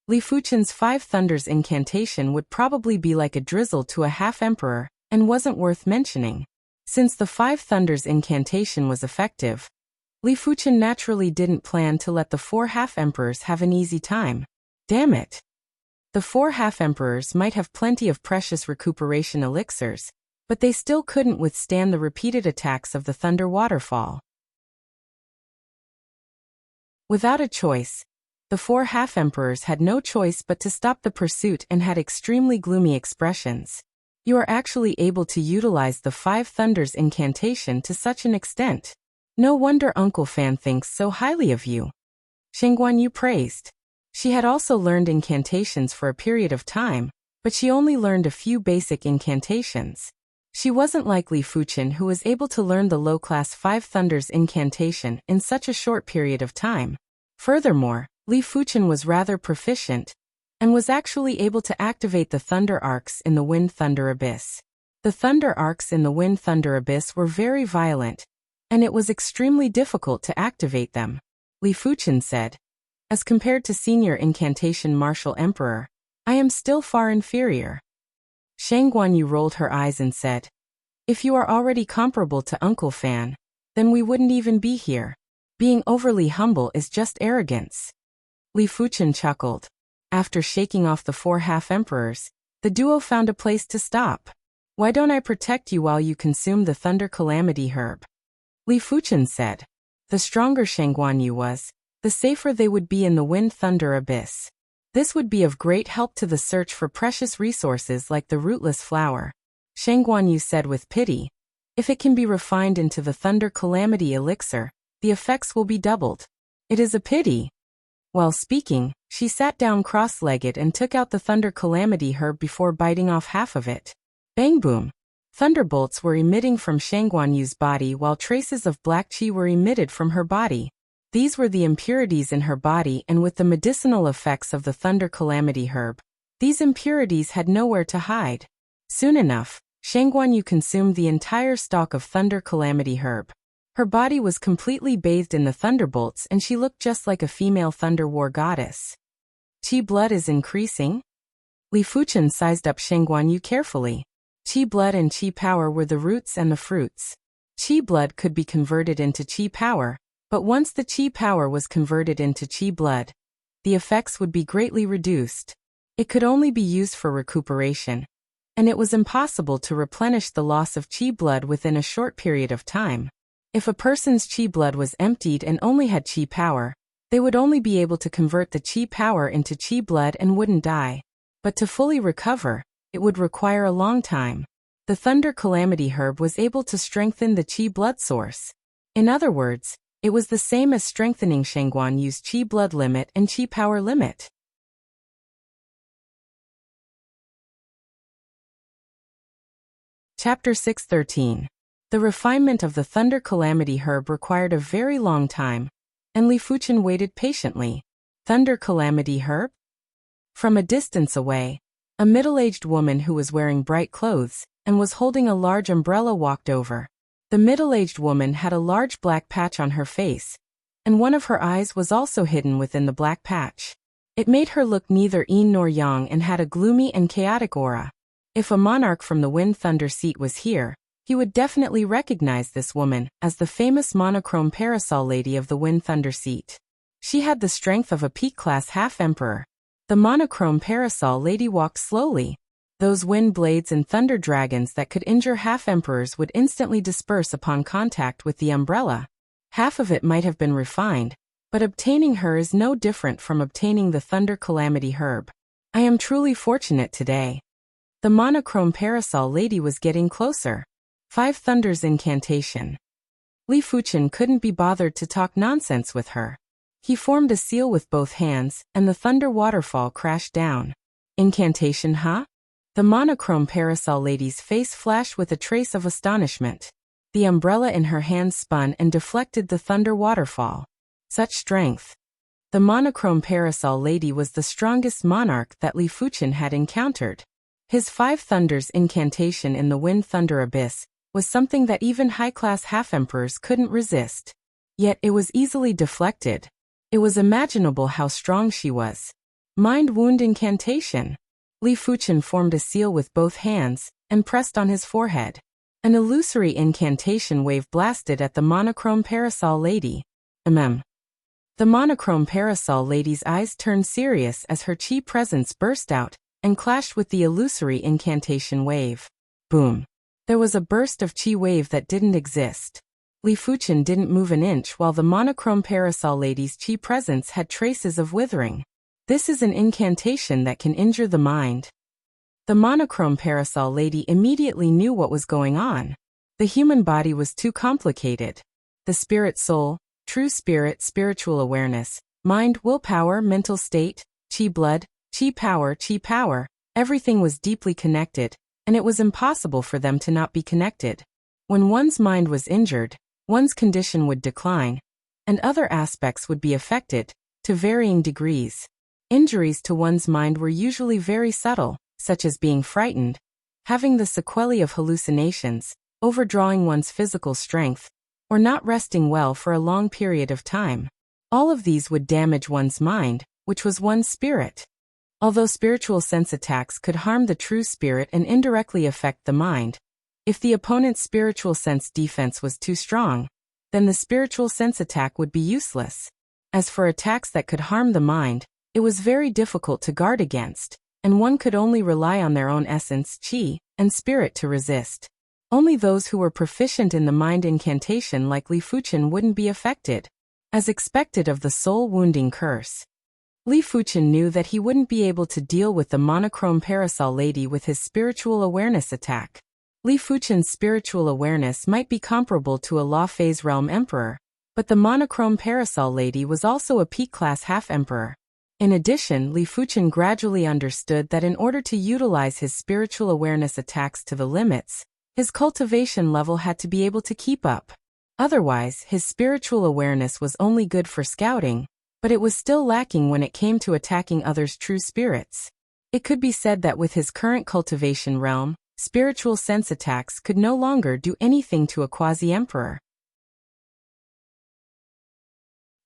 Li Fuchen's Five Thunders incantation would probably be like a drizzle to a half-emperor, and wasn't worth mentioning. Since the Five Thunders incantation was effective, Li Fuchen naturally didn't plan to let the four half-emperors have an easy time. Damn it! The four half-emperors might have plenty of precious recuperation elixirs, but they still couldn't withstand the repeated attacks of the Thunder Waterfall. Without a choice, the four half-emperors had no choice but to stop the pursuit and had extremely gloomy expressions. You are actually able to utilize the Five Thunders incantation to such an extent. No wonder Uncle Fan thinks so highly of you. Shen Guanyu praised. She had also learned incantations for a period of time, but she only learned a few basic incantations. She wasn't like Li Fuchen, who was able to learn the low-class Five Thunders incantation in such a short period of time. Furthermore, Li Fuchen was rather proficient, and was actually able to activate the Thunder Arcs in the Wind Thunder Abyss. The Thunder Arcs in the Wind Thunder Abyss were very violent, and it was extremely difficult to activate them. Li Fuchen said, "As compared to Senior Incantation Martial Emperor, I am still far inferior." Shen Guanyu rolled her eyes and said, "If you are already comparable to Uncle Fan, then we wouldn't even be here. Being overly humble is just arrogance." Li Fuchen chuckled. After shaking off the four half-emperors, the duo found a place to stop. "Why don't I protect you while you consume the Thunder Calamity Herb?" Li Fuchen said. The stronger Shen Guanyu was, the safer they would be in the Wind Thunder Abyss. This would be of great help to the search for precious resources like the rootless flower. Shen Guanyu said with pity, "If it can be refined into the Thunder Calamity Elixir, the effects will be doubled. It is a pity." While speaking, she sat down cross-legged and took out the Thunder Calamity Herb before biting off half of it. Bang boom! Thunderbolts were emitting from Shen Guanyu's body while traces of black qi were emitted from her body. These were the impurities in her body, and with the medicinal effects of the Thunder Calamity Herb, these impurities had nowhere to hide. Soon enough, Shen Guanyu consumed the entire stalk of Thunder Calamity Herb. Her body was completely bathed in the thunderbolts and she looked just like a female Thunder War goddess. Qi blood is increasing? Li Fuchen sized up Shen Guanyu carefully. Qi blood and Qi power were the roots and the fruits. Qi blood could be converted into Qi power, but once the Qi power was converted into Qi blood, the effects would be greatly reduced. It could only be used for recuperation, and it was impossible to replenish the loss of Qi blood within a short period of time. If a person's Qi blood was emptied and only had Qi power, they would only be able to convert the Qi power into Qi blood and wouldn't die. But to fully recover, it would require a long time. The Thunder Calamity Herb was able to strengthen the Qi blood source. In other words, it was the same as strengthening Shen Guanyu's Qi blood limit and Qi power limit. Chapter 613. The refinement of the Thunder Calamity Herb required a very long time, and Li Fuchen waited patiently. Thunder Calamity Herb? From a distance away, a middle-aged woman who was wearing bright clothes and was holding a large umbrella walked over. The middle-aged woman had a large black patch on her face, and one of her eyes was also hidden within the black patch. It made her look neither yin nor yang and had a gloomy and chaotic aura. If a monarch from the Wind Thunder seat was here, he would definitely recognize this woman as the famous monochrome parasol lady of the Wind Thunder seat. She had the strength of a peak-class half-emperor. The monochrome parasol lady walked slowly. Those wind blades and thunder dragons that could injure half-emperors would instantly disperse upon contact with the umbrella. Half of it might have been refined, but obtaining her is no different from obtaining the Thunder Calamity Herb. I am truly fortunate today. The monochrome parasol lady was getting closer. Five Thunders incantation. Li Fuchen couldn't be bothered to talk nonsense with her. He formed a seal with both hands, and the thunder waterfall crashed down. Incantation, huh? The monochrome parasol lady's face flashed with a trace of astonishment. The umbrella in her hand spun and deflected the thunder waterfall. Such strength. The monochrome parasol lady was the strongest monarch that Li Fuchen had encountered. His Five Thunders incantation in the Wind Thunder Abyss was something that even high-class half-emperors couldn't resist. Yet it was easily deflected. It was imaginable how strong she was. Mind wound incantation. Li Fuchen formed a seal with both hands and pressed on his forehead. An illusory incantation wave blasted at the monochrome parasol lady. The monochrome parasol lady's eyes turned serious as her chi presence burst out and clashed with the illusory incantation wave. Boom. There was a burst of chi wave that didn't exist. Li Fuchen didn't move an inch while the monochrome parasol lady's chi presence had traces of withering. This is an incantation that can injure the mind. The monochrome parasol lady immediately knew what was going on. The human body was too complicated. The spirit soul, true spirit, spiritual awareness, mind, willpower, mental state, chi blood, chi power, everything was deeply connected, and it was impossible for them to not be connected. When one's mind was injured, one's condition would decline, and other aspects would be affected, to varying degrees. Injuries to one's mind were usually very subtle, such as being frightened, having the sequelae of hallucinations, overdrawing one's physical strength, or not resting well for a long period of time. All of these would damage one's mind, which was one's spirit. Although spiritual sense attacks could harm the true spirit and indirectly affect the mind, if the opponent's spiritual sense defense was too strong, then the spiritual sense attack would be useless. As for attacks that could harm the mind, it was very difficult to guard against, and one could only rely on their own essence, chi, and spirit to resist. Only those who were proficient in the mind incantation like Li Fuchen wouldn't be affected. As expected of the soul-wounding curse, Li Fuchen knew that he wouldn't be able to deal with the monochrome parasol lady with his spiritual awareness attack. Li Fuchen's spiritual awareness might be comparable to a law phase realm emperor, but the monochrome parasol lady was also a peak-class half-emperor. In addition, Li Fuchen gradually understood that in order to utilize his spiritual awareness attacks to the limits, his cultivation level had to be able to keep up. Otherwise, his spiritual awareness was only good for scouting, but it was still lacking when it came to attacking others' true spirits. It could be said that with his current cultivation realm, spiritual sense attacks could no longer do anything to a quasi-emperor.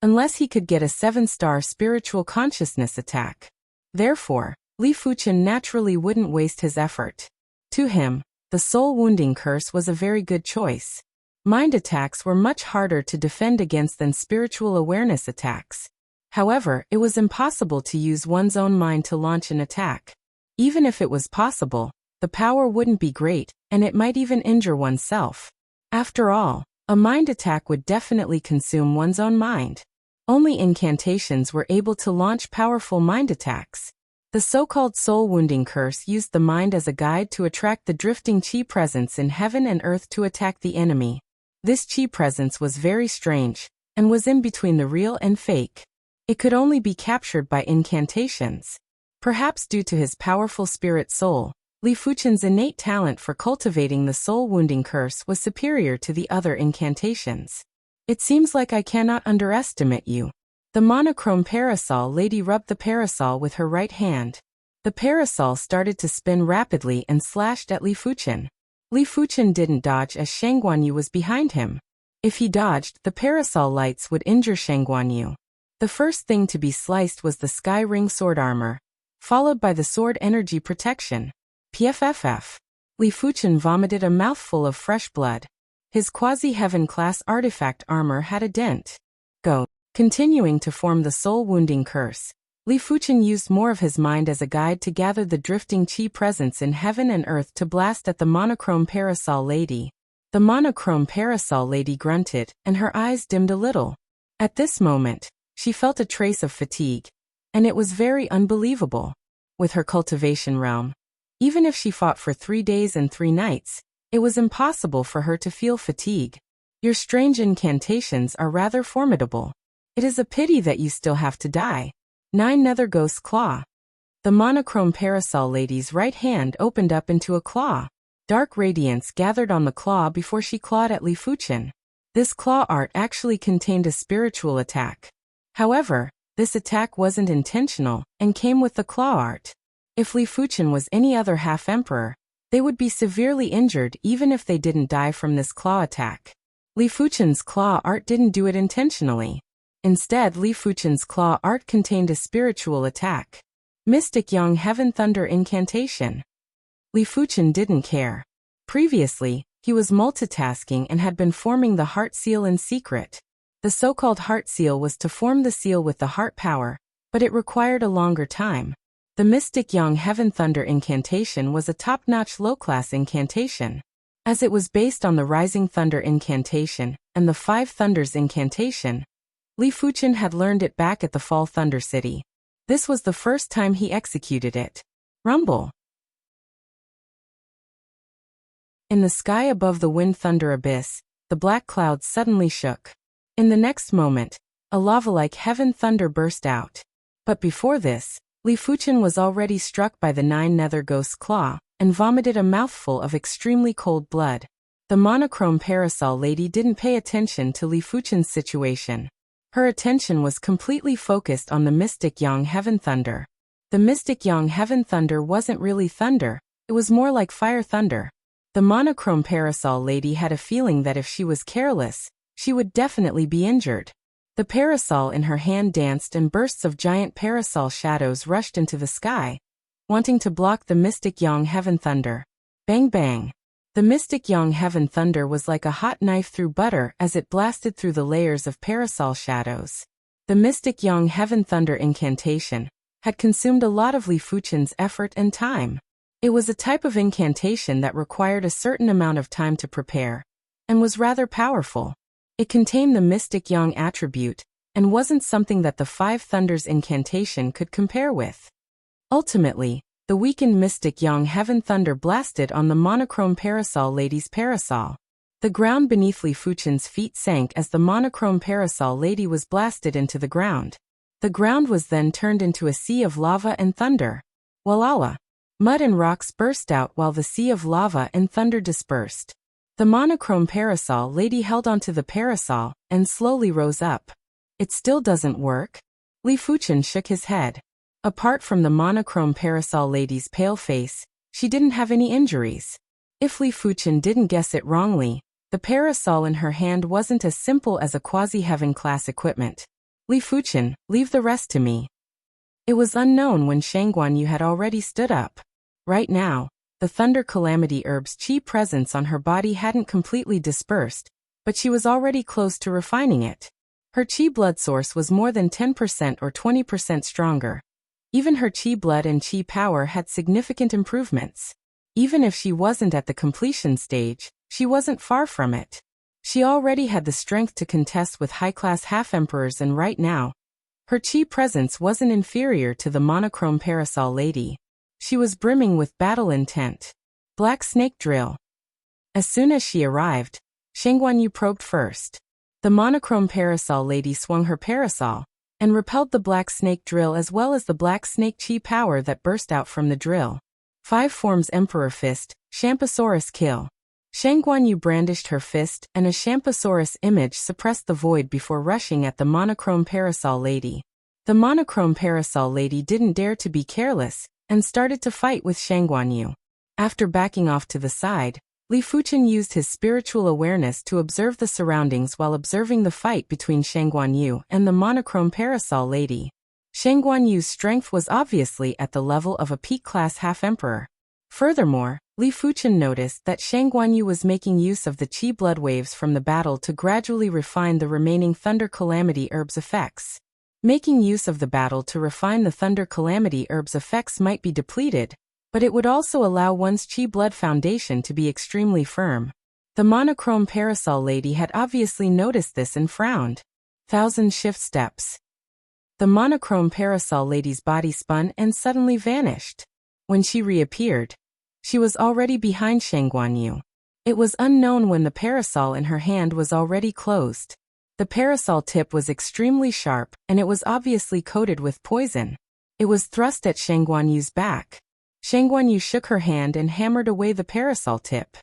Unless he could get a 7-star spiritual consciousness attack. Therefore, Li Fuchen naturally wouldn't waste his effort. To him, the soul-wounding curse was a very good choice. Mind attacks were much harder to defend against than spiritual awareness attacks. However, it was impossible to use one's own mind to launch an attack. Even if it was possible, the power wouldn't be great, and it might even injure oneself. After all, a mind attack would definitely consume one's own mind. Only incantations were able to launch powerful mind attacks. The so-called soul-wounding curse used the mind as a guide to attract the drifting chi presence in heaven and earth to attack the enemy. This chi presence was very strange, and was in between the real and fake. It could only be captured by incantations. Perhaps due to his powerful spirit soul, Li Fuchen's innate talent for cultivating the soul-wounding curse was superior to the other incantations. It seems like I cannot underestimate you. The monochrome parasol lady rubbed the parasol with her right hand. The parasol started to spin rapidly and slashed at Li Fuchen. Li Fuchen didn't dodge as Shang Guanyu was behind him. If he dodged, the parasol lights would injure Shang Guanyu. The first thing to be sliced was the Sky Ring sword armor, followed by the sword energy protection. PFFF. Li Fuchen vomited a mouthful of fresh blood. His quasi-heaven class artifact armor had a dent. Continuing to form the soul-wounding curse, Li Fuchen used more of his mind as a guide to gather the drifting chi presence in heaven and earth to blast at the monochrome parasol lady. The monochrome parasol lady grunted, and her eyes dimmed a little. At this moment, she felt a trace of fatigue, and it was very unbelievable. With her cultivation realm, even if she fought for 3 days and 3 nights, it was impossible for her to feel fatigue. Your strange incantations are rather formidable. It is a pity that you still have to die. 9 Nether Ghost's Claw. The monochrome parasol lady's right hand opened up into a claw. Dark radiance gathered on the claw before she clawed at Li Fuchen. This claw art actually contained a spiritual attack. However, this attack wasn't intentional and came with the claw art. If Li Fuchen was any other half-emperor, They would be severely injured even if they didn't die from this claw attack. Li Fuchen's claw art didn't do it intentionally. Instead, Li Fuchen's claw art contained a spiritual attack. Mystic Yang Heaven Thunder Incantation. Li Fuchen didn't care. Previously, he was multitasking and had been forming the heart seal in secret. The so-called heart seal was to form the seal with the heart power, but it required a longer time. The Mystic Yang Heaven Thunder Incantation was a top-notch low-class incantation. As it was based on the Rising Thunder Incantation and the Five Thunders Incantation, Li Fuchen had learned it back at the Fall Thunder City. This was the first time he executed it. Rumble. In the sky above the wind thunder abyss, the black clouds suddenly shook. In the next moment, a lava-like heaven thunder burst out. But before this, Li Fuchen was already struck by the 9 nether ghost's claw and vomited a mouthful of extremely cold blood. The monochrome parasol lady didn't pay attention to Li Fuchen's situation. Her attention was completely focused on the Mystic Yang Heaven Thunder. The Mystic Yang Heaven Thunder wasn't really thunder, it was more like fire thunder. The monochrome parasol lady had a feeling that if she was careless, she would definitely be injured. The parasol in her hand danced and bursts of giant parasol shadows rushed into the sky, wanting to block the Mystic Yang Heaven Thunder. Bang bang. The Mystic Yang Heaven Thunder was like a hot knife through butter as it blasted through the layers of parasol shadows. The Mystic Yang Heaven Thunder Incantation had consumed a lot of Li Fuchen's effort and time. It was a type of incantation that required a certain amount of time to prepare, and was rather powerful. It contained the Mystic Yang attribute, and wasn't something that the Five Thunders Incantation could compare with. Ultimately, the weakened Mystic Yang Heaven Thunder blasted on the monochrome parasol lady's parasol. The ground beneath Li Fuchen's feet sank as the monochrome parasol lady was blasted into the ground. The ground was then turned into a sea of lava and thunder. Walala. Mud and rocks burst out while the sea of lava and thunder dispersed. The monochrome parasol lady held onto the parasol and slowly rose up. It still doesn't work? Li Fuchen shook his head. Apart from the monochrome parasol lady's pale face, she didn't have any injuries. If Li Fuchen didn't guess it wrongly, the parasol in her hand wasn't as simple as a quasi-heaven class equipment. Li Fuchen, leave the rest to me. It was unknown when Shangguanyu had already stood up. Right now, the Thunder Calamity Herb's chi presence on her body hadn't completely dispersed, but she was already close to refining it. Her chi blood source was more than 10% or 20% stronger. Even her chi blood and chi power had significant improvements. Even if she wasn't at the completion stage, she wasn't far from it. She already had the strength to contest with high-class half-emperors, and right now, her chi presence wasn't inferior to the monochrome parasol lady. She was brimming with battle intent. Black Snake Drill. As soon as she arrived, Shangguanyu probed first. The monochrome parasol lady swung her parasol and repelled the Black Snake Drill as well as the Black Snake Chi power that burst out from the drill. 5 forms Emperor Fist, Shampasaurus Kill. Shangguanyu brandished her fist and a Shampasaurus image suppressed the void before rushing at the monochrome parasol lady. The monochrome parasol lady didn't dare to be careless and started to fight with Shangguanyu. After backing off to the side, Li Fuchen used his spiritual awareness to observe the surroundings while observing the fight between Shangguanyu and the monochrome parasol lady. Shangguanyu's strength was obviously at the level of a peak-class half-emperor. Furthermore, Li Fuchen noticed that Shangguanyu was making use of the chi blood waves from the battle to gradually refine the remaining Thunder Calamity Herb's effects. Making use of the battle to refine the Thunder Calamity Herb's effects might be depleted, but it would also allow one's chi blood foundation to be extremely firm. The monochrome parasol lady had obviously noticed this and frowned. 1,000 shift steps. The monochrome parasol lady's body spun and suddenly vanished. When she reappeared, she was already behind Shangguanyu. It was unknown when the parasol in her hand was already closed. The parasol tip was extremely sharp, and it was obviously coated with poison. It was thrust at Shangguanyu's back. Shangguanyu shook her hand and hammered away the parasol tip.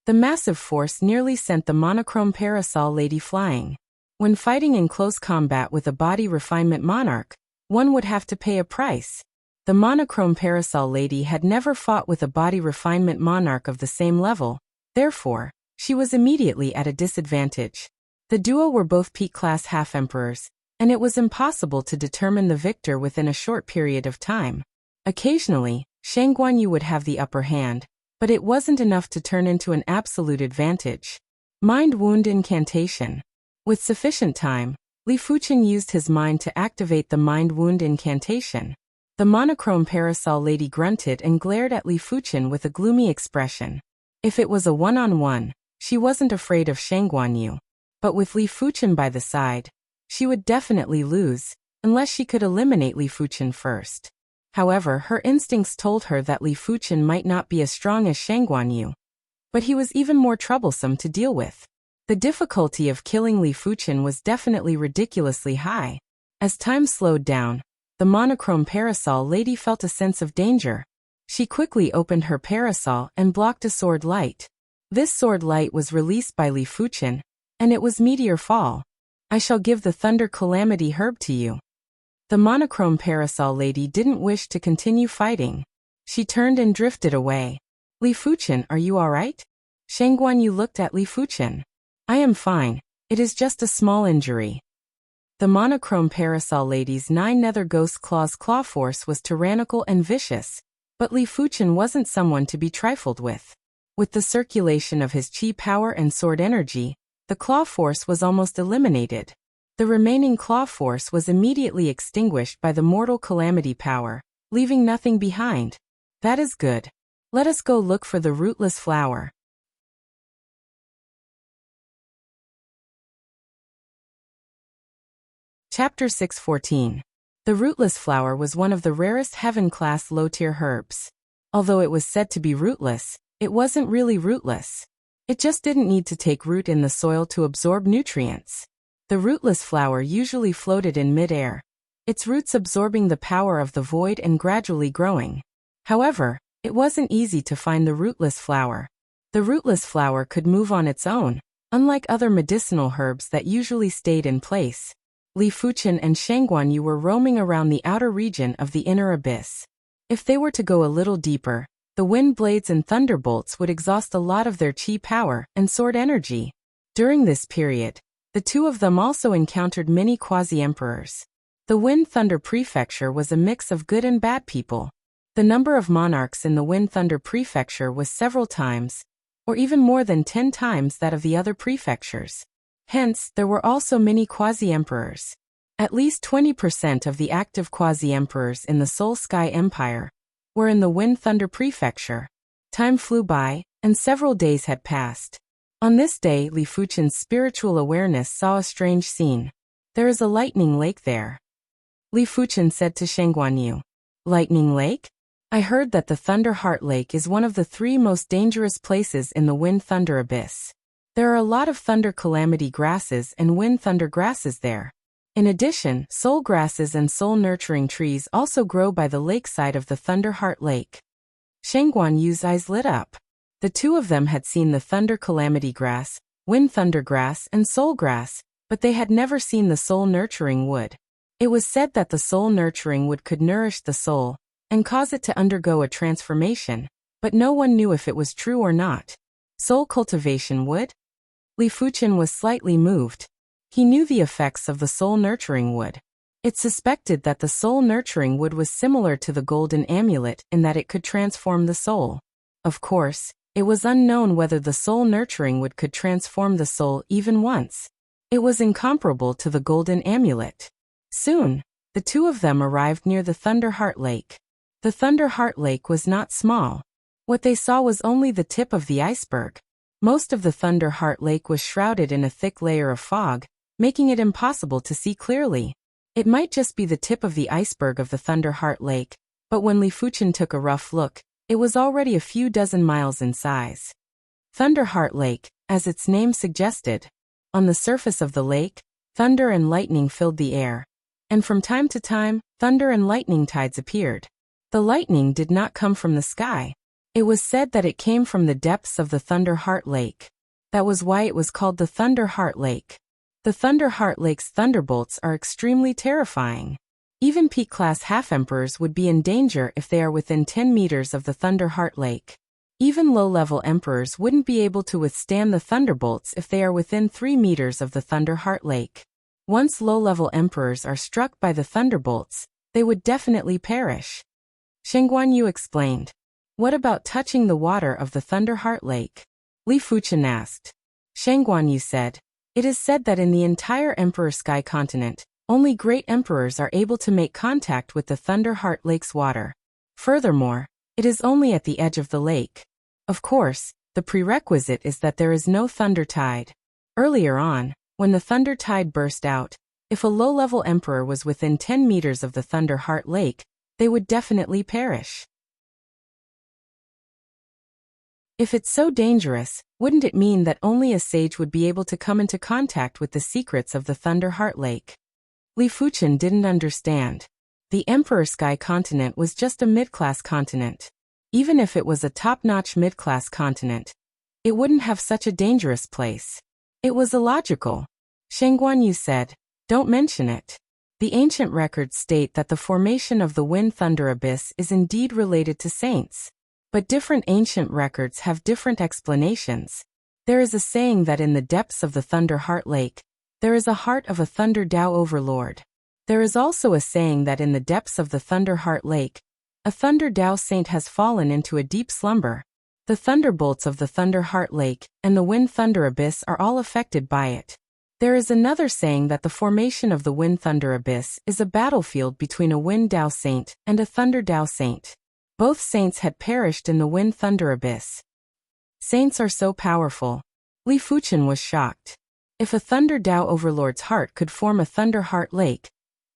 The massive force nearly sent the monochrome parasol lady flying. When fighting in close combat with a body refinement monarch, one would have to pay a price. The monochrome parasol lady had never fought with a body refinement monarch of the same level, therefore, she was immediately at a disadvantage. The duo were both peak-class half-emperors, and it was impossible to determine the victor within a short period of time. Occasionally, Shang Guanyu would have the upper hand, but it wasn't enough to turn into an absolute advantage. Mind Wound Incantation. With sufficient time, Li Fuchen used his mind to activate the Mind Wound Incantation. The monochrome parasol lady grunted and glared at Li Fuchen with a gloomy expression. If it was a one-on-one, she wasn't afraid of Shang Guanyu. But with Li Fuchen by the side, she would definitely lose, unless she could eliminate Li Fuchen first. However, her instincts told her that Li Fuchen might not be as strong as Shang Guanyu. But he was even more troublesome to deal with. The difficulty of killing Li Fuchen was definitely ridiculously high. As time slowed down, the monochrome parasol lady felt a sense of danger. She quickly opened her parasol and blocked a sword light. This sword light was released by Li Fuchen, and it was Meteor Fall. I shall give the Thunder Calamity Herb to you. The monochrome parasol lady didn't wish to continue fighting. She turned and drifted away. Li Fuchen, are you alright? Shang Guanyu looked at Li Fuchen. I am fine, it is just a small injury. The monochrome parasol lady's 9 nether ghost claws claw force was tyrannical and vicious, but Li Fuchen wasn't someone to be trifled with. With the circulation of his chi power and sword energy, the claw force was almost eliminated. The remaining claw force was immediately extinguished by the mortal calamity power, leaving nothing behind. That is good. Let us go look for the rootless flower. Chapter 614. The rootless flower was one of the rarest heaven-class low-tier herbs. Although it was said to be rootless, it wasn't really rootless. It just didn't need to take root in the soil to absorb nutrients. The rootless flower usually floated in mid-air, its roots absorbing the power of the void and gradually growing. However, it wasn't easy to find the rootless flower. The rootless flower could move on its own, unlike other medicinal herbs that usually stayed in place. Li Fuchen and Shang Guanyu were roaming around the outer region of the inner abyss. If they were to go a little deeper, the wind blades and thunderbolts would exhaust a lot of their chi power and sword energy. During this period, the two of them also encountered many quasi-emperors. The Wind Thunder Prefecture was a mix of good and bad people. The number of monarchs in the Wind Thunder Prefecture was several times, or even more than 10 times that of the other prefectures. Hence, there were also many quasi-emperors. At least 20% of the active quasi-emperors in the Soul Sky Empire were in the Wind Thunder Prefecture. Time flew by, and several days had passed. On this day, Li Fuchen's spiritual awareness saw a strange scene. There is a lightning lake there. Li Fuchen said to Shang Guanyu. Lightning Lake? I heard that the Thunder Heart Lake is one of the 3 most dangerous places in the Wind Thunder Abyss. There are a lot of thunder calamity grasses and wind thunder grasses there. In addition, soul grasses and soul nurturing trees also grow by the lakeside of the Thunder Heart Lake. Shang Guanyu's eyes lit up. The two of them had seen the thunder calamity grass, wind thunder grass, and soul grass, but they had never seen the soul nurturing wood. It was said that the soul nurturing wood could nourish the soul and cause it to undergo a transformation, but no one knew if it was true or not. Soul cultivation wood? Li Fuchen was slightly moved. He knew the effects of the soul nurturing wood. It suspected that the soul nurturing wood was similar to the golden amulet in that it could transform the soul. Of course, it was unknown whether the soul nurturing wood could transform the soul even once. It was incomparable to the golden amulet. Soon, the two of them arrived near the Thunder Heart Lake. The Thunder Heart Lake was not small. What they saw was only the tip of the iceberg. Most of the Thunder Heart Lake was shrouded in a thick layer of fog, making it impossible to see clearly. It might just be the tip of the iceberg of the Thunder Heart Lake, but when Li Fuchen took a rough look, it was already a few dozen miles in size. Thunder Heart Lake, as its name suggested. On the surface of the lake, thunder and lightning filled the air, and from time to time, thunder and lightning tides appeared. The lightning did not come from the sky. It was said that it came from the depths of the Thunder Heart Lake. That was why it was called the Thunder Heart Lake. The Thunder Heart Lake's thunderbolts are extremely terrifying. Even peak-class half-emperors would be in danger if they are within 10 meters of the Thunder Heart Lake. Even low-level emperors wouldn't be able to withstand the thunderbolts if they are within 3 meters of the Thunder Heart Lake. Once low-level emperors are struck by the thunderbolts, they would definitely perish. Shen Guanyu explained. What about touching the water of the Thunder Heart Lake? Li Fuchen asked. Shen Guanyu said, it is said that in the entire Emperor Sky continent, only great emperors are able to make contact with the Thunder Heart Lake's water. Furthermore, it is only at the edge of the lake. Of course, the prerequisite is that there is no thunder tide. Earlier on, when the thunder tide burst out, if a low-level emperor was within 10 meters of the Thunder Heart Lake, they would definitely perish. If it's so dangerous, wouldn't it mean that only a sage would be able to come into contact with the secrets of the Thunder Heart Lake? Li Fuchen didn't understand. The Emperor Sky continent was just a mid-class continent. Even if it was a top-notch mid-class continent, it wouldn't have such a dangerous place. It was illogical. Shen Guanyu said, don't mention it. The ancient records state that the formation of the Wind-Thunder Abyss is indeed related to saints. But different ancient records have different explanations. There is a saying that in the depths of the Thunder Heart Lake, there is a heart of a Thunder Dao overlord. There is also a saying that in the depths of the Thunder Heart Lake, a Thunder Dao saint has fallen into a deep slumber. The thunderbolts of the Thunder Heart Lake and the Wind Thunder Abyss are all affected by it. There is another saying that the formation of the Wind Thunder Abyss is a battlefield between a Wind Dao saint and a Thunder Dao saint. Both saints had perished in the Wind Thunder Abyss. Saints are so powerful. Li Fuchen was shocked. If a Thunder Dao overlord's heart could form a Thunder Heart Lake,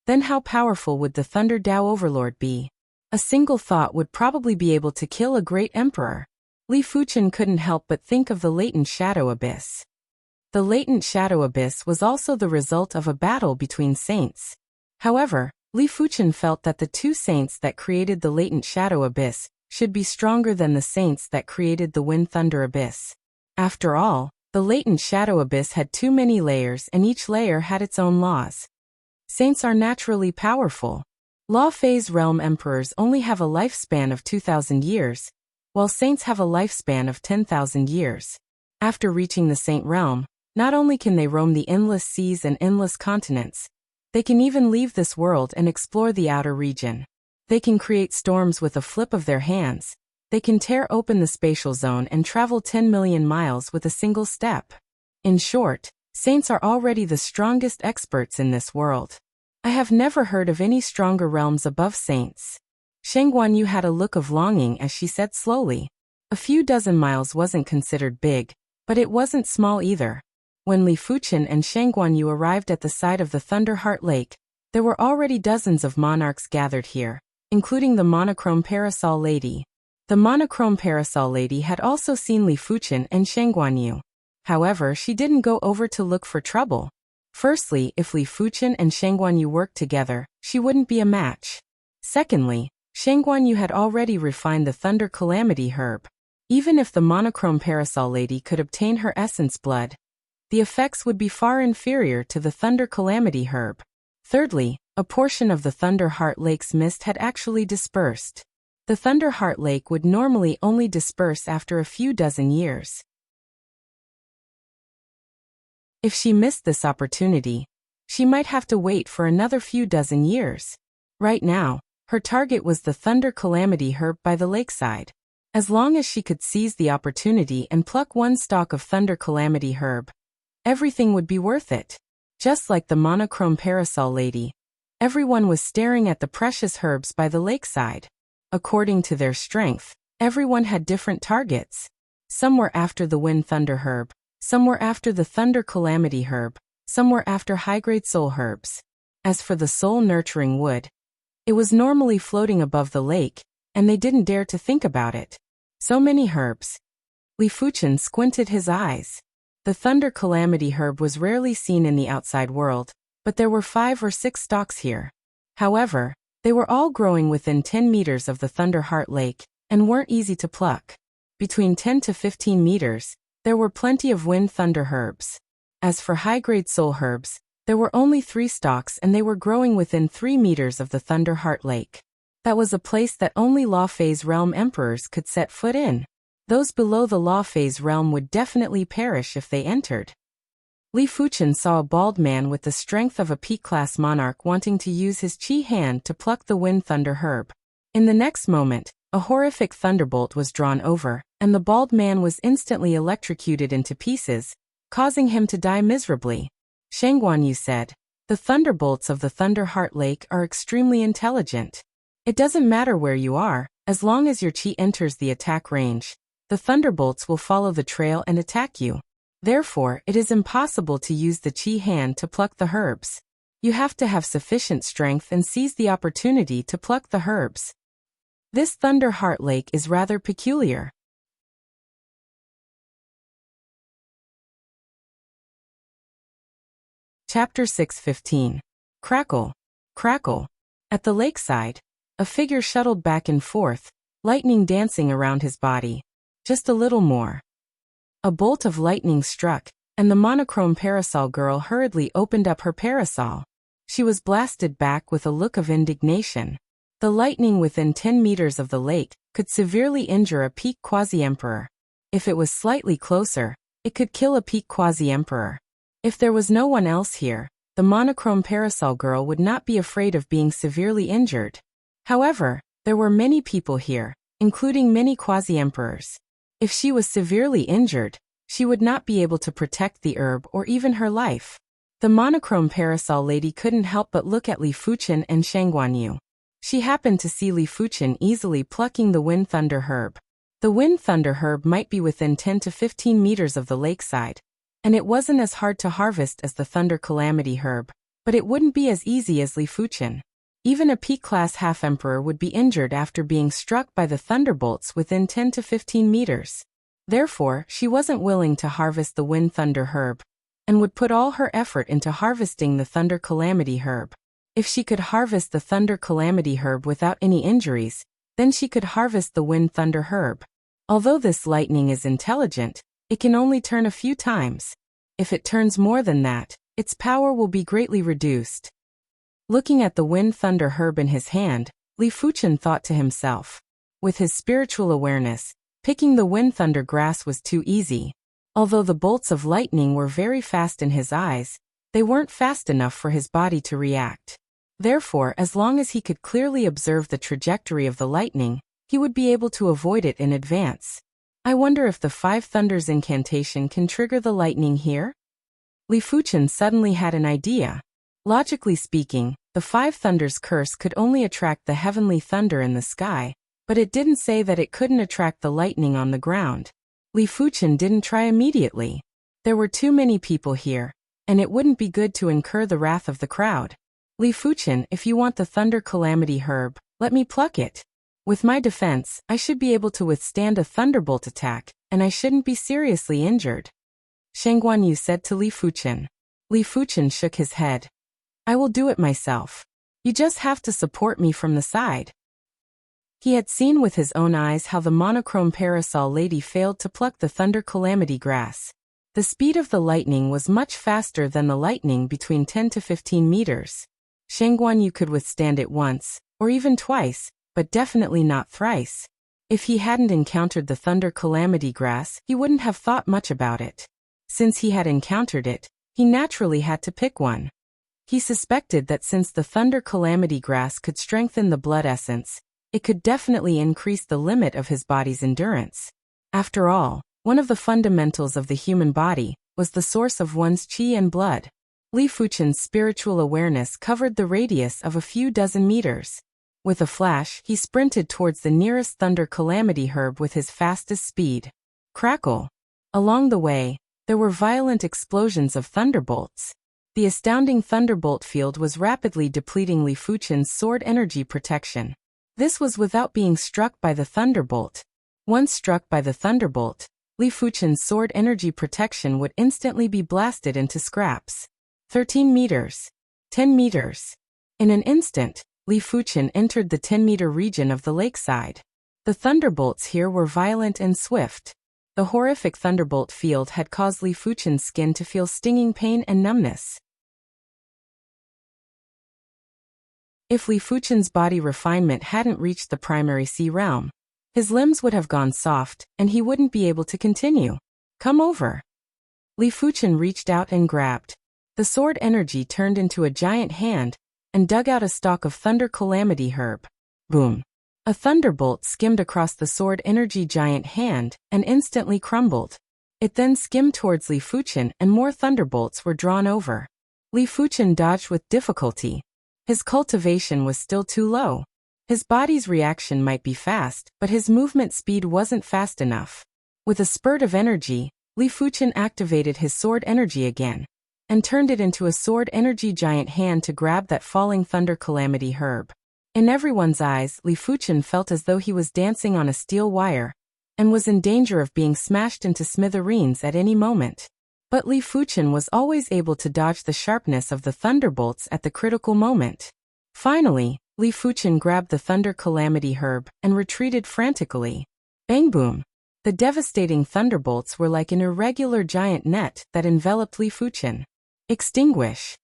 then how powerful would the Thunder Dao overlord be? A single thought would probably be able to kill a great emperor. Li Fuchen couldn't help but think of the Latent Shadow Abyss. The Latent Shadow Abyss was also the result of a battle between saints. However, Li Fuchen felt that the two saints that created the Latent Shadow Abyss should be stronger than the saints that created the Wind Thunder Abyss. After all, the Latent Shadow Abyss had too many layers and each layer had its own laws. Saints are naturally powerful. Law Phase Realm Emperors only have a lifespan of 2,000 years, while saints have a lifespan of 10,000 years. After reaching the Saint Realm, not only can they roam the endless seas and endless continents, they can even leave this world and explore the outer region. They can create storms with a flip of their hands. They can tear open the spatial zone and travel 10 million miles with a single step. In short, saints are already the strongest experts in this world. I have never heard of any stronger realms above saints. Shen Guanyu had a look of longing as she said slowly. A few dozen miles wasn't considered big, but it wasn't small either. When Li Fuchen and Shen Guanyu arrived at the side of the Thunder Heart Lake, there were already dozens of monarchs gathered here, including the monochrome parasol lady. The monochrome parasol lady had also seen Li Fuchen and Shen Guanyu. However, she didn't go over to look for trouble. Firstly, if Li Fuchen and Shen Guanyu worked together, she wouldn't be a match. Secondly, Shen Guanyu had already refined the Thunder Calamity herb. Even if the monochrome parasol lady could obtain her essence blood, the effects would be far inferior to the Thunder Calamity herb. Thirdly, a portion of the Thunder Heart Lake's mist had actually dispersed. The Thunder Heart Lake would normally only disperse after a few dozen years. If she missed this opportunity, she might have to wait for another few dozen years. Right now, her target was the Thunder Calamity herb by the lakeside. As long as she could seize the opportunity and pluck one stalk of Thunder Calamity herb, everything would be worth it. Just like the monochrome parasol lady, everyone was staring at the precious herbs by the lakeside. According to their strength, everyone had different targets. Some were after the Wind Thunder herb, some were after the Thunder Calamity herb, some were after high-grade soul herbs. As for the soul-nurturing wood, it was normally floating above the lake, and they didn't dare to think about it. So many herbs. Li Fuchen squinted his eyes. The Thunder Calamity herb was rarely seen in the outside world, but there were 5 or 6 stalks here. However, they were all growing within 10 meters of the Thunder Heart Lake, and weren't easy to pluck. Between 10 to 15 meters, there were plenty of Wind Thunder herbs. As for high-grade soul herbs, There were only 3 stalks and they were growing within 3 meters of the Thunder Heart Lake. That was a place that only Law Phase Realm emperors could set foot in. Those below the Law Phase Realm would definitely perish if they entered. Li Fuchen saw a bald man with the strength of a peak-class monarch wanting to use his chi hand to pluck the Wind Thunder herb. In the next moment, a horrific thunderbolt was drawn over, and the bald man was instantly electrocuted into pieces, causing him to die miserably. Shang Guanyu said, "The thunderbolts of the Thunder Heart Lake are extremely intelligent. It doesn't matter where you are, as long as your chi enters the attack range. The thunderbolts will follow the trail and attack you. Therefore, it is impossible to use the chi hand to pluck the herbs. You have to have sufficient strength and seize the opportunity to pluck the herbs. This Thunder Heart Lake is rather peculiar." Chapter 6:15. Crackle. Crackle. At the lakeside, a figure shuttled back and forth, lightning dancing around his body. Just a little more. A bolt of lightning struck, and the monochrome parasol girl hurriedly opened up her parasol. She was blasted back with a look of indignation. The lightning within 10 meters of the lake could severely injure a peak quasi-emperor. If it was slightly closer, it could kill a peak quasi-emperor. If there was no one else here, the monochrome parasol girl would not be afraid of being severely injured. However, there were many people here, including many quasi-emperors. If she was severely injured, she would not be able to protect the herb or even her life. The monochrome parasol lady couldn't help but look at Li Fuchen and Shang Guanyu. She happened to see Li Fuchen easily plucking the Wind Thunder herb. The Wind Thunder herb might be within 10 to 15 meters of the lakeside, and it wasn't as hard to harvest as the Thunder Calamity herb, but it wouldn't be as easy as Li Fuchen. Even a peak-class half-emperor would be injured after being struck by the thunderbolts within 10 to 15 meters. Therefore, she wasn't willing to harvest the Wind Thunder herb, and would put all her effort into harvesting the Thunder Calamity herb. If she could harvest the Thunder Calamity herb without any injuries, then she could harvest the Wind Thunder herb. Although this lightning is intelligent, it can only turn a few times. If it turns more than that, its power will be greatly reduced. Looking at the Wind Thunder herb in his hand, Li Fuchen thought to himself. With his spiritual awareness, picking the Wind Thunder grass was too easy. Although the bolts of lightning were very fast in his eyes, they weren't fast enough for his body to react. Therefore, as long as he could clearly observe the trajectory of the lightning, he would be able to avoid it in advance. I wonder if the 5 Thunders incantation can trigger the lightning here? Li Fuchen suddenly had an idea. Logically speaking, the 5 Thunders curse could only attract the heavenly thunder in the sky, but it didn't say that it couldn't attract the lightning on the ground. Li Fuchen didn't try immediately. There were too many people here, and it wouldn't be good to incur the wrath of the crowd. Li Fuchen, if you want the Thunder Calamity herb, let me pluck it. With my defense, I should be able to withstand a thunderbolt attack, and I shouldn't be seriously injured. Shang Guanyu said to Li Fuchen. Li Fuchen shook his head. I will do it myself. You just have to support me from the side. He had seen with his own eyes how the monochrome parasol lady failed to pluck the Thunder Calamity grass. The speed of the lightning was much faster than the lightning between 10 to 15 meters. Shang Guanyu could withstand it once, or even twice, but definitely not thrice. If he hadn't encountered the Thunder Calamity grass, he wouldn't have thought much about it. Since he had encountered it, he naturally had to pick one. He suspected that since the Thunder Calamity grass could strengthen the blood essence, it could definitely increase the limit of his body's endurance. After all, one of the fundamentals of the human body was the source of one's chi and blood. Li Fuchen's spiritual awareness covered the radius of a few dozen meters. With a flash, he sprinted towards the nearest Thunder Calamity herb with his fastest speed. Crackle! Along the way, there were violent explosions of thunderbolts. The astounding thunderbolt field was rapidly depleting Li Fuchen's sword energy protection. This was without being struck by the thunderbolt. Once struck by the thunderbolt, Li Fuchen's sword energy protection would instantly be blasted into scraps. 13 meters. 10 meters. In an instant, Li Fuchen entered the 10-meter region of the lakeside. The thunderbolts here were violent and swift. The horrific thunderbolt field had caused Li Fuchen's skin to feel stinging pain and numbness. If Li Fuchen's body refinement hadn't reached the primary sea realm, his limbs would have gone soft, and he wouldn't be able to continue. Come over. Li Fuchen reached out and grabbed. The sword energy turned into a giant hand, and dug out a stalk of Thunder Calamity Herb. Boom. A thunderbolt skimmed across the sword energy giant hand, and instantly crumbled. It then skimmed towards Li Fuchen and more thunderbolts were drawn over. Li Fuchen dodged with difficulty. His cultivation was still too low. His body's reaction might be fast, but his movement speed wasn't fast enough. With a spurt of energy, Li Fuchen activated his sword energy again, and turned it into a sword energy giant hand to grab that falling Thunder Calamity Herb. In everyone's eyes, Li Fuchen felt as though he was dancing on a steel wire, and was in danger of being smashed into smithereens at any moment. But Li Fuchen was always able to dodge the sharpness of the thunderbolts at the critical moment. Finally, Li Fuchen grabbed the Thunder Calamity Herb and retreated frantically. Bang boom! The devastating thunderbolts were like an irregular giant net that enveloped Li Fuchen. Extinguish.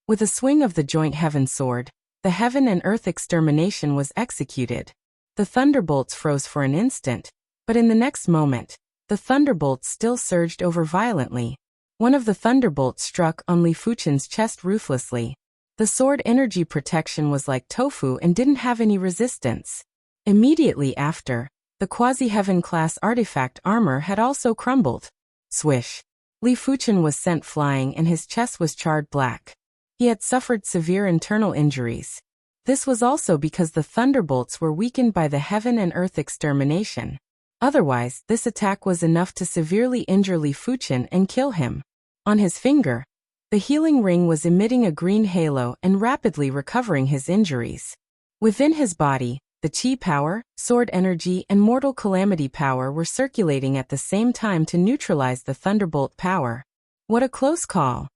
With a swing of the joint heaven sword, the heaven and earth extermination was executed. The thunderbolts froze for an instant, but in the next moment, the thunderbolts still surged over violently. One of the thunderbolts struck on Li Fuchen's chest ruthlessly. The sword energy protection was like tofu and didn't have any resistance. Immediately after, the quasi-heaven class artifact armor had also crumbled. Swish. Li Fuchen was sent flying and his chest was charred black. He had suffered severe internal injuries. This was also because the thunderbolts were weakened by the heaven and earth extermination. Otherwise, this attack was enough to severely injure Li Fuchen and kill him. On his finger, the healing ring was emitting a green halo and rapidly recovering his injuries. Within his body, the Qi power, sword energy and mortal calamity power were circulating at the same time to neutralize the thunderbolt power. What a close call!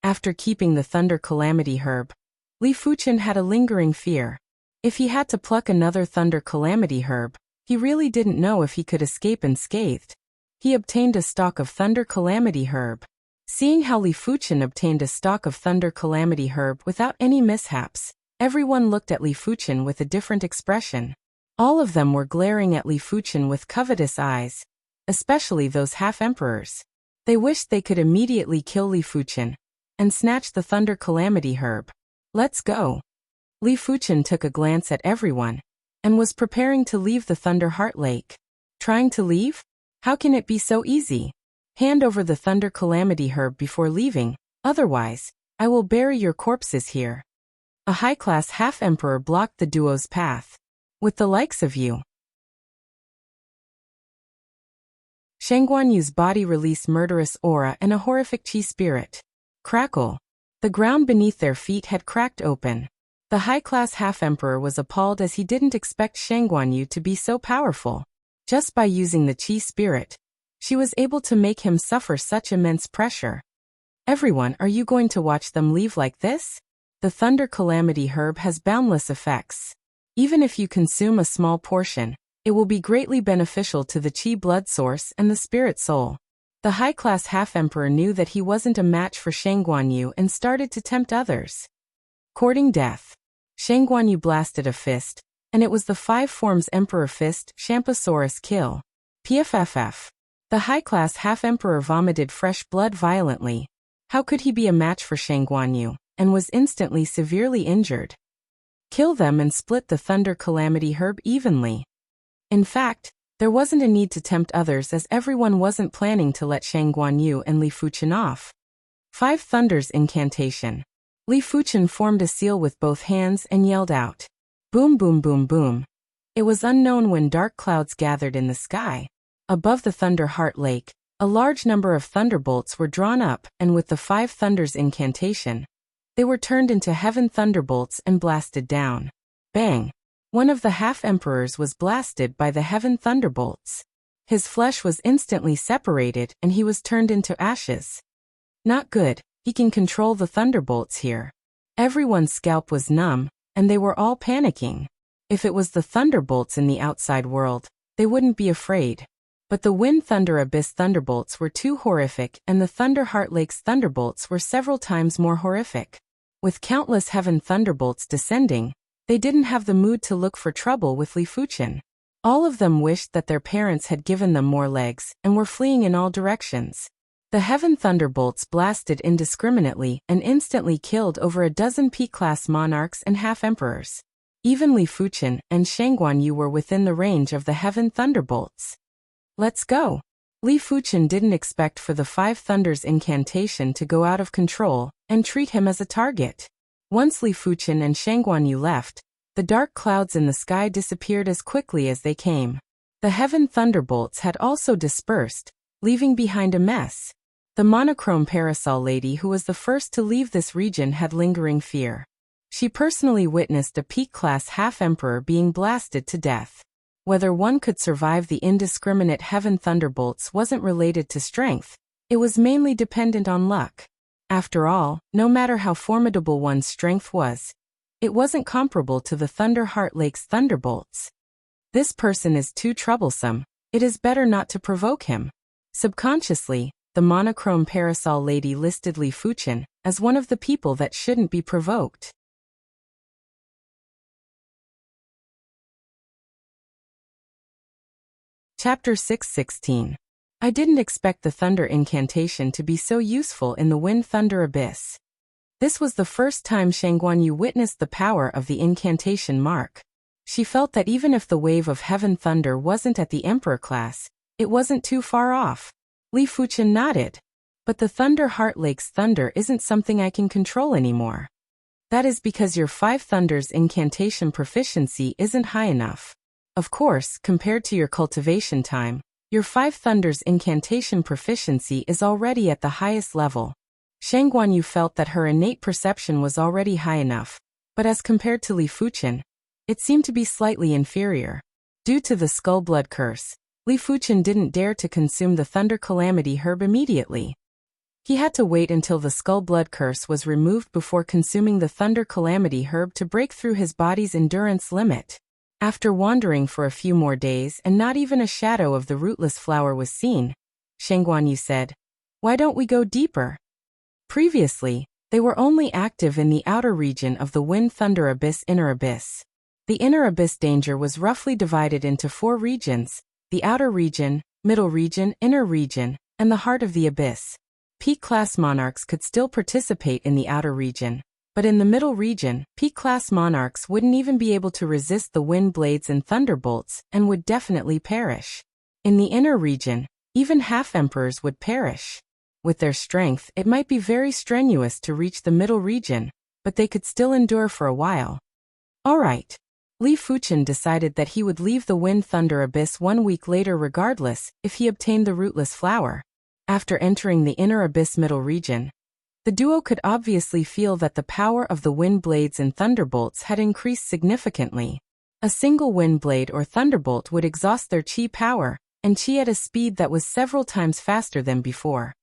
After keeping the Thunder Calamity Herb, Li Fuchen had a lingering fear. If he had to pluck another Thunder Calamity Herb, he really didn't know if he could escape unscathed. He obtained a stalk of Thunder Calamity Herb. Seeing how Li Fuchen obtained a stalk of Thunder Calamity Herb without any mishaps, everyone looked at Li Fuchen with a different expression. All of them were glaring at Li Fuchen with covetous eyes, especially those half-emperors. They wished they could immediately kill Li Fuchen and snatch the Thunder Calamity Herb. Let's go. Li Fuchen took a glance at everyone and was preparing to leave the Thunder Heart Lake. Trying to leave? How can it be so easy? Hand over the Thunder Calamity Herb before leaving, otherwise, I will bury your corpses here. A high-class half-emperor blocked the duo's path. With the likes of you. Shangguanyu's body released murderous aura and a horrific Qi spirit. Crackle. The ground beneath their feet had cracked open. The high-class half-emperor was appalled as he didn't expect Shangguanyu to be so powerful. Just by using the Qi spirit, she was able to make him suffer such immense pressure. Everyone, are you going to watch them leave like this? The Thunder Calamity Herb has boundless effects. Even if you consume a small portion, it will be greatly beneficial to the Qi blood source and the spirit soul. The high-class half-emperor knew that he wasn't a match for Shangguanyu and started to tempt others. Courting death. Shangguanyu blasted a fist, and it was the Five Forms Emperor Fist, Shampasaurus Kill. PFFF. The high-class half-emperor vomited fresh blood violently. How could he be a match for Shangguanyu, and was instantly severely injured? Kill them and split the Thunder Calamity Herb evenly. In fact, there wasn't a need to tempt others as everyone wasn't planning to let Shangguanyu and Li Fuchen off. Five Thunders Incantation. Li Fuchen formed a seal with both hands and yelled out. Boom boom boom boom. It was unknown when dark clouds gathered in the sky. Above the Thunder Heart Lake, a large number of thunderbolts were drawn up, and with the Five Thunders Incantation, they were turned into heaven thunderbolts and blasted down. Bang! One of the half-emperors was blasted by the heaven thunderbolts. His flesh was instantly separated and he was turned into ashes. Not good, he can control the thunderbolts here. Everyone's scalp was numb, and they were all panicking. If it was the thunderbolts in the outside world, they wouldn't be afraid. But the Wind Thunder Abyss thunderbolts were too horrific and the Thunder Heart Lake's thunderbolts were several times more horrific. With countless heaven thunderbolts descending, they didn't have the mood to look for trouble with Li Fuchen. All of them wished that their parents had given them more legs and were fleeing in all directions. The heaven thunderbolts blasted indiscriminately and instantly killed over a dozen P-class monarchs and half-emperors. Even Li Fuchen and Shang Guanyu were within the range of the heaven thunderbolts. Let's go. Li Fuchen didn't expect for the Five Thunders incantation to go out of control and treat him as a target. Once Li Fuchen and Shang Guanyu left, the dark clouds in the sky disappeared as quickly as they came. The heaven thunderbolts had also dispersed, leaving behind a mess. The monochrome parasol lady who was the first to leave this region had lingering fear. She personally witnessed a peak-class half-emperor being blasted to death. Whether one could survive the indiscriminate heaven thunderbolts wasn't related to strength, it was mainly dependent on luck. After all, no matter how formidable one's strength was, it wasn't comparable to the Thunder Heart Lake's thunderbolts. This person is too troublesome, it is better not to provoke him. Subconsciously, the monochrome parasol lady listed Li Fuchen as one of the people that shouldn't be provoked. Chapter 6:16. I didn't expect the thunder incantation to be so useful in the Wind Thunder Abyss. This was the first time Shang Guanyu witnessed the power of the incantation mark. She felt that even if the wave of heaven thunder wasn't at the emperor class, it wasn't too far off. Li Fuchen nodded. But the Thunder Heart Lake's thunder isn't something I can control anymore. That is because your Five Thunders incantation proficiency isn't high enough. Of course, compared to your cultivation time, your Five Thunders incantation proficiency is already at the highest level. Shang Guanyu felt that her innate perception was already high enough, but as compared to Li Fuchen, it seemed to be slightly inferior. Due to the Skull Blood Curse, Li Fuchen didn't dare to consume the Thunder Calamity Herb immediately. He had to wait until the Skull Blood Curse was removed before consuming the Thunder Calamity Herb to break through his body's endurance limit. After wandering for a few more days and not even a shadow of the rootless flower was seen, Shang Guanyu said, "Why don't we go deeper?" Previously, they were only active in the outer region of the Wind Thunder Abyss Inner Abyss. The Inner Abyss danger was roughly divided into 4 regions: the outer region, middle region, inner region, and the heart of the abyss. Peak-class monarchs could still participate in the outer region, but in the middle region, peak-class monarchs wouldn't even be able to resist the wind blades and thunderbolts and would definitely perish. In the inner region, even half-emperors would perish. With their strength, it might be very strenuous to reach the middle region, but they could still endure for a while. Alright. Li Fuchen decided that he would leave the Wind Thunder Abyss 1 week later regardless if he obtained the rootless flower. After entering the inner abyss middle region, the duo could obviously feel that the power of the wind blades and thunderbolts had increased significantly. A single wind blade or thunderbolt would exhaust their chi power, and chi at a speed that was several times faster than before.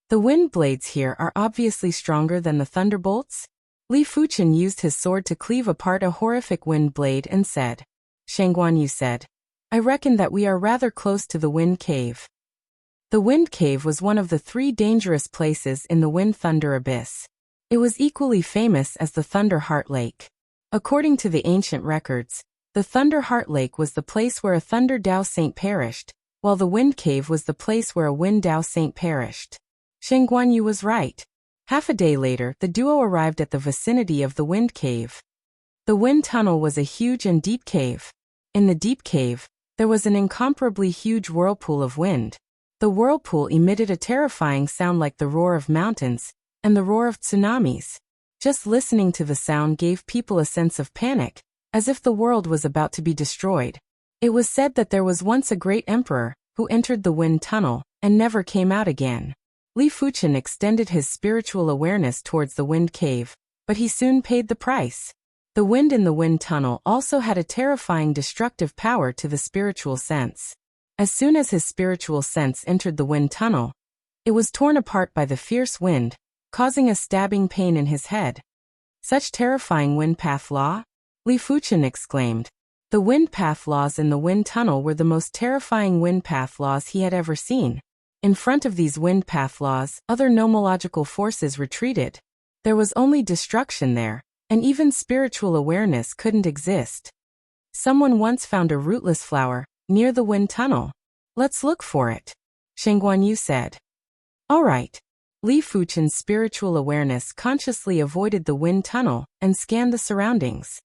The wind blades here are obviously stronger than the thunderbolts. Li Fuchen used his sword to cleave apart a horrific wind blade and said. Shang Guanyu said, "I reckon that we are rather close to the Wind Cave." The Wind Cave was one of the 3 dangerous places in the Wind Thunder Abyss. It was equally famous as the Thunder Heart Lake. According to the ancient records, the Thunder Heart Lake was the place where a Thunder Dao Saint perished, while the Wind Cave was the place where a Wind Dao Saint perished. Shang Guanyu was right. Half a day later, the duo arrived at the vicinity of the Wind Cave. The wind tunnel was a huge and deep cave. In the deep cave, there was an incomparably huge whirlpool of wind. The whirlpool emitted a terrifying sound like the roar of mountains and the roar of tsunamis. Just listening to the sound gave people a sense of panic, as if the world was about to be destroyed. It was said that there was once a great emperor who entered the wind tunnel and never came out again. Li Fuchen extended his spiritual awareness towards the wind cave, but he soon paid the price. The wind in the wind tunnel also had a terrifying destructive power to the spiritual sense. As soon as his spiritual sense entered the wind tunnel, it was torn apart by the fierce wind, causing a stabbing pain in his head. "Such terrifying wind path law?" Li Fuchen exclaimed. The wind path laws in the wind tunnel were the most terrifying wind path laws he had ever seen. In front of these wind path laws, other nomological forces retreated. There was only destruction there, and even spiritual awareness couldn't exist. Someone once found a rootless flower near the wind tunnel. Let's look for it, Shen Guanyu said. All right. Li Fuchen's spiritual awareness consciously avoided the wind tunnel and scanned the surroundings.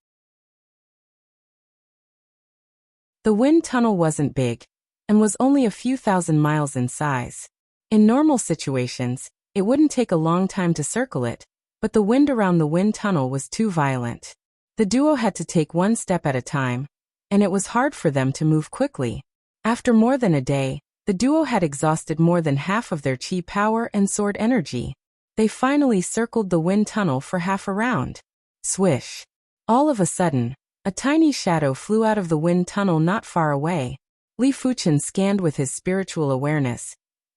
The wind tunnel wasn't big, and was only a few thousand miles in size. In normal situations, it wouldn't take a long time to circle it, but the wind around the wind tunnel was too violent. The duo had to take one step at a time, and it was hard for them to move quickly. After more than a day, the duo had exhausted more than half of their chi power and sword energy. They finally circled the wind tunnel for half a round. Swish! All of a sudden, a tiny shadow flew out of the wind tunnel not far away. Li Fuchen scanned with his spiritual awareness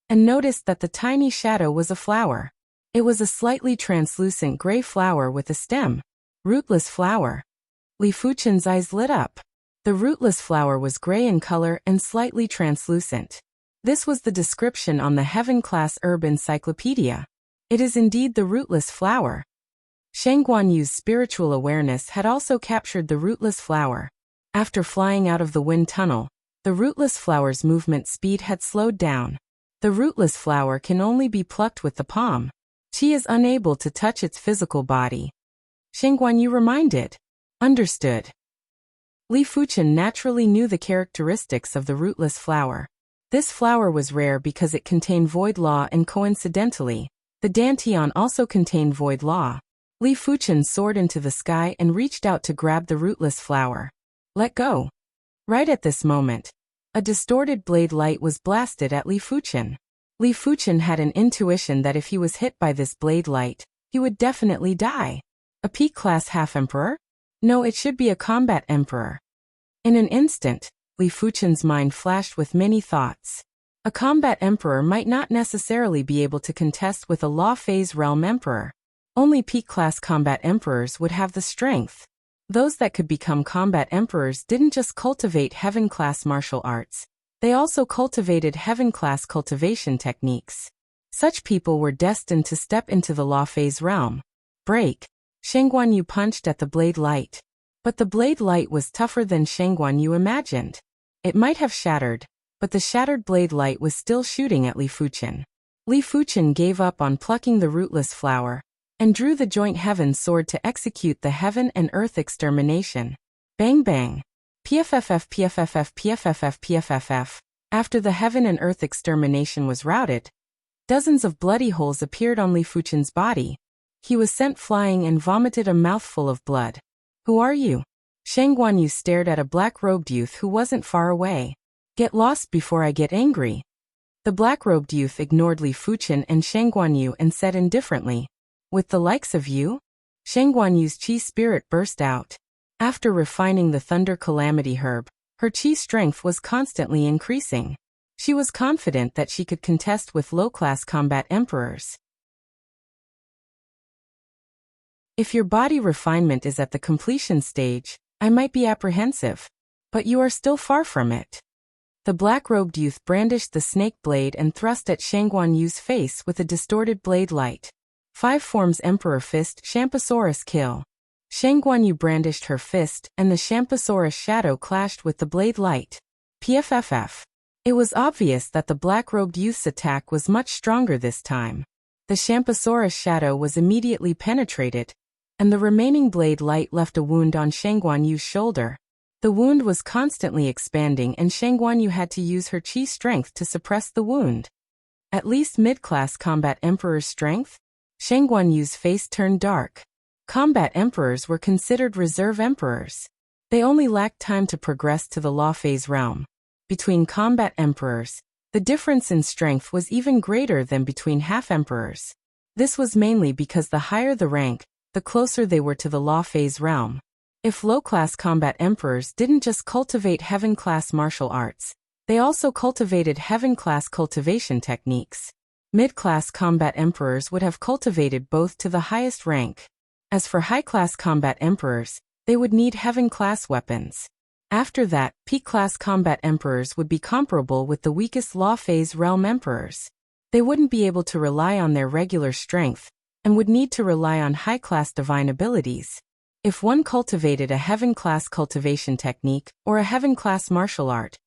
and noticed that the tiny shadow was a flower. It was a slightly translucent gray flower with a stem. Rootless flower. Li Fuchen's eyes lit up. The rootless flower was gray in color and slightly translucent. This was the description on the Heaven-class herb encyclopedia. It is indeed the rootless flower. Shen Guanyu's spiritual awareness had also captured the rootless flower. After flying out of the wind tunnel, the rootless flower's movement speed had slowed down. The rootless flower can only be plucked with the palm. She is unable to touch its physical body. Shen Guanyu reminded. Understood. Li Fuchen naturally knew the characteristics of the rootless flower. This flower was rare because it contained void law, and coincidentally, the dantian also contained void law. Li Fuchen soared into the sky and reached out to grab the rootless flower. Let go. Right at this moment, a distorted blade light was blasted at Li Fuchen. Li Fuchen had an intuition that if he was hit by this blade light, he would definitely die. A peak-class half-emperor? No, it should be a combat emperor. In an instant, Li Fuchen's mind flashed with many thoughts. A combat emperor might not necessarily be able to contest with a law phase realm emperor. Only peak-class combat emperors would have the strength. Those that could become combat emperors didn't just cultivate heaven-class martial arts, they also cultivated heaven-class cultivation techniques. Such people were destined to step into the law phase realm. Break! Shen Guanyu punched at the blade light. But the blade light was tougher than Shen Guanyu imagined. It might have shattered, but the shattered blade light was still shooting at Li Fuchen. Li Fuchen gave up on plucking the rootless flower, and drew the joint heaven sword to execute the heaven and earth extermination. Bang bang. PFFF PFFF PFFF PFFF. After the heaven and earth extermination was routed, dozens of bloody holes appeared on Li Fuchen's body. He was sent flying and vomited a mouthful of blood. Who are you? Shen Guanyu stared at a black-robed youth who wasn't far away. Get lost before I get angry. The black-robed youth ignored Li Fuchen and Shen Guanyu and said indifferently, with the likes of you? Shen Guanyu's chi spirit burst out. After refining the Thunder Calamity herb, her chi strength was constantly increasing. She was confident that she could contest with low-class combat emperors. If your body refinement is at the completion stage, I might be apprehensive. But you are still far from it. The black-robed youth brandished the snake blade and thrust at Shen Guanyu's face with a distorted blade light. 5 forms Emperor Fist Champsosaurus Kill. Shen Guanyu brandished her fist and the Champsosaurus shadow clashed with the blade light. PFFF. It was obvious that the black-robed youth's attack was much stronger this time. The Champsosaurus shadow was immediately penetrated, and the remaining blade light left a wound on Shen Guanyu's shoulder. The wound was constantly expanding and Shen Guanyu had to use her chi strength to suppress the wound. At least mid-class combat emperor's strength? Shen Guanyu's face turned dark. Combat emperors were considered reserve emperors. They only lacked time to progress to the law phase realm. Between combat emperors, the difference in strength was even greater than between half-emperors. This was mainly because the higher the rank, the closer they were to the law phase realm. If low-class combat emperors didn't just cultivate heaven-class martial arts, they also cultivated heaven-class cultivation techniques. Mid-class combat emperors would have cultivated both to the highest rank. As for high-class combat emperors, they would need heaven-class weapons. After that, peak-class combat emperors would be comparable with the weakest law phase realm emperors. They wouldn't be able to rely on their regular strength, and would need to rely on high-class divine abilities. If one cultivated a heaven-class cultivation technique or a heaven-class martial art,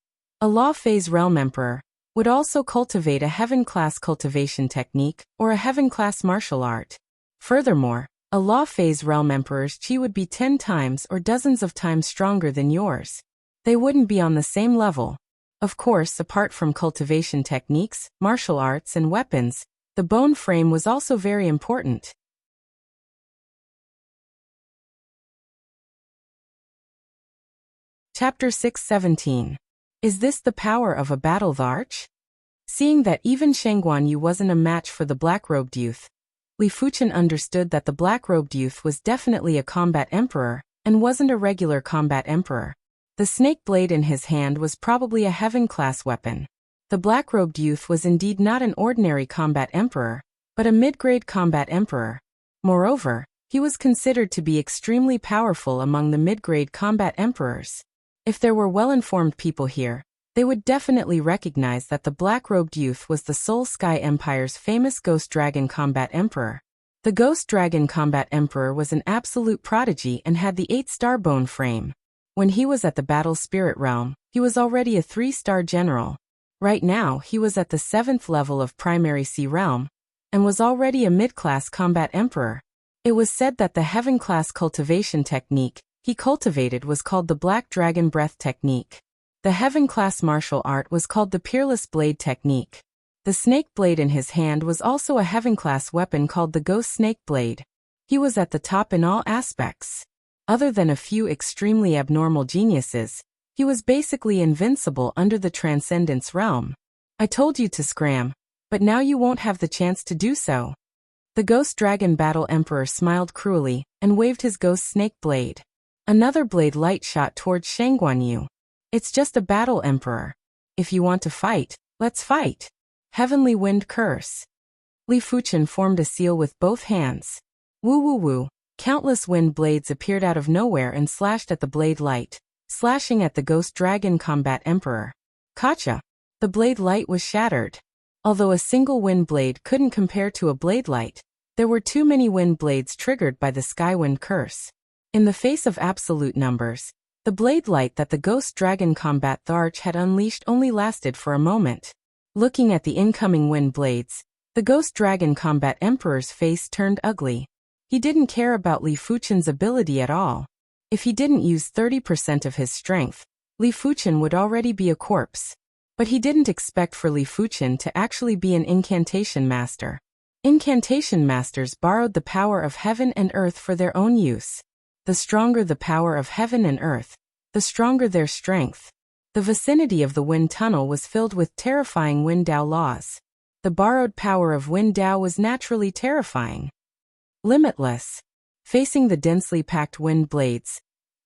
a law phase realm emperor would also cultivate a heaven-class cultivation technique or a heaven-class martial art. Furthermore, a law phase realm emperor's chi would be 10 times or dozens of times stronger than yours. They wouldn't be on the same level. Of course, apart from cultivation techniques, martial arts, and weapons, the bone frame was also very important. Chapter 6:17. Is this the power of a battle arch? Seeing that even Shangguan Yu wasn't a match for the black-robed youth, Li Fuchen understood that the black-robed youth was definitely a combat emperor, and wasn't a regular combat emperor. The snake blade in his hand was probably a heaven-class weapon. The black-robed youth was indeed not an ordinary combat emperor, but a mid-grade combat emperor. Moreover, he was considered to be extremely powerful among the mid-grade combat emperors. If there were well-informed people here, they would definitely recognize that the black-robed youth was the Soul Sky Empire's famous Ghost Dragon Combat Emperor. The Ghost Dragon Combat Emperor was an absolute prodigy and had the 8-star bone frame. When he was at the Battle Spirit Realm, he was already a 3-star general. Right now, he was at the 7th level of Primary Sea Realm, and was already a mid-class combat emperor. It was said that the heaven-class cultivation technique he cultivated was called the Black Dragon Breath Technique. The heaven-class martial art was called the Peerless Blade Technique. The snake blade in his hand was also a heaven-class weapon called the Ghost Snake Blade. He was at the top in all aspects. Other than a few extremely abnormal geniuses, he was basically invincible under the Transcendence realm. I told you to scram, but now you won't have the chance to do so. The Ghost Dragon Battle Emperor smiled cruelly and waved his Ghost Snake Blade. Another blade light shot towards Shangguan Yu. It's just a battle emperor. If you want to fight, let's fight. Heavenly Wind Curse. Li Fuchen formed a seal with both hands. Woo woo woo. Countless wind blades appeared out of nowhere and slashed at the blade light, slashing at the Ghost Dragon Combat Emperor. Kacha! The blade light was shattered. Although a single wind blade couldn't compare to a blade light, there were too many wind blades triggered by the Skywind Curse. In the face of absolute numbers, the blade light that the Ghost Dragon Combat Arch had unleashed only lasted for a moment. Looking at the incoming wind blades, the Ghost Dragon Combat Emperor's face turned ugly. He didn't care about Li Fuchen's ability at all. If he didn't use 30% of his strength, Li Fuchen would already be a corpse. But he didn't expect for Li Fuchen to actually be an incantation master. Incantation masters borrowed the power of heaven and earth for their own use. The stronger the power of heaven and earth, the stronger their strength. The vicinity of the wind tunnel was filled with terrifying Wind Dao laws. The borrowed power of Wind Dao was naturally terrifying. Limitless. Facing the densely packed wind blades,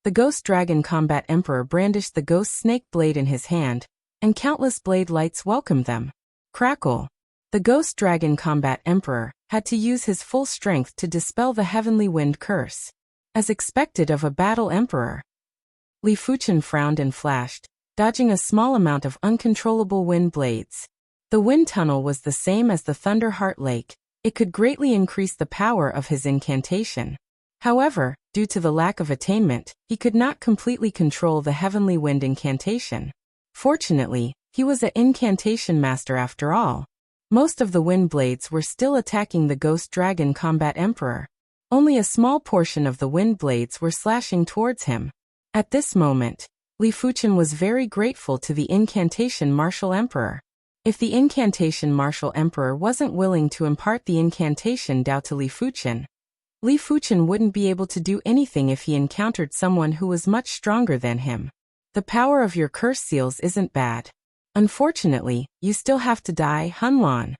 the Ghost Dragon Combat Emperor brandished the Ghost Snake Blade in his hand, and countless blade lights welcomed them. Crackle. The Ghost Dragon Combat Emperor had to use his full strength to dispel the Heavenly Wind Curse. As expected of a battle emperor. Li Fuchen frowned and flashed, dodging a small amount of uncontrollable wind blades. The wind tunnel was the same as the Thunder Heart Lake. It could greatly increase the power of his incantation. However, due to the lack of attainment, he could not completely control the Heavenly Wind incantation. Fortunately, he was an incantation master after all. Most of the wind blades were still attacking the Ghost Dragon Combat Emperor. Only a small portion of the wind blades were slashing towards him. At this moment, Li Fuchen was very grateful to the Incantation Martial Emperor. If the Incantation Martial Emperor wasn't willing to impart the Incantation Dao to Li Fuchen wouldn't be able to do anything if he encountered someone who was much stronger than him. The power of your curse seals isn't bad. Unfortunately, you still have to die, Hunlan.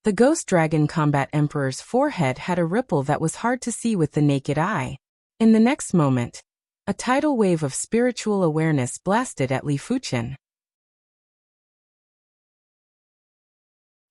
The Ghost Dragon Combat Emperor's forehead had a ripple that was hard to see with the naked eye. In the next moment, a tidal wave of spiritual awareness blasted at Li Fuchen.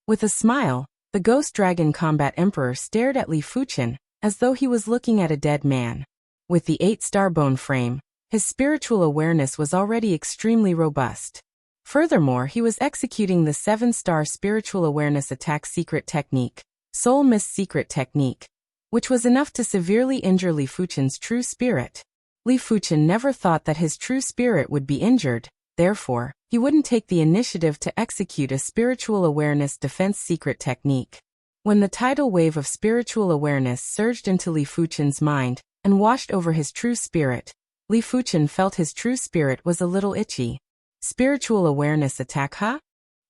With a smile, the Ghost Dragon Combat Emperor stared at Li Fuchen, as though he was looking at a dead man. With the 8-star bone frame, his spiritual awareness was already extremely robust. Furthermore, he was executing the 7-star spiritual awareness attack secret technique, Soul Mist secret technique, which was enough to severely injure Li Fuchen's true spirit. Li Fuchen never thought that his true spirit would be injured, therefore, he wouldn't take the initiative to execute a spiritual awareness defense secret technique. When the tidal wave of spiritual awareness surged into Li Fuchen's mind and washed over his true spirit, Li Fuchen felt his true spirit was a little itchy. Spiritual awareness attack, huh?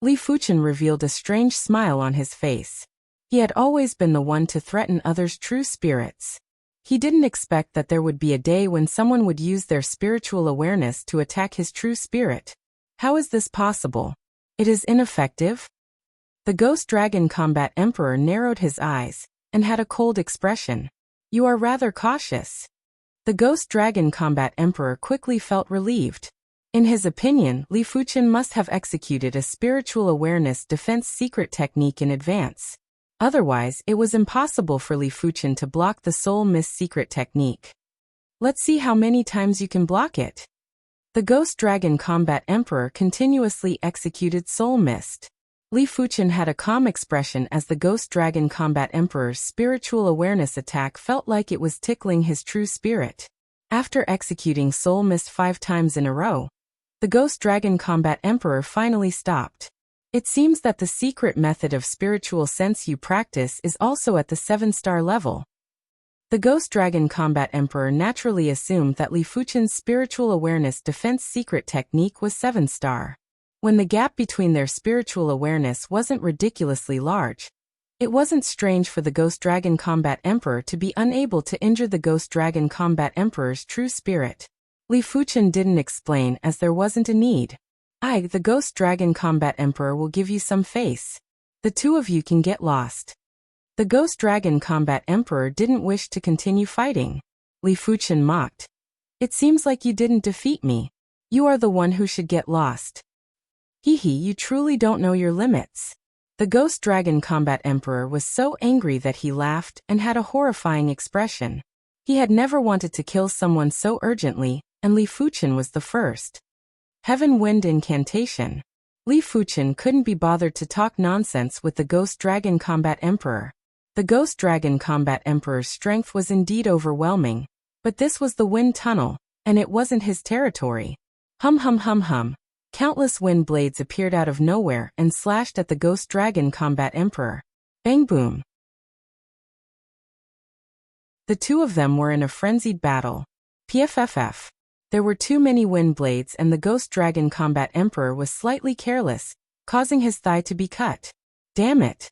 Li Fuchen revealed a strange smile on his face. He had always been the one to threaten others' true spirits. He didn't expect that there would be a day when someone would use their spiritual awareness to attack his true spirit. How is this possible? It is ineffective? The Ghost Dragon Combat Emperor narrowed his eyes and had a cold expression. You are rather cautious. The Ghost Dragon Combat Emperor quickly felt relieved. In his opinion, Li Fuchen must have executed a spiritual awareness defense secret technique in advance. Otherwise, it was impossible for Li Fuchen to block the Soul Mist secret technique. Let's see how many times you can block it. The Ghost Dragon Combat Emperor continuously executed Soul Mist. Li Fuchen had a calm expression as the Ghost Dragon Combat Emperor's spiritual awareness attack felt like it was tickling his true spirit. After executing Soul Mist 5 times in a row, the Ghost Dragon Combat Emperor finally stopped. It seems that the secret method of spiritual sense you practice is also at the 7-star level. The Ghost Dragon Combat Emperor naturally assumed that Li Fuchen's spiritual awareness defense secret technique was 7-star. When the gap between their spiritual awareness wasn't ridiculously large, it wasn't strange for the Ghost Dragon Combat Emperor to be unable to injure the Ghost Dragon Combat Emperor's true spirit. Li Fuchen didn't explain as there wasn't a need. The Ghost Dragon Combat Emperor will give you some face. The two of you can get lost. The Ghost Dragon Combat Emperor didn't wish to continue fighting. Li Fuchen mocked. It seems like you didn't defeat me. You are the one who should get lost. You truly don't know your limits. The Ghost Dragon Combat Emperor was so angry that he laughed and had a horrifying expression. He had never wanted to kill someone so urgently, and Li Fuchen was the first. Heaven Wind Incantation. Li Fuchen couldn't be bothered to talk nonsense with the Ghost Dragon Combat Emperor. The Ghost Dragon Combat Emperor's strength was indeed overwhelming, but this was the wind tunnel, and it wasn't his territory. Hum hum hum hum. Countless wind blades appeared out of nowhere and slashed at the Ghost Dragon Combat Emperor. Bang boom. The two of them were in a frenzied battle. PFFF. There were too many wind blades and the Ghost Dragon Combat Emperor was slightly careless, causing his thigh to be cut. Damn it.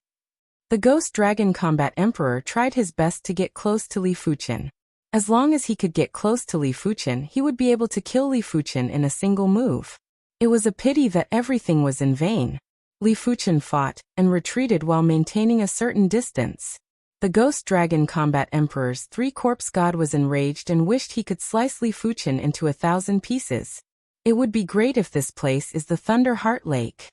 The Ghost Dragon Combat Emperor tried his best to get close to Li Fuchen. As long as he could get close to Li Fuchen, he would be able to kill Li Fuchen in a single move. It was a pity that everything was in vain. Li Fuchen fought and retreated while maintaining a certain distance. The Ghost Dragon Combat Emperor's 3-corpse god was enraged and wished he could slice Li Fuchen into 1,000 pieces. It would be great if this place is the Thunder Heart Lake.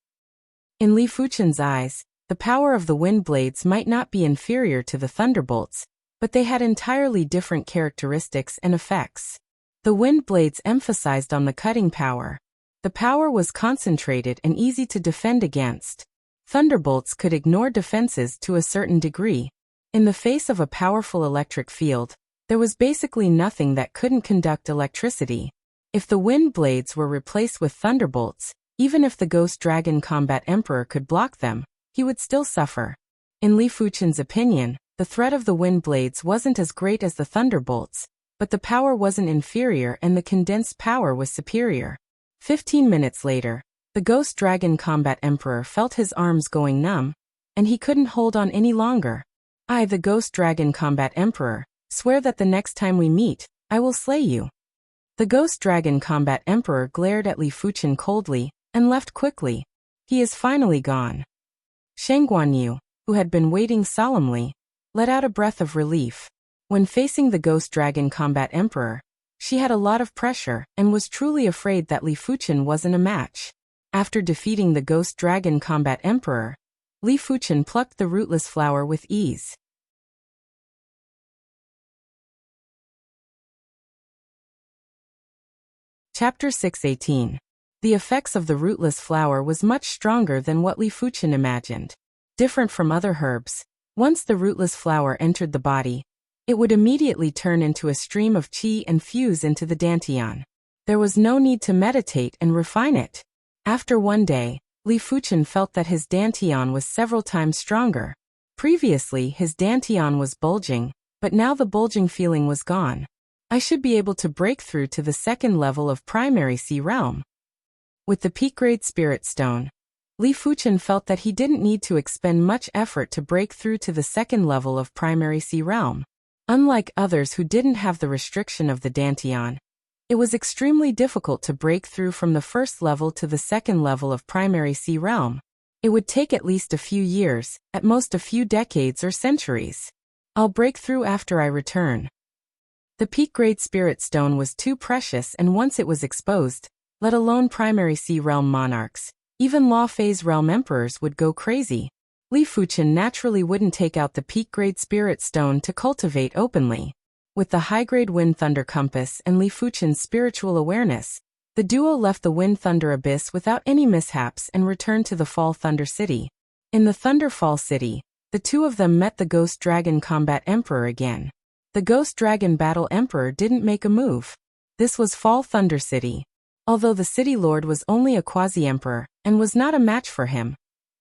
In Li Fuchen's eyes, the power of the wind blades might not be inferior to the thunderbolts, but they had entirely different characteristics and effects. The wind blades emphasized on the cutting power. The power was concentrated and easy to defend against. Thunderbolts could ignore defenses to a certain degree. In the face of a powerful electric field, there was basically nothing that couldn't conduct electricity. If the wind blades were replaced with thunderbolts, even if the Ghost Dragon Combat Emperor could block them, he would still suffer. In Li Fuchen's opinion, the threat of the wind blades wasn't as great as the thunderbolts, but the power wasn't inferior and the condensed power was superior. 15 minutes later, the Ghost Dragon Combat Emperor felt his arms going numb, and he couldn't hold on any longer. The Ghost Dragon Combat Emperor, swear that the next time we meet, I will slay you. The Ghost Dragon Combat Emperor glared at Li Fuchen coldly, and left quickly. He is finally gone. Shang Guanyu, who had been waiting solemnly, let out a breath of relief. When facing the Ghost Dragon Combat Emperor, she had a lot of pressure, and was truly afraid that Li Fuchen wasn't a match. After defeating the Ghost Dragon Combat Emperor, Li Fuchen plucked the rootless flower with ease. Chapter 618. The effects of the rootless flower was much stronger than what Li Fuchen imagined. Different from other herbs, Once the rootless flower entered the body, it would immediately turn into a stream of qi and fuse into the dantian. There was no need to meditate and refine it. After one day, Li Fuchen felt that his dantian was several times stronger. Previously, his dantian was bulging, but now the bulging feeling was gone. I should be able to break through to the second level of primary sea realm. With the peak-grade spirit stone, Li Fuchen felt that he didn't need to expend much effort to break through to the second level of primary sea realm. Unlike others who didn't have the restriction of the dantian, it was extremely difficult to break through from the first level to the second level of primary sea realm. It would take at least a few years, at most a few decades or centuries. I'll break through after I return. The peak-grade spirit stone was too precious, and once it was exposed, let alone primary sea realm monarchs, even law phase realm emperors would go crazy. Li Fuchen naturally wouldn't take out the peak-grade spirit stone to cultivate openly. With the high-grade wind thunder compass and Li Fuchen's spiritual awareness, the duo left the wind thunder abyss without any mishaps and returned to the Fall Thunder City. In the Thunderfall City, the two of them met the Ghost Dragon Combat Emperor again. The Ghost Dragon Battle Emperor didn't make a move. This was Fall Thunder City. Although the City Lord was only a quasi-emperor and was not a match for him,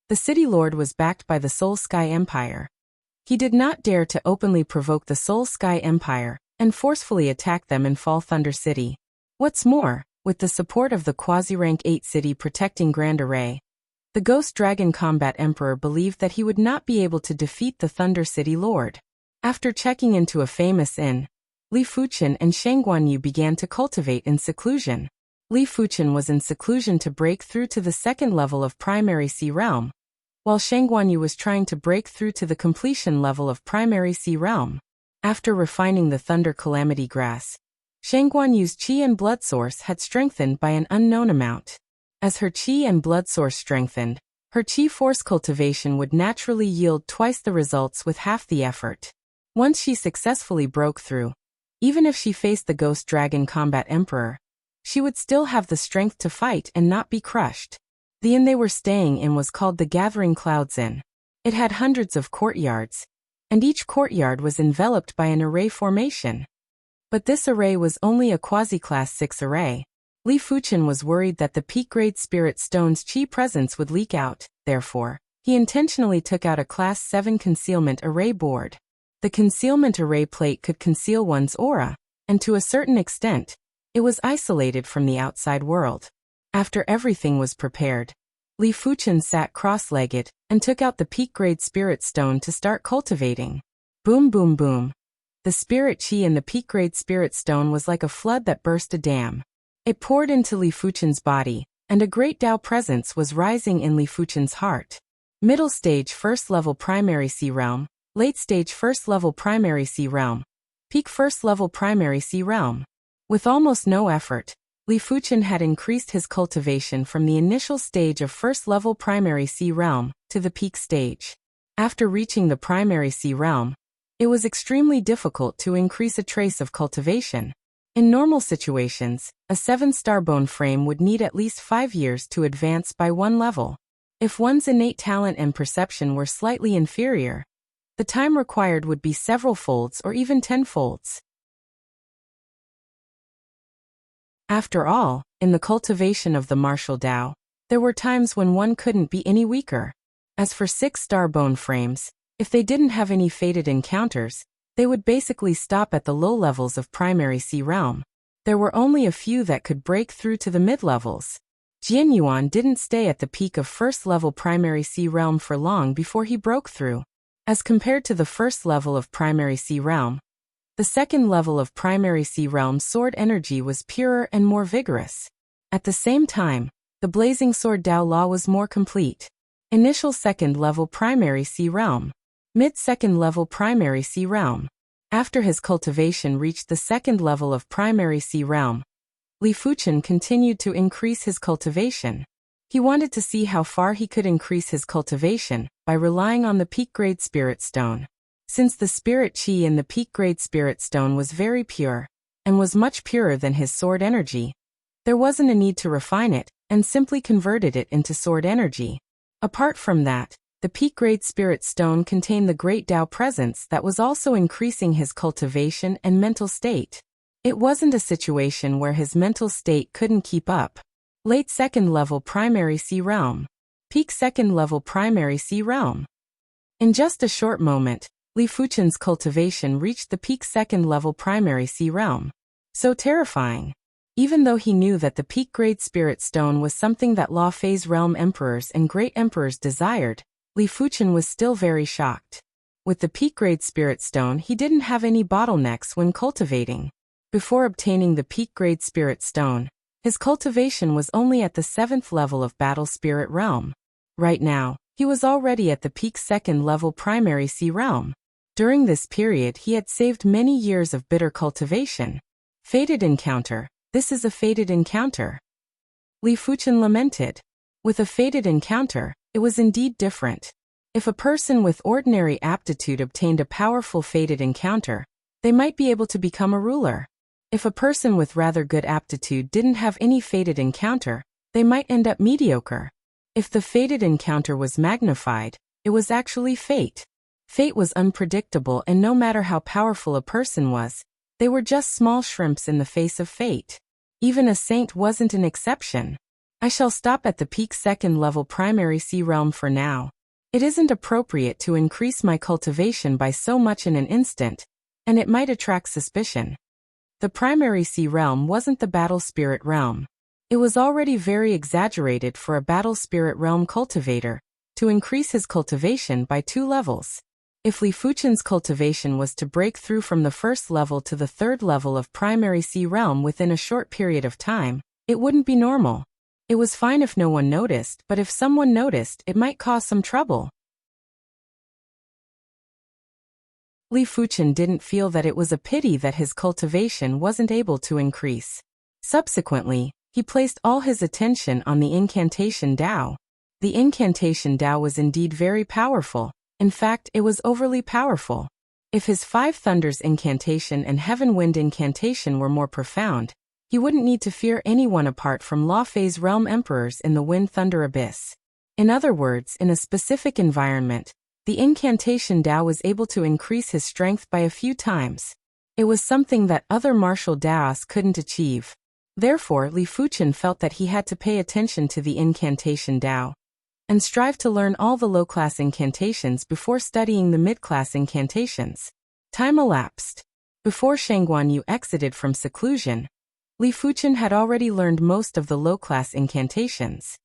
the City Lord was backed by the Soul Sky Empire. He did not dare to openly provoke the Soul Sky Empire and forcefully attack them in Fall Thunder City. What's more, with the support of the quasi-rank 8 city protecting Grand Array, the Ghost Dragon Combat Emperor believed that he would not be able to defeat the Thunder City Lord. After checking into a famous inn, Li Fuchen and Shang Guanyu began to cultivate in seclusion. Li Fuchen was in seclusion to break through to the second level of primary sea realm, while Shang Guanyu was trying to break through to the completion level of primary sea realm. After refining the Thunder Calamity Grass, Shang Guanyu's qi and blood source had strengthened by an unknown amount. As her qi and blood source strengthened, her qi force cultivation would naturally yield twice the results with half the effort. Once she successfully broke through, even if she faced the Ghost Dragon Combat Emperor, she would still have the strength to fight and not be crushed. The inn they were staying in was called the Gathering Clouds Inn. It had hundreds of courtyards, and each courtyard was enveloped by an array formation. But this array was only a quasi-class 6 array. Li Fuchen was worried that the peak-grade spirit stone's qi presence would leak out, therefore, he intentionally took out a class 7 concealment array board. The concealment array plate could conceal one's aura, and to a certain extent, it was isolated from the outside world. After everything was prepared, Li Fuchen sat cross-legged and took out the peak-grade spirit stone to start cultivating. Boom boom boom. The spirit qi in the peak-grade spirit stone was like a flood that burst a dam. It poured into Li Fuchen's body, and a great Tao presence was rising in Li Fuchen's heart. Middle stage first level primary sea realm, late stage first level primary sea realm, peak first level primary sea realm. With almost no effort, Li Fuchen had increased his cultivation from the initial stage of first-level primary sea realm to the peak stage. After reaching the primary sea realm, it was extremely difficult to increase a trace of cultivation. In normal situations, a 7-star bone frame would need at least 5 years to advance by one level. If one's innate talent and perception were slightly inferior, the time required would be several folds or even 10 folds. After all, in the cultivation of the martial Tao, there were times when one couldn't be any weaker. As for 6-star bone frames, if they didn't have any fated encounters, they would basically stop at the low levels of primary sea realm. There were only a few that could break through to the mid-levels. Jian Yuan didn't stay at the peak of first-level primary sea realm for long before he broke through. As compared to the first level of primary sea realm, the second level of primary sea realm sword energy was purer and more vigorous. At the same time, the blazing sword Tao Law was more complete. Initial second level primary sea realm. Mid-second level primary sea realm. After his cultivation reached the second level of primary sea realm, Li Fuchen continued to increase his cultivation. He wanted to see how far he could increase his cultivation by relying on the peak-grade spirit stone. Since the spirit qi in the peak-grade spirit stone was very pure, and was much purer than his sword energy, there wasn't a need to refine it, and simply converted it into sword energy. Apart from that, The peak-grade spirit stone contained the great Tao presence that was also increasing his cultivation and mental state. It wasn't a situation where his mental state couldn't keep up. Late second-level primary C realm. Peak second-level primary C realm. In just a short moment, Li Fuchen's cultivation reached the peak second-level primary C realm. So terrifying. Even though he knew that the peak-grade spirit stone was something that law phase realm emperors and great emperors desired, Li Fuchen was still very shocked. With the peak-grade spirit stone, he didn't have any bottlenecks when cultivating. Before obtaining the peak-grade spirit stone, his cultivation was only at the 7th level of battle spirit realm. Right now, he was already at the peak second-level primary C realm. During this period, he had saved many years of bitter cultivation. Fated encounter. This is a fated encounter. Li Fuchen lamented. With a fated encounter, it was indeed different. If a person with ordinary aptitude obtained a powerful fated encounter, they might be able to become a ruler. If a person with rather good aptitude didn't have any fated encounter, they might end up mediocre. If the fated encounter was magnified, it was actually fate. Fate was unpredictable, and no matter how powerful a person was, they were just small shrimps in the face of fate. Even a saint wasn't an exception. I shall stop at the peak second-level primary C realm for now. It isn't appropriate to increase my cultivation by so much in an instant, and it might attract suspicion. The primary C realm wasn't the battle spirit realm. It was already very exaggerated for a battle spirit realm cultivator to increase his cultivation by 2 levels. If Li Fuchen's cultivation was to break through from the 1st level to the 3rd level of primary C realm within a short period of time, it wouldn't be normal. It was fine if no one noticed, but if someone noticed, it might cause some trouble. Li Fuchen didn't feel that it was a pity that his cultivation wasn't able to increase. Subsequently, he placed all his attention on the incantation Tao. The incantation Tao was indeed very powerful. In fact, it was overly powerful. If his 5 thunders incantation and heaven wind incantation were more profound, he wouldn't need to fear anyone apart from law phase realm emperors in the wind thunder abyss. In other words, in a specific environment, the incantation Tao was able to increase his strength by a few times. It was something that other martial Daos couldn't achieve. Therefore, Li Fuchen felt that he had to pay attention to the incantation Tao and strive to learn all the low-class incantations before studying the mid-class incantations. Time elapsed. Before Shangguan Yu exited from seclusion, Li Fuchen had already learned most of the low-class incantations.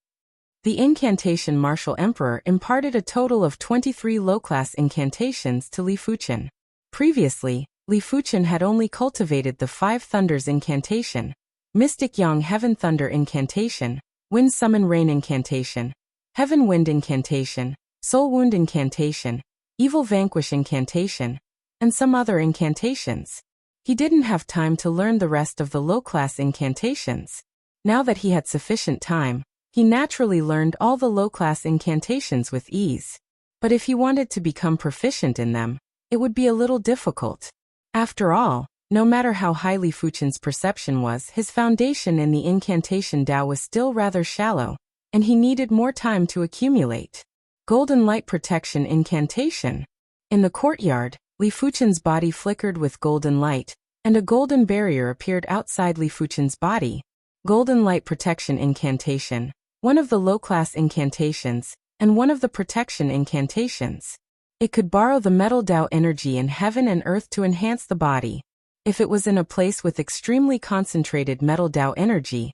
The incantation Martial Emperor imparted a total of 23 low-class incantations to Li Fuchen. Previously, Li Fuchen had only cultivated the 5 Thunders incantation, Mystic Yang Heaven Thunder incantation, Wind Summon Rain incantation, Heaven Wind incantation, Soul Wound incantation, Evil Vanquish incantation, and some other incantations. He didn't have time to learn the rest of the low-class incantations. Now that he had sufficient time, he naturally learned all the low-class incantations with ease. But if he wanted to become proficient in them, it would be a little difficult. After all, no matter how high Li Fuchen's perception was, his foundation in the incantation Tao was still rather shallow, and he needed more time to accumulate. Golden Light Protection incantation. In the courtyard, Li Fuchen's body flickered with golden light, and a golden barrier appeared outside Li Fuchen's body. Golden Light Protection incantation, one of the low-class incantations, and one of the protection incantations. It could borrow the metal Tao energy in heaven and earth to enhance the body. If it was in a place with extremely concentrated metal Tao energy,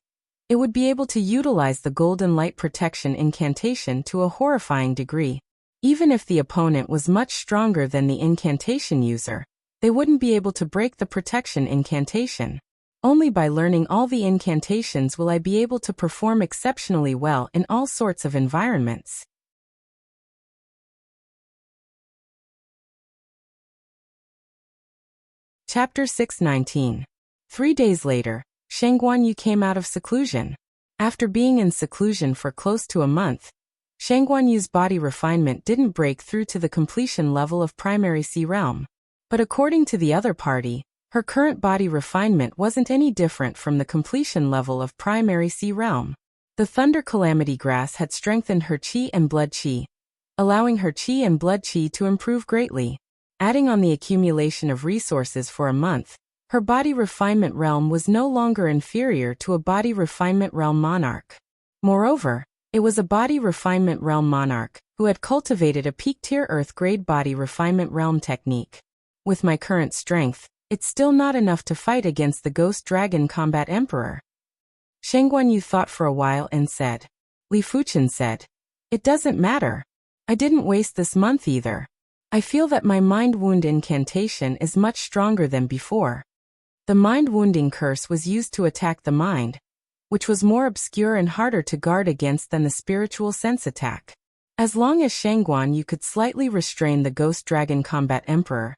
it would be able to utilize the Golden Light Protection incantation to a horrifying degree. Even if the opponent was much stronger than the incantation user, they wouldn't be able to break the protection incantation. Only by learning all the incantations will I be able to perform exceptionally well in all sorts of environments. Chapter 619. 3 days later, Shangguan Yu came out of seclusion. After being in seclusion for close to a month, Shangguan Yu's body refinement didn't break through to the completion level of primary C realm. But according to the other party, her current body refinement wasn't any different from the completion level of primary C realm. The Thunder Calamity Grass had strengthened her qi and blood qi. allowing her qi and blood qi to improve greatly. Adding on the accumulation of resources for a month, her body refinement realm was no longer inferior to a body refinement realm monarch. Moreover, it was a body refinement realm monarch who had cultivated a peak-tier Earth-grade body refinement realm technique. With my current strength, it's still not enough to fight against the Ghost Dragon Combat Emperor. Shang Guanyu thought for a while and said. Li Fuchen said. It doesn't matter. I didn't waste this month either. I feel that my mind wound incantation is much stronger than before. The mind wounding curse was used to attack the mind, which was more obscure and harder to guard against than the spiritual sense attack. As long as Shang Guanyu could slightly restrain the Ghost Dragon Combat Emperor,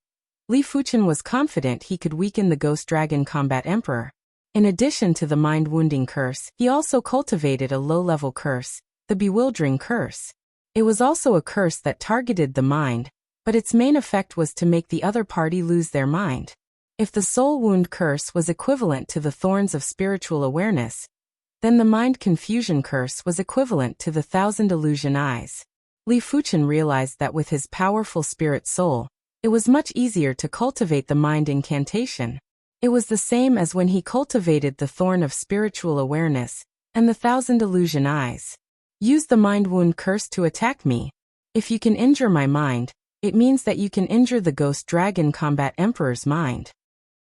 Li Fuchen was confident he could weaken the Ghost Dragon Combat Emperor. In addition to the mind-wounding curse, he also cultivated a low-level curse, the Bewildering Curse. It was also a curse that targeted the mind, but its main effect was to make the other party lose their mind. If the Soul Wound Curse was equivalent to the Thorns of Spiritual Awareness, then the Mind Confusion Curse was equivalent to the Thousand Illusion Eyes. Li Fuchen realized that with his powerful spirit soul, it was much easier to cultivate the mind incantation. It was the same as when he cultivated the Thorn of Spiritual Awareness and the Thousand Illusion Eyes. Use the Mind Wound Curse to attack me. If you can injure my mind, it means that you can injure the Ghost Dragon Combat Emperor's mind.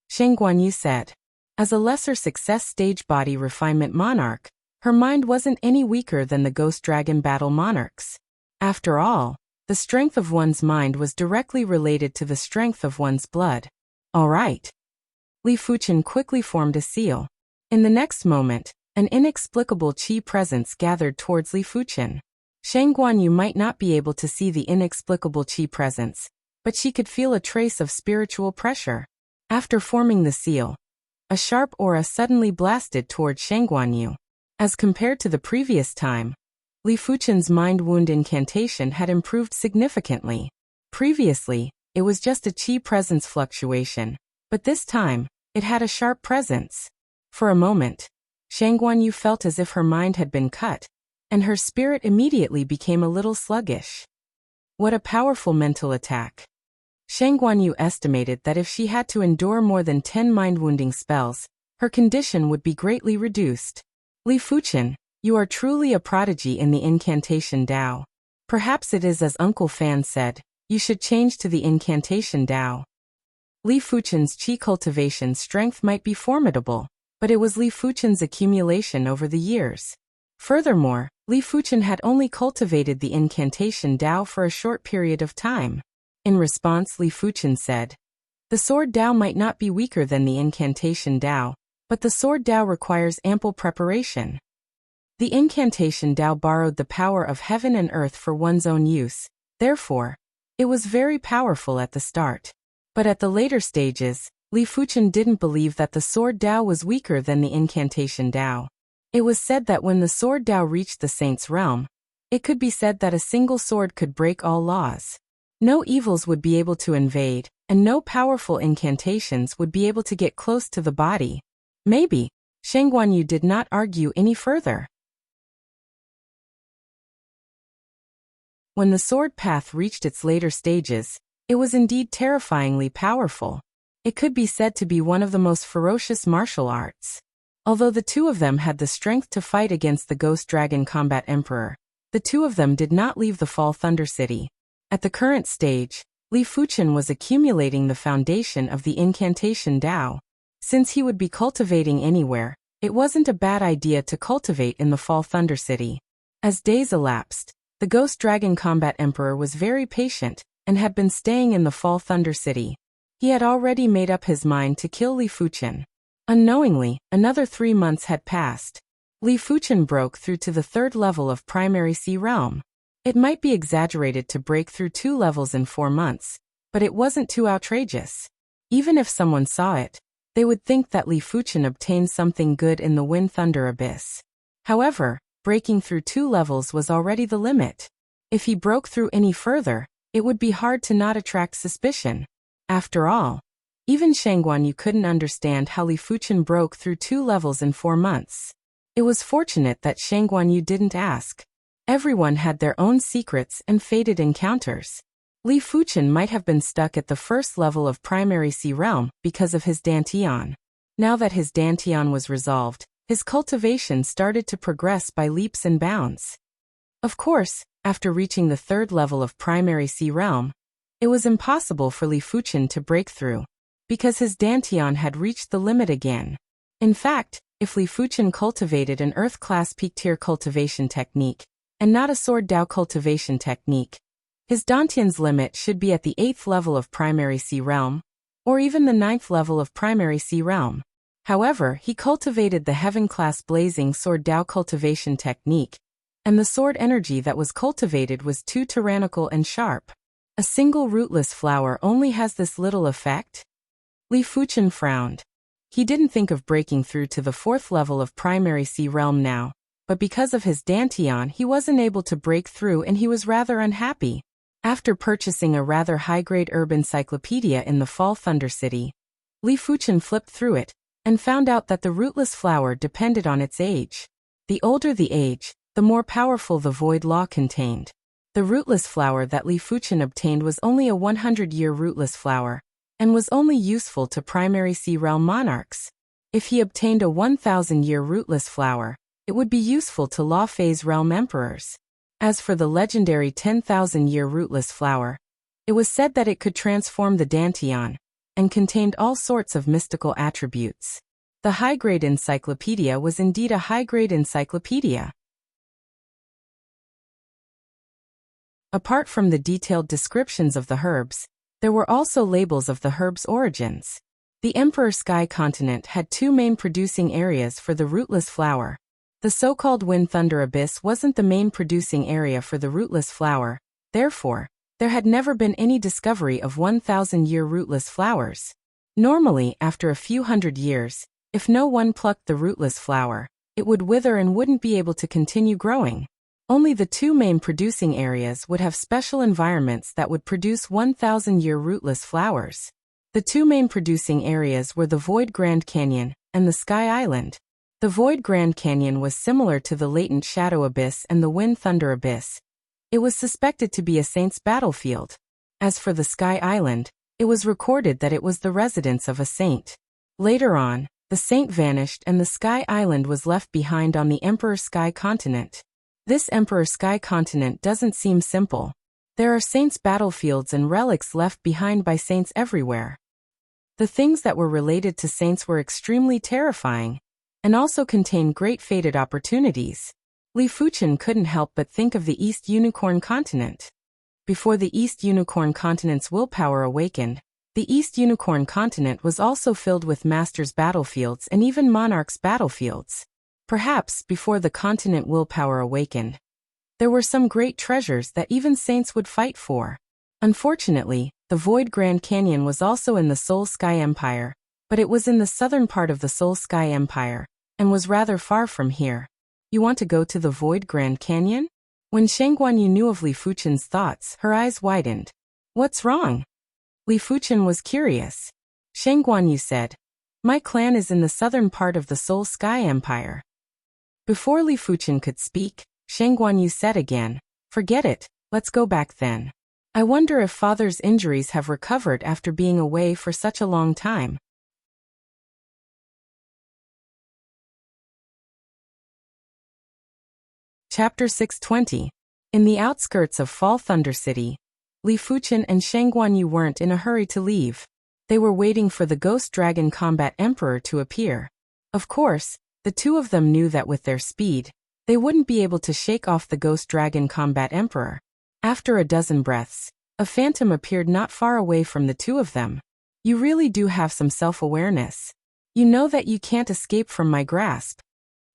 Shang Guanyu said. As a lesser success stage body refinement monarch, her mind wasn't any weaker than the Ghost Dragon Battle Monarchs. After all, the strength of one's mind was directly related to the strength of one's blood. All right. Li Fuchen quickly formed a seal. In the next moment, an inexplicable qi presence gathered towards Li Fuchen. Shang Guanyu might not be able to see the inexplicable qi presence, but she could feel a trace of spiritual pressure. After forming the seal, a sharp aura suddenly blasted towards Shang Guanyu. As compared to the previous time, Li Fuchen's mind wound incantation had improved significantly. Previously, it was just a qi presence fluctuation, but this time, it had a sharp presence. For a moment, Shang Guanyu felt as if her mind had been cut, and her spirit immediately became a little sluggish. What a powerful mental attack. Shang Guanyu estimated that if she had to endure more than 10 mind-wounding spells, her condition would be greatly reduced. Li Fuchen, you are truly a prodigy in the incantation Dao. Perhaps it is as Uncle Fan said, you should change to the incantation Dao. Li Fuchen's qi cultivation strength might be formidable, but it was Li Fuchen's accumulation over the years. Furthermore, Li Fuchen had only cultivated the incantation Dao for a short period of time. In response, Li Fuchen said, the sword Dao might not be weaker than the incantation Dao, but the sword Dao requires ample preparation. The incantation Dao borrowed the power of heaven and earth for one's own use, therefore, it was very powerful at the start. But at the later stages, Li Fuchen didn't believe that the sword Dao was weaker than the incantation Dao. It was said that when the sword Dao reached the saint's realm, it could be said that a single sword could break all laws. No evils would be able to invade, and no powerful incantations would be able to get close to the body. Maybe. Shang Guanyu did not argue any further. When the sword path reached its later stages, it was indeed terrifyingly powerful. It could be said to be one of the most ferocious martial arts. Although the two of them had the strength to fight against the Ghost Dragon Combat Emperor, the two of them did not leave the Fall Thunder City. At the current stage, Li Fuchen was accumulating the foundation of the incantation Dao. Since he would be cultivating anywhere, it wasn't a bad idea to cultivate in the Fall Thunder City. As days elapsed, the Ghost Dragon Combat Emperor was very patient, and had been staying in the Fall Thunder City. He had already made up his mind to kill Li Fuchen. Unknowingly, another 3 months had passed. Li Fuchen broke through to the 3rd level of Primary Sea Realm. It might be exaggerated to break through 2 levels in 4 months, but it wasn't too outrageous. Even if someone saw it, they would think that Li Fuchen obtained something good in the Wind Thunder Abyss. However, breaking through 2 levels was already the limit. If he broke through any further, it would be hard to not attract suspicion. After all, even Shang Guanyu couldn't understand how Li Fuchen broke through 2 levels in 4 months. It was fortunate that Shang Guanyu didn't ask. Everyone had their own secrets and fated encounters. Li Fuchen might have been stuck at the first level of primary sea realm because of his Dantian. Now that his Dantian was resolved, his cultivation started to progress by leaps and bounds. Of course, after reaching the third level of primary sea realm, it was impossible for Li Fuchen to break through, because his Dantian had reached the limit again. In fact, if Li Fuchen cultivated an Earth-class peak-tier cultivation technique, and not a Sword Dao cultivation technique, his Dantian's limit should be at the 8th level of primary sea realm, or even the 9th level of primary sea realm. However, he cultivated the Heaven-class blazing Sword Dao cultivation technique, and the sword energy that was cultivated was too tyrannical and sharp. A single rootless flower only has this little effect? Li Fuchen frowned. He didn't think of breaking through to the 4th level of primary sea realm now, but because of his Dantian he wasn't able to break through and he was rather unhappy. After purchasing a rather high-grade herb encyclopedia in the Fall Thunder City, Li Fuchen flipped through it, and found out that the rootless flower depended on its age. The older the age, the more powerful the void law contained. The rootless flower that Li Fuchen obtained was only a 100-year rootless flower, and was only useful to primary sea realm monarchs. If he obtained a 1,000-year rootless flower, it would be useful to law phase realm emperors. As for the legendary 10,000-year rootless flower, it was said that it could transform the Dantian, and contained all sorts of mystical attributes. The high-grade encyclopedia was indeed a high-grade encyclopedia. Apart from the detailed descriptions of the herbs, there were also labels of the herbs' origins. The Emperor Sky continent had two main producing areas for the rootless flower. The so-called Wind Thunder Abyss wasn't the main producing area for the rootless flower, therefore, there had never been any discovery of 1,000-year rootless flowers. Normally, after a few hundred years, if no one plucked the rootless flower, it would wither and wouldn't be able to continue growing. Only the two main producing areas would have special environments that would produce 1,000-year rootless flowers. The two main producing areas were the Void Grand Canyon and the Sky Island. The Void Grand Canyon was similar to the Latent Shadow Abyss and the Wind Thunder Abyss. It was suspected to be a saint's battlefield. As for the Sky Island, it was recorded that it was the residence of a saint. Later on, the saint vanished and the Sky Island was left behind on the Emperor Sky continent. This Emperor Sky continent doesn't seem simple. There are saints' battlefields and relics left behind by saints everywhere. The things that were related to saints were extremely terrifying, and also contained great fated opportunities. Li Fuchen couldn't help but think of the East Unicorn continent. Before the East Unicorn continent's willpower awakened, the East Unicorn continent was also filled with masters' battlefields and even monarchs' battlefields. Perhaps before the continent willpower awakened, there were some great treasures that even saints would fight for. Unfortunately, the Void Grand Canyon was also in the Soul Sky Empire, but it was in the southern part of the Soul Sky Empire, and was rather far from here. You want to go to the Void Grand Canyon? When Shang Guanyu knew of Li Fuchen's thoughts, her eyes widened. What's wrong? Li Fuchen was curious. Shang Guanyu said, my clan is in the southern part of the Soul Sky Empire. Before Li Fuchen could speak, Shang Guanyu said again, forget it, let's go back then. I wonder if father's injuries have recovered after being away for such a long time. Chapter 620. In the outskirts of Fall Thunder City, Li Fuchen and Shang Guanyu weren't in a hurry to leave. They were waiting for the Ghost Dragon Combat Emperor to appear. Of course, the two of them knew that with their speed, they wouldn't be able to shake off the Ghost Dragon Combat Emperor. After a dozen breaths, a phantom appeared not far away from the two of them. You really do have some self-awareness. You know that you can't escape from my grasp.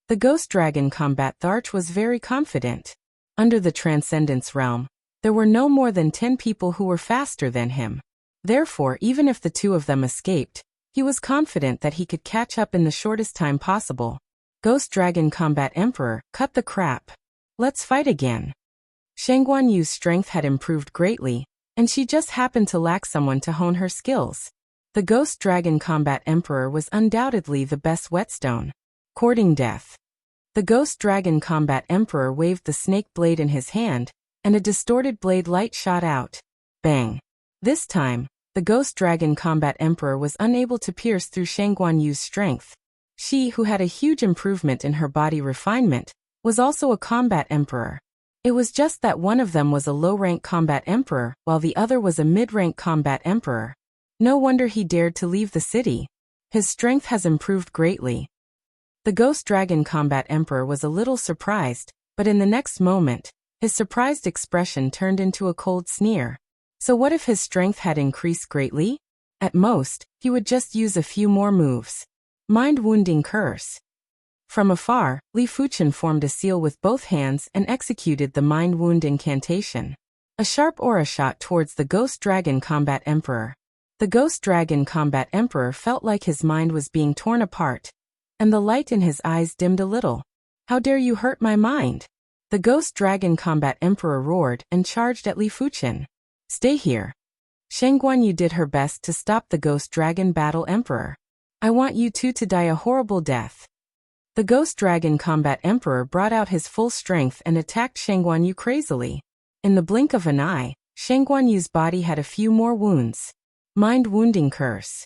The Ghost Dragon Combat Tharch was very confident. Under the Transcendence Realm, there were no more than 10 people who were faster than him. Therefore, even if the two of them escaped, he was confident that he could catch up in the shortest time possible. Ghost Dragon Combat Emperor, cut the crap. Let's fight again. Shang Guanyu's strength had improved greatly, and she just happened to lack someone to hone her skills. The Ghost Dragon Combat Emperor was undoubtedly the best whetstone. Courting death. The Ghost Dragon Combat Emperor waved the snake blade in his hand, and a distorted blade light shot out. Bang! This time, the Ghost Dragon Combat Emperor was unable to pierce through Shang Guanyu's strength. She, who had a huge improvement in her body refinement, was also a combat emperor. It was just that one of them was a low-rank combat emperor, while the other was a mid-rank combat emperor. No wonder he dared to leave the city. His strength has improved greatly. The Ghost Dragon Combat Emperor was a little surprised, but in the next moment, his surprised expression turned into a cold sneer. So what if his strength had increased greatly? At most, he would just use a few more moves. Mind-wounding curse. From afar, Li Fuchen formed a seal with both hands and executed the mind wound incantation. A sharp aura shot towards the Ghost Dragon Combat Emperor. The Ghost Dragon Combat Emperor felt like his mind was being torn apart, and the light in his eyes dimmed a little. How dare you hurt my mind? The Ghost Dragon Combat Emperor roared and charged at Li Fuchen. Stay here. Shang Guanyu did her best to stop the Ghost Dragon Battle Emperor. I want you two to die a horrible death. The Ghost Dragon Combat Emperor brought out his full strength and attacked Shang Guanyu crazily. In the blink of an eye, Shang Guanyu's body had a few more wounds. Mind-wounding curse.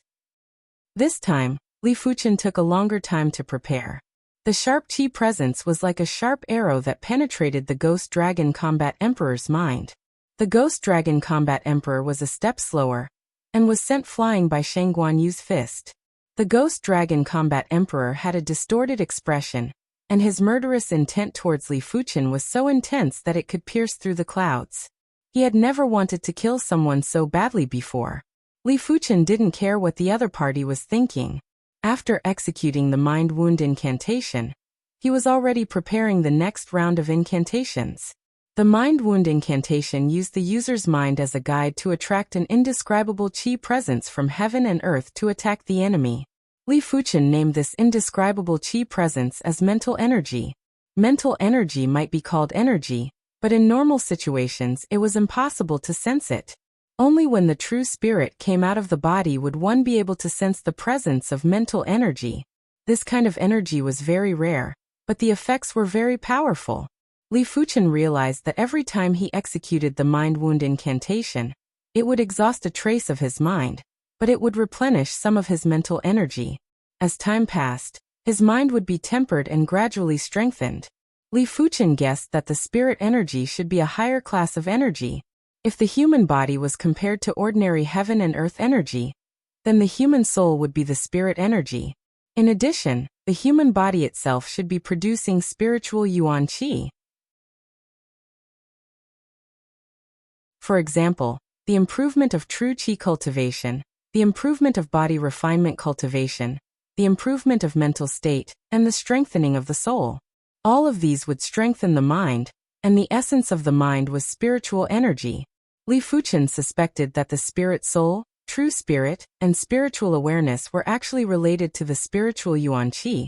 This time, Li Fuchen took a longer time to prepare. The sharp chi presence was like a sharp arrow that penetrated the Ghost Dragon Combat Emperor's mind. The Ghost Dragon Combat Emperor was a step slower, and was sent flying by Shang Guanyu's fist. The Ghost Dragon Combat Emperor had a distorted expression, and his murderous intent towards Li Fuchen was so intense that it could pierce through the clouds. He had never wanted to kill someone so badly before. Li Fuchen didn't care what the other party was thinking. After executing the mind wound incantation, he was already preparing the next round of incantations. The mind wound incantation used the user's mind as a guide to attract an indescribable chi presence from heaven and earth to attack the enemy. Li Fuchen named this indescribable chi presence as mental energy. Mental energy might be called energy, but in normal situations it was impossible to sense it. Only when the true spirit came out of the body would one be able to sense the presence of mental energy. This kind of energy was very rare, but the effects were very powerful. Li Fuchen realized that every time he executed the mind wound incantation, it would exhaust a trace of his mind, but it would replenish some of his mental energy. As time passed, his mind would be tempered and gradually strengthened. Li Fuchen guessed that the spirit energy should be a higher class of energy. If the human body was compared to ordinary heaven and earth energy, then the human soul would be the spirit energy. In addition, the human body itself should be producing spiritual yuan qi. For example, the improvement of true qi cultivation, the improvement of body refinement cultivation, the improvement of mental state, and the strengthening of the soul. All of these would strengthen the mind, and the essence of the mind was spiritual energy. Li Fuchen suspected that the spirit soul, true spirit, and spiritual awareness were actually related to the spiritual yuan qi,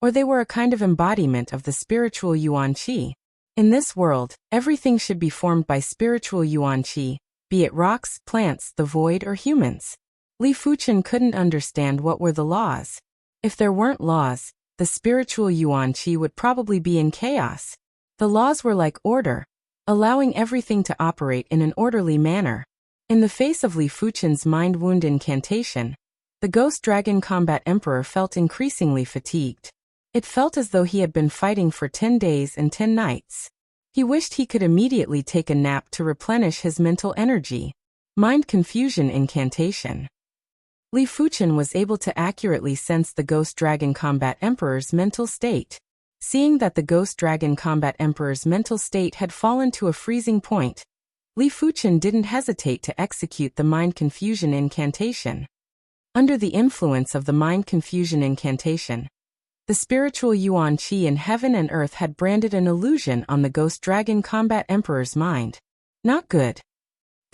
or they were a kind of embodiment of the spiritual yuan qi. In this world, everything should be formed by spiritual yuan qi, be it rocks, plants, the void, or humans. Li Fuchen couldn't understand what were the laws. If there weren't laws, the spiritual yuan qi would probably be in chaos. The laws were like order, allowing everything to operate in an orderly manner. In the face of Li Fuchen's mind wound incantation, the Ghost Dragon Combat Emperor felt increasingly fatigued. It felt as though he had been fighting for 10 days and 10 nights. He wished he could immediately take a nap to replenish his mental energy. Mind confusion incantation. Li Fuchen was able to accurately sense the Ghost Dragon Combat Emperor's mental state. Seeing that the Ghost Dragon Combat Emperor's mental state had fallen to a freezing point, Li Fuchen didn't hesitate to execute the mind confusion incantation. Under the influence of the mind confusion incantation, the spiritual yuan qi in heaven and earth had branded an illusion on the Ghost Dragon Combat Emperor's mind. Not good.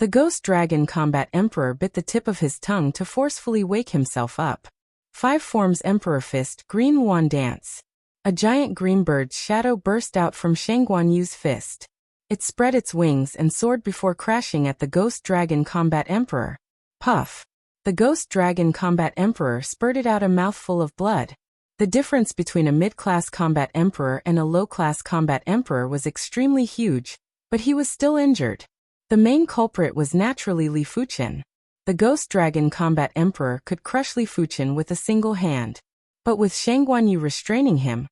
The Ghost Dragon Combat Emperor bit the tip of his tongue to forcefully wake himself up. 5 forms Emperor Fist, Green Wand Dance. A giant green bird's shadow burst out from Shang Guanyu's fist. It spread its wings and soared before crashing at the Ghost Dragon Combat Emperor. Puff. The Ghost Dragon Combat Emperor spurted out a mouthful of blood. The difference between a mid-class combat emperor and a low-class combat emperor was extremely huge, but he was still injured. The main culprit was naturally Li Fuchen. The Ghost Dragon Combat Emperor could crush Li Fuchen with a single hand. But with Shang Guanyu restraining him,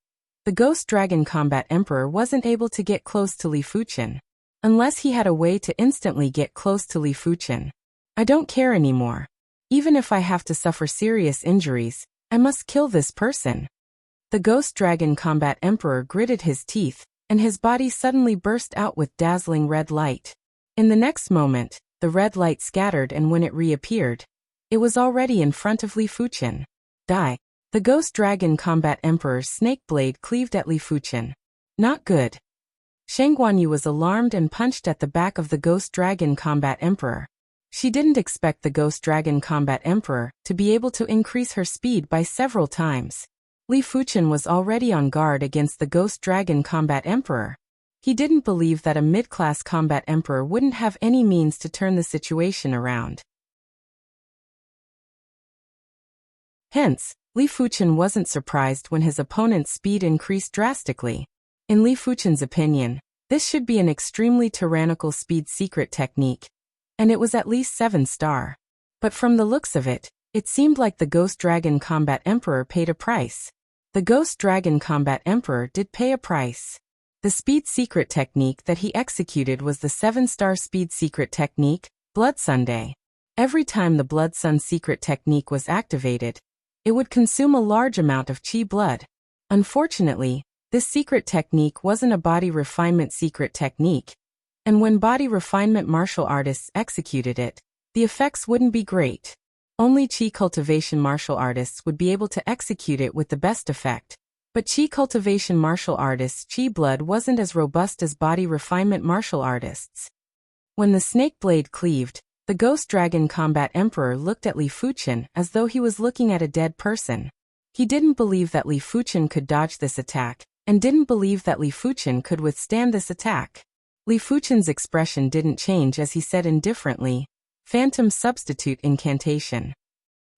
the Ghost Dragon Combat Emperor wasn't able to get close to Li Fuchen. Unless he had a way to instantly get close to Li Fuchen. I don't care anymore. Even if I have to suffer serious injuries, I must kill this person. The Ghost Dragon Combat Emperor gritted his teeth, and his body suddenly burst out with dazzling red light. In the next moment, the red light scattered, and when it reappeared, it was already in front of Li Fuchen. Die. The Ghost Dragon Combat Emperor's snake blade cleaved at Li Fuchen. Not good. Shang Guanyu was alarmed and punched at the back of the Ghost Dragon Combat Emperor. She didn't expect the Ghost Dragon Combat Emperor to be able to increase her speed by several times. Li Fuchen was already on guard against the Ghost Dragon Combat Emperor. He didn't believe that a mid-class combat emperor wouldn't have any means to turn the situation around. Hence, Li Fuchen wasn't surprised when his opponent's speed increased drastically. In Li Fuchen's opinion, this should be an extremely tyrannical speed secret technique, and it was at least 7-star. But from the looks of it, it seemed like the Ghost Dragon Combat Emperor paid a price. The Ghost Dragon Combat Emperor did pay a price. The speed secret technique that he executed was the 7-star speed secret technique, Blood Sunday. Every time the Blood Sun secret technique was activated, it would consume a large amount of Qi blood. Unfortunately, this secret technique wasn't a body refinement secret technique, and when body refinement martial artists executed it, the effects wouldn't be great. Only Qi cultivation martial artists would be able to execute it with the best effect. But Qi cultivation martial artists' Qi blood wasn't as robust as body refinement martial artists. When the snake blade cleaved, the Ghost Dragon Combat Emperor looked at Li Fuchen as though he was looking at a dead person. He didn't believe that Li Fuchen could dodge this attack, and didn't believe that Li Fuchen could withstand this attack. Li Fuchen's expression didn't change as he said indifferently, "Phantom Substitute Incantation."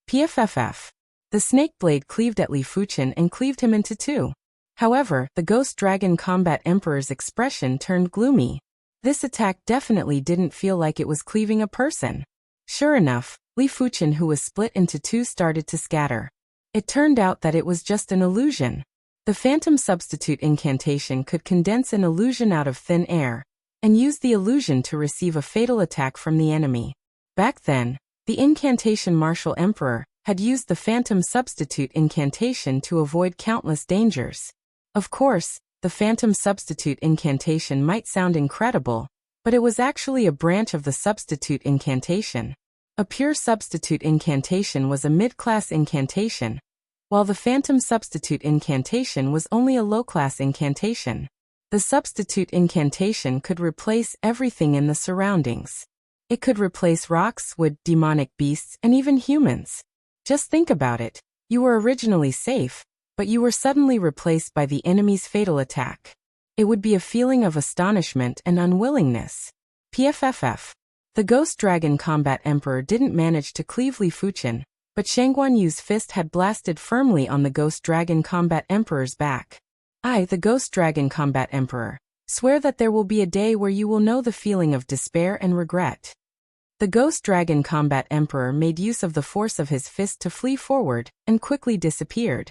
PFFF. The snake blade cleaved at Li Fuchen and cleaved him into two. However, the Ghost Dragon Combat Emperor's expression turned gloomy. This attack definitely didn't feel like it was cleaving a person. Sure enough, Li Fuchen, who was split into two, started to scatter. It turned out that it was just an illusion. The Phantom Substitute Incantation could condense an illusion out of thin air, and use the illusion to receive a fatal attack from the enemy. Back then, the Incantation Martial Emperor had used the Phantom Substitute Incantation to avoid countless dangers. Of course, the Phantom Substitute Incantation might sound incredible, but it was actually a branch of the Substitute Incantation. A pure Substitute Incantation was a mid-class incantation, while the Phantom Substitute Incantation was only a low-class incantation. The Substitute Incantation could replace everything in the surroundings. It could replace rocks, wood, demonic beasts, and even humans. Just think about it. You were originally safe, but you were suddenly replaced by the enemy's fatal attack. It would be a feeling of astonishment and unwillingness. PFFF. The Ghost Dragon Combat Emperor didn't manage to cleave Li Fuchen, but Shang Guanyu's fist had blasted firmly on the Ghost Dragon Combat Emperor's back. I, the Ghost Dragon Combat Emperor, swear that there will be a day where you will know the feeling of despair and regret. The Ghost Dragon Combat Emperor made use of the force of his fist to flee forward, and quickly disappeared.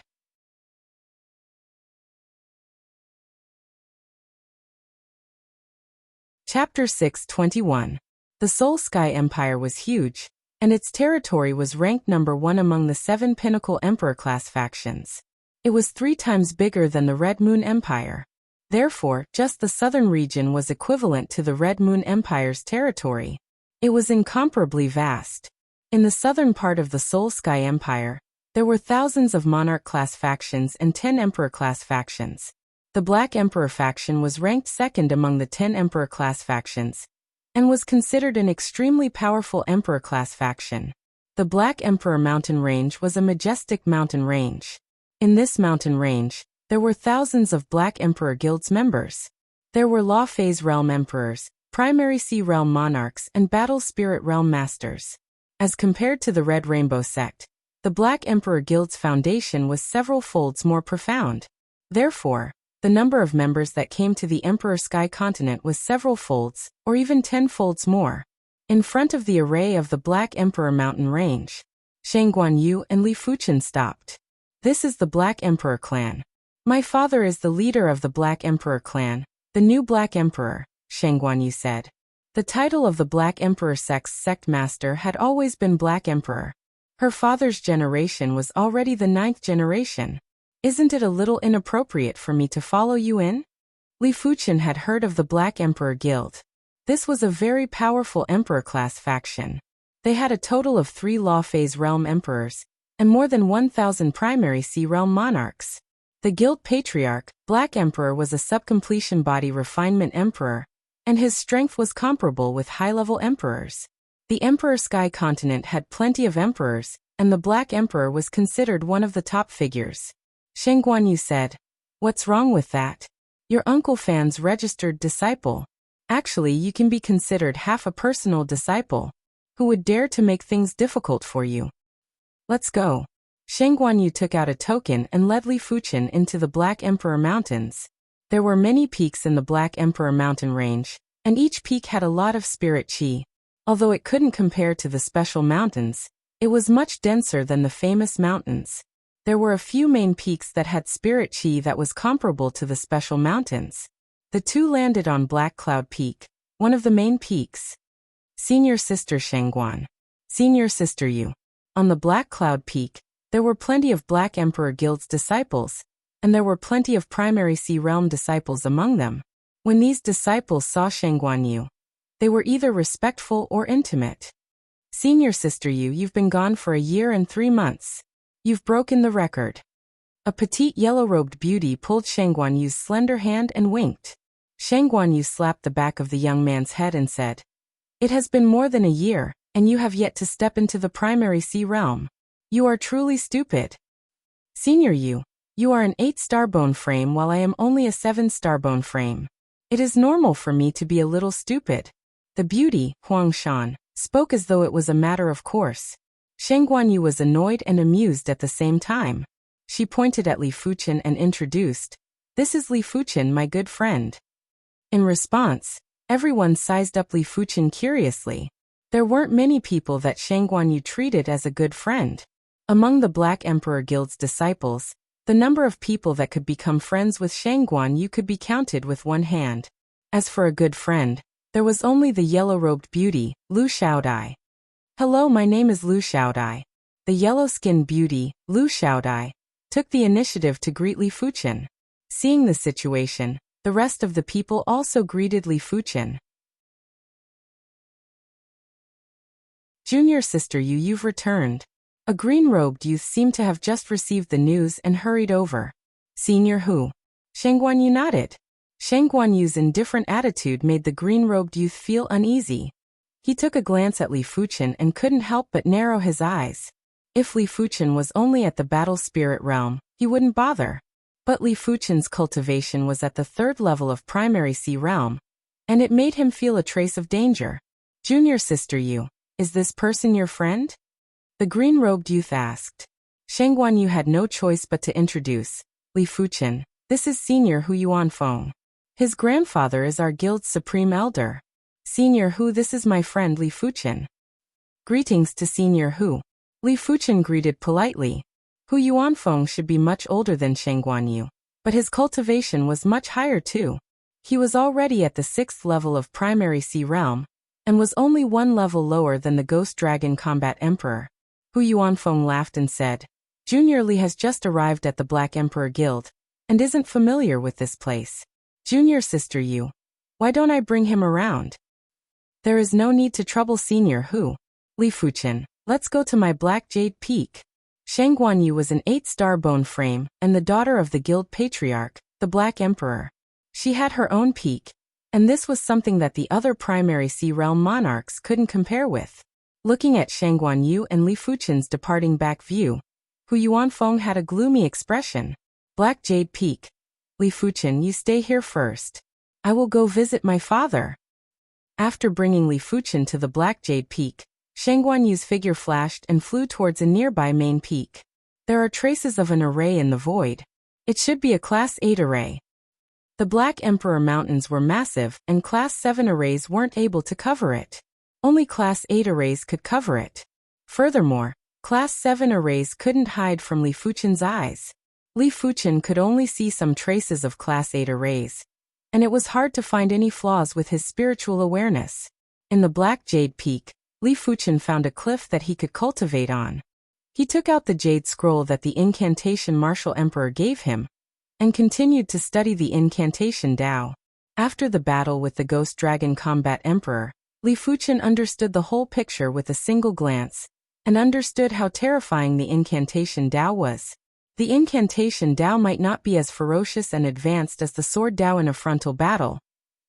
Chapter 621. The Soul Sky Empire was huge, and its territory was ranked number 1 among the 7 Pinnacle Emperor class factions. It was 3 times bigger than the Red Moon Empire. Therefore, just the southern region was equivalent to the Red Moon Empire's territory. It was incomparably vast. In the southern part of the Soul Sky Empire, there were thousands of Monarch-class factions and 10 Emperor-class factions. The Black Emperor faction was ranked second among the 10 Emperor-class factions, and was considered an extremely powerful Emperor-class faction. The Black Emperor mountain range was a majestic mountain range. In this mountain range, there were thousands of Black Emperor Guilds members. There were Law Phase Realm Emperors, Primary Sea Realm Monarchs, and Battle Spirit Realm Masters. As compared to the Red Rainbow Sect, The Black Emperor Guild's foundation was several folds more profound. Therefore, the number of members that came to the Emperor Sky Continent was several folds, or even 10 folds more. In front of the array of the Black Emperor mountain range, Shang Guanyu and Li Fuchen stopped. This is the Black Emperor clan. My father is the leader of the Black Emperor clan, the new Black Emperor, Shang Guanyu said. The title of the Black Emperor sect master had always been Black Emperor. Her father's generation was already the 9th generation. Isn't it a little inappropriate for me to follow you in? Li Fuchen had heard of the Black Emperor Guild. This was a very powerful emperor-class faction. They had a total of 3 Law Phase Realm Emperors, and more than 1,000 primary Sea Realm Monarchs. The Guild Patriarch, Black Emperor, was a subcompletion body refinement emperor, and his strength was comparable with high-level emperors. The Emperor Sky Continent had plenty of emperors, and the Black Emperor was considered one of the top figures. Shang Guanyu said, "What's wrong with that? Your Uncle Fan's registered disciple. Actually, you can be considered half a personal disciple. Who would dare to make things difficult for you? Let's go." Shang Guanyu took out a token and led Li Fuchen into the Black Emperor Mountains. There were many peaks in the Black Emperor mountain range, and each peak had a lot of spirit qi. Although it couldn't compare to the special mountains, it was much denser than the famous mountains. There were a few main peaks that had spirit qi that was comparable to the special mountains. The two landed on Black Cloud Peak, one of the main peaks. Senior Sister Shangguan. Senior Sister Yu. On the Black Cloud Peak, there were plenty of Black Emperor Guild's disciples, and there were plenty of primary Sea Realm disciples among them. When these disciples saw Shangguanyu, they were either respectful or intimate. Senior Sister Yu, you've been gone for a year and 3 months. You've broken the record. A petite yellow-robed beauty pulled Shangguanyu's slender hand and winked. Shangguanyu slapped the back of the young man's head and said, "It has been more than a year, and you have yet to step into the primary Sea Realm. You are truly stupid. Senior Yu, you are an 8-star bone frame while I am only a 7-star bone frame. It is normal for me to be a little stupid." The beauty, Huang Shan, spoke as though it was a matter of course. Shangguanyu was annoyed and amused at the same time. She pointed at Li Fuchen and introduced, "This is Li Fuchen, my good friend." In response, everyone sized up Li Fuchen curiously. There weren't many people that Shangguanyu treated as a good friend. Among the Black Emperor Guild's disciples, the number of people that could become friends with Shangguanyu could be counted with one hand. As for a good friend, there was only the yellow-robed beauty, Lu Xiaodai. "Hello, my name is Lu Xiaodai." The yellow-skinned beauty, Lu Xiaodai, took the initiative to greet Li Fuchen. Seeing the situation, the rest of the people also greeted Li Fuchen. "Junior Sister Yu, you've returned." A green-robed youth seemed to have just received the news and hurried over. "Senior Hu." Shangguanyu nodded. Shangguanyu's indifferent attitude made the green-robed youth feel uneasy. He took a glance at Li Fuchen and couldn't help but narrow his eyes. If Li Fuchen was only at the battle spirit realm, he wouldn't bother. But Li Fuchen's cultivation was at the 3rd level of primary Sea Realm, and it made him feel a trace of danger. "Junior Sister Yu, is this person your friend?" the green-robed youth asked. Shangguanyu had no choice but to introduce, "Li Fuchen, this is Senior Hu Yuanfeng. His grandfather is our guild's supreme elder. Senior Hu, this is my friend Li Fuchen." "Greetings to Senior Hu." Li Fuchen greeted politely. Hu Yuanfeng should be much older than Shangguanyu, but his cultivation was much higher too. He was already at the 6th level of primary Sea Realm, and was only 1 level lower than the Ghost Dragon Combat Emperor. Hu Yuanfeng laughed and said, "Junior Li has just arrived at the Black Emperor Guild, and isn't familiar with this place. Junior Sister Yu, why don't I bring him around?" "There is no need to trouble Senior Hu. Li Fuchen, let's go to my Black Jade Peak." Shangguanyu was an 8-star bone frame and the daughter of the Guild Patriarch, the Black Emperor. She had her own peak, and this was something that the other primary Sea Realm monarchs couldn't compare with. Looking at Shangguanyu and Li Fuchen's departing back view, Hu Yuanfeng had a gloomy expression. "Black Jade Peak. Li Fuchen, you stay here first. I will go visit my father." After bringing Li Fuchen to the Black Jade Peak, Shang Guanyu's figure flashed and flew towards a nearby main peak. There are traces of an array in the void. It should be a Class 8 array. The Black Emperor Mountains were massive, and Class 7 arrays weren't able to cover it. Only Class 8 arrays could cover it. Furthermore, Class 7 arrays couldn't hide from Li Fuchen's eyes. Li Fuchen could only see some traces of Class 8 arrays, and it was hard to find any flaws with his spiritual awareness. In the Black Jade Peak, Li Fuchen found a cliff that he could cultivate on. He took out the jade scroll that the incantation Martial Emperor gave him, and continued to study the incantation Tao. After the battle with the Ghost Dragon Combat Emperor, Li Fuchen understood the whole picture with a single glance, and understood how terrifying the incantation Tao was. The incantation Tao might not be as ferocious and advanced as the sword Tao in a frontal battle,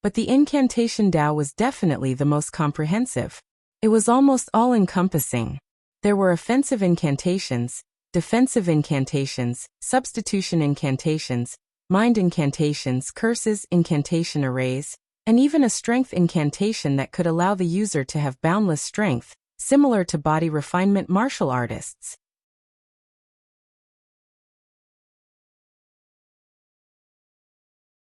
but the incantation Tao was definitely the most comprehensive. It was almost all-encompassing. There were offensive incantations, defensive incantations, substitution incantations, mind incantations, curses, incantation arrays, and even a strength incantation that could allow the user to have boundless strength, similar to body refinement martial artists.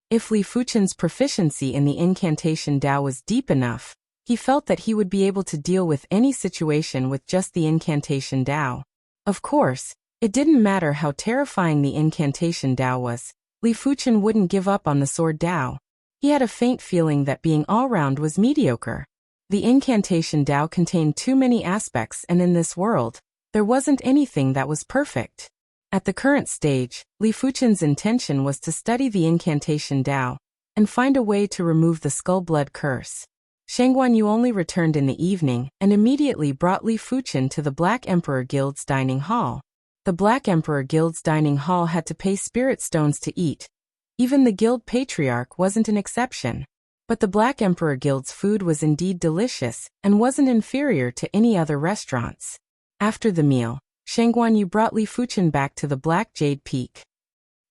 If Li Fuchen's proficiency in the incantation Tao was deep enough, he felt that he would be able to deal with any situation with just the incantation Tao. Of course, it didn't matter how terrifying the incantation Tao was, Li Fuchen wouldn't give up on the sword Tao. He had a faint feeling that being all-round was mediocre. The incantation Tao contained too many aspects, and in this world, there wasn't anything that was perfect. At the current stage, Li Fuchen's intention was to study the incantation Tao, and find a way to remove the skull blood curse. Shang Guanyu only returned in the evening, and immediately brought Li Fuchen to the Black Emperor Guild's dining hall. The Black Emperor Guild's dining hall had to pay spirit stones to eat. Even the guild patriarch wasn't an exception. But the Black Emperor Guild's food was indeed delicious, and wasn't inferior to any other restaurants. After the meal, Shang Guanyu brought Li Fuchen back to the Black Jade Peak.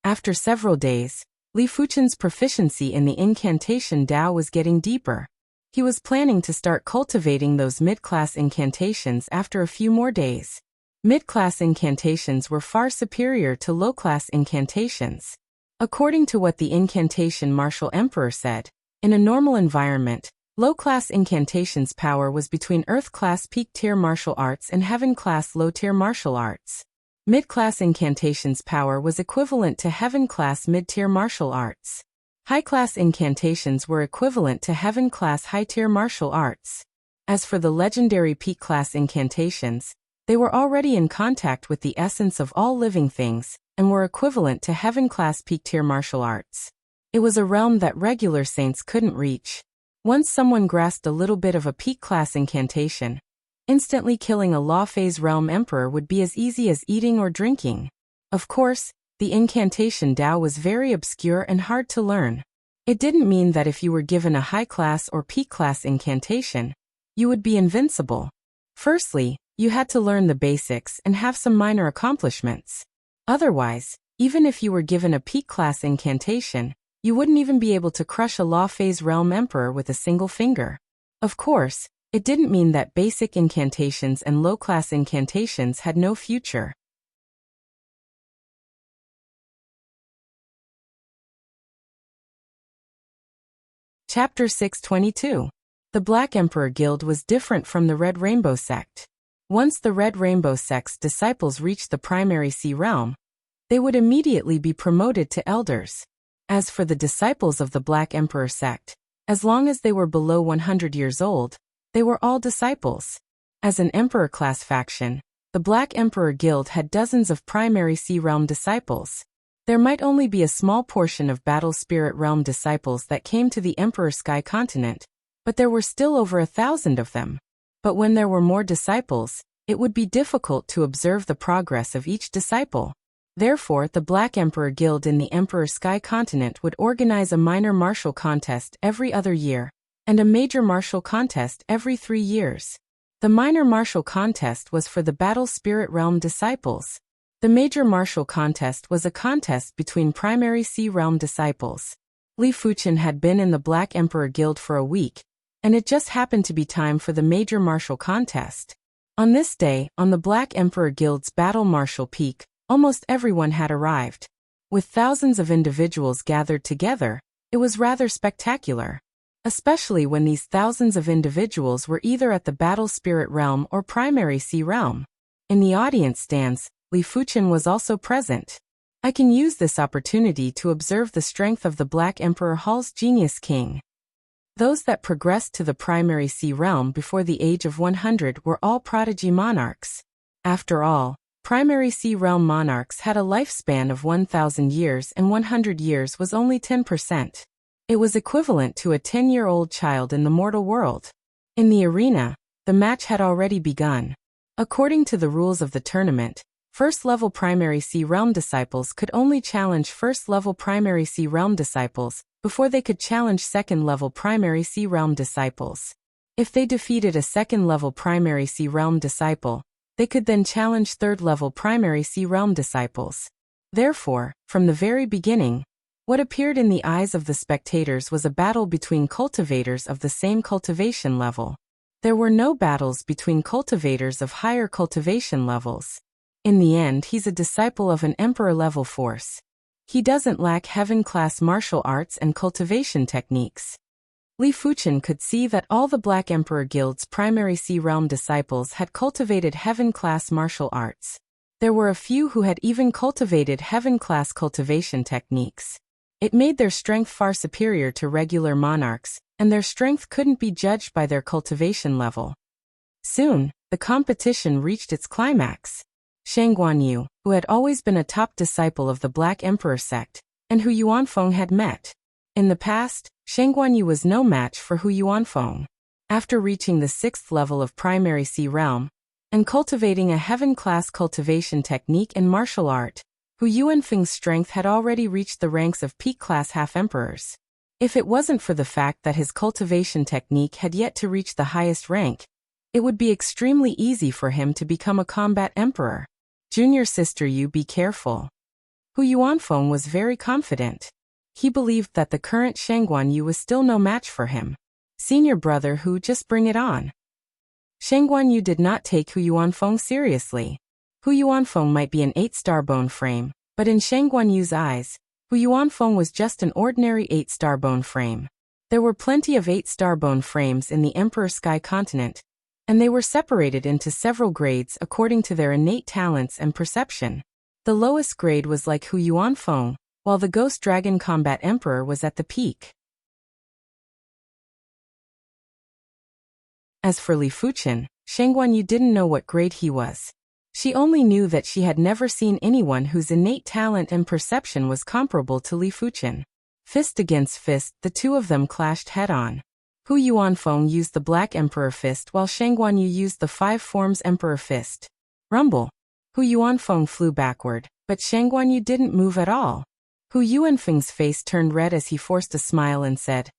After several days, Li Fuchen's proficiency in the incantation Tao was getting deeper. He was planning to start cultivating those mid-class incantations after a few more days. Mid-class incantations were far superior to low-class incantations. According to what the incantation Martial Emperor said, in a normal environment, low-class incantations power was between Earth-class peak-tier martial arts and Heaven-class low-tier martial arts. Mid-class incantations power was equivalent to Heaven-class mid-tier martial arts. High-class incantations were equivalent to Heaven-class high-tier martial arts. As for the legendary peak-class incantations, they were already in contact with the essence of all living things, and were equivalent to Heaven-class peak-tier martial arts. It was a realm that regular saints couldn't reach. Once someone grasped a little bit of a peak-class incantation, instantly killing a law-phase realm emperor would be as easy as eating or drinking. Of course, the incantation Tao was very obscure and hard to learn. It didn't mean that if you were given a high-class or peak-class incantation, you would be invincible. Firstly, you had to learn the basics and have some minor accomplishments. Otherwise, even if you were given a peak-class incantation, you wouldn't even be able to crush a law-phase realm emperor with a single finger. Of course, it didn't mean that basic incantations and low-class incantations had no future. Chapter 622. The Black Emperor Guild was different from the Red Rainbow Sect. Once the Red Rainbow Sect's disciples reached the primary sea realm, they would immediately be promoted to elders. As for the disciples of the Black Emperor Sect, as long as they were below 100 years old, they were all disciples. As an Emperor-class faction, the Black Emperor Guild had dozens of primary sea realm disciples. There might only be a small portion of Battle Spirit Realm disciples that came to the Emperor Sky Continent, but there were still over 1,000 of them. But when there were more disciples, it would be difficult to observe the progress of each disciple. Therefore, the Black Emperor Guild in the Emperor Sky Continent would organize a minor martial contest every other year, and a major martial contest every 3 years. The minor martial contest was for the Battle Spirit Realm disciples. The major martial contest was a contest between primary sea realm disciples. Li Fuchen had been in the Black Emperor Guild for a week, and it just happened to be time for the major martial contest. On this day, on the Black Emperor Guild's Battle Martial Peak, almost everyone had arrived. With thousands of individuals gathered together, it was rather spectacular. Especially when these thousands of individuals were either at the Battle Spirit Realm or Primary Sea Realm. In the audience stands, Li Fuchen was also present. I can use this opportunity to observe the strength of the Black Emperor Hall's Genius King. Those that progressed to the Primary Sea Realm before the age of 100 were all prodigy monarchs. After all, Primary Sea Realm monarchs had a lifespan of 1,000 years, and 100 years was only 10%. It was equivalent to a 10-year-old child in the mortal world. In the arena, the match had already begun. According to the rules of the tournament, first-level Primary Sea Realm disciples could only challenge first-level Primary Sea Realm disciples before they could challenge second-level Primary Sea Realm disciples. If they defeated a second-level Primary Sea Realm disciple, they could then challenge third-level Primary Sea Realm disciples. Therefore, from the very beginning, what appeared in the eyes of the spectators was a battle between cultivators of the same cultivation level. There were no battles between cultivators of higher cultivation levels. In the end, he's a disciple of an emperor-level force. He doesn't lack heaven-class martial arts and cultivation techniques. Li Fuchen could see that all the Black Emperor Guild's Primary Sea Realm disciples had cultivated heaven-class martial arts. There were a few who had even cultivated heaven-class cultivation techniques. It made their strength far superior to regular monarchs, and their strength couldn't be judged by their cultivation level. Soon, the competition reached its climax. Shang Guanyu, who had always been a top disciple of the Black Emperor sect, and who Yuanfeng had met. In the past, Shang Guanyu was no match for Hu Yuanfeng. After reaching the 6th level of Primary Sea Realm, and cultivating a heaven-class cultivation technique and martial art, Hu Yuanfeng's strength had already reached the ranks of peak-class half-emperors. If it wasn't for the fact that his cultivation technique had yet to reach the highest rank, it would be extremely easy for him to become a combat emperor. Junior sister Yu, be careful. Hu Yuanfeng was very confident. He believed that the current Shang Guanyu was still no match for him. Senior brother Hu, just bring it on. Shang Guanyu did not take Hu Yuanfeng seriously. Hu Yuanfeng might be an 8-star bone frame, but in Shang Guanyu's eyes, Hu Yuanfeng was just an ordinary 8-star bone frame. There were plenty of 8-star bone frames in the Emperor Sky continent, and they were separated into several grades according to their innate talents and perception. The lowest grade was like Hu Yuanfeng, while the Ghost Dragon Combat Emperor was at the peak. As for Li Fuchen, Shang Guanyu didn't know what grade he was. She only knew that she had never seen anyone whose innate talent and perception was comparable to Li Fuchen. Fist against fist, the two of them clashed head-on. Hu Yuanfeng used the Black Emperor Fist while Shang Guanyu used the 5 Forms Emperor Fist. Rumble. Hu Yuanfeng flew backward, but Shang Guanyu didn't move at all. Hu Yuanfeng's face turned red as he forced a smile and said,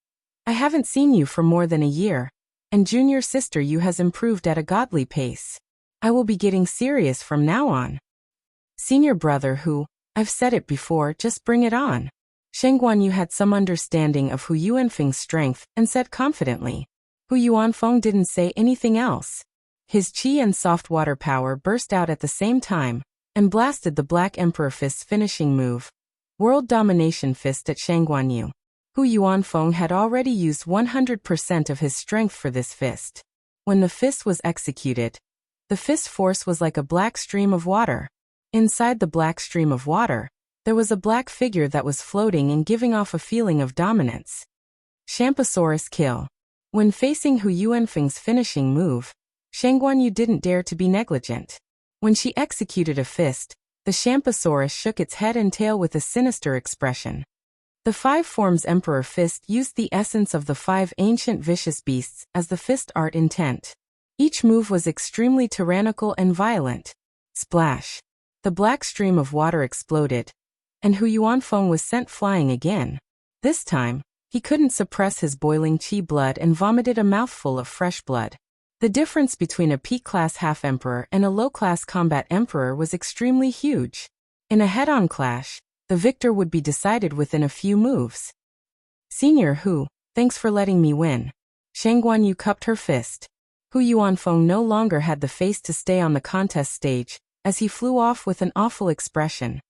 "I haven't seen you for more than a year, and junior sister Yu has improved at a godly pace. I will be getting serious from now on. Senior brother Hu, I've said it before, just bring it on." Shang Guanyu had some understanding of Hu Yuanfeng's strength and said confidently. Hu Yuanfeng didn't say anything else. His qi and soft water power burst out at the same time, and blasted the Black Emperor Fist's finishing move, World Domination Fist at Shang Guanyu. Hu Yuanfeng had already used 100% of his strength for this fist. When the fist was executed, the fist force was like a black stream of water. Inside the black stream of water, there was a black figure that was floating and giving off a feeling of dominance. Shampasaurus kill. When facing Hu Yuanfeng's finishing move, Shang Guanyu didn't dare to be negligent. When she executed a fist, the Shampasaurus shook its head and tail with a sinister expression. The 5 Forms Emperor Fist used the essence of the 5 ancient vicious beasts as the fist art intent. Each move was extremely tyrannical and violent. Splash! The black stream of water exploded, and Hu Yuanfeng was sent flying again. This time, he couldn't suppress his boiling qi blood and vomited a mouthful of fresh blood. The difference between a peak-class half-emperor and a low-class combat emperor was extremely huge. In a head-on clash, the victor would be decided within a few moves. Senior Hu, thanks for letting me win. Shang Guanyu cupped her fist. Hu Yuanfeng no longer had the face to stay on the contest stage, as he flew off with an awful expression.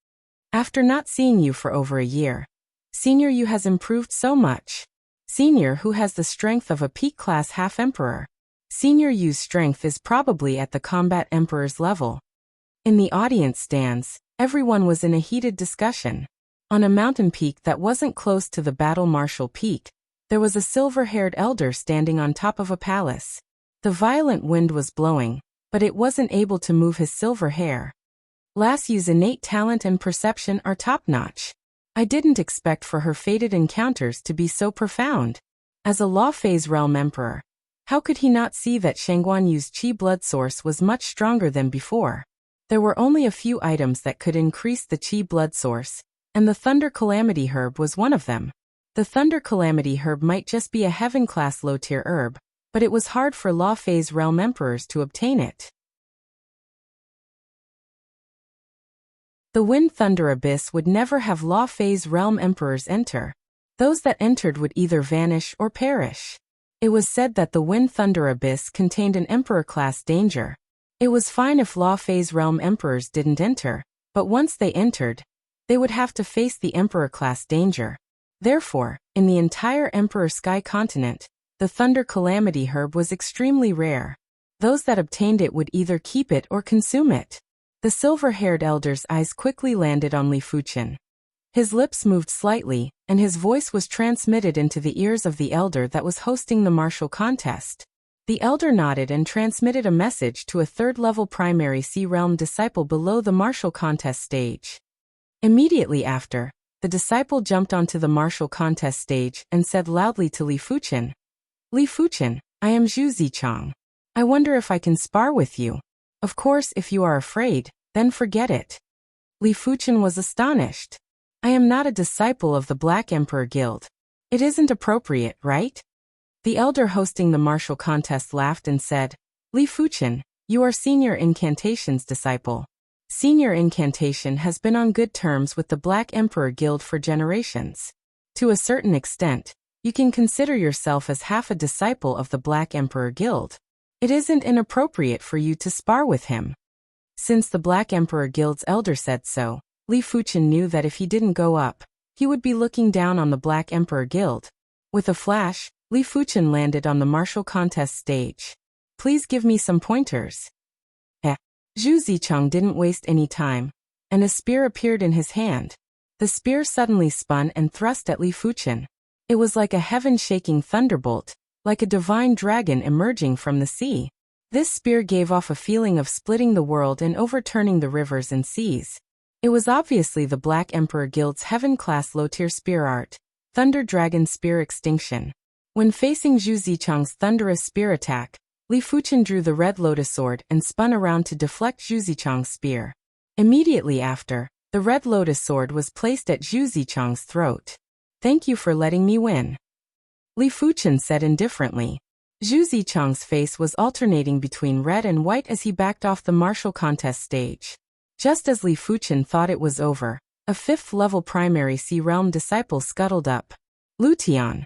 After not seeing you for over a year, Senior Yu has improved so much. Senior Hu has the strength of a peak-class half-emperor. Senior Yu's strength is probably at the combat emperor's level. In the audience stands, everyone was in a heated discussion. On a mountain peak that wasn't close to the battle martial peak, there was a silver-haired elder standing on top of a palace. The violent wind was blowing, but it wasn't able to move his silver hair. Lass Yu's innate talent and perception are top-notch. I didn't expect for her fated encounters to be so profound. As a Law Phase Realm Emperor, how could he not see that Shangguan Yu's Qi blood source was much stronger than before? There were only a few items that could increase the Qi blood source, and the Thunder Calamity Herb was one of them. The Thunder Calamity Herb might just be a heaven-class low-tier herb, but it was hard for Law Phase Realm Emperors to obtain it. The Wind Thunder Abyss would never have Law Phase Realm Emperors enter. Those that entered would either vanish or perish. It was said that the Wind Thunder Abyss contained an Emperor-class danger. It was fine if Law Phase Realm Emperors didn't enter, but once they entered, they would have to face the Emperor-class danger. Therefore, in the entire Emperor Sky continent, the Thunder Calamity Herb was extremely rare. Those that obtained it would either keep it or consume it. The silver-haired elder's eyes quickly landed on Li Fuchen. His lips moved slightly, and his voice was transmitted into the ears of the elder that was hosting the martial contest. The elder nodded and transmitted a message to a third-level primary Sea Realm disciple below the martial contest stage. Immediately after, the disciple jumped onto the martial contest stage and said loudly to Li Fuchen, "Li Fuchen, I am Zhu Zichang. I wonder if I can spar with you. Of course, if you are afraid, then forget it." Li Fuchen was astonished. "I am not a disciple of the Black Emperor Guild. It isn't appropriate, right?" The elder hosting the martial contest laughed and said, "Li Fuchen, you are Senior Incantation's disciple. Senior Incantation has been on good terms with the Black Emperor Guild for generations. To a certain extent, you can consider yourself as half a disciple of the Black Emperor Guild. It isn't inappropriate for you to spar with him." Since the Black Emperor Guild's elder said so, Li Fuchen knew that if he didn't go up, he would be looking down on the Black Emperor Guild. With a flash, Li Fuchen landed on the martial contest stage. "Please give me some pointers." Zhu Zichang didn't waste any time, and a spear appeared in his hand. The spear suddenly spun and thrust at Li Fuchen. It was like a heaven-shaking thunderbolt, like a divine dragon emerging from the sea. This spear gave off a feeling of splitting the world and overturning the rivers and seas. It was obviously the Black Emperor Guild's heaven-class low-tier spear art, Thunder Dragon Spear Extinction. When facing Zhu Zichang's thunderous spear attack, Li Fuchen drew the Red Lotus Sword and spun around to deflect Zhu Zichang's spear. Immediately after, the Red Lotus Sword was placed at Zhu Zichang's throat. "Thank you for letting me win," Li Fuchen said indifferently. Zhu Zichang's face was alternating between red and white as he backed off the martial contest stage. Just as Li Fuchen thought it was over, a fifth-level primary Sea Realm disciple scuttled up. Lu Tian.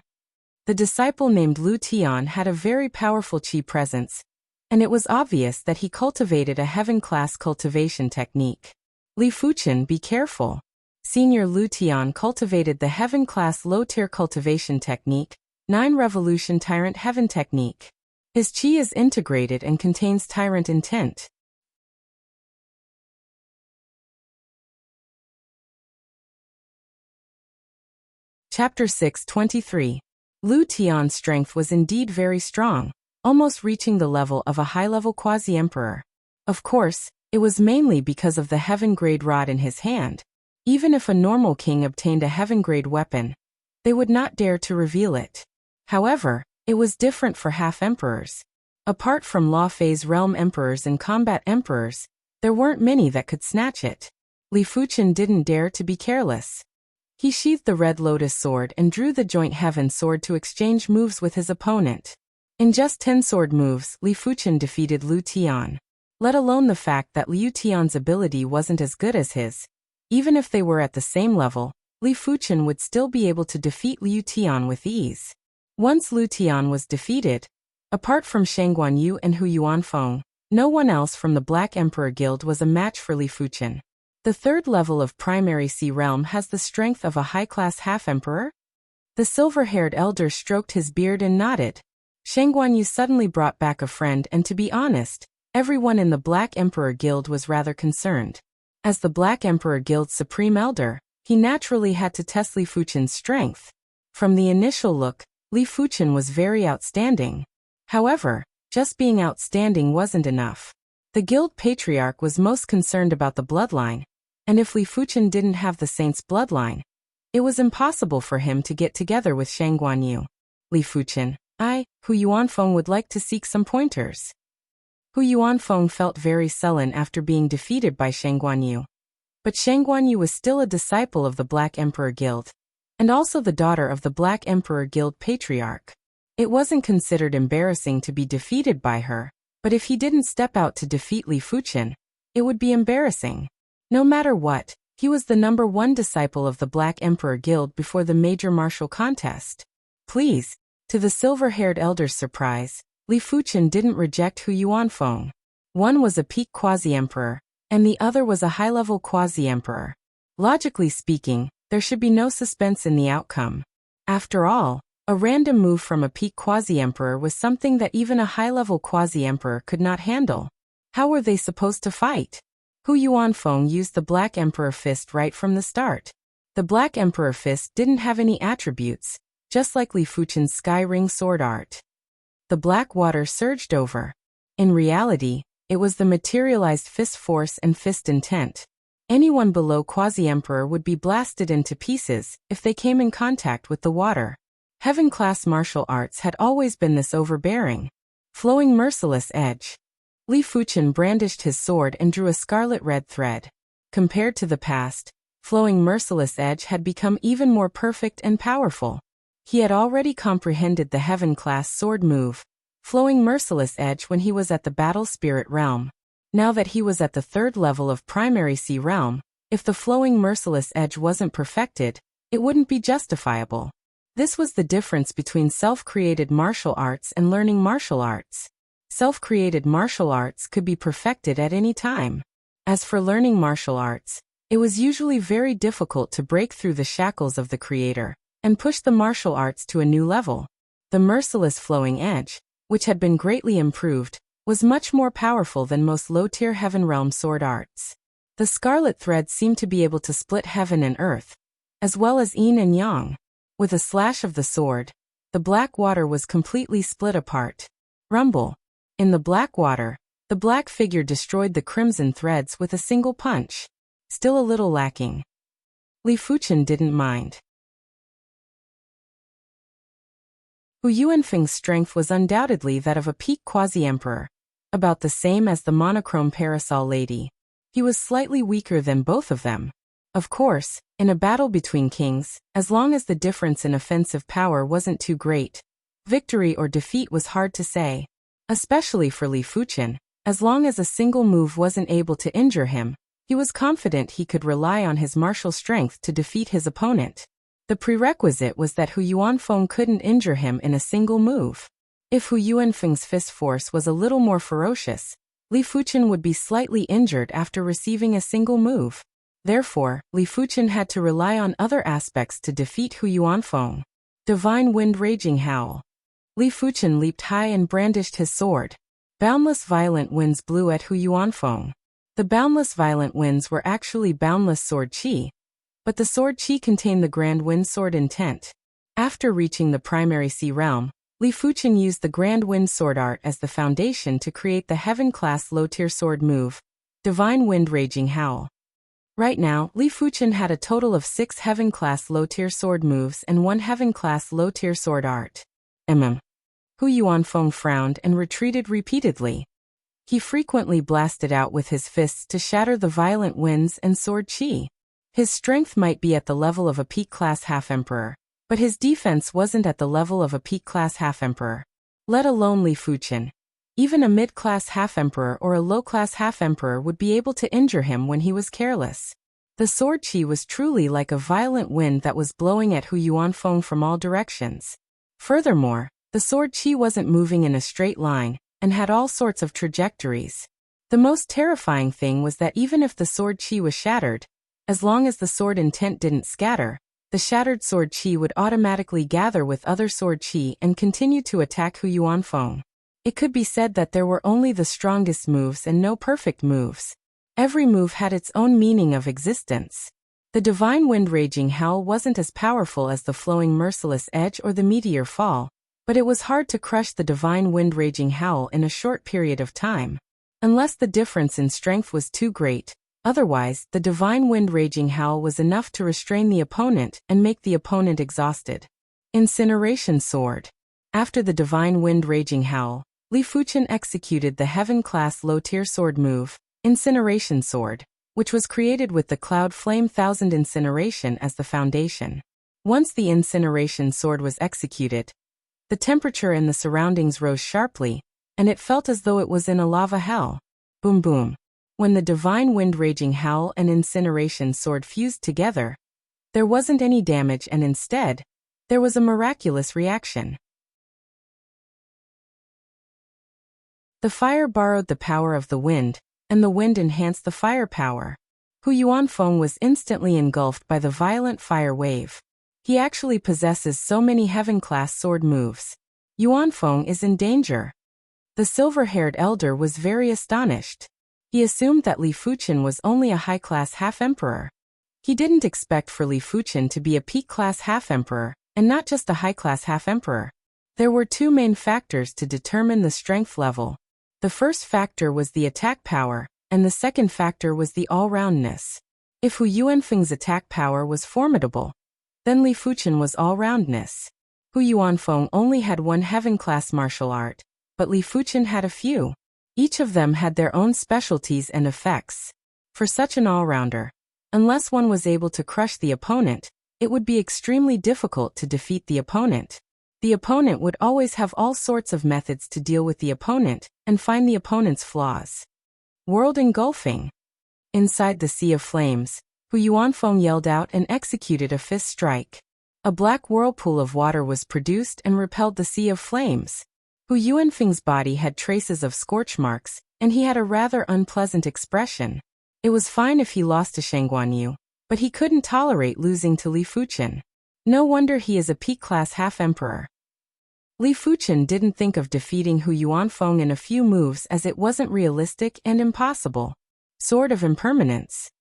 The disciple named Lu Tian had a very powerful Qi presence, and it was obvious that he cultivated a heaven-class cultivation technique. "Li Fuchen, be careful." Senior Lu Tian cultivated the heaven-class low-tier cultivation technique, 9 Revolution Tyrant Heaven Technique. His Qi is integrated and contains Tyrant Intent. Chapter 623. Lu Tian's strength was indeed very strong, almost reaching the level of a high-level quasi-emperor. Of course, it was mainly because of the heaven-grade rod in his hand. Even if a normal king obtained a heaven-grade weapon, they would not dare to reveal it. However, it was different for half-emperors. Apart from Law Phase Realm Emperors and Combat Emperors, there weren't many that could snatch it. Li Fuchen didn't dare to be careless. He sheathed the Red Lotus Sword and drew the Joint Heaven Sword to exchange moves with his opponent. In just 10 sword moves, Li Fuchen defeated Lu Tian. Let alone the fact that Liu Tian's ability wasn't as good as his. Even if they were at the same level, Li Fuchen would still be able to defeat Liu Tian with ease. Once Lu Tian was defeated, Apart from Shang Guanyu and Hu Yuanfeng, no one else from the Black Emperor Guild was a match for Li Fuchen. The third level of Primary Sea Realm has the strength of a high-class half-emperor? The silver-haired elder stroked his beard and nodded. Shang Guanyu suddenly brought back a friend, and to be honest, everyone in the Black Emperor Guild was rather concerned. As the Black Emperor Guild's supreme elder, he naturally had to test Li Fuchen's strength. From the initial look, Li Fuchen was very outstanding. However, just being outstanding wasn't enough. The guild patriarch was most concerned about the bloodline, and if Li Fuchen didn't have the saint's bloodline, it was impossible for him to get together with Shang Guanyu. Li Fuchen, Hu Yuanfeng would like to seek some pointers. Hu Yuanfeng felt very sullen after being defeated by Shang Guanyu. But Shang Guanyu was still a disciple of the Black Emperor Guild, and also the daughter of the Black Emperor Guild patriarch. It wasn't considered embarrassing to be defeated by her, but if he didn't step out to defeat Li Fuchen, it would be embarrassing. No matter what, he was the number one disciple of the Black Emperor Guild before the major martial contest. Please, to the silver-haired elder's surprise, Li Fuchen didn't reject Hu Yuanfeng. One was a peak quasi-emperor, and the other was a high-level quasi-emperor. Logically speaking, there should be no suspense in the outcome. After all, a random move from a peak quasi-emperor was something that even a high-level quasi-emperor could not handle. How were they supposed to fight? Hu Yuanfeng used the Black Emperor Fist right from the start. The Black Emperor Fist didn't have any attributes, just like Li Fuchen's Sky Ring sword art. The black water surged over. In reality, it was the materialized fist force and fist intent. Anyone below quasi-emperor would be blasted into pieces if they came in contact with the water. Heaven-class martial arts had always been this overbearing. Flowing merciless edge. Li Fuchen brandished his sword and drew a scarlet-red thread. Compared to the past, flowing merciless edge had become even more perfect and powerful. He had already comprehended the heaven-class sword move, flowing merciless edge, when he was at the battle spirit realm. Now that he was at the third level of Primary Sea Realm, if the flowing merciless edge wasn't perfected, it wouldn't be justifiable. This was the difference between self-created martial arts and learning martial arts. Self-created martial arts could be perfected at any time. As for learning martial arts, it was usually very difficult to break through the shackles of the creator and push the martial arts to a new level. The merciless flowing edge, which had been greatly improved, was much more powerful than most low-tier heaven realm sword arts. The scarlet thread seemed to be able to split heaven and earth, as well as yin and yang. With a slash of the sword, the black water was completely split apart. Rumble. In the black water, the black figure destroyed the crimson threads with a single punch. Still a little lacking. Li Fuchen didn't mind. Hu Yuanfeng's strength was undoubtedly that of a peak quasi-emperor, about the same as the monochrome parasol lady. He was slightly weaker than both of them. Of course, in a battle between kings, as long as the difference in offensive power wasn't too great, victory or defeat was hard to say. Especially for Li Fuchen, as long as a single move wasn't able to injure him, he was confident he could rely on his martial strength to defeat his opponent. The prerequisite was that Hu Yuanfeng couldn't injure him in a single move. If Hu Yuanfeng's fist force was a little more ferocious, Li Fuchen would be slightly injured after receiving a single move. Therefore, Li Fuchen had to rely on other aspects to defeat Hu Yuanfeng. Divine Wind Raging Howl. Li Fuchen leaped high and brandished his sword. Boundless violent winds blew at Hu Yuanfeng. The boundless violent winds were actually boundless sword chi, but the sword chi contained the grand wind sword intent. After reaching the Primary Sea Realm, Li Fuchen used the grand wind sword art as the foundation to create the heaven-class low-tier sword move, Divine Wind Raging Howl. Right now, Li Fuchen had a total of 6 heaven-class low-tier sword moves and 1 heaven-class low-tier sword art. Hu Yuanfeng frowned and retreated repeatedly. He frequently blasted out with his fists to shatter the violent winds and sword chi. His strength might be at the level of a peak-class half-emperor, but his defense wasn't at the level of a peak-class half-emperor. Let alone Li Fuchen. Even a mid-class half-emperor or a low-class half-emperor would be able to injure him when he was careless. The sword chi was truly like a violent wind that was blowing at Hu Yuanfeng from all directions. Furthermore, The sword qi wasn't moving in a straight line, and had all sorts of trajectories. The most terrifying thing was that even if the sword qi was shattered, as long as the sword intent didn't scatter, the shattered sword qi would automatically gather with other sword qi and continue to attack Hu Yuanfeng. It could be said that there were only the strongest moves and no perfect moves. Every move had its own meaning of existence. The divine wind raging howl wasn't as powerful as the flowing merciless edge or the meteor fall, but it was hard to crush the divine wind raging howl in a short period of time. Unless the difference in strength was too great, otherwise, the divine wind raging howl was enough to restrain the opponent and make the opponent exhausted. Incineration Sword. After the divine wind raging howl, Li Fuchen executed the heaven-class low-tier sword move, Incineration Sword, which was created with the Cloud Flame Thousand Incineration as the foundation. Once the Incineration Sword was executed, the temperature in the surroundings rose sharply, and it felt as though it was in a lava hell. Boom boom. When the divine wind raging howl and Incineration Sword fused together, there wasn't any damage and instead, there was a miraculous reaction. The fire borrowed the power of the wind, and the wind enhanced the fire power. Hu Yuanfeng was instantly engulfed by the violent fire wave. He actually possesses so many heaven-class sword moves. Yuanfeng is in danger. The silver-haired elder was very astonished. He assumed that Li Fuchen was only a high-class half-emperor. He didn't expect for Li Fuchen to be a peak-class half-emperor, and not just a high-class half-emperor. There were two main factors to determine the strength level. The first factor was the attack power, and the second factor was the all-roundness. If Hu Yuanfeng's attack power was formidable, then Li Fuchen was all-roundness. Hu Yuanfeng only had one heaven-class martial art, but Li Fuchen had a few. Each of them had their own specialties and effects. For such an all-rounder, unless one was able to crush the opponent, it would be extremely difficult to defeat the opponent. The opponent would always have all sorts of methods to deal with the opponent and find the opponent's flaws. World engulfing. Inside the sea of flames, Hu Yuanfeng yelled out and executed a fist strike. A black whirlpool of water was produced and repelled the sea of flames. Hu Yuanfeng's body had traces of scorch marks, and he had a rather unpleasant expression. It was fine if he lost to Shang Guanyu, but he couldn't tolerate losing to Li Fuchen. No wonder he is a peak-class half-emperor. Li Fuchen didn't think of defeating Hu Yuanfeng in a few moves as it wasn't realistic and impossible. Sword of Impermanence.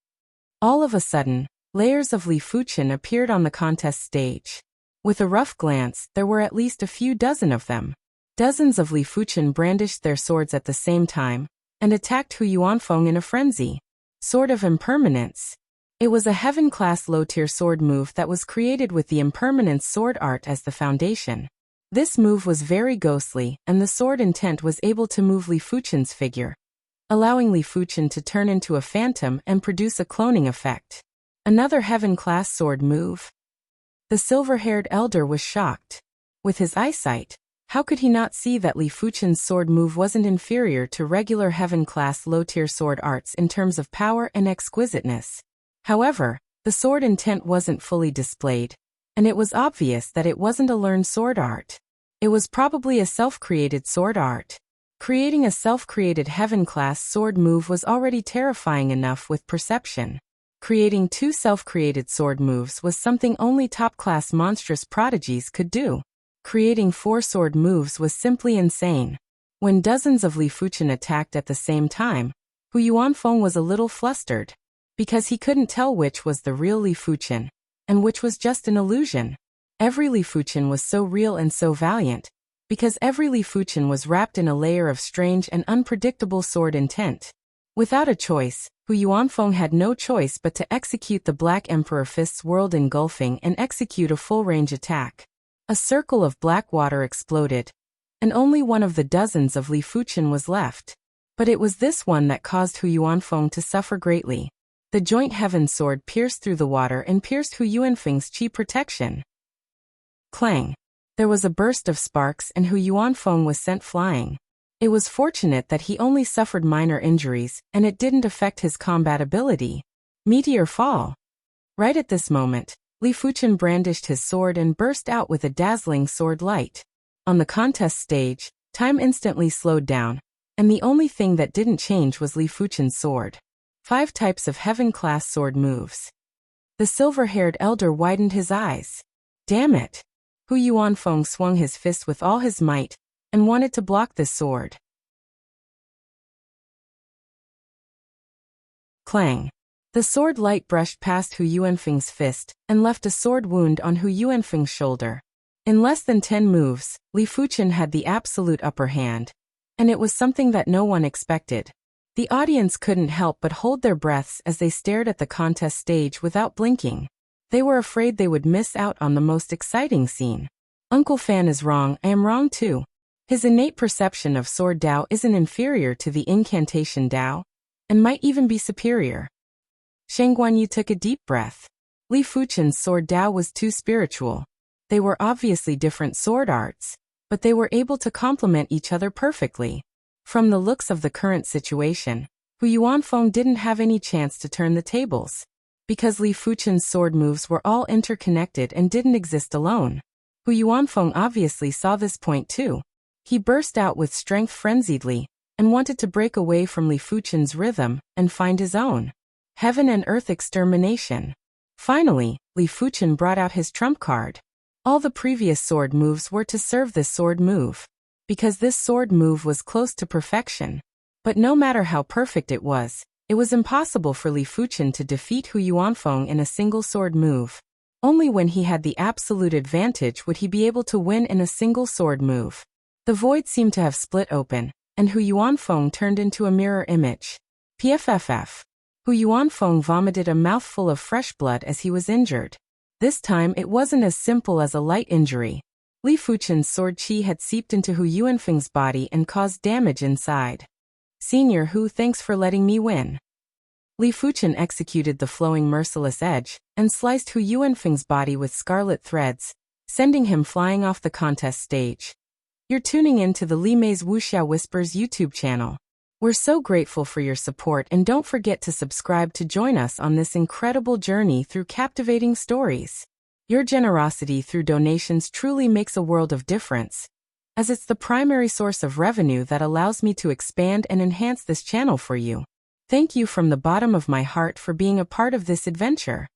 All of a sudden, layers of Li Fuchen appeared on the contest stage. With a rough glance, there were at least a few dozen of them. Dozens of Li Fuchen brandished their swords at the same time, and attacked Hu Yuanfeng in a frenzy. Sword of Impermanence. It was a heaven-class low-tier sword move that was created with the Impermanence sword art as the foundation. This move was very ghostly, and the sword intent was able to move Li Fuchen's figure, allowing Li Fuchen to turn into a phantom and produce a cloning effect. Another heaven-class sword move. The silver-haired elder was shocked. With his eyesight, how could he not see that Li Fuchen's sword move wasn't inferior to regular heaven-class low-tier sword arts in terms of power and exquisiteness? However, the sword intent wasn't fully displayed, and it was obvious that it wasn't a learned sword art. It was probably a self-created sword art. Creating a self-created heaven-class sword move was already terrifying enough with perception. Creating two self-created sword moves was something only top-class monstrous prodigies could do. Creating 4 sword moves was simply insane. When dozens of Li Fuchen attacked at the same time, Hu Yuanfeng was a little flustered, because he couldn't tell which was the real Li Fuchen, and which was just an illusion. Every Li Fuchen was so real and so valiant, because every Li Fuchen was wrapped in a layer of strange and unpredictable sword intent. Without a choice, Hu Yuanfeng had no choice but to execute the Black Emperor Fist's world engulfing and execute a full-range attack. A circle of black water exploded, and only one of the dozens of Li Fuchen was left. But it was this one that caused Hu Yuanfeng to suffer greatly. The joint heaven sword pierced through the water and pierced Hu Yuanfeng's chi protection. Clang! There was a burst of sparks and Hu Yuanfeng was sent flying. It was fortunate that he only suffered minor injuries, and it didn't affect his combat ability. Meteor fall! Right at this moment, Li Fuchen brandished his sword and burst out with a dazzling sword light. On the contest stage, time instantly slowed down, and the only thing that didn't change was Li Fuchen's sword. 5 types of heaven-class sword moves. The silver-haired elder widened his eyes. Damn it! Hu Yuanfeng swung his fist with all his might, and wanted to block this sword. Clang! The sword light brushed past Hu Yuanfeng's fist, and left a sword wound on Hu Yuanfeng's shoulder. In less than 10 moves, Li Fuchen had the absolute upper hand. And it was something that no one expected. The audience couldn't help but hold their breaths as they stared at the contest stage without blinking. They were afraid they would miss out on the most exciting scene. Uncle Fan is wrong, I am wrong too. His innate perception of sword Dao isn't inferior to the incantation Dao, and might even be superior. Shang Guanyu took a deep breath. Li Fuchen's sword Dao was too spiritual. They were obviously different sword arts, but they were able to complement each other perfectly. From the looks of the current situation, Hu Yuanfeng didn't have any chance to turn the tables. Because Li Fuchen's sword moves were all interconnected and didn't exist alone. Hu Yuanfeng obviously saw this point too. He burst out with strength frenziedly, and wanted to break away from Li Fuchen's rhythm and find his own. Heaven and earth extermination. Finally, Li Fuchen brought out his trump card. All the previous sword moves were to serve this sword move. Because this sword move was close to perfection. But no matter how perfect it was impossible for Li Fuchen to defeat Hu Yuanfeng in a single sword move. Only when he had the absolute advantage would he be able to win in a single sword move. The void seemed to have split open, and Hu Yuanfeng turned into a mirror image. PFFF. Hu Yuanfeng vomited a mouthful of fresh blood as he was injured. This time it wasn't as simple as a light injury. Li Fuchen's sword chi had seeped into Hu Yuanfeng's body and caused damage inside. Senior Hu, thanks for letting me win. Li Fuchen executed the flowing merciless edge, and sliced Hu Yuanfeng's body with scarlet threads, sending him flying off the contest stage. You're tuning in to the Li Mei's Wuxia Whispers YouTube channel. We're so grateful for your support, and don't forget to subscribe to join us on this incredible journey through captivating stories. Your generosity through donations truly makes a world of difference, as it's the primary source of revenue that allows me to expand and enhance this channel for you. Thank you from the bottom of my heart for being a part of this adventure.